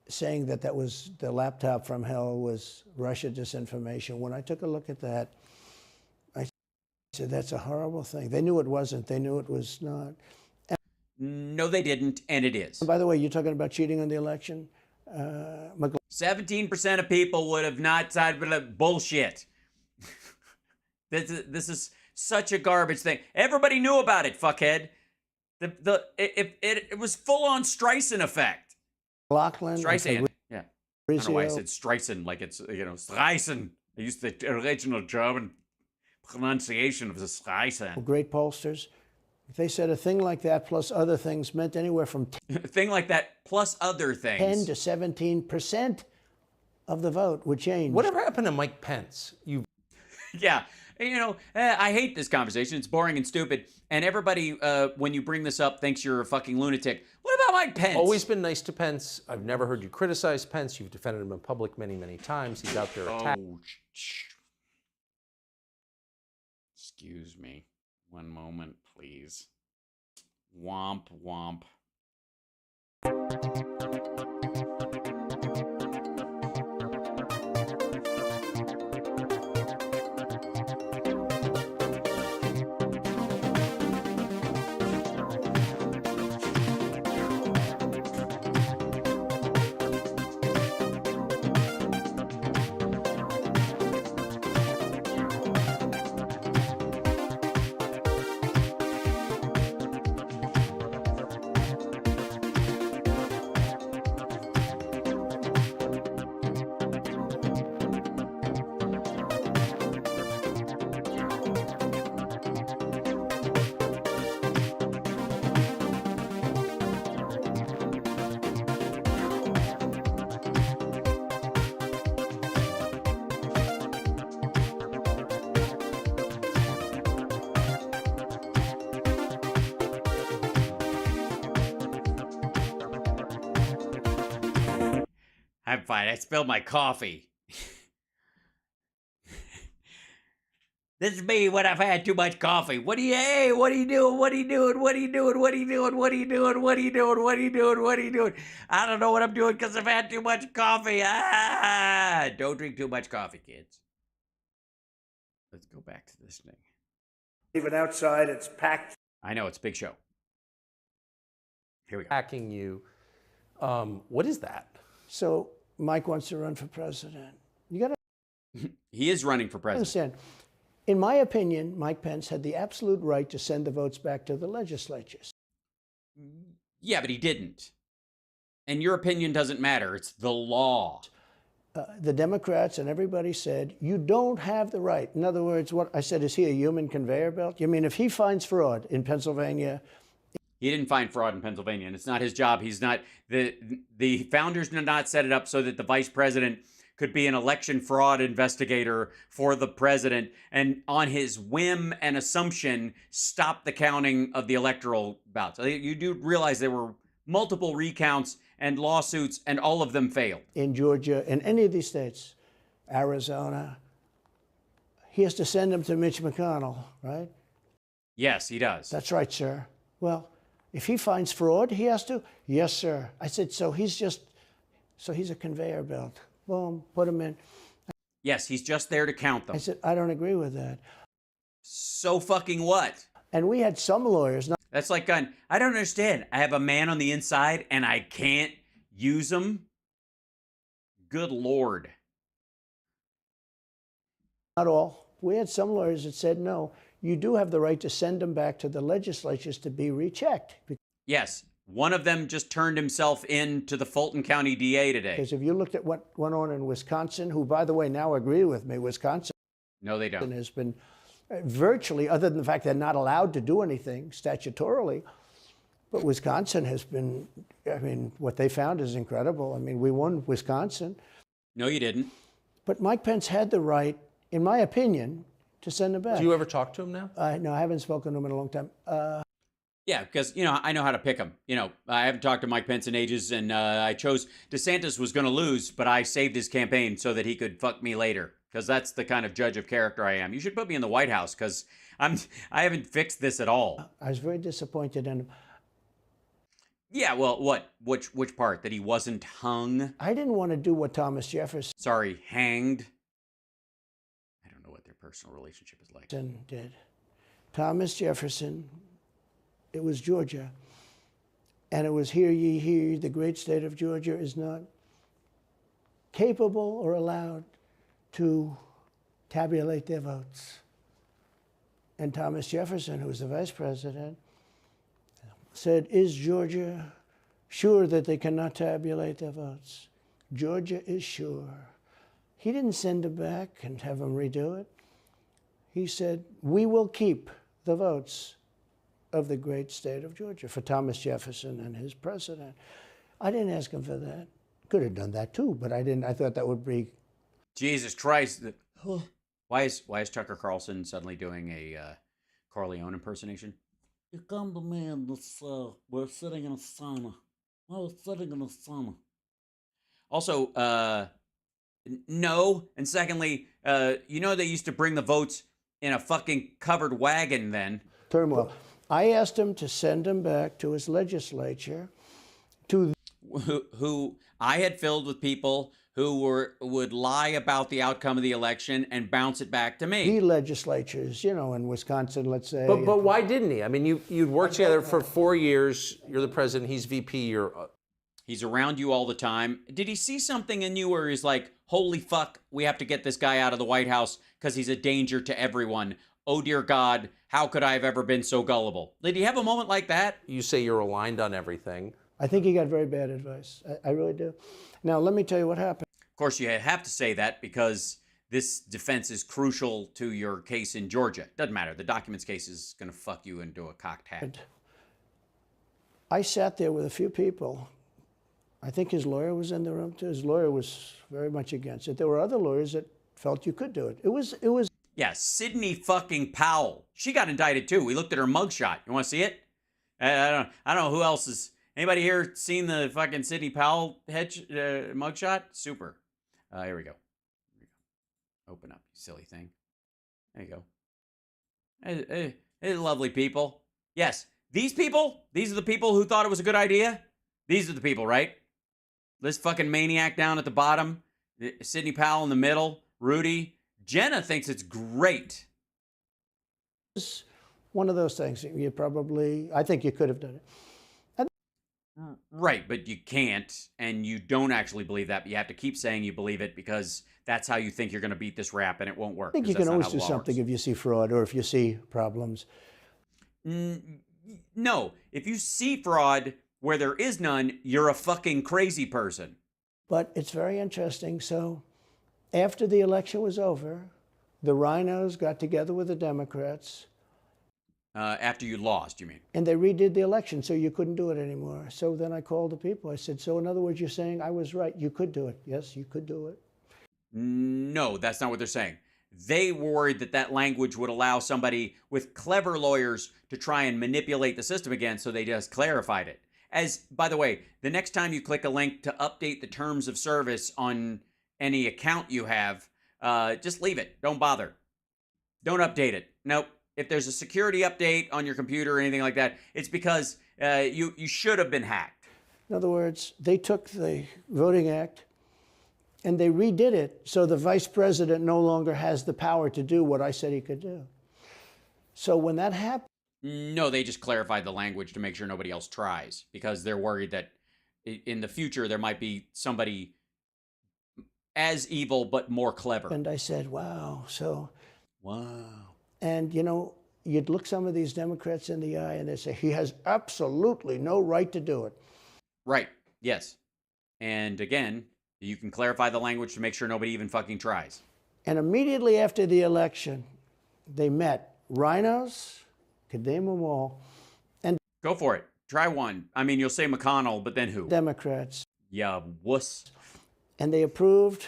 saying that was the laptop from hell was Russia disinformation, when I took a look at that, I said, that's a horrible thing. They knew it wasn't. They knew it was not. No, they didn't, and it is. And by the way, you're talking about cheating on the election? 17% of people would have not sided with it. Bullshit. This is such a garbage thing. Everybody knew about it, fuckhead. It was full on Streisand effect. Lachlan. Streisand. Yeah. I don't know why I said Streisand like it's Streisand. I used the original German pronunciation of the Streisand. Great pollsters. They said a thing like that plus other things meant anywhere from a thing like that plus other things. 10 to 17% of the vote would change. Whatever happened to Mike Pence? Yeah. I hate this conversation. It's boring and stupid. And everybody, when you bring this up, thinks you're a fucking lunatic. What about Mike Pence? Always been nice to Pence. I've never heard you criticize Pence. You've defended him in public many, many times. He's out there attacking. Excuse me. One moment, please. Womp womp. I'm fine. I spilled my coffee. This is me when I've had too much coffee. What are you doing? What are you doing? What are you doing? What are you doing? What are you doing? What are you doing? What are you doing? What are you doing? What are you doing? I don't know what I'm doing because I've had too much coffee. Don't drink too much coffee, kids. Let's go back to this thing. Even outside, it's packed. I know, it's a big show. Here we go. Hacking you. What is that? So Mike wants to run for president. You got to He is running for president. understand. In my opinion, Mike Pence had the absolute right to send the votes back to the legislatures. Yeah, but he didn't. And your opinion doesn't matter. It's the law. The Democrats and everybody said, you don't have the right. In other words, what I said, is he a human conveyor belt? You mean if he finds fraud in Pennsylvania? He didn't find fraud in Pennsylvania, and it's not his job. He's not, the founders did not set it up so that the vice president could be an election fraud investigator for the president and on his whim and assumption stop the counting of the electoral ballots. You do realize there were multiple recounts and lawsuits, and all of them failed. In Georgia, in any of these states, Arizona, he has to send them to Mitch McConnell, right? Yes, he does. That's right, sir. Well, if he finds fraud, he has to? Yes, sir. I said, so he's a conveyor belt. Boom, put him in. Yes, he's just there to count them. I said, I don't agree with that. So fucking what? And we had some lawyers. That's like going, I don't understand. I have a man on the inside and I can't use him? Good Lord. Not all. We had some lawyers that said, no, you do have the right to send them back to the legislatures to be rechecked. Yes. One of them just turned himself in to the Fulton County DA today. Because if you looked at what went on in Wisconsin, who, by the way, now agree with me, Wisconsin No, they don't. has been virtually, other than the fact they're not allowed to do anything statutorily, but Wisconsin has been, I mean, what they found is incredible. I mean, we won Wisconsin. No, you didn't. But Mike Pence had the right, in my opinion, to send him back. Do you ever talk to him now? No, I haven't spoken to him in a long time. Yeah, because, you know, I know how to pick him. You know, I haven't talked to Mike Pence in ages, and I chose DeSantis was going to lose, but I saved his campaign so that he could fuck me later, because that's the kind of judge of character I am. You should put me in the White House, because I haven't fixed this at all. I was very disappointed in him. Yeah, well, what? Which part? That he wasn't hung? I didn't want to do what Thomas Jefferson hanged. I don't know what their personal relationship is like. Did. Thomas Jefferson, it was Georgia, and it was hear ye, hear ye, the great state of Georgia is not capable or allowed to tabulate their votes. And Thomas Jefferson, who was the vice president, said, is Georgia sure that they cannot tabulate their votes? Georgia is sure. He didn't send them back and have them redo it. He said, we will keep the votes of the great state of Georgia for Thomas Jefferson and his president. I didn't ask him for that. Could have done that too, but I didn't. I thought that would be... Jesus Christ. Why is Tucker Carlson suddenly doing a Corleone impersonation? You come to me and we're sitting in a sauna. I was sitting in a sauna. Also, no. And secondly, you know they used to bring the votes in a fucking covered wagon then. Turmoil. I asked him to send him back to his legislature to... Who I had filled with people who would lie about the outcome of the election and bounce it back to me. The legislatures, you know, in Wisconsin, let's say. But why didn't he? I mean, you'd worked together for 4 years. You're the president. He's VP. He's around you all the time. Did he see something in you where he's like, holy fuck, we have to get this guy out of the White House because he's a danger to everyone. Oh, dear God, how could I have ever been so gullible? Did he have a moment like that? You say you're aligned on everything. I think he got very bad advice. I really do. Now, let me tell you what happened. Of course, you have to say that because this defense is crucial to your case in Georgia. Doesn't matter. The documents case is going to fuck you into a cocked hat. I sat there with a few people. I think his lawyer was in the room too. His lawyer was very much against it. There were other lawyers that felt you could do it. It was. Yeah, Sidney fucking Powell. She got indicted too. We looked at her mugshot. You want to see it? I don't know who else is. Anybody here seen the fucking Sidney Powell mugshot? Super. Here we go. Open up, you silly thing. There you go. Lovely people. Yes, these people, these are the people who thought it was a good idea. These are the people, right? This fucking maniac down at the bottom, Sidney Powell in the middle, Rudy. Jenna thinks it's great. It's one of those things. I think you could have done it. Right, but you can't, and you don't actually believe that, but you have to keep saying you believe it because that's how you think you're going to beat this rap, and it won't work. I think you can always do something if you see fraud or if you see problems. No, if you see fraud where there is none, you're a fucking crazy person. But it's very interesting. So after the election was over, the rhinos got together with the Democrats. After you lost, you mean? And they redid the election, so you couldn't do it anymore. So then I called the people. I said, so in other words, you're saying I was right. You could do it. Yes, you could do it. No, that's not what they're saying. They were worried that that language would allow somebody with clever lawyers to try and manipulate the system again, so they just clarified it. As, by the way, the next time you click a link to update the terms of service on any account you have, just leave it. Don't bother. Don't update it. Nope. If there's a security update on your computer or anything like that, it's because you should have been hacked. In other words, they took the Voting Act and they redid it so the vice president no longer has the power to do what I said he could do. So when that happened... No, they just clarified the language to make sure nobody else tries because they're worried that in the future there might be somebody as evil but more clever. And I said, wow, so... Wow. And, you know, you'd look some of these Democrats in the eye and they'd say, he has absolutely no right to do it. Right. Yes. And again, you can clarify the language to make sure nobody even fucking tries. And immediately after the election, they met rhinos, could name them all, and... Go for it. Try one. I mean, you'll say McConnell, but then who? Democrats. Yeah, wuss. And they approved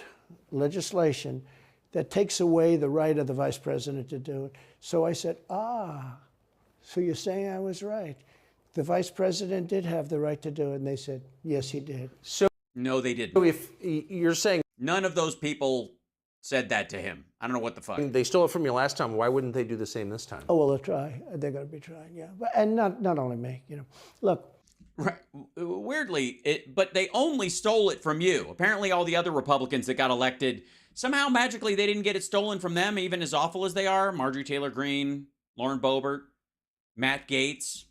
legislation that takes away the right of the vice president to do it. So I said, so you're saying I was right. The vice president did have the right to do it. And they said, yes, he did. So no, they didn't. So if you're saying... None of those people said that to him. I don't know what the fuck. They stole it from you last time. Why wouldn't they do the same this time? Oh, well, they'll try. They're going to be trying, yeah. And not only me, you know. Look. Right. Weirdly, but they only stole it from you. Apparently all the other Republicans that got elected, somehow magically they didn't get it stolen from them, even as awful as they are. Marjorie Taylor Greene, Lauren Boebert, Matt Gaetz.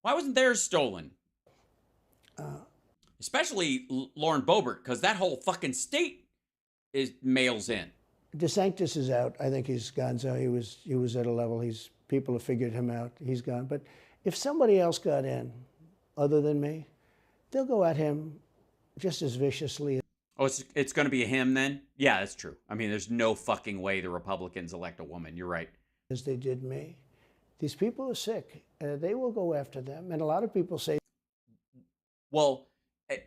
Why wasn't theirs stolen? Especially Lauren Boebert, because that whole fucking state mails in. DeSantis is out. I think he's gone. So he was at a level. People have figured him out. He's gone. But if somebody else got in, other than me, they'll go at him just as viciously. Oh, it's going to be a him then? Yeah, that's true. I mean, there's no fucking way the Republicans elect a woman. You're right. As they did me. These people are sick. They will go after them. And a lot of people say, well,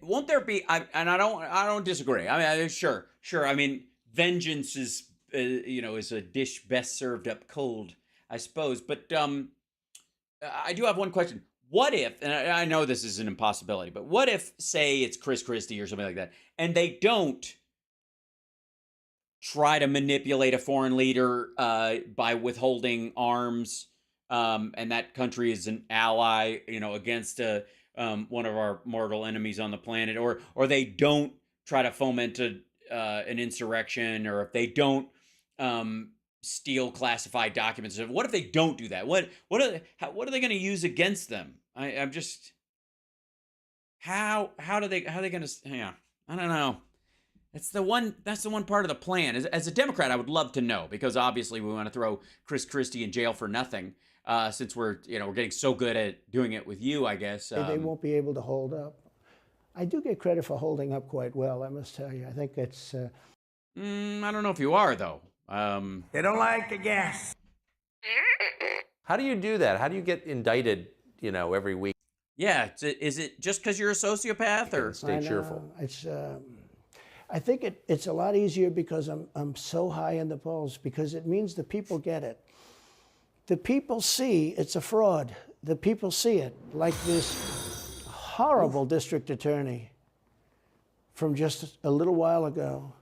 won't there be? I don't disagree. I mean, sure. I mean, vengeance is is a dish best served up cold, I suppose. But I do have one question. What if, and I know this is an impossibility, but what if, say, it's Chris Christie or something like that, and they don't try to manipulate a foreign leader by withholding arms, and that country is an ally, against one of our mortal enemies on the planet, or they don't try to foment an insurrection, or if they don't steal classified documents. What if they don't do that? What are they going to use against them? I'm just how are they going to? Yeah, I don't know. That's the one part of the plan. As a Democrat, I would love to know, because obviously we want to throw Chris Christie in jail for nothing. Since we're getting so good at doing it with you, I guess they won't be able to hold up. I do get credit for holding up quite well, I must tell you. I think it's. I don't know if you are though. They don't like the gas. How do you do that? How do you get indicted, every week? Yeah, is it just because you're a sociopath, or stay cheerful? It's. I think it's a lot easier because I'm so high in the polls, because it means the people get it. The people see it's a fraud. The people see it, like this horrible district attorney from just a little while ago.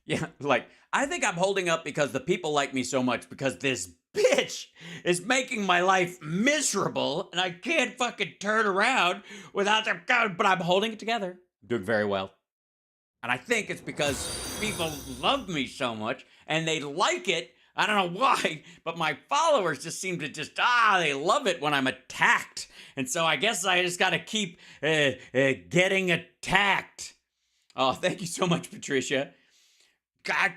Yeah, like, I think I'm holding up because the people like me so much because this bitch is making my life miserable and I can't fucking turn around without them going, but I'm holding it together. I'm doing very well. And I think it's because people love me so much and they like it. I don't know why, but my followers just seem to they love it when I'm attacked. And so I guess I just got to keep getting attacked. Oh, thank you so much, Patricia. God,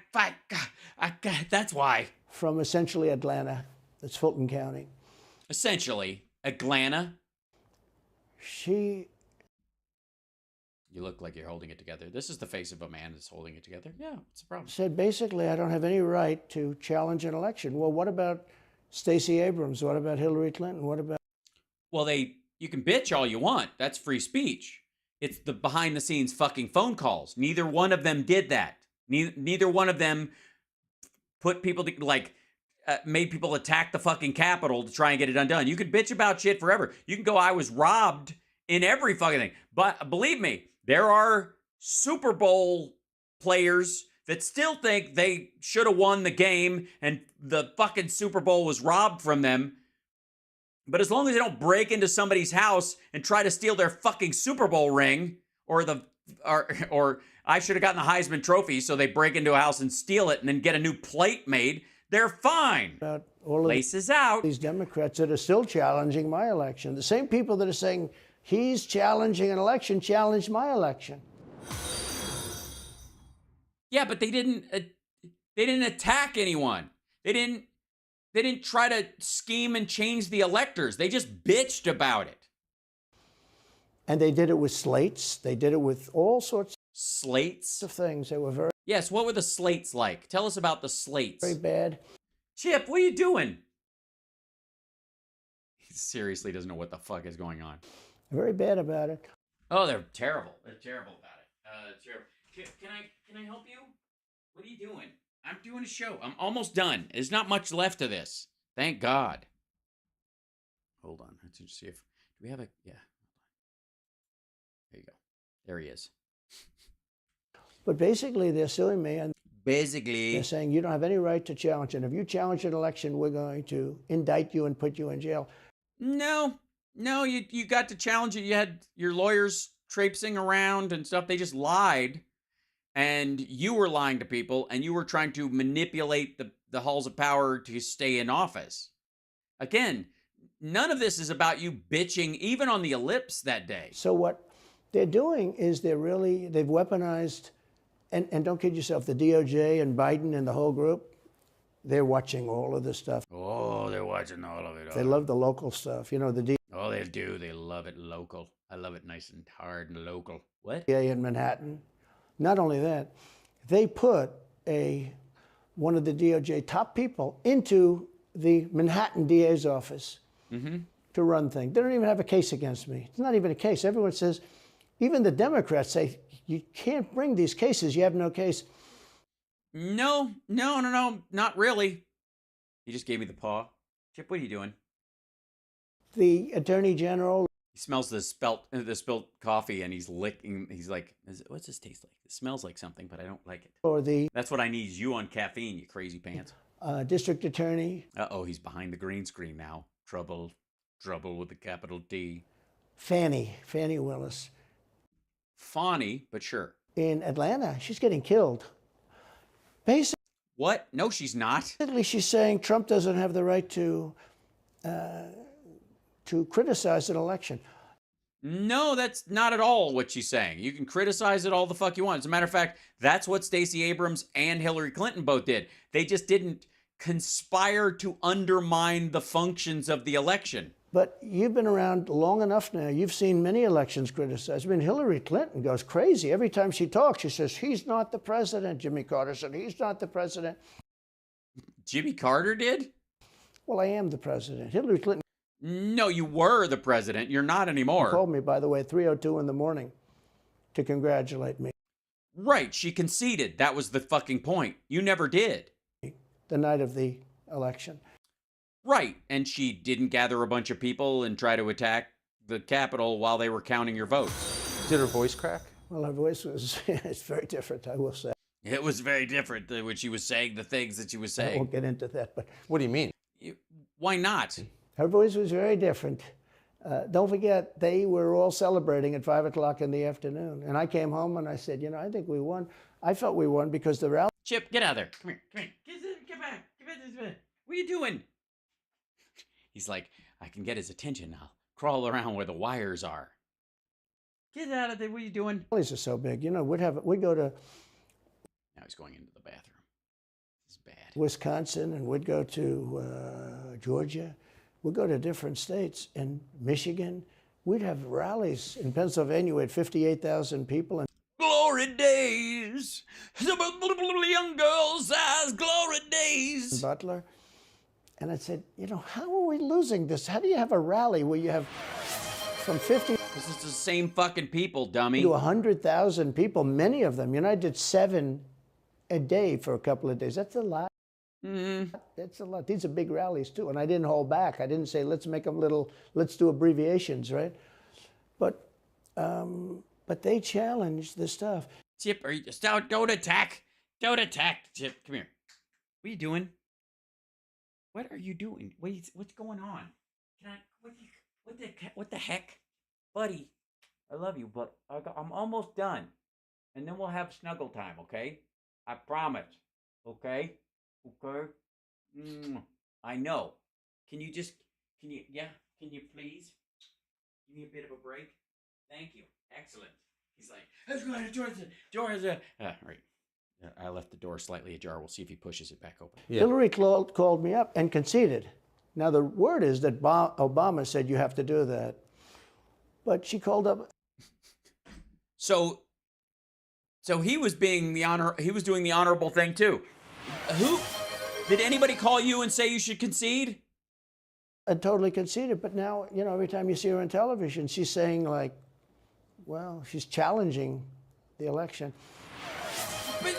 that's why. From essentially Atlanta. That's Fulton County. Essentially, Atlanta. You look like you're holding it together. This is the face of a man that's holding it together. Yeah, what's the problem? Said basically, I don't have any right to challenge an election. Well, what about Stacey Abrams? What about Hillary Clinton? What about? Well, you can bitch all you want. That's free speech. It's the behind the scenes fucking phone calls. Neither one of them did that. Neither one of them put people to, made people attack the fucking Capitol to try and get it undone. You could bitch about shit forever. You can go, I was robbed in every fucking thing. But believe me, there are Super Bowl players that still think they should have won the game and the fucking Super Bowl was robbed from them. But as long as they don't break into somebody's house and try to steal their fucking Super Bowl ring or I should have gotten the Heisman Trophy, so they break into a house and steal it and then get a new plate made, they're fine. About all of Laces out. These Democrats that are still challenging my election. The same people that are saying he's challenging an election challenged my election. Yeah, but they didn't attack anyone. They didn't try to scheme and change the electors. They just bitched about it. And they did it with slates. They did it with all sorts slates of things. They were very... Yes, what were the slates like? Tell us about the slates. Very bad. Chip, what are you doing? He seriously doesn't know what the fuck is going on. Very bad about it. Oh, they're terrible. They're terrible about it. Terrible. Can I help you? What are you doing? I'm doing a show. I'm almost done. There's not much left of this. Thank God. Hold on. Let's just see if... Do we have a... Yeah. There you go. There he is. But basically, they're suing me. And basically, they're saying you don't have any right to challenge. And if you challenge an election, we're going to indict you and put you in jail. No, you got to challenge it. You had your lawyers traipsing around and stuff. They just lied. And you were lying to people. And you were trying to manipulate the halls of power to stay in office. Again, none of this is about you bitching, even on the ellipse that day. So what they're doing is they've weaponized, and don't kid yourself, the DOJ and Biden and the whole group, they're watching all of this stuff. Oh, they're watching all of it. They love the local stuff. You know, Oh, they do. They love it local. I love it nice and hard and local. What? DA in Manhattan. Not only that, they put one of the DOJ top people into the Manhattan DA's office to run things. They don't even have a case against me. It's not even a case. Everyone says, even the Democrats say, you can't bring these cases. You have no case. No, not really. He just gave me the paw. Chip, what are you doing? The Attorney General. He smells the spilt coffee and he's licking. He's like, what's this taste like? It smells like something, but I don't like it. That's what I need is you on caffeine, you crazy pants. District Attorney. Uh-oh, he's behind the green screen now. Trouble with the capital D. Fannie Willis. Fawny, but sure. In Atlanta, she's getting killed. Basically. What? No, she's not. Basically, she's saying Trump doesn't have the right to criticize an election. No, that's not at all what she's saying. You can criticize it all the fuck you want. As a matter of fact, that's what Stacey Abrams and Hillary Clinton both did. They just didn't conspire to undermine the functions of the election. But you've been around long enough now. You've seen many elections criticized. I mean, Hillary Clinton goes crazy. Every time she talks, she says, he's not the president. Jimmy Carter said, he's not the president. Jimmy Carter did? Well, I am the president. Hillary Clinton. No, you were the president. You're not anymore. She called me, by the way, at 3:02 in the morning to congratulate me. Right. She conceded. That was the fucking point. You never did. The night of the election. Right. And she didn't gather a bunch of people and try to attack the Capitol while they were counting your votes. Did her voice crack? Well, her voice was, it's very different, I will say. It was very different when she was saying the things that she was saying. I won't get into that, but what do you mean? Why not? Her voice was very different. Don't forget, they were all celebrating at 5 o'clock in the afternoon. And I came home and I said, you know, I think we won. I felt we won because the rally... Chip, get out of there. Come here. Get back. What are you doing? He's like, I can get his attention. I'll crawl around where the wires are. Get out of there. What are you doing? Rallies are so big. You know, we'd go to... Now he's going into the bathroom. This is bad. Wisconsin, and we'd go to Georgia. We'd go to different states. In Michigan, we'd have rallies. In Pennsylvania, we had 58,000 people. Glory days. Young girls' eyes, glory days. Butler. And I said, you know, how are we losing this? How do you have a rally where you have from 50... This is the same fucking people, dummy. To 100,000 people, many of them. You know, I did 7 a day for a couple of days. That's a lot. That's a lot. These are big rallies, too. And I didn't hold back. I didn't say, let's make them little, let's do abbreviations, right? But they challenged the stuff. Chip, are you just out? Don't attack. Don't attack. Chip, come here. What are you doing? What are you doing? What's going on? Can I, what the heck? Buddy, I love you, but I'm almost done. And then we'll have snuggle time, okay? I promise. Okay? Okay? I know. Can you please give me a bit of a break? Thank you. Excellent. He's like, let's go ahead, George. Right. I left the door slightly ajar. We'll see if he pushes it back open. Yeah. Hillary called me up and conceded. Now, the word is that Obama said you have to do that. But she called up. So he was doing the honorable thing too. Did anybody call you and say you should concede? I totally conceded, but now, you know, every time you see her on television, she's saying like, well, she's challenging the election. But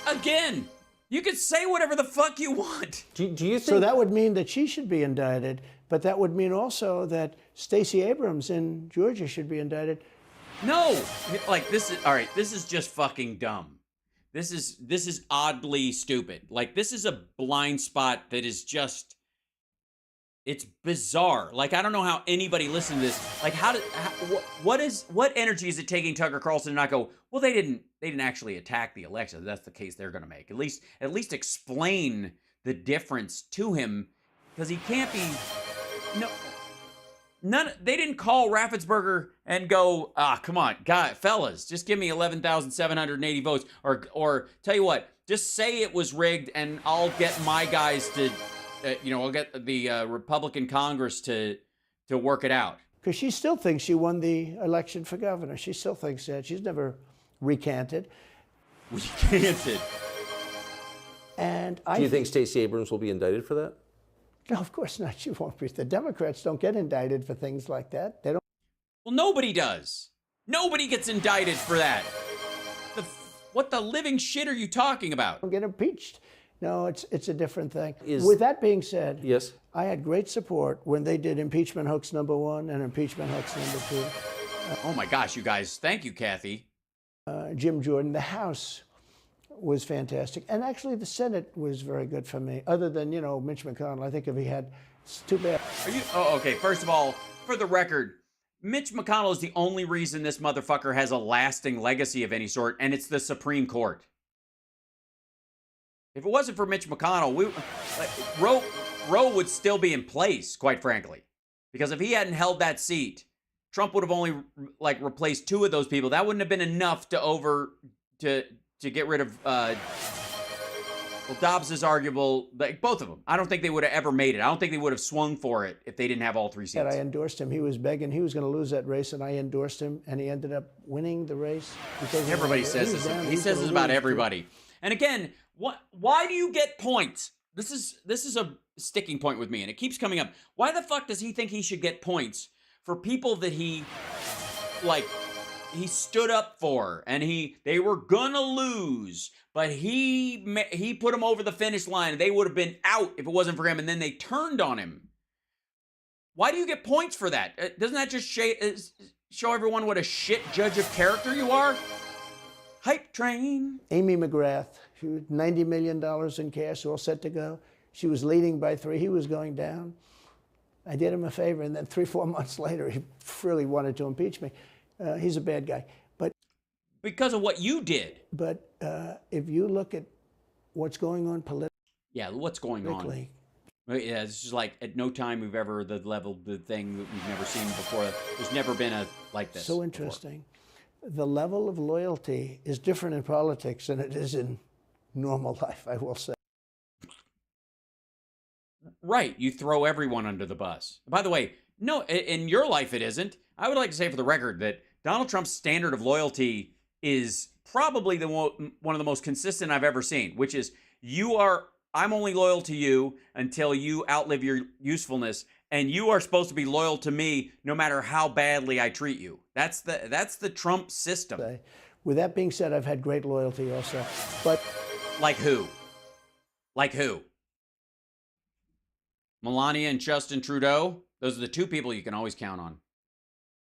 again, you can say whatever the fuck you want. Do you think... So that would mean that she should be indicted, but that would mean also that Stacey Abrams in Georgia should be indicted. No, like this is all right. This is just fucking dumb. This is oddly stupid. Like this is a blind spot that is just. It's bizarre. Like I don't know how anybody listened to this. Like what energy is it taking Tucker Carlson to not go? Well, they didn't actually attack the election. If that's the case they're going to make. At least explain the difference to him, because he can't be. No. They didn't call Raffensperger and go, come on, fellas, just give me 11,780 votes. Or tell you what, just say it was rigged and I'll get my guys to, I'll get the Republican Congress to work it out. Because she still thinks she won the election for governor. She still thinks that. She's never recanted. Recanted. And Do you think Stacey Abrams will be indicted for that? No, of course not. She won't be. The Democrats don't get indicted for things like that. They don't. Well, nobody does. Nobody gets indicted for that. What the living shit are you talking about? Don't get impeached. No, it's a different thing. With that being said, yes, I had great support when they did impeachment hoax #1 and impeachment hoax #2. Oh my gosh, you guys! Thank you, Kathy. Jim Jordan, the House was fantastic. And actually, the Senate was very good for me, other than, Mitch McConnell. I think if he had, it's too bad. Okay, first of all, for the record, Mitch McConnell is the only reason this motherfucker has a lasting legacy of any sort, and it's the Supreme Court. If it wasn't for Mitch McConnell, Roe would still be in place, quite frankly. Because if he hadn't held that seat, Trump would have only, replaced 2 of those people. That wouldn't have been enough to get rid of, Dobbs is arguable, both of them. I don't think they would have ever made it. I don't think they would have swung for it if they didn't have all 3 seats. And I endorsed him. He was begging. He was going to lose that race, and I endorsed him, and he ended up winning the race. Everybody says this. He says this about everybody. And again, why do you get points? This is a sticking point with me, and it keeps coming up. Why the fuck does he think he should get points for people that he stood up for, and they were gonna lose, but he put them over the finish line. They would have been out if it wasn't for him, and then they turned on him. Why do you get points for that? Doesn't that just show everyone what a shit judge of character you are? Hype train. Amy McGrath, she was $90 million in cash, all set to go. She was leading by 3. He was going down. I did him a favor, and then 3-4 months later, he really wanted to impeach me. He's a bad guy. But because of what you did. But if you look at what's going on politically. Yeah, what's going on? Yeah, it's just like at no time we've ever the thing that we've never seen before. There's never been a like this. So interesting. The level of loyalty is different in politics than it is in normal life, I will say. Right, you throw everyone under the bus. By the way, no, in your life it isn't. I would like to say for the record that Donald Trump's standard of loyalty is probably one of the most consistent I've ever seen, which is I'm only loyal to you until you outlive your usefulness, and you are supposed to be loyal to me no matter how badly I treat you. That's the Trump system. With that being said, I've had great loyalty also. But like who? Like who? Melania and Justin Trudeau? Those are the 2 people you can always count on.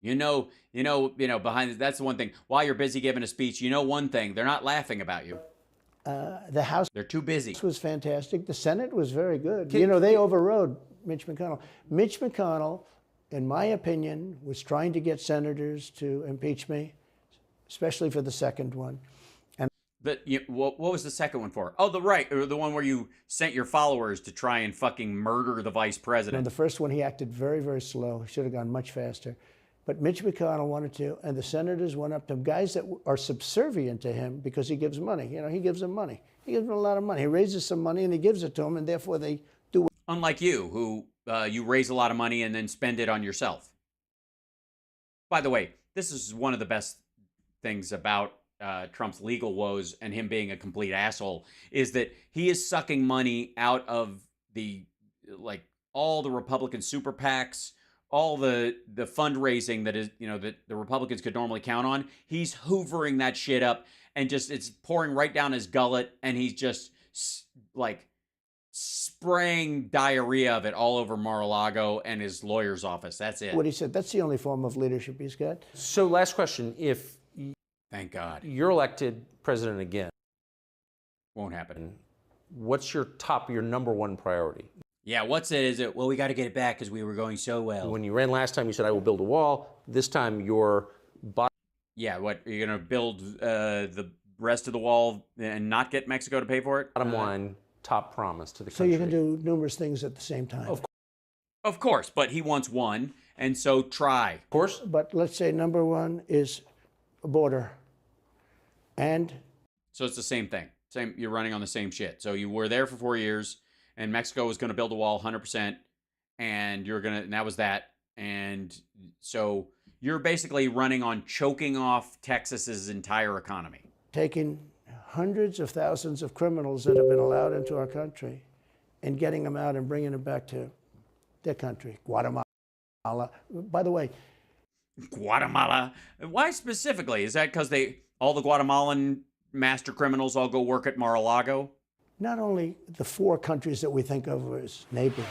You know, behind that's the one thing. While you're busy giving a speech, you know one thing, they're not laughing about you. The House, they're too busy. Was fantastic. The Senate was very good. They overrode Mitch McConnell. Mitch McConnell, in my opinion, was trying to get senators to impeach me, especially for the second one. And what was the second one for? Oh, the one where you sent your followers to try and fucking murder the vice president. The first one, he acted very, very slow. He should have gone much faster. But Mitch McConnell wanted to, and the senators went up to him, guys that are subservient to him because he gives money. He gives them money. He gives them a lot of money. He raises some money and he gives it to them, and therefore they do it. Unlike you, who you raise a lot of money and then spend it on yourself. By the way, this is one of the best things about Trump's legal woes and him being a complete asshole, is that he is sucking money out of all the Republican super PACs, all the fundraising that is, that the Republicans could normally count on. He's hoovering that shit up and it's pouring right down his gullet, and he's just spraying diarrhea of it all over Mar-a-Lago and his lawyer's office. That's it. What he said, that's the only form of leadership he's got. So last question, thank God, you're elected president again. Won't happen. What's your number one priority? Yeah, is it? Well, we got to get it back because we were going so well. When you ran last time, you said, I will build a wall. This time, you're... Yeah, what? You're going to build the rest of the wall and not get Mexico to pay for it? Bottom line, top promise to the country. So you can do numerous things at the same time. Of course, but he wants one, and so try. Of course. But let's say number 1 is a border. And? So it's the same thing. You're running on the same shit. So you were there for 4 years, and Mexico was going to build a wall 100%, and that was that. And so you're basically running on choking off Texas's entire economy. Taking hundreds of thousands of criminals that have been allowed into our country and getting them out and bringing them back to their country, Guatemala. By the way, Guatemala? Why specifically? Is that because all the Guatemalan master criminals all go work at Mar-a-Lago? Not only the 4 countries that we think of as neighbors.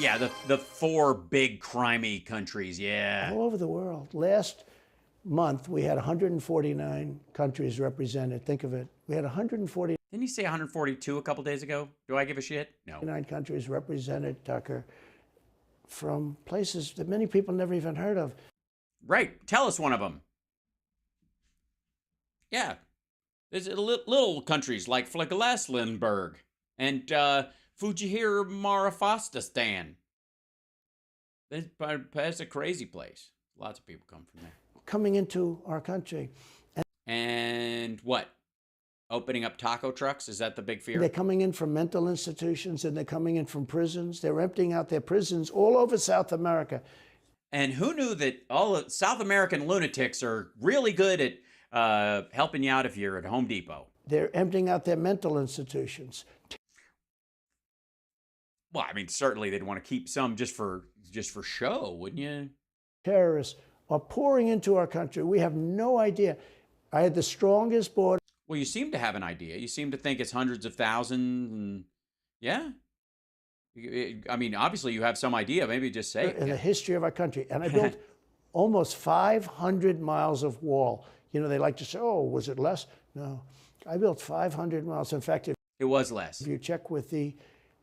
Yeah, the 4 big crimey countries, yeah. All over the world. Last month, we had 149 countries represented. Think of it. We had 140. Didn't you say 142 a couple days ago? Do I give a shit? No. 9 countries represented, Tucker, from places that many people never even heard of. Right. Tell us one of them. Yeah. There's little countries like Fliglaslenberg and Fujihir Marafastastan. That's a crazy place. Lots of people come from there. Coming into our country. And what? Opening up taco trucks? Is that the big fear? They're coming in from mental institutions, and they're coming in from prisons. They're emptying out their prisons all over South America. And who knew that all the South American lunatics are really good at helping you out if you're at Home Depot? They're emptying out their mental institutions. Well, I mean, certainly they'd want to keep some just for show, wouldn't you? Terrorists are pouring into our country. We have no idea. I had the strongest border. Well, you seem to have an idea. You seem to think it's hundreds of thousands. And yeah. I mean, obviously you have some idea. Maybe just say it. In the history of our country. And I built almost 500 miles of wall. You know, they like to say, oh, was it less? No. I built 500 miles. In fact, it was less. If you check with the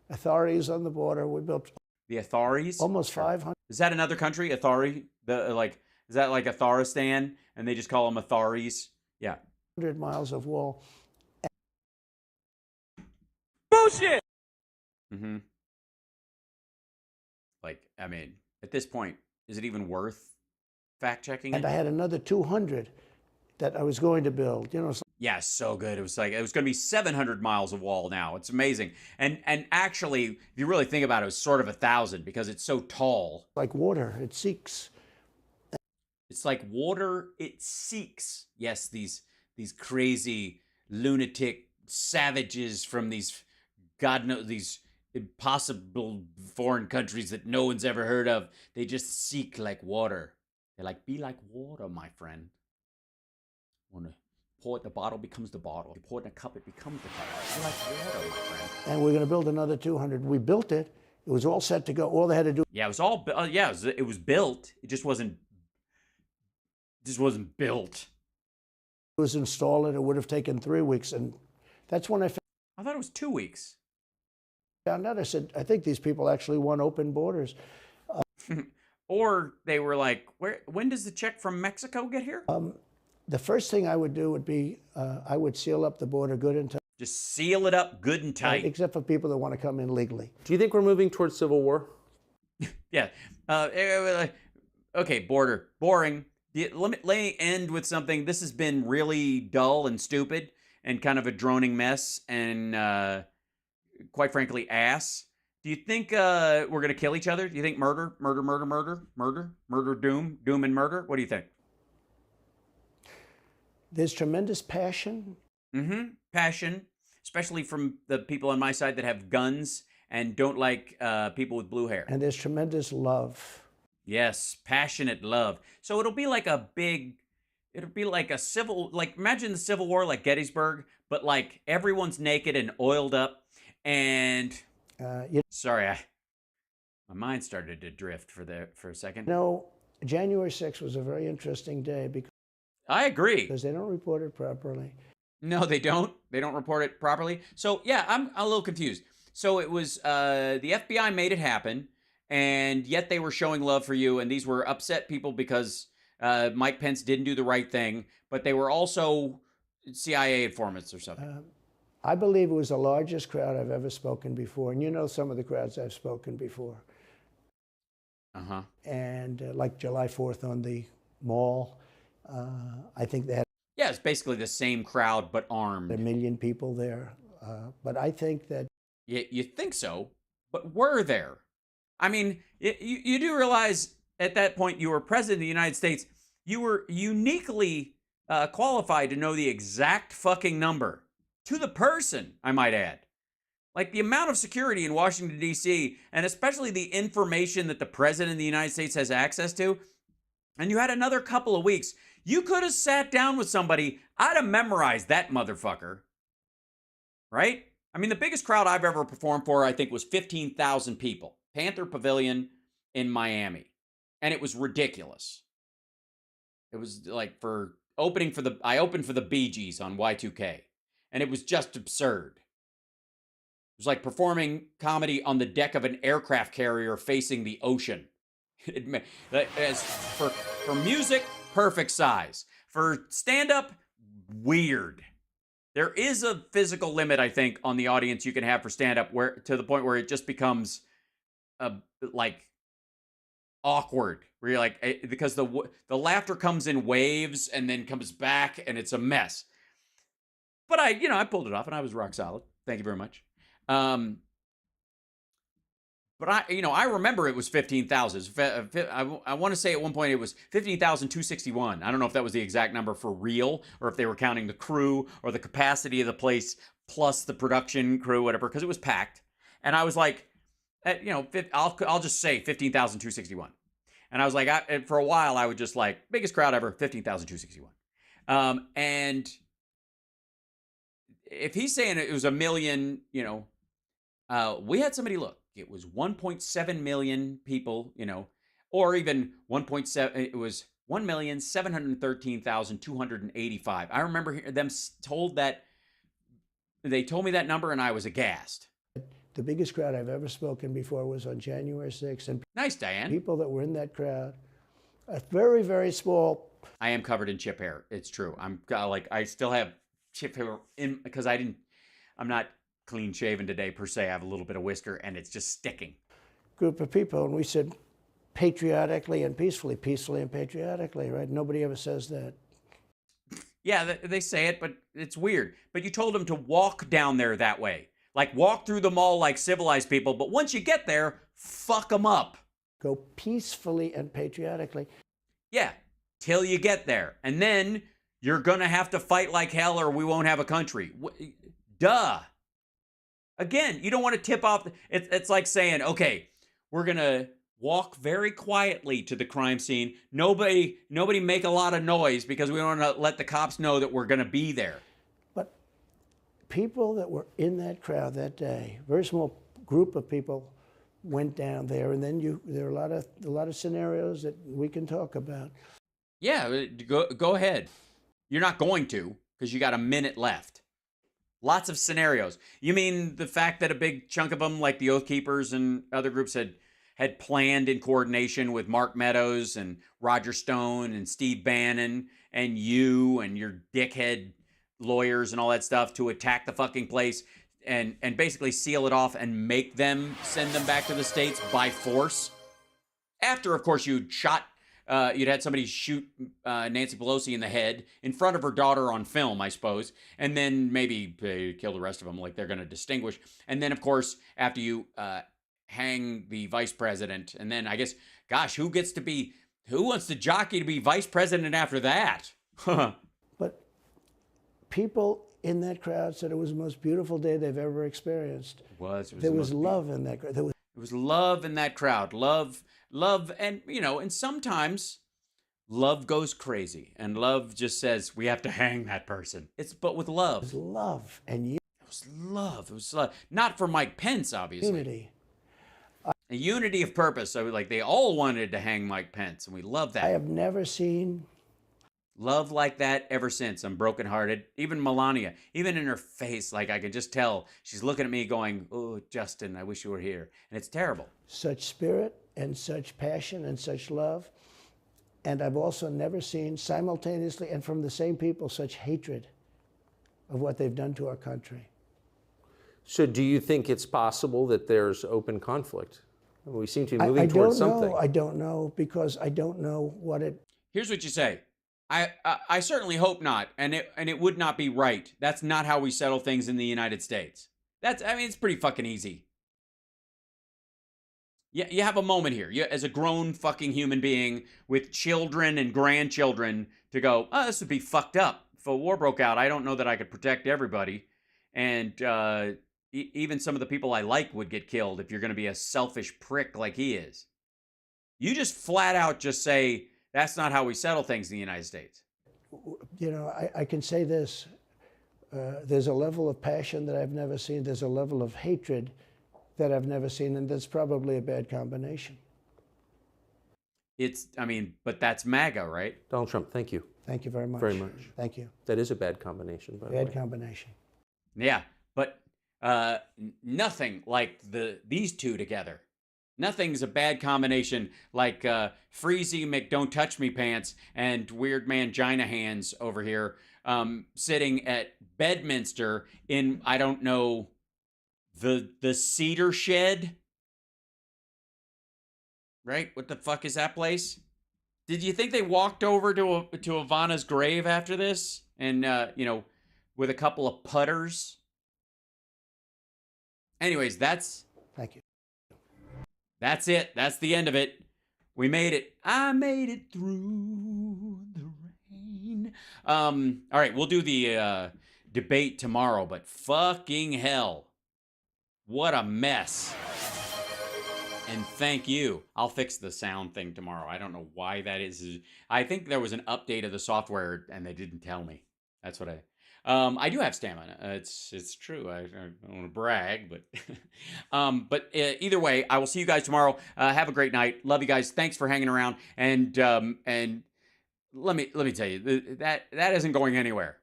authorities on the border, we built the authorities almost 500. Is that another country? Authority? Is that like Atharistan and they just call them authorities? Yeah. 100 miles of wall. Bullshit. Mm-hmm. Like, I mean, at this point, is it even worth fact checking? And I had another 200 that I was going to build. You know. Yeah, so good. It was going to be 700 miles of wall now. It's amazing. And actually, if you really think about it, it's sort of 1,000 because it's so tall. Like water, it seeks. It's like water, it seeks. Yes, these crazy lunatic savages from these impossible foreign countries that no one's ever heard of. They just seek like water. They're like, be like water, my friend. When you pour it, the bottle becomes the bottle. You pour it in a cup, it becomes the cup. Be like water, my friend. And we're going to build another 200. We built it. It was all set to go. All they had to do. Yeah, it was all. It was built. It just wasn't. Built. It was installed, and it would have taken 3 weeks, and that's when I thought it was 2 weeks. Found out. I said, I think these people actually want open borders. Or they were like, when does the check from Mexico get here? The first thing I would do would be I would seal up the border good and tight. Just seal it up good and tight. Except for people that want to come in legally. Do you think we're moving towards civil war? Yeah. Okay, border. Boring. Let me end with something. This has been really dull and stupid and kind of a droning mess and, quite frankly, ass. Do you think we're going to kill each other? Do you think murder, doom, and murder? What do you think? There's tremendous passion. Mm-hmm. Passion, especially from the people on my side that have guns and don't like people with blue hair. And there's tremendous love. Yes, passionate love. So it'll be like a civil, like imagine the Civil War like Gettysburg, but like everyone's naked and oiled up and... Sorry, my mind started to drift for a second. No, January 6th was a very interesting day because... I agree. Because they don't report it properly. No, they don't. They don't report it properly. So, yeah, I'm a little confused. So it was the FBI made it happen, and yet they were showing love for you, and these were upset people because Mike Pence didn't do the right thing, but they were also CIA informants or something. I believe it was the largest crowd I've ever spoken before, and you know some of the crowds I've spoken before. Uh-huh. And like July 4th on the mall, I think they had... Yeah, it's basically the same crowd, but armed. 1 million people there. But I think that... You think so, but were there? I mean, you do realize at that point you were president of the United States. You were uniquely qualified to know the exact fucking number. To the person, I might add. Like the amount of security in Washington, D.C., and especially the information that the president of the United States has access to. And you had another couple of weeks. You could have sat down with somebody. I'd have memorized that motherfucker. Right? I mean, the biggest crowd I've ever performed for, I think, was 15,000 people. Panther Pavilion in Miami. And it was ridiculous. It was like I opened for the Bee Gees on Y2K. And it was just absurd. It was like performing comedy on the deck of an aircraft carrier facing the ocean. For music, perfect size. For stand-up, weird. There is a physical limit, I think, on the audience you can have for stand-up, where to the point where it just becomes like awkward. Where you're like, because the laughter comes in waves and then comes back, and it's a mess. But I pulled it off, and I was rock solid. Thank you very much. But I remember it was 15,000. I want to say at one point it was 15,261. I don't know if that was the exact number for real, or if they were counting the crew or the capacity of the place plus the production crew, whatever, because it was packed. And I was like, I'll just say 15,261. And I was like, for a while I would just like, biggest crowd ever, 15,261. And if he's saying it was 1 million, we had somebody look. It was 1.7 million people, or even 1.7. It was 1,713,285. I remember them told that, they told me that number and I was aghast. The biggest crowd I've ever spoken before was on January 6th. And nice, Diane. People that were in that crowd, a very, very small. I am covered in chip hair. It's true. I'm like, I still have chip hair in because I'm not clean shaven today per se. I have a little bit of whisker and it's just sticking. Group of people, and we said patriotically and peacefully and patriotically, right? Nobody ever says that. Yeah, they say it, but it's weird. But you told them to walk down there that way. Like, walk through the mall like civilized people, but once you get there, fuck them up. Go peacefully and patriotically. Yeah, till you get there. And then you're going to have to fight like hell or we won't have a country. Duh. Again, you don't want to tip off. It's like saying, okay, we're going to walk very quietly to the crime scene. Nobody make a lot of noise because we don't want to let the cops know that we're going to be there. But people that were in that crowd that day, very small group of people went down there, and then there are a lot of scenarios that we can talk about. Yeah, go ahead. You're not going to because you got a minute left. Lots of scenarios. You mean the fact that a big chunk of them, like the Oath Keepers and other groups, had planned in coordination with Mark Meadows and Roger Stone and Steve Bannon and you and your dickhead lawyers and all that stuff to attack the fucking place and basically seal it off and make them send them back to the States by force? After, of course, you'd had somebody shoot Nancy Pelosi in the head in front of her daughter on film, I suppose, and then maybe kill the rest of them like they're going to distinguish. And then, of course, after you hang the vice president, and then I guess, gosh, who wants to jockey to be vice president after that? But people in that crowd said it was the most beautiful day they've ever experienced. There was love in that crowd. There was love in that crowd. Love, and and sometimes love goes crazy, and love just says we have to hang that person. But with love. It was love, and it was love. It was love. Not for Mike Pence, obviously. Unity. A unity of purpose. So like they all wanted to hang Mike Pence, and we love that. I have never seen love like that ever since. I'm brokenhearted. Even Melania, even in her face, like I can just tell she's looking at me going, "Oh, Justin, I wish you were here." And it's terrible. Such spirit and such passion and such love. And I've also never seen simultaneously and from the same people such hatred of what they've done to our country. So do you think it's possible that there's open conflict? We seem to be moving towards something. I don't know because I don't know what it... Here's what you say. I certainly hope not, and it would not be right. That's not how we settle things in the United States. It's pretty fucking easy. Yeah, you have a moment here. You, as a grown fucking human being with children and grandchildren, to go, oh, this would be fucked up. If a war broke out, I don't know that I could protect everybody, and even some of the people I like would get killed if you're going to be a selfish prick like he is. You just flat out just say, that's not how we settle things in the United States. You know, I can say this. There's a level of passion that I've never seen. There's a level of hatred that I've never seen, and that's probably a bad combination. But that's MAGA, right? Donald Trump, thank you. Thank you very much. Very much. Thank you. That is a bad combination, by the way. Bad combination. Yeah, but nothing like these two together. Nothing's a bad combination like Freezy McDon'ttouchme pants and Weird Mangina hands over here sitting at Bedminster in, I don't know, the Cedar Shed? Right? What the fuck is that place? Did you think they walked over to Ivana's grave after this? And, with a couple of putters? Anyways, Thank you. That's it. That's the end of it. We made it. I made it through the rain. All right, we'll do the debate tomorrow, but fucking hell. What a mess. And thank you. I'll fix the sound thing tomorrow. I don't know why that is. I think there was an update of the software and they didn't tell me. That's what I do have stamina. It's true. I don't want to brag, but either way, I will see you guys tomorrow. Have a great night. Love you guys. Thanks for hanging around. And let me tell you, that isn't going anywhere.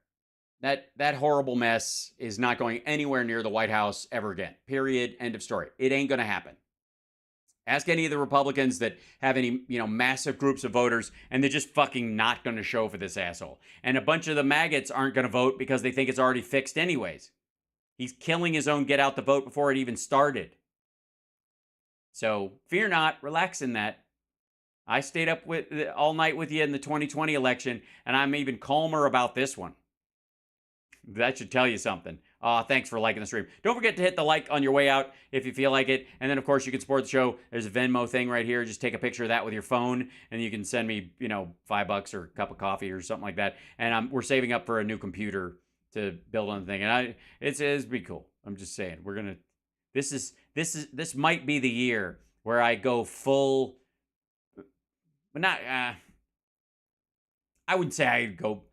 That horrible mess is not going anywhere near the White House ever again. Period. End of story. It ain't going to happen. Ask any of the Republicans that have any, massive groups of voters, and they're just fucking not going to show for this asshole. And a bunch of the maggots aren't going to vote because they think it's already fixed anyways. He's killing his own get out the vote before it even started. So fear not, relax in that. I stayed up all night with you in the 2020 election, and I'm even calmer about this one. That should tell you something. Thanks for liking the stream. Don't forget to hit the like on your way out if you feel like it. And then, of course, you can support the show. There's a Venmo thing right here. Just take a picture of that with your phone, and you can send me, $5 or a cup of coffee or something like that. And we're saving up for a new computer to build on the thing. And it's be cool. I'm just saying, this might be the year where I go full, but not. I wouldn't say I'd go,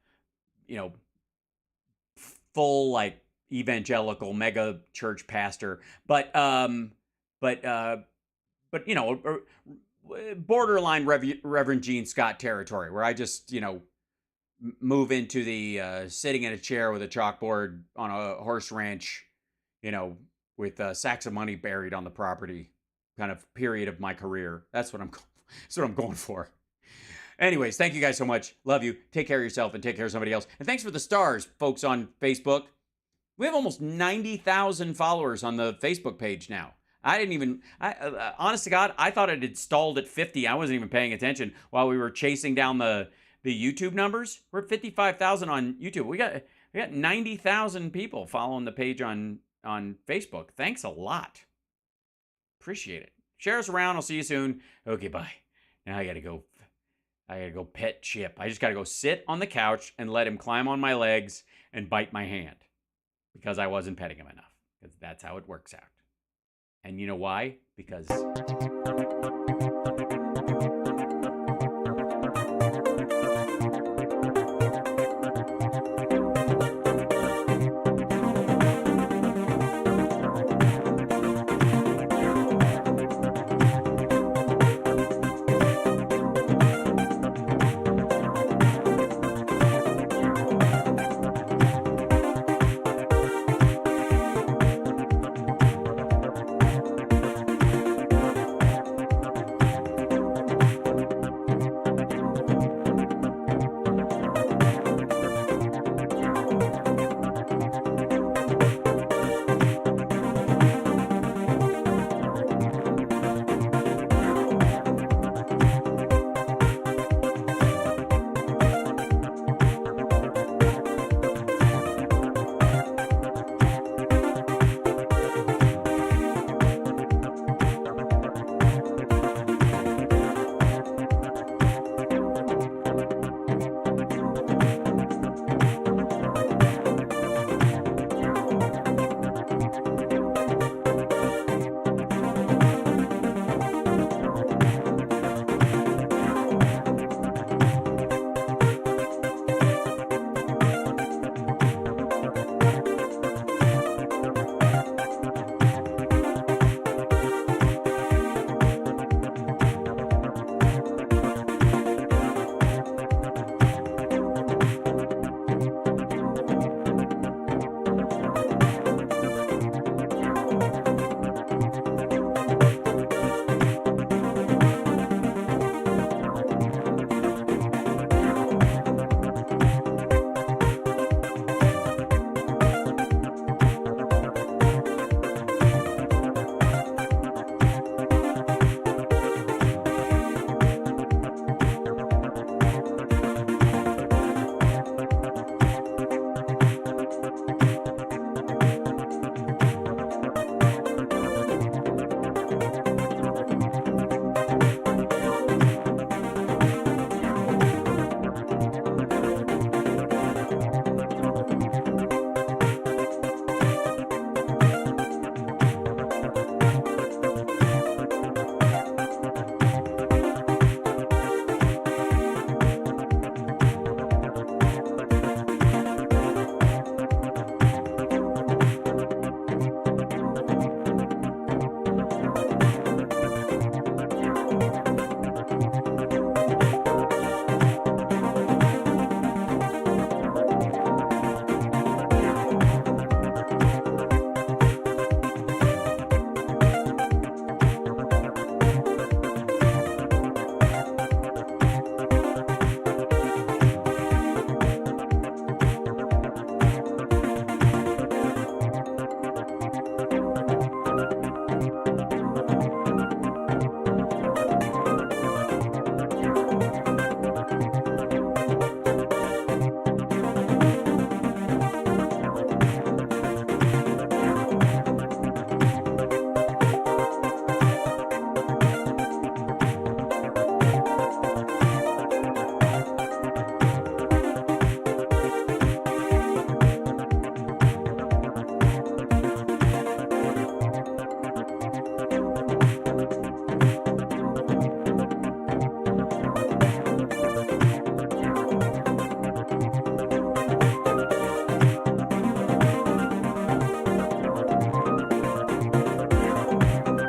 full like evangelical mega church pastor, but borderline Reverend Gene Scott territory, where I just move into the sitting in a chair with a chalkboard on a horse ranch, with sacks of money buried on the property, kind of period of my career. That's what I'm going for. Anyways, thank you guys so much. Love you. Take care of yourself and take care of somebody else. And thanks for the stars, folks on Facebook. We have almost 90,000 followers on the Facebook page now. Honest to God, I thought it had stalled at 50. I wasn't even paying attention while we were chasing down the YouTube numbers. We're at 55,000 on YouTube. We got 90,000 people following the page on Facebook. Thanks a lot. Appreciate it. Share us around. I'll see you soon. Okay, bye. Now I gotta go pet Chip. I just gotta go sit on the couch and let him climb on my legs and bite my hand because I wasn't petting him enough. Because that's how it works out. And you know why? Because